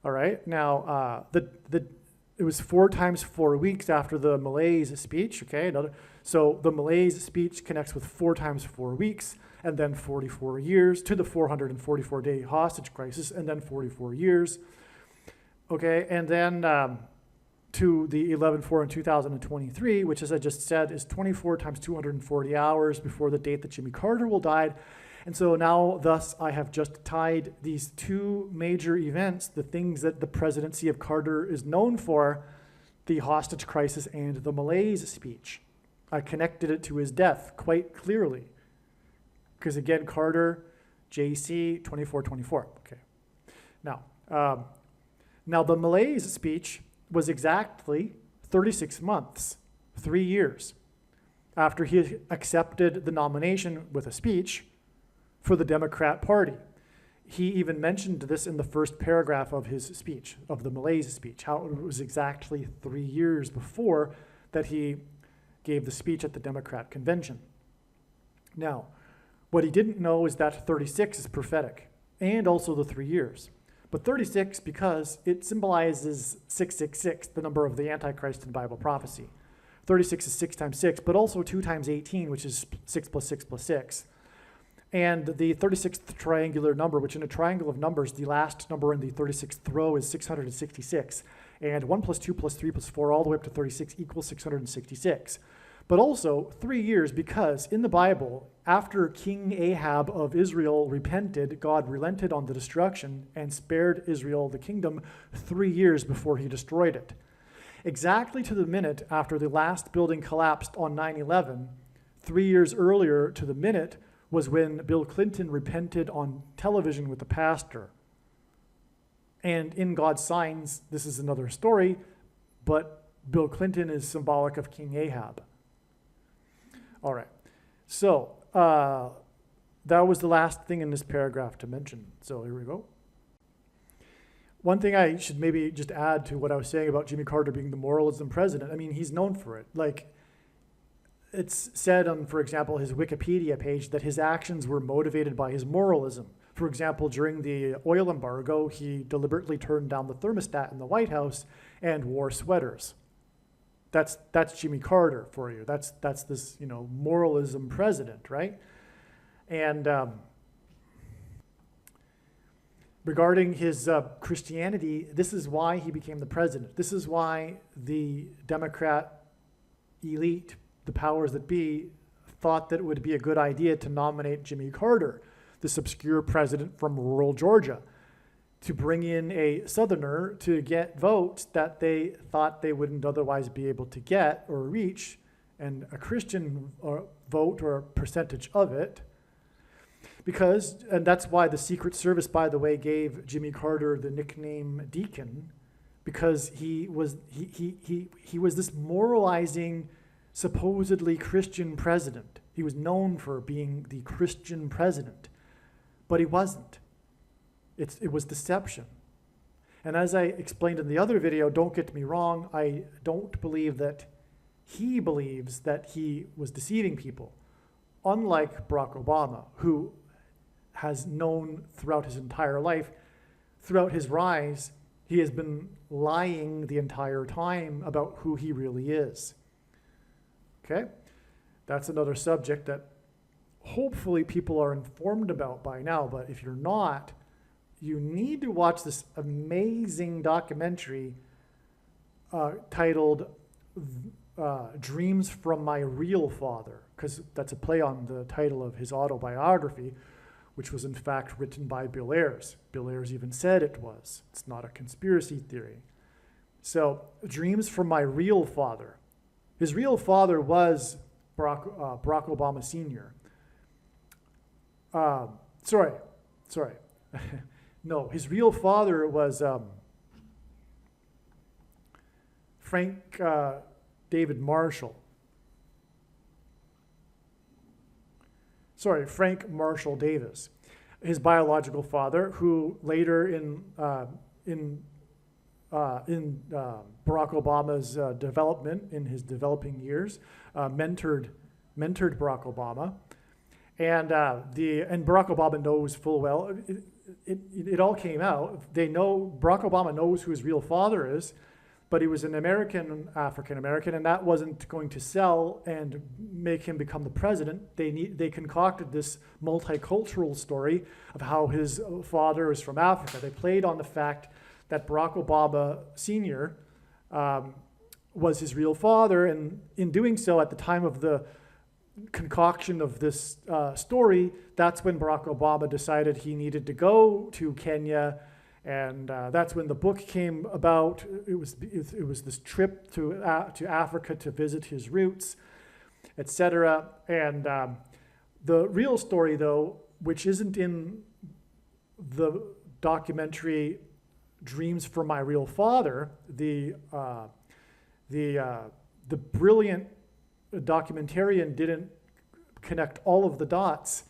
All right. Now, it was 4 times 4 weeks after the Malaise speech. Okay. So the Malaise speech connects with 4 times 4 weeks, and then 44 years to the 444-day hostage crisis, and then 44 years. Okay. And then to the 11/4 in 2023, which, as I just said, is 24 times 240 hours before the date that Jimmy Carter will die. And so now, thus, I have just tied these 2 major events, the things that the presidency of Carter is known for, the hostage crisis and the Malaise speech. I connected it to his death quite clearly. Because again, Carter, JC, 2424. Okay. Now the Malaise speech was exactly 36 months, 3 years, after he accepted the nomination with a speech for the Democrat Party. He even mentioned this in the first paragraph of his speech, of the Malaise speech, how it was exactly 3 years before that he gave the speech at the Democrat convention. Now, what he didn't know is that 36 is prophetic, and also the 3 years. But 36 because it symbolizes 666, the number of the Antichrist in Bible prophecy. 36 is 6 times 6, but also 2 times 18, which is 6 plus 6 plus 6. And the 36th triangular number, which in a triangle of numbers, the last number in the 36th row is 666. And 1 plus 2 plus 3 plus 4 all the way up to 36 equals 666. But also 3 years because in the Bible, after King Ahab of Israel repented, God relented on the destruction and spared Israel the kingdom 3 years before he destroyed it. Exactly to the minute after the last building collapsed on 9/11, 3 years earlier to the minute was when Bill Clinton repented on television with the pastor. And in God's signs, this is another story, but Bill Clinton is symbolic of King Ahab. All right, so that was the last thing in this paragraph to mention. So here we go. One thing I should maybe just add to what I was saying about Jimmy Carter being the moralism president, I mean, he's known for it. Like, it's said on, for example, his Wikipedia page that his actions were motivated by his moralism. For example, during the oil embargo, he deliberately turned down the thermostat in the White House and wore sweaters. That's Jimmy Carter for you. That's this, moralism president, right? And regarding his Christianity, this is why he became the president. This is why the Democrat elite, the powers that be, thought that it would be a good idea to nominate Jimmy Carter, this obscure president from rural Georgia, to bring in a Southerner to get votes that they thought they wouldn't otherwise be able to get or reach, and a Christian vote or a percentage of it. And that's why the Secret Service, by the way, gave Jimmy Carter the nickname Deacon, because he was this moralizing, supposedly Christian president. He was known for being the Christian president, but he wasn't. It was deception. And as I explained in the other video, don't get me wrong, I don't believe that he believes that he was deceiving people, unlike Barack Obama, who has known throughout his entire life, throughout his rise, he has been lying the entire time about who he really is. Okay? That's another subject that hopefully people are informed about by now, but if you're not, you need to watch this amazing documentary titled Dreams from My Real Father, because that's a play on the title of his autobiography, which was in fact written by Bill Ayers. Bill Ayers even said it was. It's not a conspiracy theory. So, Dreams from My Real Father. His real father was Barack Obama Sr. Sorry. No, his real father was Frank David Marshall. Frank Marshall Davis. His biological father, who later in Barack Obama's development, in his developing years, mentored Barack Obama. And Barack Obama knows full well, it all came out. Barack Obama knows who his real father is, but he was an African American, and that wasn't going to sell and make him become the president. They concocted this multicultural story of how his father is from Africa. They played on the fact that Barack Obama Sr. Was his real father, and in doing so, at the time of the concoction of this story, that's when Barack Obama decided he needed to go to Kenya, and that's when the book came about. It was this trip to Africa to visit his roots, etc. And the real story, though, which isn't in the documentary Dreams from My Real Father, the brilliant documentarian didn't connect all of the dots.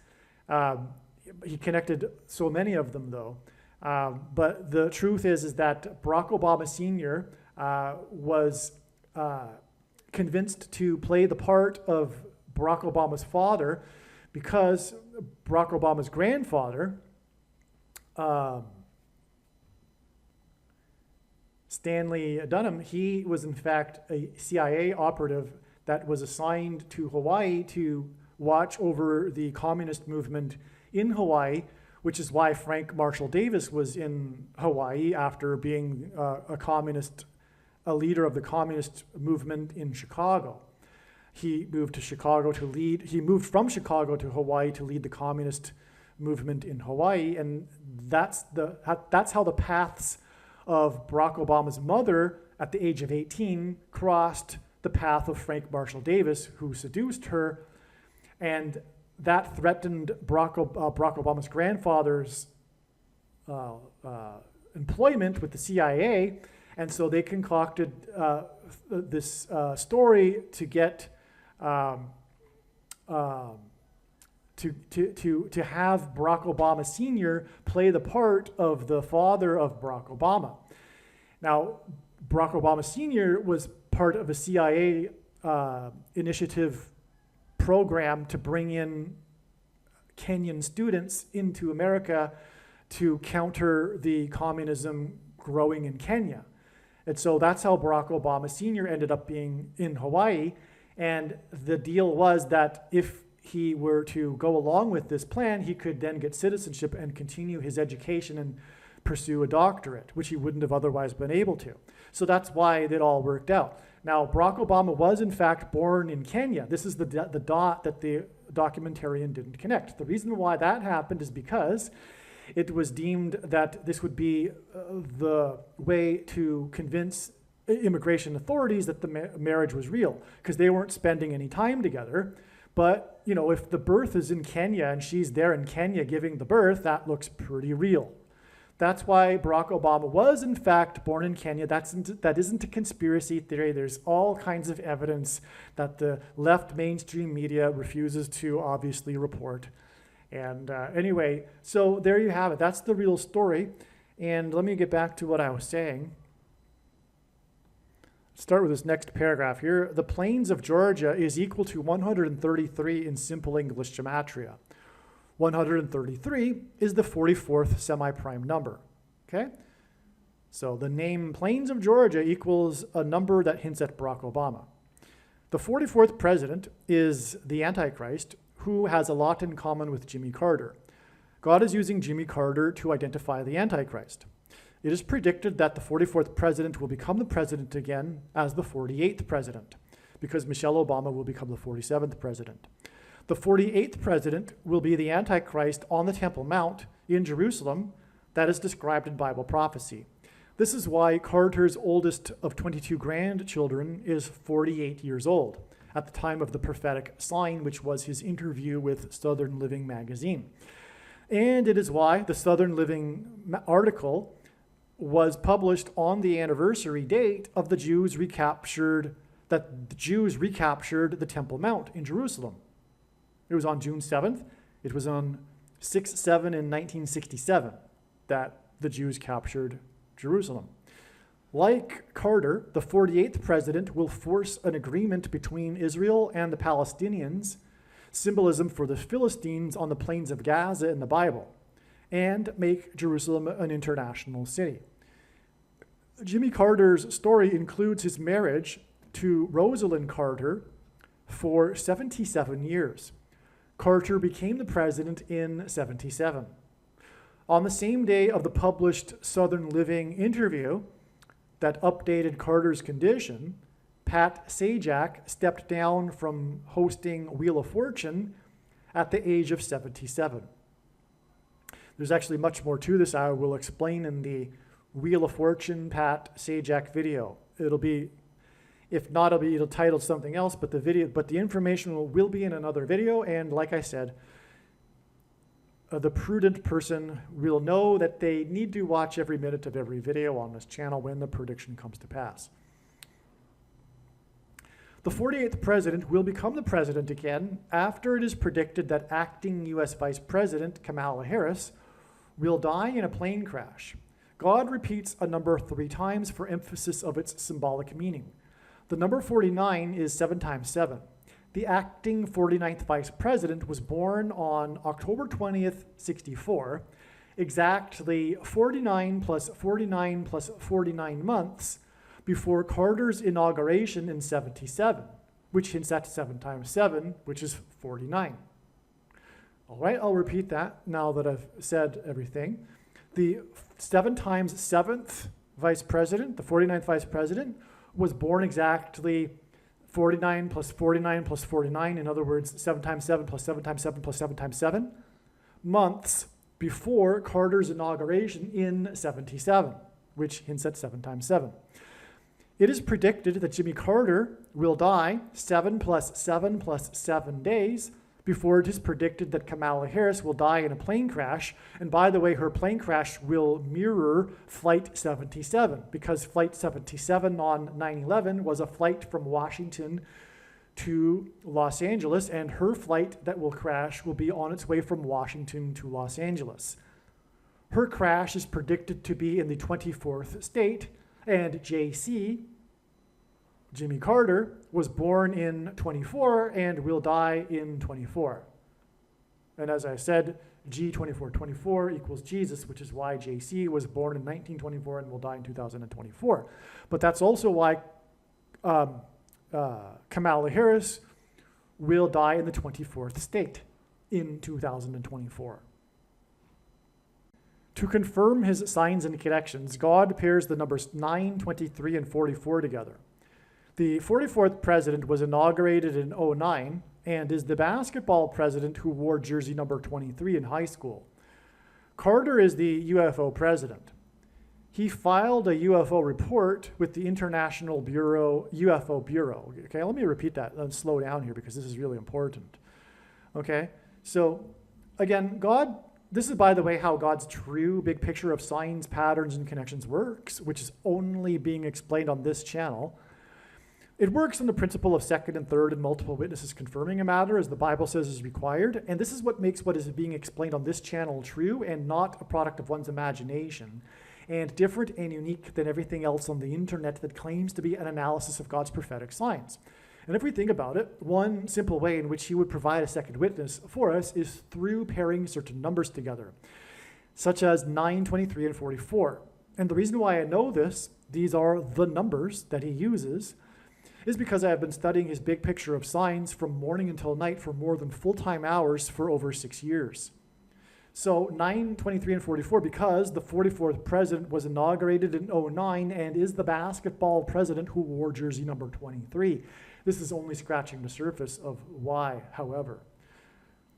He connected so many of them, though. But the truth is that Barack Obama Sr. Was convinced to play the part of Barack Obama's father because Barack Obama's grandfather, Stanley Dunham, he was in fact a CIA operative that was assigned to Hawaii to watch over the communist movement in Hawaii, which is why Frank Marshall Davis was in Hawaii after being a leader of the communist movement in Chicago. He moved from Chicago to Hawaii to lead the communist movement in Hawaii, and that's how the paths of Barack Obama's mother at the age of 18 crossed the path of Frank Marshall Davis, who seduced her, and that threatened Barack Obama's grandfather's employment with the CIA, and so they concocted this story to get to have Barack Obama Sr. play the part of the father of Barack Obama. Now, Barack Obama Sr. was part of a CIA initiative program to bring in Kenyan students into America to counter the communism growing in Kenya. And so that's how Barack Obama Sr. ended up being in Hawaii. And the deal was that if he were to go along with this plan, he could then get citizenship and continue his education and pursue a doctorate, which he wouldn't have otherwise been able to. So that's why it all worked out. Now, Barack Obama was in fact born in Kenya. This is the dot that the documentarian didn't connect. The reason why that happened is because it was deemed that this would be the way to convince immigration authorities that the marriage was real, because they weren't spending any time together. But, you know, if the birth is in Kenya and she's there in Kenya giving the birth, that looks pretty real. That's why Barack Obama was, in fact, born in Kenya. That isn't a conspiracy theory. There's all kinds of evidence that the left mainstream media refuses to obviously report. And anyway, so there you have it. That's the real story. And let me get back to what I was saying. Start with this next paragraph here. The plains of Georgia is equal to 133 in simple English gematria. 133 is the 44th semi-prime number, okay? So the name plains of Georgia equals a number that hints at Barack Obama. The 44th president is the Antichrist, who has a lot in common with Jimmy Carter. God is using Jimmy Carter to identify the Antichrist. It is predicted that the 44th president will become the president again as the 48th president, because Michelle Obama will become the 47th president. The 48th president will be the Antichrist on the Temple Mount in Jerusalem that is described in Bible prophecy. This is why Carter's oldest of 22 grandchildren is 48 years old at the time of the prophetic sign, which was his interview with Southern Living magazine. And it is why the Southern Living article was published on the anniversary date of the Jews recaptured the Temple Mount in Jerusalem. It was on June 7th. It was on 6/7 in 1967 that the Jews captured Jerusalem. Like Carter, the 48th president will force an agreement between Israel and the Palestinians, symbolism for the Philistines on the plains of Gaza in the Bible, and make Jerusalem an international city. Jimmy Carter's story includes his marriage to Rosalind Carter for 77 years. Carter became the president in 77. On the same day of the published Southern Living interview that updated Carter's condition, Pat Sajak stepped down from hosting Wheel of Fortune at the age of 77. There's actually much more to this I will explain in the Wheel of Fortune Pat Sajak video. If not, it'll title something else, but the information will be in another video. And like I said, the prudent person will know that they need to watch every minute of every video on this channel when the prediction comes to pass. The 48th president will become the president again after it is predicted that acting U.S. Vice President Kamala Harris will die in a plane crash. God repeats a number 3 times for emphasis of its symbolic meaning. The number 49 is 7 times 7. The acting 49th vice president was born on October 20th, 64, exactly 49 plus 49 plus 49 months before Carter's inauguration in 77, which hints at 7 times 7, which is 49. All right, I'll repeat that now that I've said everything. The 7 times 7th vice president, the 49th vice president, was born exactly 49 plus 49 plus 49, in other words, 7 times 7 plus 7 times 7 plus 7 times 7, months before Carter's inauguration in 77, which hints at 7 times 7. It is predicted that Jimmy Carter will die 7 plus 7 plus 7 days before it is predicted that Kamala Harris will die in a plane crash. And by the way, her plane crash will mirror Flight 77, because Flight 77 on 9/11 was a flight from Washington to Los Angeles, and her flight that will crash will be on its way from Washington to Los Angeles. Her crash is predicted to be in the 24th state, and JC Jimmy Carter was born in 24 and will die in 24. And as I said, G2424 equals Jesus, which is why JC was born in 1924 and will die in 2024. But that's also why Kamala Harris will die in the 24th state in 2024. To confirm his signs and connections, God pairs the numbers 9, 23, and 44 together. The 44th president was inaugurated in 2009 and is the basketball president who wore jersey number 23 in high school. Carter is the UFO president. He filed a UFO report with the International UFO Bureau. Okay, let me repeat that and slow down here because this is really important. Okay, so again, this is, by the way, how God's true big picture of signs, patterns, and connections works, which is only being explained on this channel. It works on the principle of second and third and multiple witnesses confirming a matter, as the Bible says is required. And this is what makes what is being explained on this channel true and not a product of one's imagination, and different and unique than everything else on the internet that claims to be an analysis of God's prophetic signs. And if we think about it, one simple way in which he would provide a second witness for us is through pairing certain numbers together, such as 9, 23, and 44. And the reason why I know this, these are the numbers that he uses, is because I have been studying his big picture of signs from morning until night for more than full-time hours for over 6 years. So 9, 23, and 44, because the 44th president was inaugurated in 2009 and is the basketball president who wore jersey number 23. This is only scratching the surface of why, however.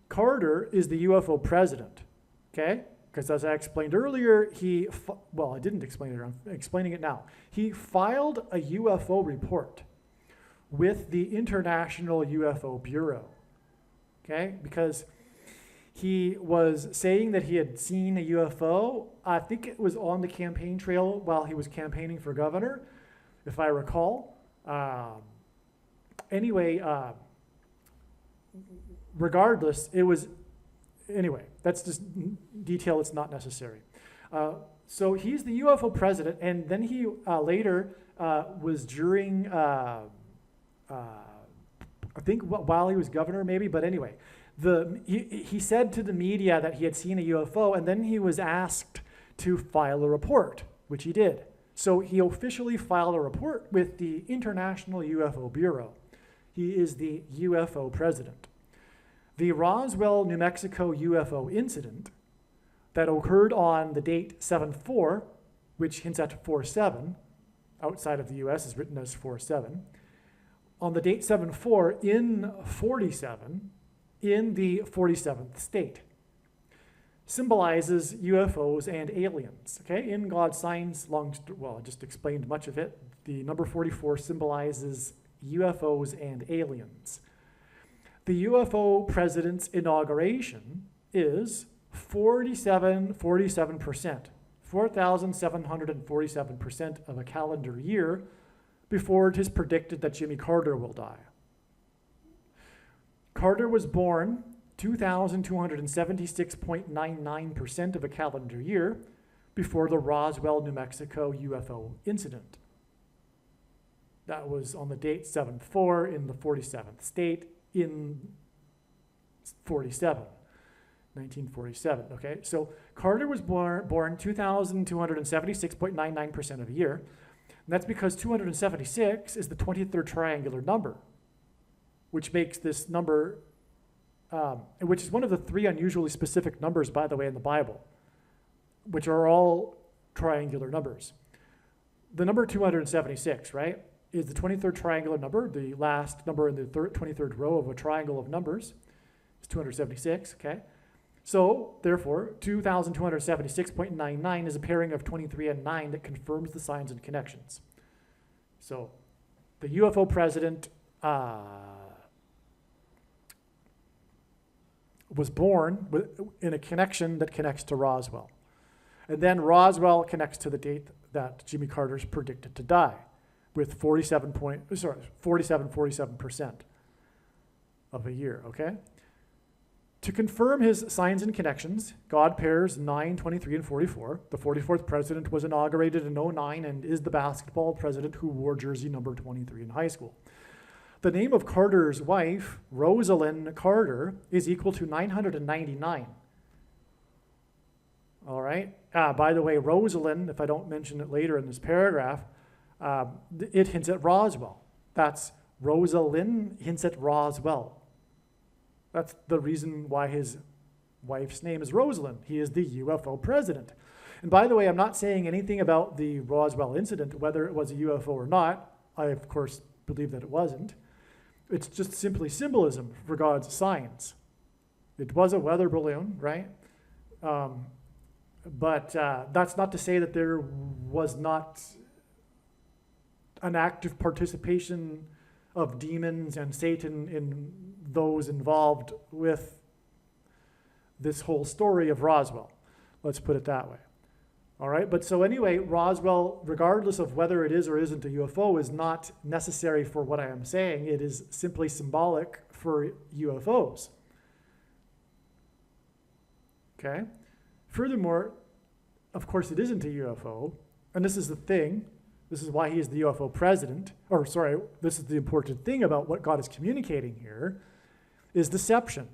Carter is the UFO president, okay? Because as I explained earlier, I didn't explain it, I'm explaining it now. He filed a UFO report with the International UFO Bureau, okay? Because he was saying that he had seen a UFO. I think it was on the campaign trail while he was campaigning for governor, if I recall. Regardless, that's just detail that's not necessary. So he's the UFO president, and then he later was during, I think while he was governor maybe, but anyway, he said to the media that he had seen a UFO, and then he was asked to file a report, which he did. So he officially filed a report with the International UFO Bureau. He is the UFO president. The Roswell, New Mexico UFO incident that occurred on the date 7/4, which hints at 4/7, outside of the US is written as 4/7, on the date 7/4 in 47, in the 47th state, symbolizes UFOs and aliens. Okay, in God's signs, I just explained much of it. The number 44 symbolizes UFOs and aliens. The UFO president's inauguration is 47%, 4,747% of a calendar year before it is predicted that Jimmy Carter will die. Carter was born 2,276.99% of a calendar year before the Roswell, New Mexico UFO incident. That was on the date 7/4 in the 47th state in 1947, okay? So Carter was born 2,276.99% of a year, and that's because 276 is the 23rd triangular number, which makes this number, which is one of the 3 unusually specific numbers, by the way, in the Bible, which are all triangular numbers. The number 276, right, is the 23rd triangular number. The last number in the 23rd row of a triangle of numbers is 276, okay? So, therefore, 2,276.99 is a pairing of 23 and 9 that confirms the signs and connections. So, the UFO president was born in a connection that connects to Roswell. And then Roswell connects to the date that Jimmy Carter's predicted to die, with 47% of a year, okay? To confirm his signs and connections, God pairs 9, 23, and 44. The 44th president was inaugurated in 09 and is the basketball president who wore jersey number 23 in high school. The name of Carter's wife, Rosalind Carter, is equal to 999. All right. By the way, Rosalind, if I don't mention it later in this paragraph, it hints at Roswell. That's Rosalind hints at Roswell. That's the reason why his wife's name is Rosalind. He is the UFO president. And by the way, I'm not saying anything about the Roswell incident, whether it was a UFO or not. I, of course, believe that it wasn't. It's just simply symbolism for God's signs. It was a weather balloon, right? But that's not to say that there was not an active participation of demons and Satan in those involved with this whole story of Roswell. Let's put it that way. All right, but so anyway, Roswell, regardless of whether it is or isn't a UFO, is not necessary for what I am saying. It is simply symbolic for UFOs. Okay? Furthermore, of course, it isn't a UFO, and this is the thing. This is why he is the UFO president. This is the important thing about what God is communicating here, is deception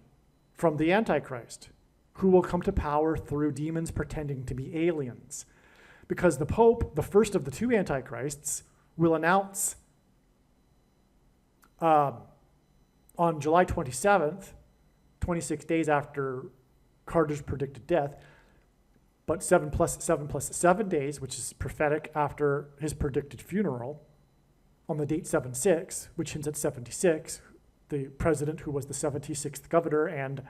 from the Antichrist, who will come to power through demons pretending to be aliens. Because the Pope, the first of the two Antichrists, will announce on July 27th, 26 days after Carter's predicted death, but 7 plus 7 days, which is prophetic after his predicted funeral, on the date 7/6, which hints at 76, the president who was the 76th governor and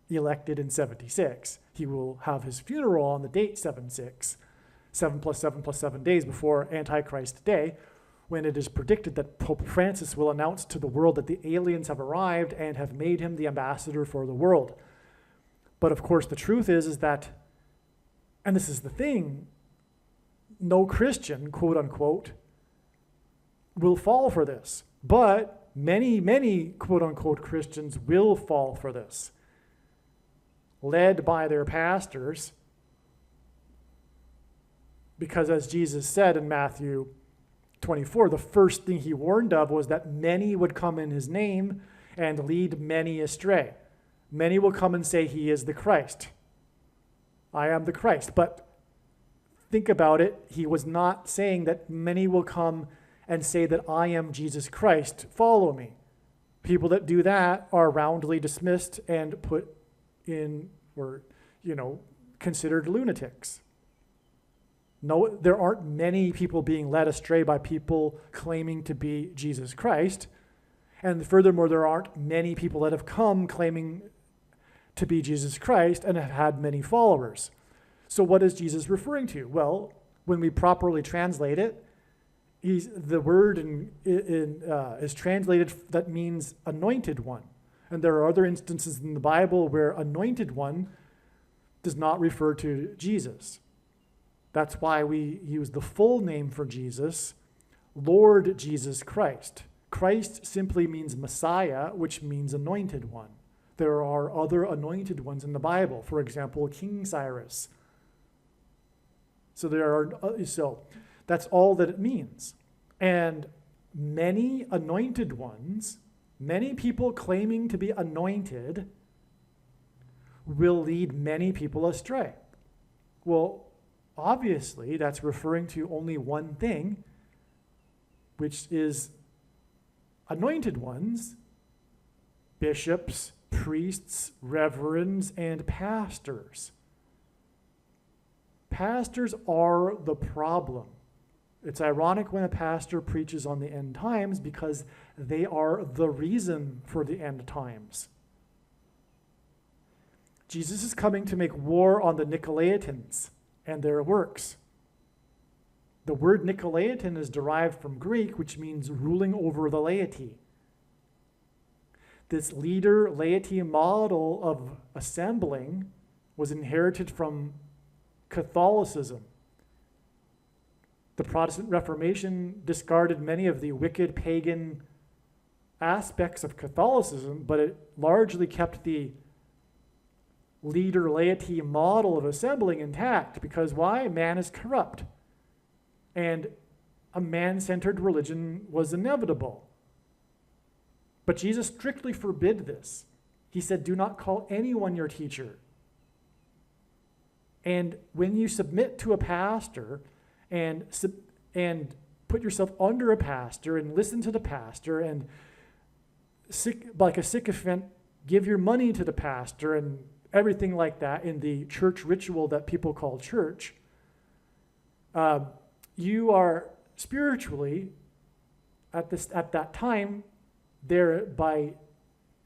elected in 76. He will have his funeral on the date 7/6, 7 plus 7 days before Antichrist Day, when it is predicted that Pope Francis will announce to the world that the aliens have arrived and have made him the ambassador for the world. But of course, the truth is that, and this is the thing, no Christian, quote unquote, will fall for this. But many, quote unquote, Christians will fall for this, led by their pastors, because as Jesus said in Matthew 24, the first thing he warned of was that many would come in his name and lead many astray. Many will come and say he is the Christ. I am the Christ. But think about it. He was not saying that many will come and say that I am Jesus Christ, follow me. People that do that are roundly dismissed and put in, or, considered lunatics. No, there aren't many people being led astray by people claiming to be Jesus Christ. And furthermore, there aren't many people that have come claiming to be Jesus Christ and have had many followers. So what is Jesus referring to? Well, when we properly translate it, the word is translated that means anointed one. And there are other instances in the Bible where anointed one does not refer to Jesus. That's why we use the full name for Jesus, Lord Jesus Christ. Christ simply means Messiah, which means anointed one. There are other anointed ones in the Bible. For example, King Cyrus. So that's all that it means. And many anointed ones, many people claiming to be anointed, will lead many people astray. Well, obviously, that's referring to only one thing, which is anointed ones, bishops, priests, reverends, and pastors. Pastors are the problem. It's ironic when a pastor preaches on the end times because they are the reason for the end times. Jesus is coming to make war on the Nicolaitans and their works. The word Nicolaitan is derived from Greek, which means ruling over the laity. This leader-laity model of assembling was inherited from Catholicism. The Protestant Reformation discarded many of the wicked pagan aspects of Catholicism, but it largely kept the leader-laity model of assembling intact. Because why? Man is corrupt. And a man-centered religion was inevitable. But Jesus strictly forbid this. He said, do not call anyone your teacher. And when you submit to a pastor and put yourself under a pastor and listen to the pastor and like a sycophant, give your money to the pastor and everything like that in the church ritual that people call church, you are spiritually at that time thereby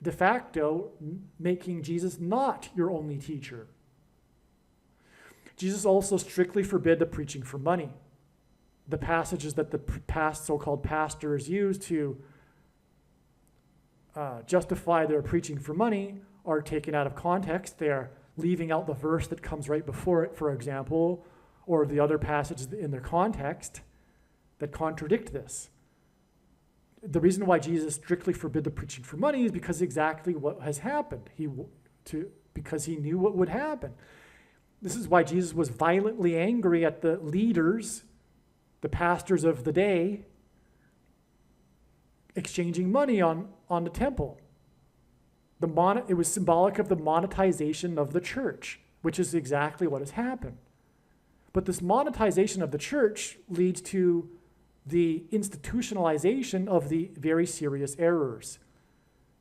de facto making Jesus not your only teacher. Jesus also strictly forbid the preaching for money. The passages that the so-called pastors use to justify their preaching for money are taken out of context. They are leaving out the verse that comes right before it, for example, or the other passages in their context that contradict this. The reason why Jesus strictly forbid the preaching for money is because exactly what has happened. Because he knew what would happen. This is why Jesus was violently angry at the leaders, the pastors of the day, exchanging money on the temple. It was symbolic of the monetization of the church, which is exactly what has happened. But this monetization of the church leads to the institutionalization of the very serious errors.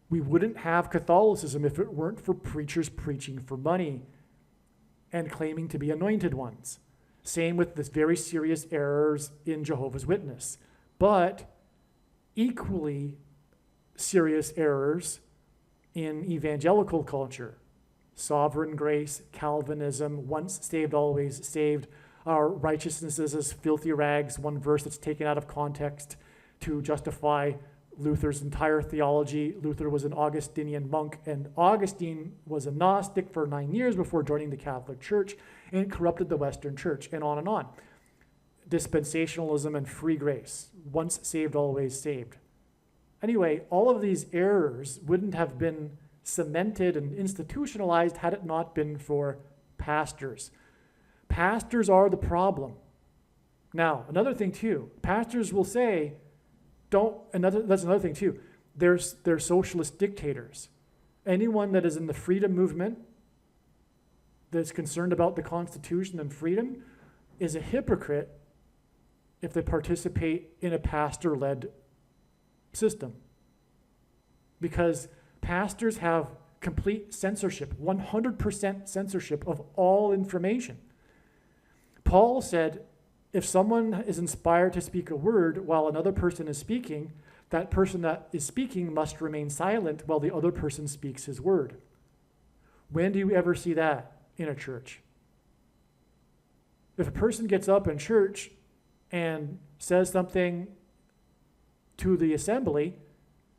We wouldn't have Catholicism if it weren't for preachers preaching for money and claiming to be anointed ones. Same with this very serious errors in Jehovah's Witness. But equally serious errors in evangelical culture. Sovereign grace, Calvinism, once saved, always saved. Our righteousness is as filthy rags, one verse that's taken out of context to justify Luther's entire theology. Luther was an Augustinian monk, and Augustine was a Gnostic for 9 years before joining the Catholic Church, and corrupted the Western Church, and on and on. Dispensationalism and free grace, once saved, always saved. Anyway, all of these errors wouldn't have been cemented and institutionalized had it not been for pastors. Pastors are the problem. Now, another thing too, pastors will say, that's another thing too, they're socialist dictators. Anyone that is in the freedom movement that's concerned about the Constitution and freedom is a hypocrite if they participate in a pastor-led system. Because pastors have complete censorship, 100% censorship of all information. Paul said, if someone is inspired to speak a word while another person is speaking, that person that is speaking must remain silent while the other person speaks his word. When do you ever see that in a church? If a person gets up in church and says something to the assembly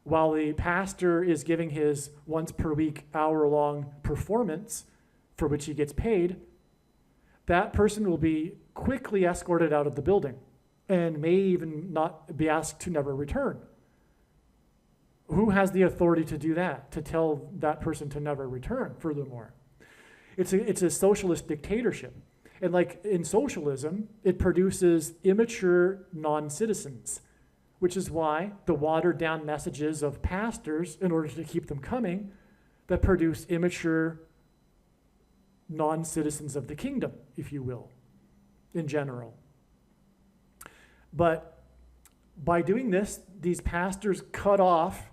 while the pastor is giving his once per week hour-long performance for which he gets paid, that person will be quickly escorted out of the building and may even not be asked to never return. Who has the authority to do that, to tell that person to never return, furthermore? It's a socialist dictatorship. And like in socialism, it produces immature non-citizens, which is why the watered down messages of pastors, in order to keep them coming, that produce immature non-citizens of the kingdom, if you will, in general. But by doing this, these pastors cut off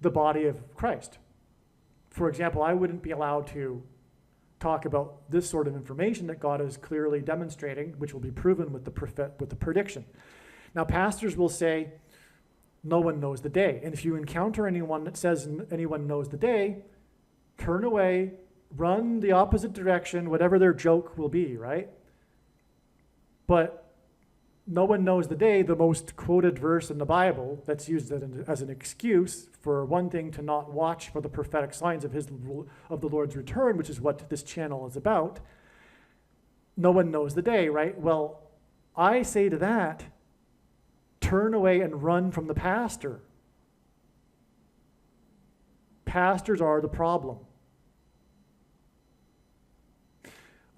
the body of Christ. For example, I wouldn't be allowed to talk about this sort of information that God is clearly demonstrating, which will be proven with the prediction. Now, pastors will say, no one knows the day. And if you encounter anyone that says anyone knows the day, turn away, run the opposite direction, whatever their joke will be, right? But no one knows the day, the most quoted verse in the Bible that's used as an excuse for one thing to not watch for the prophetic signs of the Lord's return, which is what this channel is about. No one knows the day, right? Well, I say to that, turn away and run from the pastor. Pastors are the problem.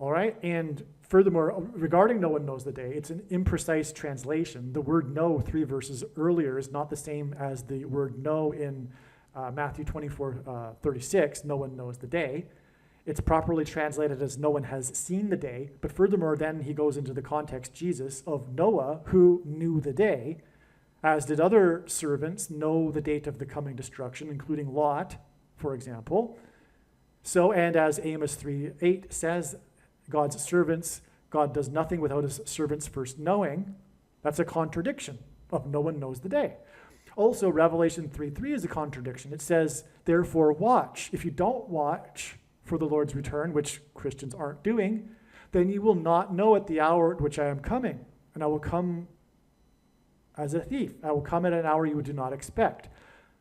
All right, and furthermore, regarding no one knows the day, it's an imprecise translation. The word know 3 verses earlier is not the same as the word know in Matthew 24:36, no one knows the day. It's properly translated as no one has seen the day, but furthermore, then he goes into the context, Jesus, of Noah, who knew the day, as did other servants know the date of the coming destruction, including Lot, for example. So, and as Amos 3:8 says, God's servants, God does nothing without his servants first knowing. That's a contradiction of no one knows the day. Also, Revelation 3:3 is a contradiction. It says, therefore watch. If you don't watch for the Lord's return, which Christians aren't doing, then you will not know at the hour at which I am coming. And I will come as a thief. I will come at an hour you do not expect.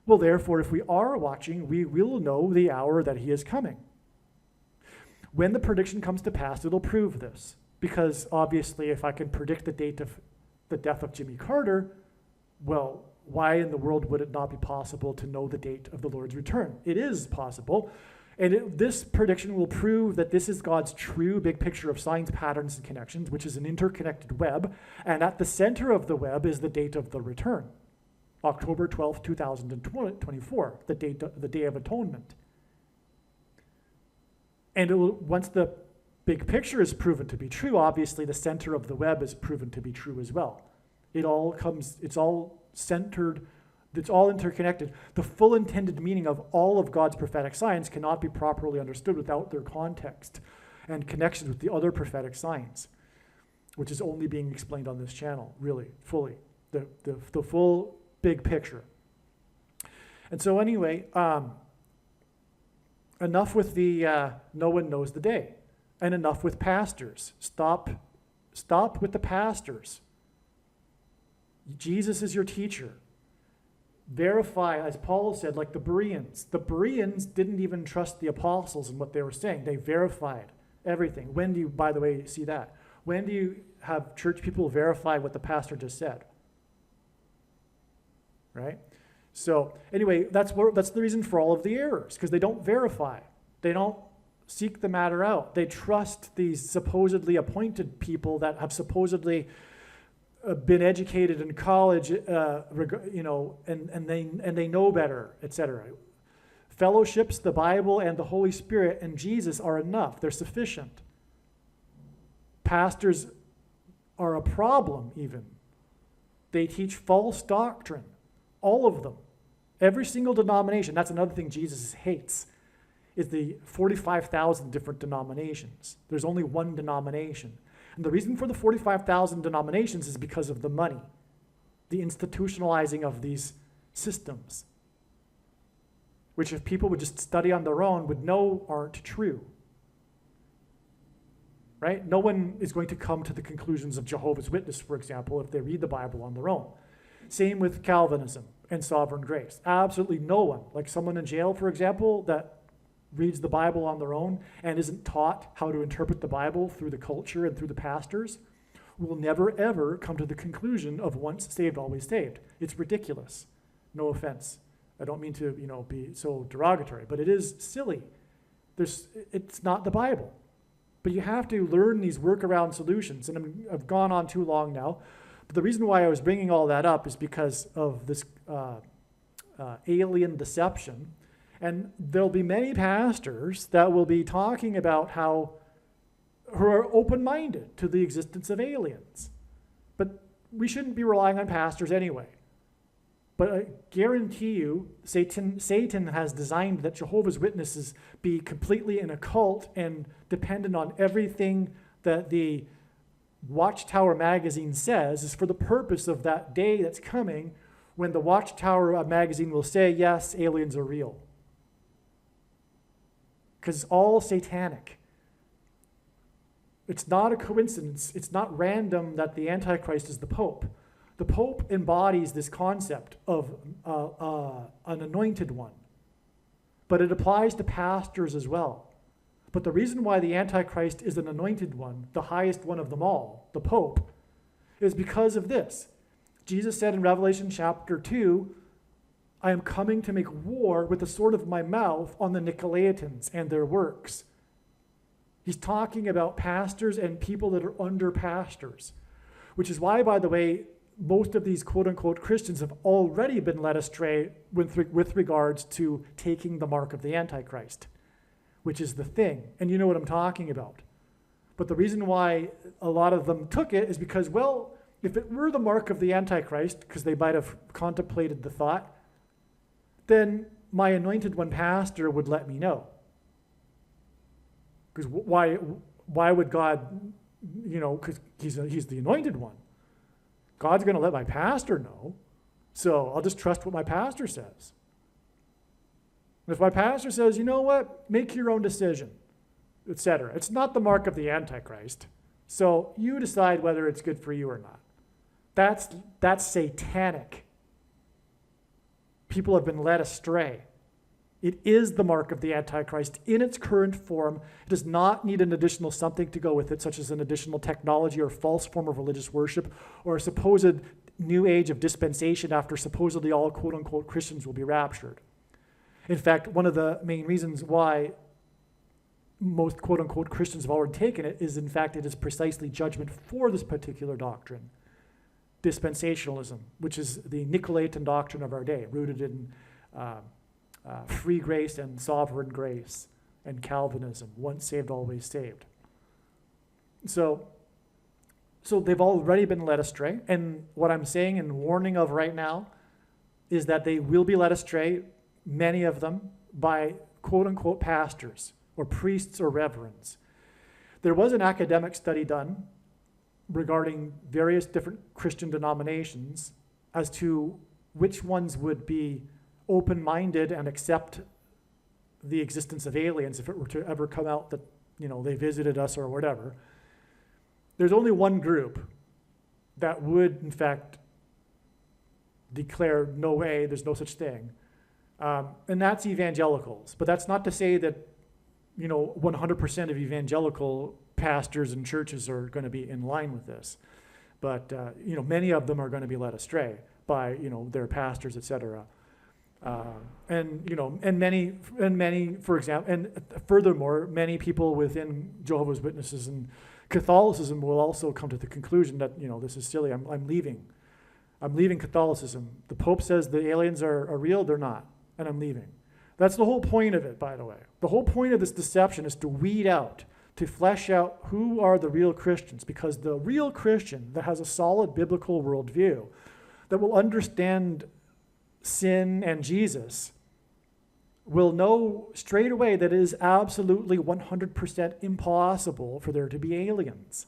Well, therefore, if we are watching, we will know the hour that he is coming. When the prediction comes to pass, it'll prove this. Because obviously, if I can predict the date of the death of Jimmy Carter, well, why in the world would it not be possible to know the date of the Lord's return? It is possible. And this prediction will prove that this is God's true big picture of signs, patterns, and connections, which is an interconnected web. And at the center of the web is the date of the return, October 12th, 2024, the Day of Atonement. And once the big picture is proven to be true, obviously the center of the web is proven to be true as well. It's all centered, it's all interconnected. The full intended meaning of all of God's prophetic signs cannot be properly understood without their context and connection with the other prophetic signs, which is only being explained on this channel, really, fully. The full big picture. And so anyway, enough with the no one knows the day, and enough with pastors. Stop with the pastors. Jesus is your teacher. Verify, as Paul said, like the Bereans. The Bereans didn't even trust the apostles and what they were saying. They verified everything. When do you, by the way, see that? When do you have church people verify what the pastor just said? Right? So anyway, that's the reason for all of the errors, because they don't verify. They don't seek the matter out. They trust these supposedly appointed people that have supposedly been educated in college, and they know better, etc. Fellowships, the Bible, and the Holy Spirit and Jesus are enough. They're sufficient. Pastors are a problem even. They teach false doctrine. All of them. Every single denomination. That's another thing Jesus hates, is the 45,000 different denominations. There's only one denomination. And the reason for the 45,000 denominations is because of the money, the institutionalizing of these systems, which if people would just study on their own would know aren't true. Right? No one is going to come to the conclusions of Jehovah's Witness, for example, if they read the Bible on their own. Same with Calvinism and sovereign grace. Absolutely no one, like someone in jail, for example, that reads the Bible on their own and isn't taught how to interpret the Bible through the culture and through the pastors, will never, ever come to the conclusion of once saved, always saved. It's ridiculous. No offense. I don't mean to, be so derogatory, but it is silly. It's not the Bible. But you have to learn these workaround solutions, and I've gone on too long now. But the reason why I was bringing all that up is because of this alien deception. And there'll be many pastors that will be talking about who are open-minded to the existence of aliens. But we shouldn't be relying on pastors anyway. But I guarantee you, Satan has designed that Jehovah's Witnesses be completely an occult and dependent on everything that the Watchtower magazine says is for the purpose of that day that's coming when the Watchtower magazine will say, yes, aliens are real. Because it's all satanic. It's not a coincidence. It's not random that the Antichrist is the Pope. The Pope embodies this concept of an anointed one. But it applies to pastors as well. But the reason why the Antichrist is an anointed one, the highest one of them all, the Pope, is because of this. Jesus said in Revelation chapter 2, I am coming to make war with the sword of my mouth on the Nicolaitans and their works. He's talking about pastors and people that are under pastors, which is why, by the way, most of these quote-unquote Christians have already been led astray with regards to taking the mark of the Antichrist, which is the thing. And you know what I'm talking about. But the reason why a lot of them took it is because, well, if it were the mark of the Antichrist, because they might have contemplated the thought, then my anointed one pastor would let me know. Because why would God, because he's the anointed one. God's going to let my pastor know, so I'll just trust what my pastor says. And if my pastor says, you know what, make your own decision, etc. It's not the mark of the Antichrist, so you decide whether it's good for you or not. That's satanic. People have been led astray. It is the mark of the Antichrist in its current form. It does not need an additional something to go with it, such as an additional technology or false form of religious worship or a supposed new age of dispensation after supposedly all quote-unquote Christians will be raptured. In fact, one of the main reasons why most quote-unquote Christians have already taken it is, in fact, it is precisely judgment for this particular doctrine, dispensationalism, which is the Nicolaitan doctrine of our day, rooted in free grace and sovereign grace and Calvinism, once saved, always saved. So they've already been led astray, and what I'm saying and warning of right now is that they will be led astray, many of them, by quote-unquote pastors or priests or reverends. There was an academic study done regarding various different Christian denominations as to which ones would be open-minded and accept the existence of aliens if it were to ever come out that, they visited us or whatever. There's only one group that would, in fact, declare, no way, there's no such thing. And that's evangelicals. But that's not to say that, 100% of evangelical pastors and churches are going to be in line with this. But, many of them are going to be led astray by, their pastors, etc. And many, for example, and furthermore, many people within Jehovah's Witnesses and Catholicism will also come to the conclusion that, this is silly. I'm leaving. I'm leaving Catholicism. The Pope says the aliens are real. They're not. And I'm leaving. That's the whole point of it, by the way. The whole point of this deception is to weed out, to flesh out who are the real Christians, because the real Christian that has a solid biblical worldview, that will understand sin and Jesus, will know straight away that it is absolutely 100% impossible for there to be aliens.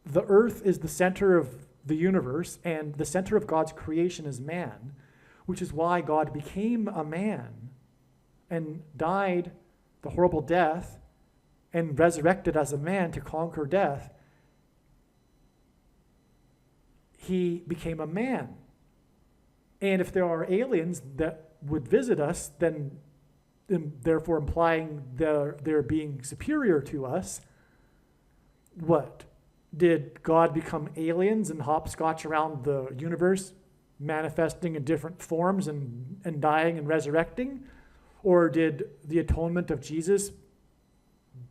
The earth is the center of the universe, and the center of God's creation is man, which is why God became a man and died the horrible death and resurrected as a man to conquer death. He became a man. And if there are aliens that would visit us, then therefore implying they're being superior to us, what? Did God become aliens and hopscotch around the universe, manifesting in different forms and dying and resurrecting? Or did the atonement of Jesus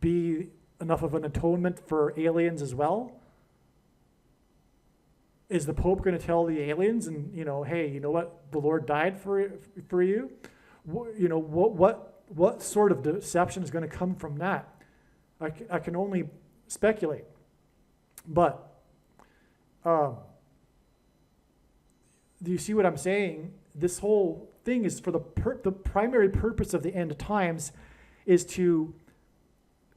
be enough of an atonement for aliens as well? Is the Pope going to tell the aliens, and hey, you know what? The Lord died for you. What sort of deception is going to come from that? I can only speculate. But do you see what I'm saying? This whole thing is for the primary purpose of the end times is to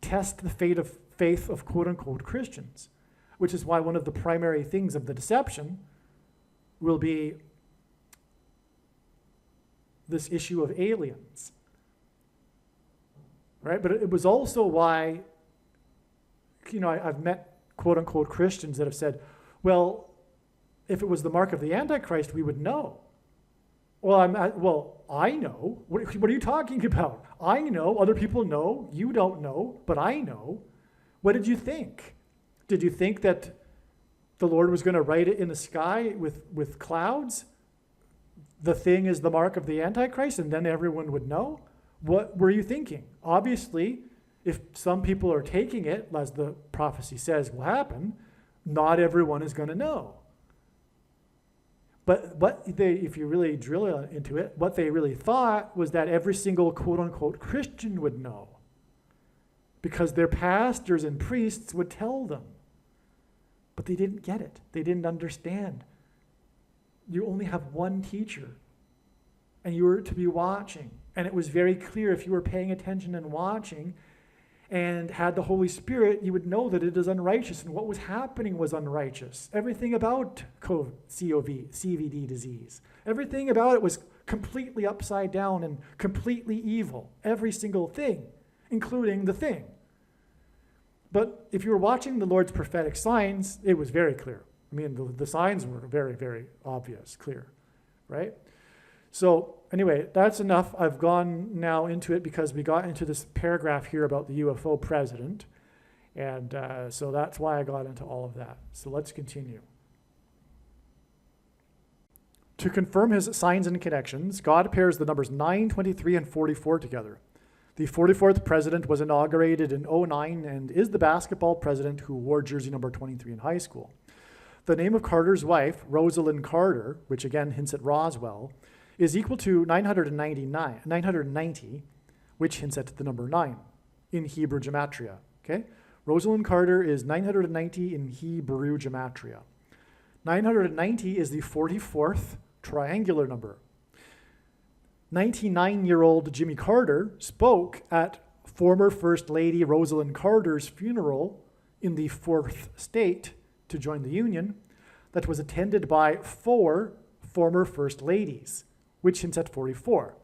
test the faith of quote-unquote Christians, which is why one of the primary things of the deception will be this issue of aliens, right? But it was also why, I've met quote-unquote Christians that have said, well, if it was the mark of the Antichrist, we would know. Well, I know. What are you talking about? I know. Other people know. You don't know, but I know. What did you think? Did you think that the Lord was going to write it in the sky with clouds? The thing is the mark of the Antichrist, and then everyone would know? What were you thinking? Obviously, if some people are taking it, as the prophecy says will happen, not everyone is going to know. But if you really drill into it, what they really thought was that every single quote-unquote Christian would know, because their pastors and priests would tell them. But they didn't get it. They didn't understand. You only have one teacher, and you were to be watching. And it was very clear, if you were paying attention and watching and had the Holy Spirit, you would know that it is unrighteous, and what was happening was unrighteous. Everything about CVD disease, everything about it was completely upside down and completely evil. Every single thing, including the thing. But if you were watching the Lord's prophetic signs, it was very clear. I mean, the signs were very, very obvious, clear, right? So anyway, that's enough. I've gone now into it because we got into this paragraph here about the UFO president. And so that's why I got into all of that. So let's continue. To confirm his signs and connections, God pairs the numbers 9, 23, and 44 together. The 44th president was inaugurated in 2009 and is the basketball president who wore jersey number 23 in high school. The name of Carter's wife, Rosalind Carter, which again hints at Roswell, is equal to 990, which hints at the number 9 in Hebrew gematria. Okay? Rosalind Carter is 990 in Hebrew gematria. 990 is the 44th triangular number. 99-year-old Jimmy Carter spoke at former First Lady Rosalind Carter's funeral in the 4th state to join the Union that was attended by 4 former First Ladies, which hints at 44.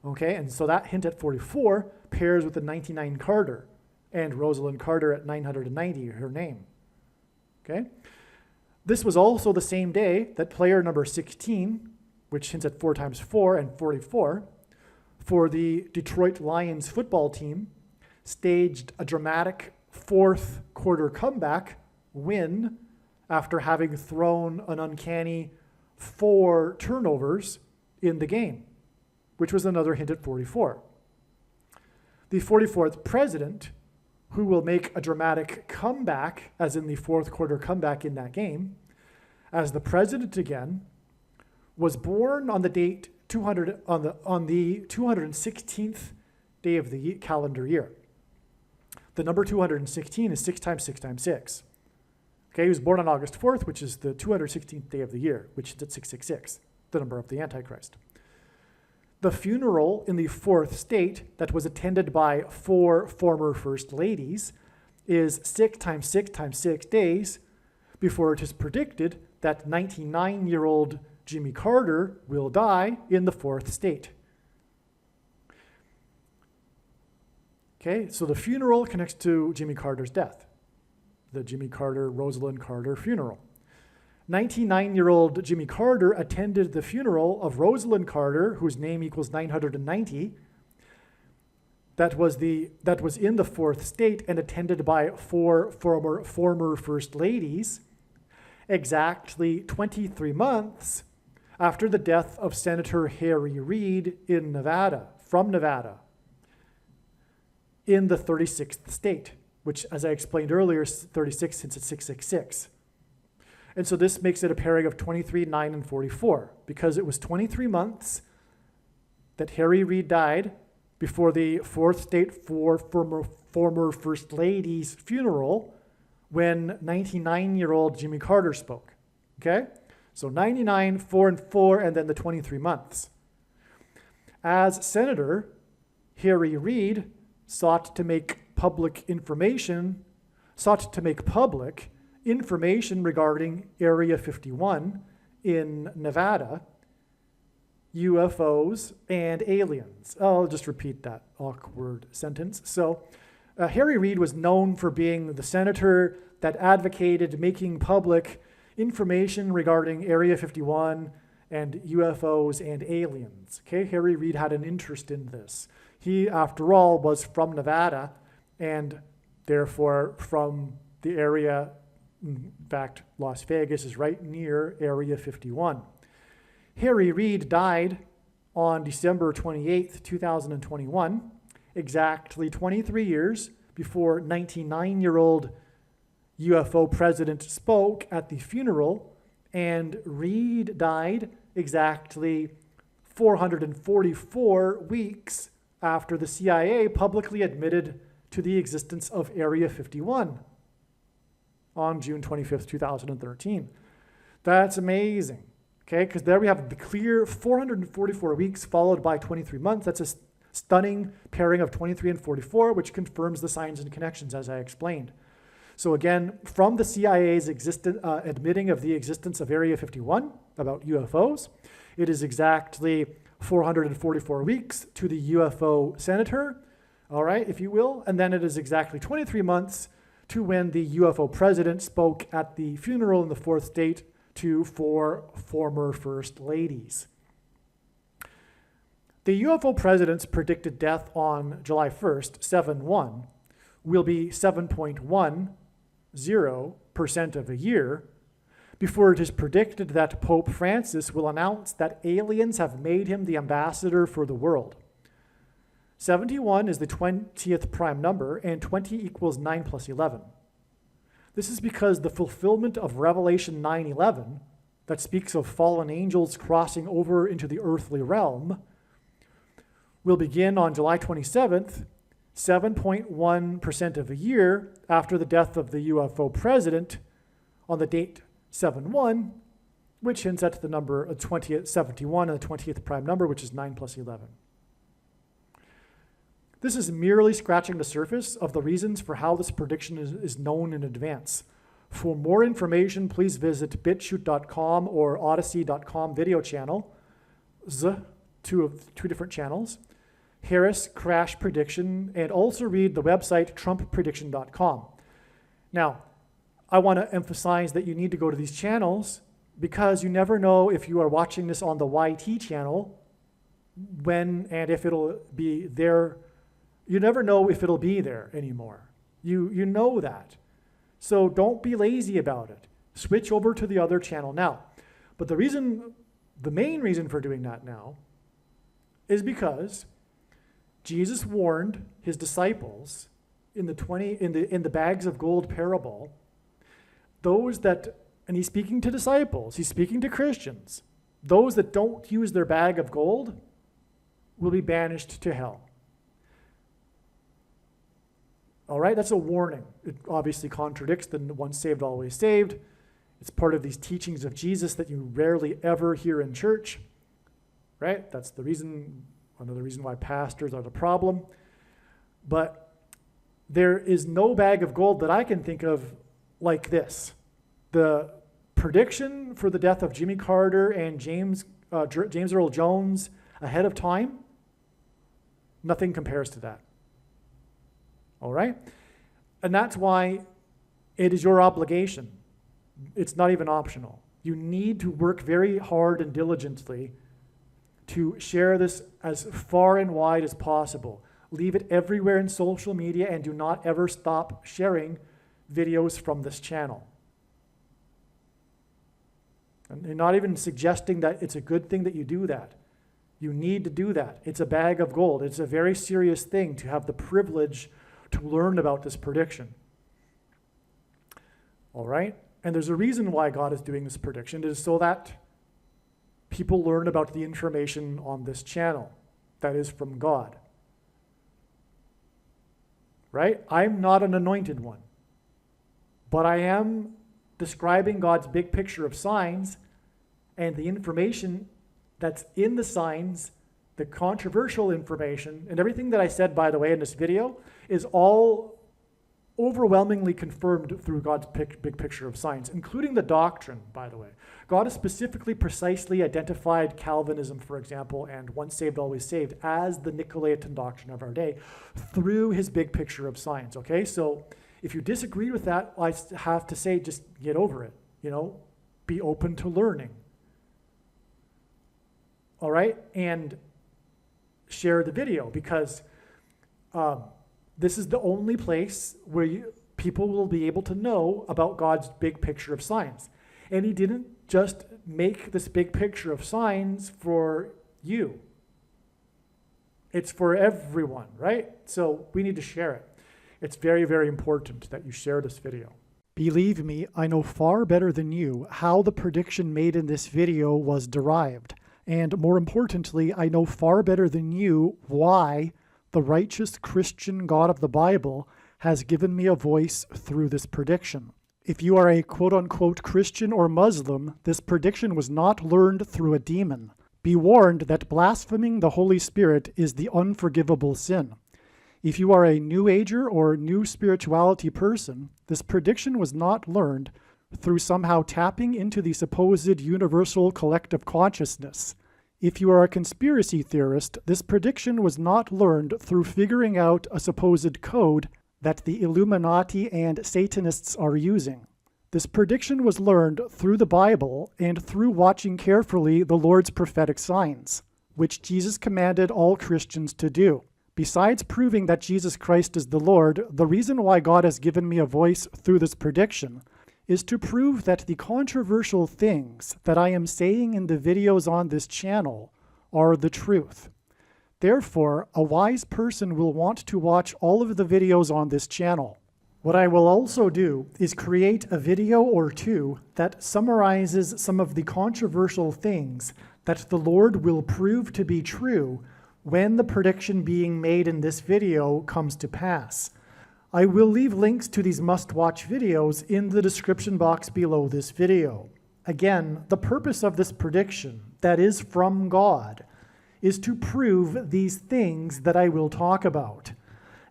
Okay, and so that hint at 44 pairs with the 99 Carter and Rosalind Carter at 990, her name. Okay, this was also the same day that player number 16, which hints at 4 times 4 and 44, for the Detroit Lions football team, staged a dramatic 4th quarter comeback win after having thrown an uncanny 4 turnovers in the game, which was another hint at 44. The 44th president, who will make a dramatic comeback, as in the 4th quarter comeback in that game, as the president again, was born on the date on the 216th day of the calendar year. The number 216 is 6 times 6 times 6. Okay, he was born on August 4th, which is the 216th day of the year, which is at 666, the number of the Antichrist. The funeral in the 4th state that was attended by 4 former First Ladies is 6 times 6 times 6 days before it is predicted that 99-year-old Jimmy Carter will die in the 4th state. Okay, so the funeral connects to Jimmy Carter's death, the Jimmy Carter, Rosalind Carter funeral. 99-year-old Jimmy Carter attended the funeral of Rosalind Carter, whose name equals 990, that was in the 4th state and attended by 4 former First Ladies, exactly 23 months after the death of Senator Harry Reid from Nevada, in the 36th state, which, as I explained earlier, is 36 since it's 666. And so this makes it a pairing of 23, 9, and 44, because it was 23 months that Harry Reid died before the 4th state former First Lady's funeral when 99-year-old Jimmy Carter spoke. Okay? So 99, 4, and 4, and then the 23 months. As senator, Harry Reid sought to make public information regarding Area 51 in Nevada, UFOs, and aliens. I'll just repeat that awkward sentence. So Harry Reid was known for being the senator that advocated making public information regarding Area 51 and UFOs and aliens. Okay, Harry Reid had an interest in this. He, after all, was from Nevada and therefore from the area. In fact, Las Vegas is right near Area 51. Harry Reid died on December 28th, 2021, exactly 23 years before 99-year-old UFO president spoke at the funeral, and Reed died exactly 444 weeks after the CIA publicly admitted to the existence of Area 51 on June 25th, 2013. That's amazing, okay? Because there we have the clear 444 weeks followed by 23 months. That's a stunning pairing of 23 and 44, which confirms the signs and connections, as I explained. So again, from the CIA's admitting of the existence of Area 51 about UFOs, it is exactly 444 weeks to the UFO senator, all right, if you will, and then it is exactly 23 months to when the UFO president spoke at the funeral in the fourth state to 4 former first ladies. The UFO president's predicted death on July 1st, 7/1, will be 7.10% of a year before it is predicted that Pope Francis will announce that aliens have made him the ambassador for the world. 71 is the 20th prime number, and 20 equals 9 plus 11. This is because the fulfillment of Revelation 9:11, that speaks of fallen angels crossing over into the earthly realm, will begin on July 27th, 7.1% of a year after the death of the UFO president on the date 7/1, which hints at the number 71 and the 20th prime number, which is 9 plus 11. This is merely scratching the surface of the reasons for how this prediction is known in advance. For more information, please visit bitchute.com or odyssey.com video channel, two different channels, Harris Crash Prediction, and also read the website trumpprediction.com. Now, I want to emphasize that you need to go to these channels because you never know if you are watching this on the YT channel when and if it'll be there. You never know if it'll be there anymore. You know that. So don't be lazy about it. Switch over to the other channel now. But the main reason for doing that now is because Jesus warned his disciples in the bags of gold parable, and he's speaking to disciples, he's speaking to Christians, those that don't use their bag of gold will be banished to hell. All right, that's a warning. It obviously contradicts the once saved, always saved. It's part of these teachings of Jesus that you rarely ever hear in church, right? That's the reason, another reason why pastors are the problem. But there is no bag of gold that I can think of like this. The prediction for the death of Jimmy Carter and James Earl Jones ahead of time, nothing compares to that. All right? And that's why it is your obligation. It's not even optional. You need to work very hard and diligently to share this as far and wide as possible. Leave it everywhere in social media and do not ever stop sharing videos from this channel. And they're not even suggesting that it's a good thing that you do that. You need to do that. It's a bag of gold. It's a very serious thing to have the privilege to learn about this prediction. All right? And there's a reason why God is doing this prediction. It is so that people learn about the information on this channel that is from God. Right? I'm not an anointed one, but I am describing God's big picture of signs, and the information that's in the signs, the controversial information, and everything that I said, by the way, in this video is all overwhelmingly confirmed through God's big picture of signs, including the doctrine, by the way. God has specifically, precisely identified Calvinism, for example, and once saved, always saved, as the Nicolaitan doctrine of our day through his big picture of signs, okay? So if you disagree with that, I have to say, just get over it, be open to learning. All right? And share the video, because this is the only place where people will be able to know about God's big picture of signs. And he didn't just make this big picture of signs for you. It's for everyone, right? So we need to share it. It's very, very important that you share this video. Believe me, I know far better than you how the prediction made in this video was derived. And more importantly, I know far better than you why the righteous Christian God of the Bible has given me a voice through this prediction. If you are a quote-unquote Christian or Muslim, this prediction was not learned through a demon. Be warned that blaspheming the Holy Spirit is the unforgivable sin. If you are a New Ager or New Spirituality person, this prediction was not learned through somehow tapping into the supposed universal collective consciousness. If you are a conspiracy theorist, this prediction was not learned through figuring out a supposed code that the Illuminati and Satanists are using. This prediction was learned through the Bible and through watching carefully the Lord's prophetic signs, which Jesus commanded all Christians to do. Besides proving that Jesus Christ is the Lord, the reason why God has given me a voice through this prediction is to prove that the controversial things that I am saying in the videos on this channel are the truth. Therefore, a wise person will want to watch all of the videos on this channel. What I will also do is create a video or two that summarizes some of the controversial things that the Lord will prove to be true when the prediction being made in this video comes to pass. I will leave links to these must-watch videos in the description box below this video. Again, the purpose of this prediction, that is from God, is to prove these things that I will talk about.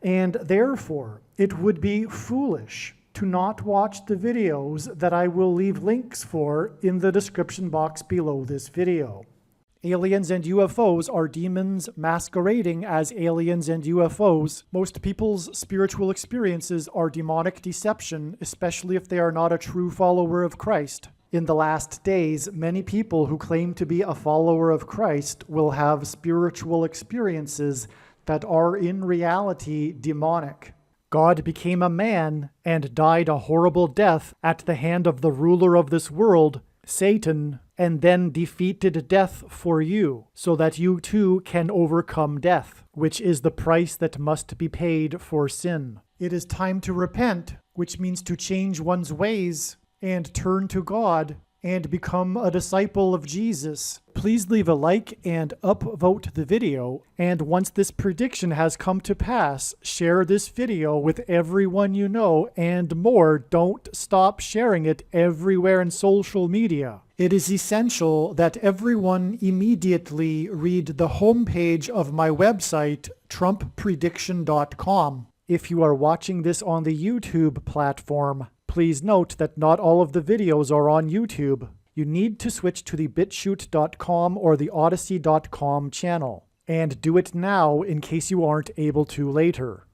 And therefore, it would be foolish to not watch the videos that I will leave links for in the description box below this video. Aliens and UFOs are demons masquerading as aliens and UFOs. Most people's spiritual experiences are demonic deception, especially if they are not a true follower of Christ. In the last days, many people who claim to be a follower of Christ will have spiritual experiences that are in reality demonic. God became a man and died a horrible death at the hand of the ruler of this world, Satan, and then defeated death for you, so that you too can overcome death, which is the price that must be paid for sin. It is time to repent, which means to change one's ways and turn to God and become a disciple of Jesus. Please leave a like and upvote the video, and once this prediction has come to pass, share this video with everyone you know, and more, don't stop sharing it everywhere in social media. It is essential that everyone immediately read the homepage of my website, TrumpPrediction.com. If you are watching this on the YouTube platform, please note that not all of the videos are on YouTube. You need to switch to the BitChute.com or the Odyssey.com channel. And do it now in case you aren't able to later.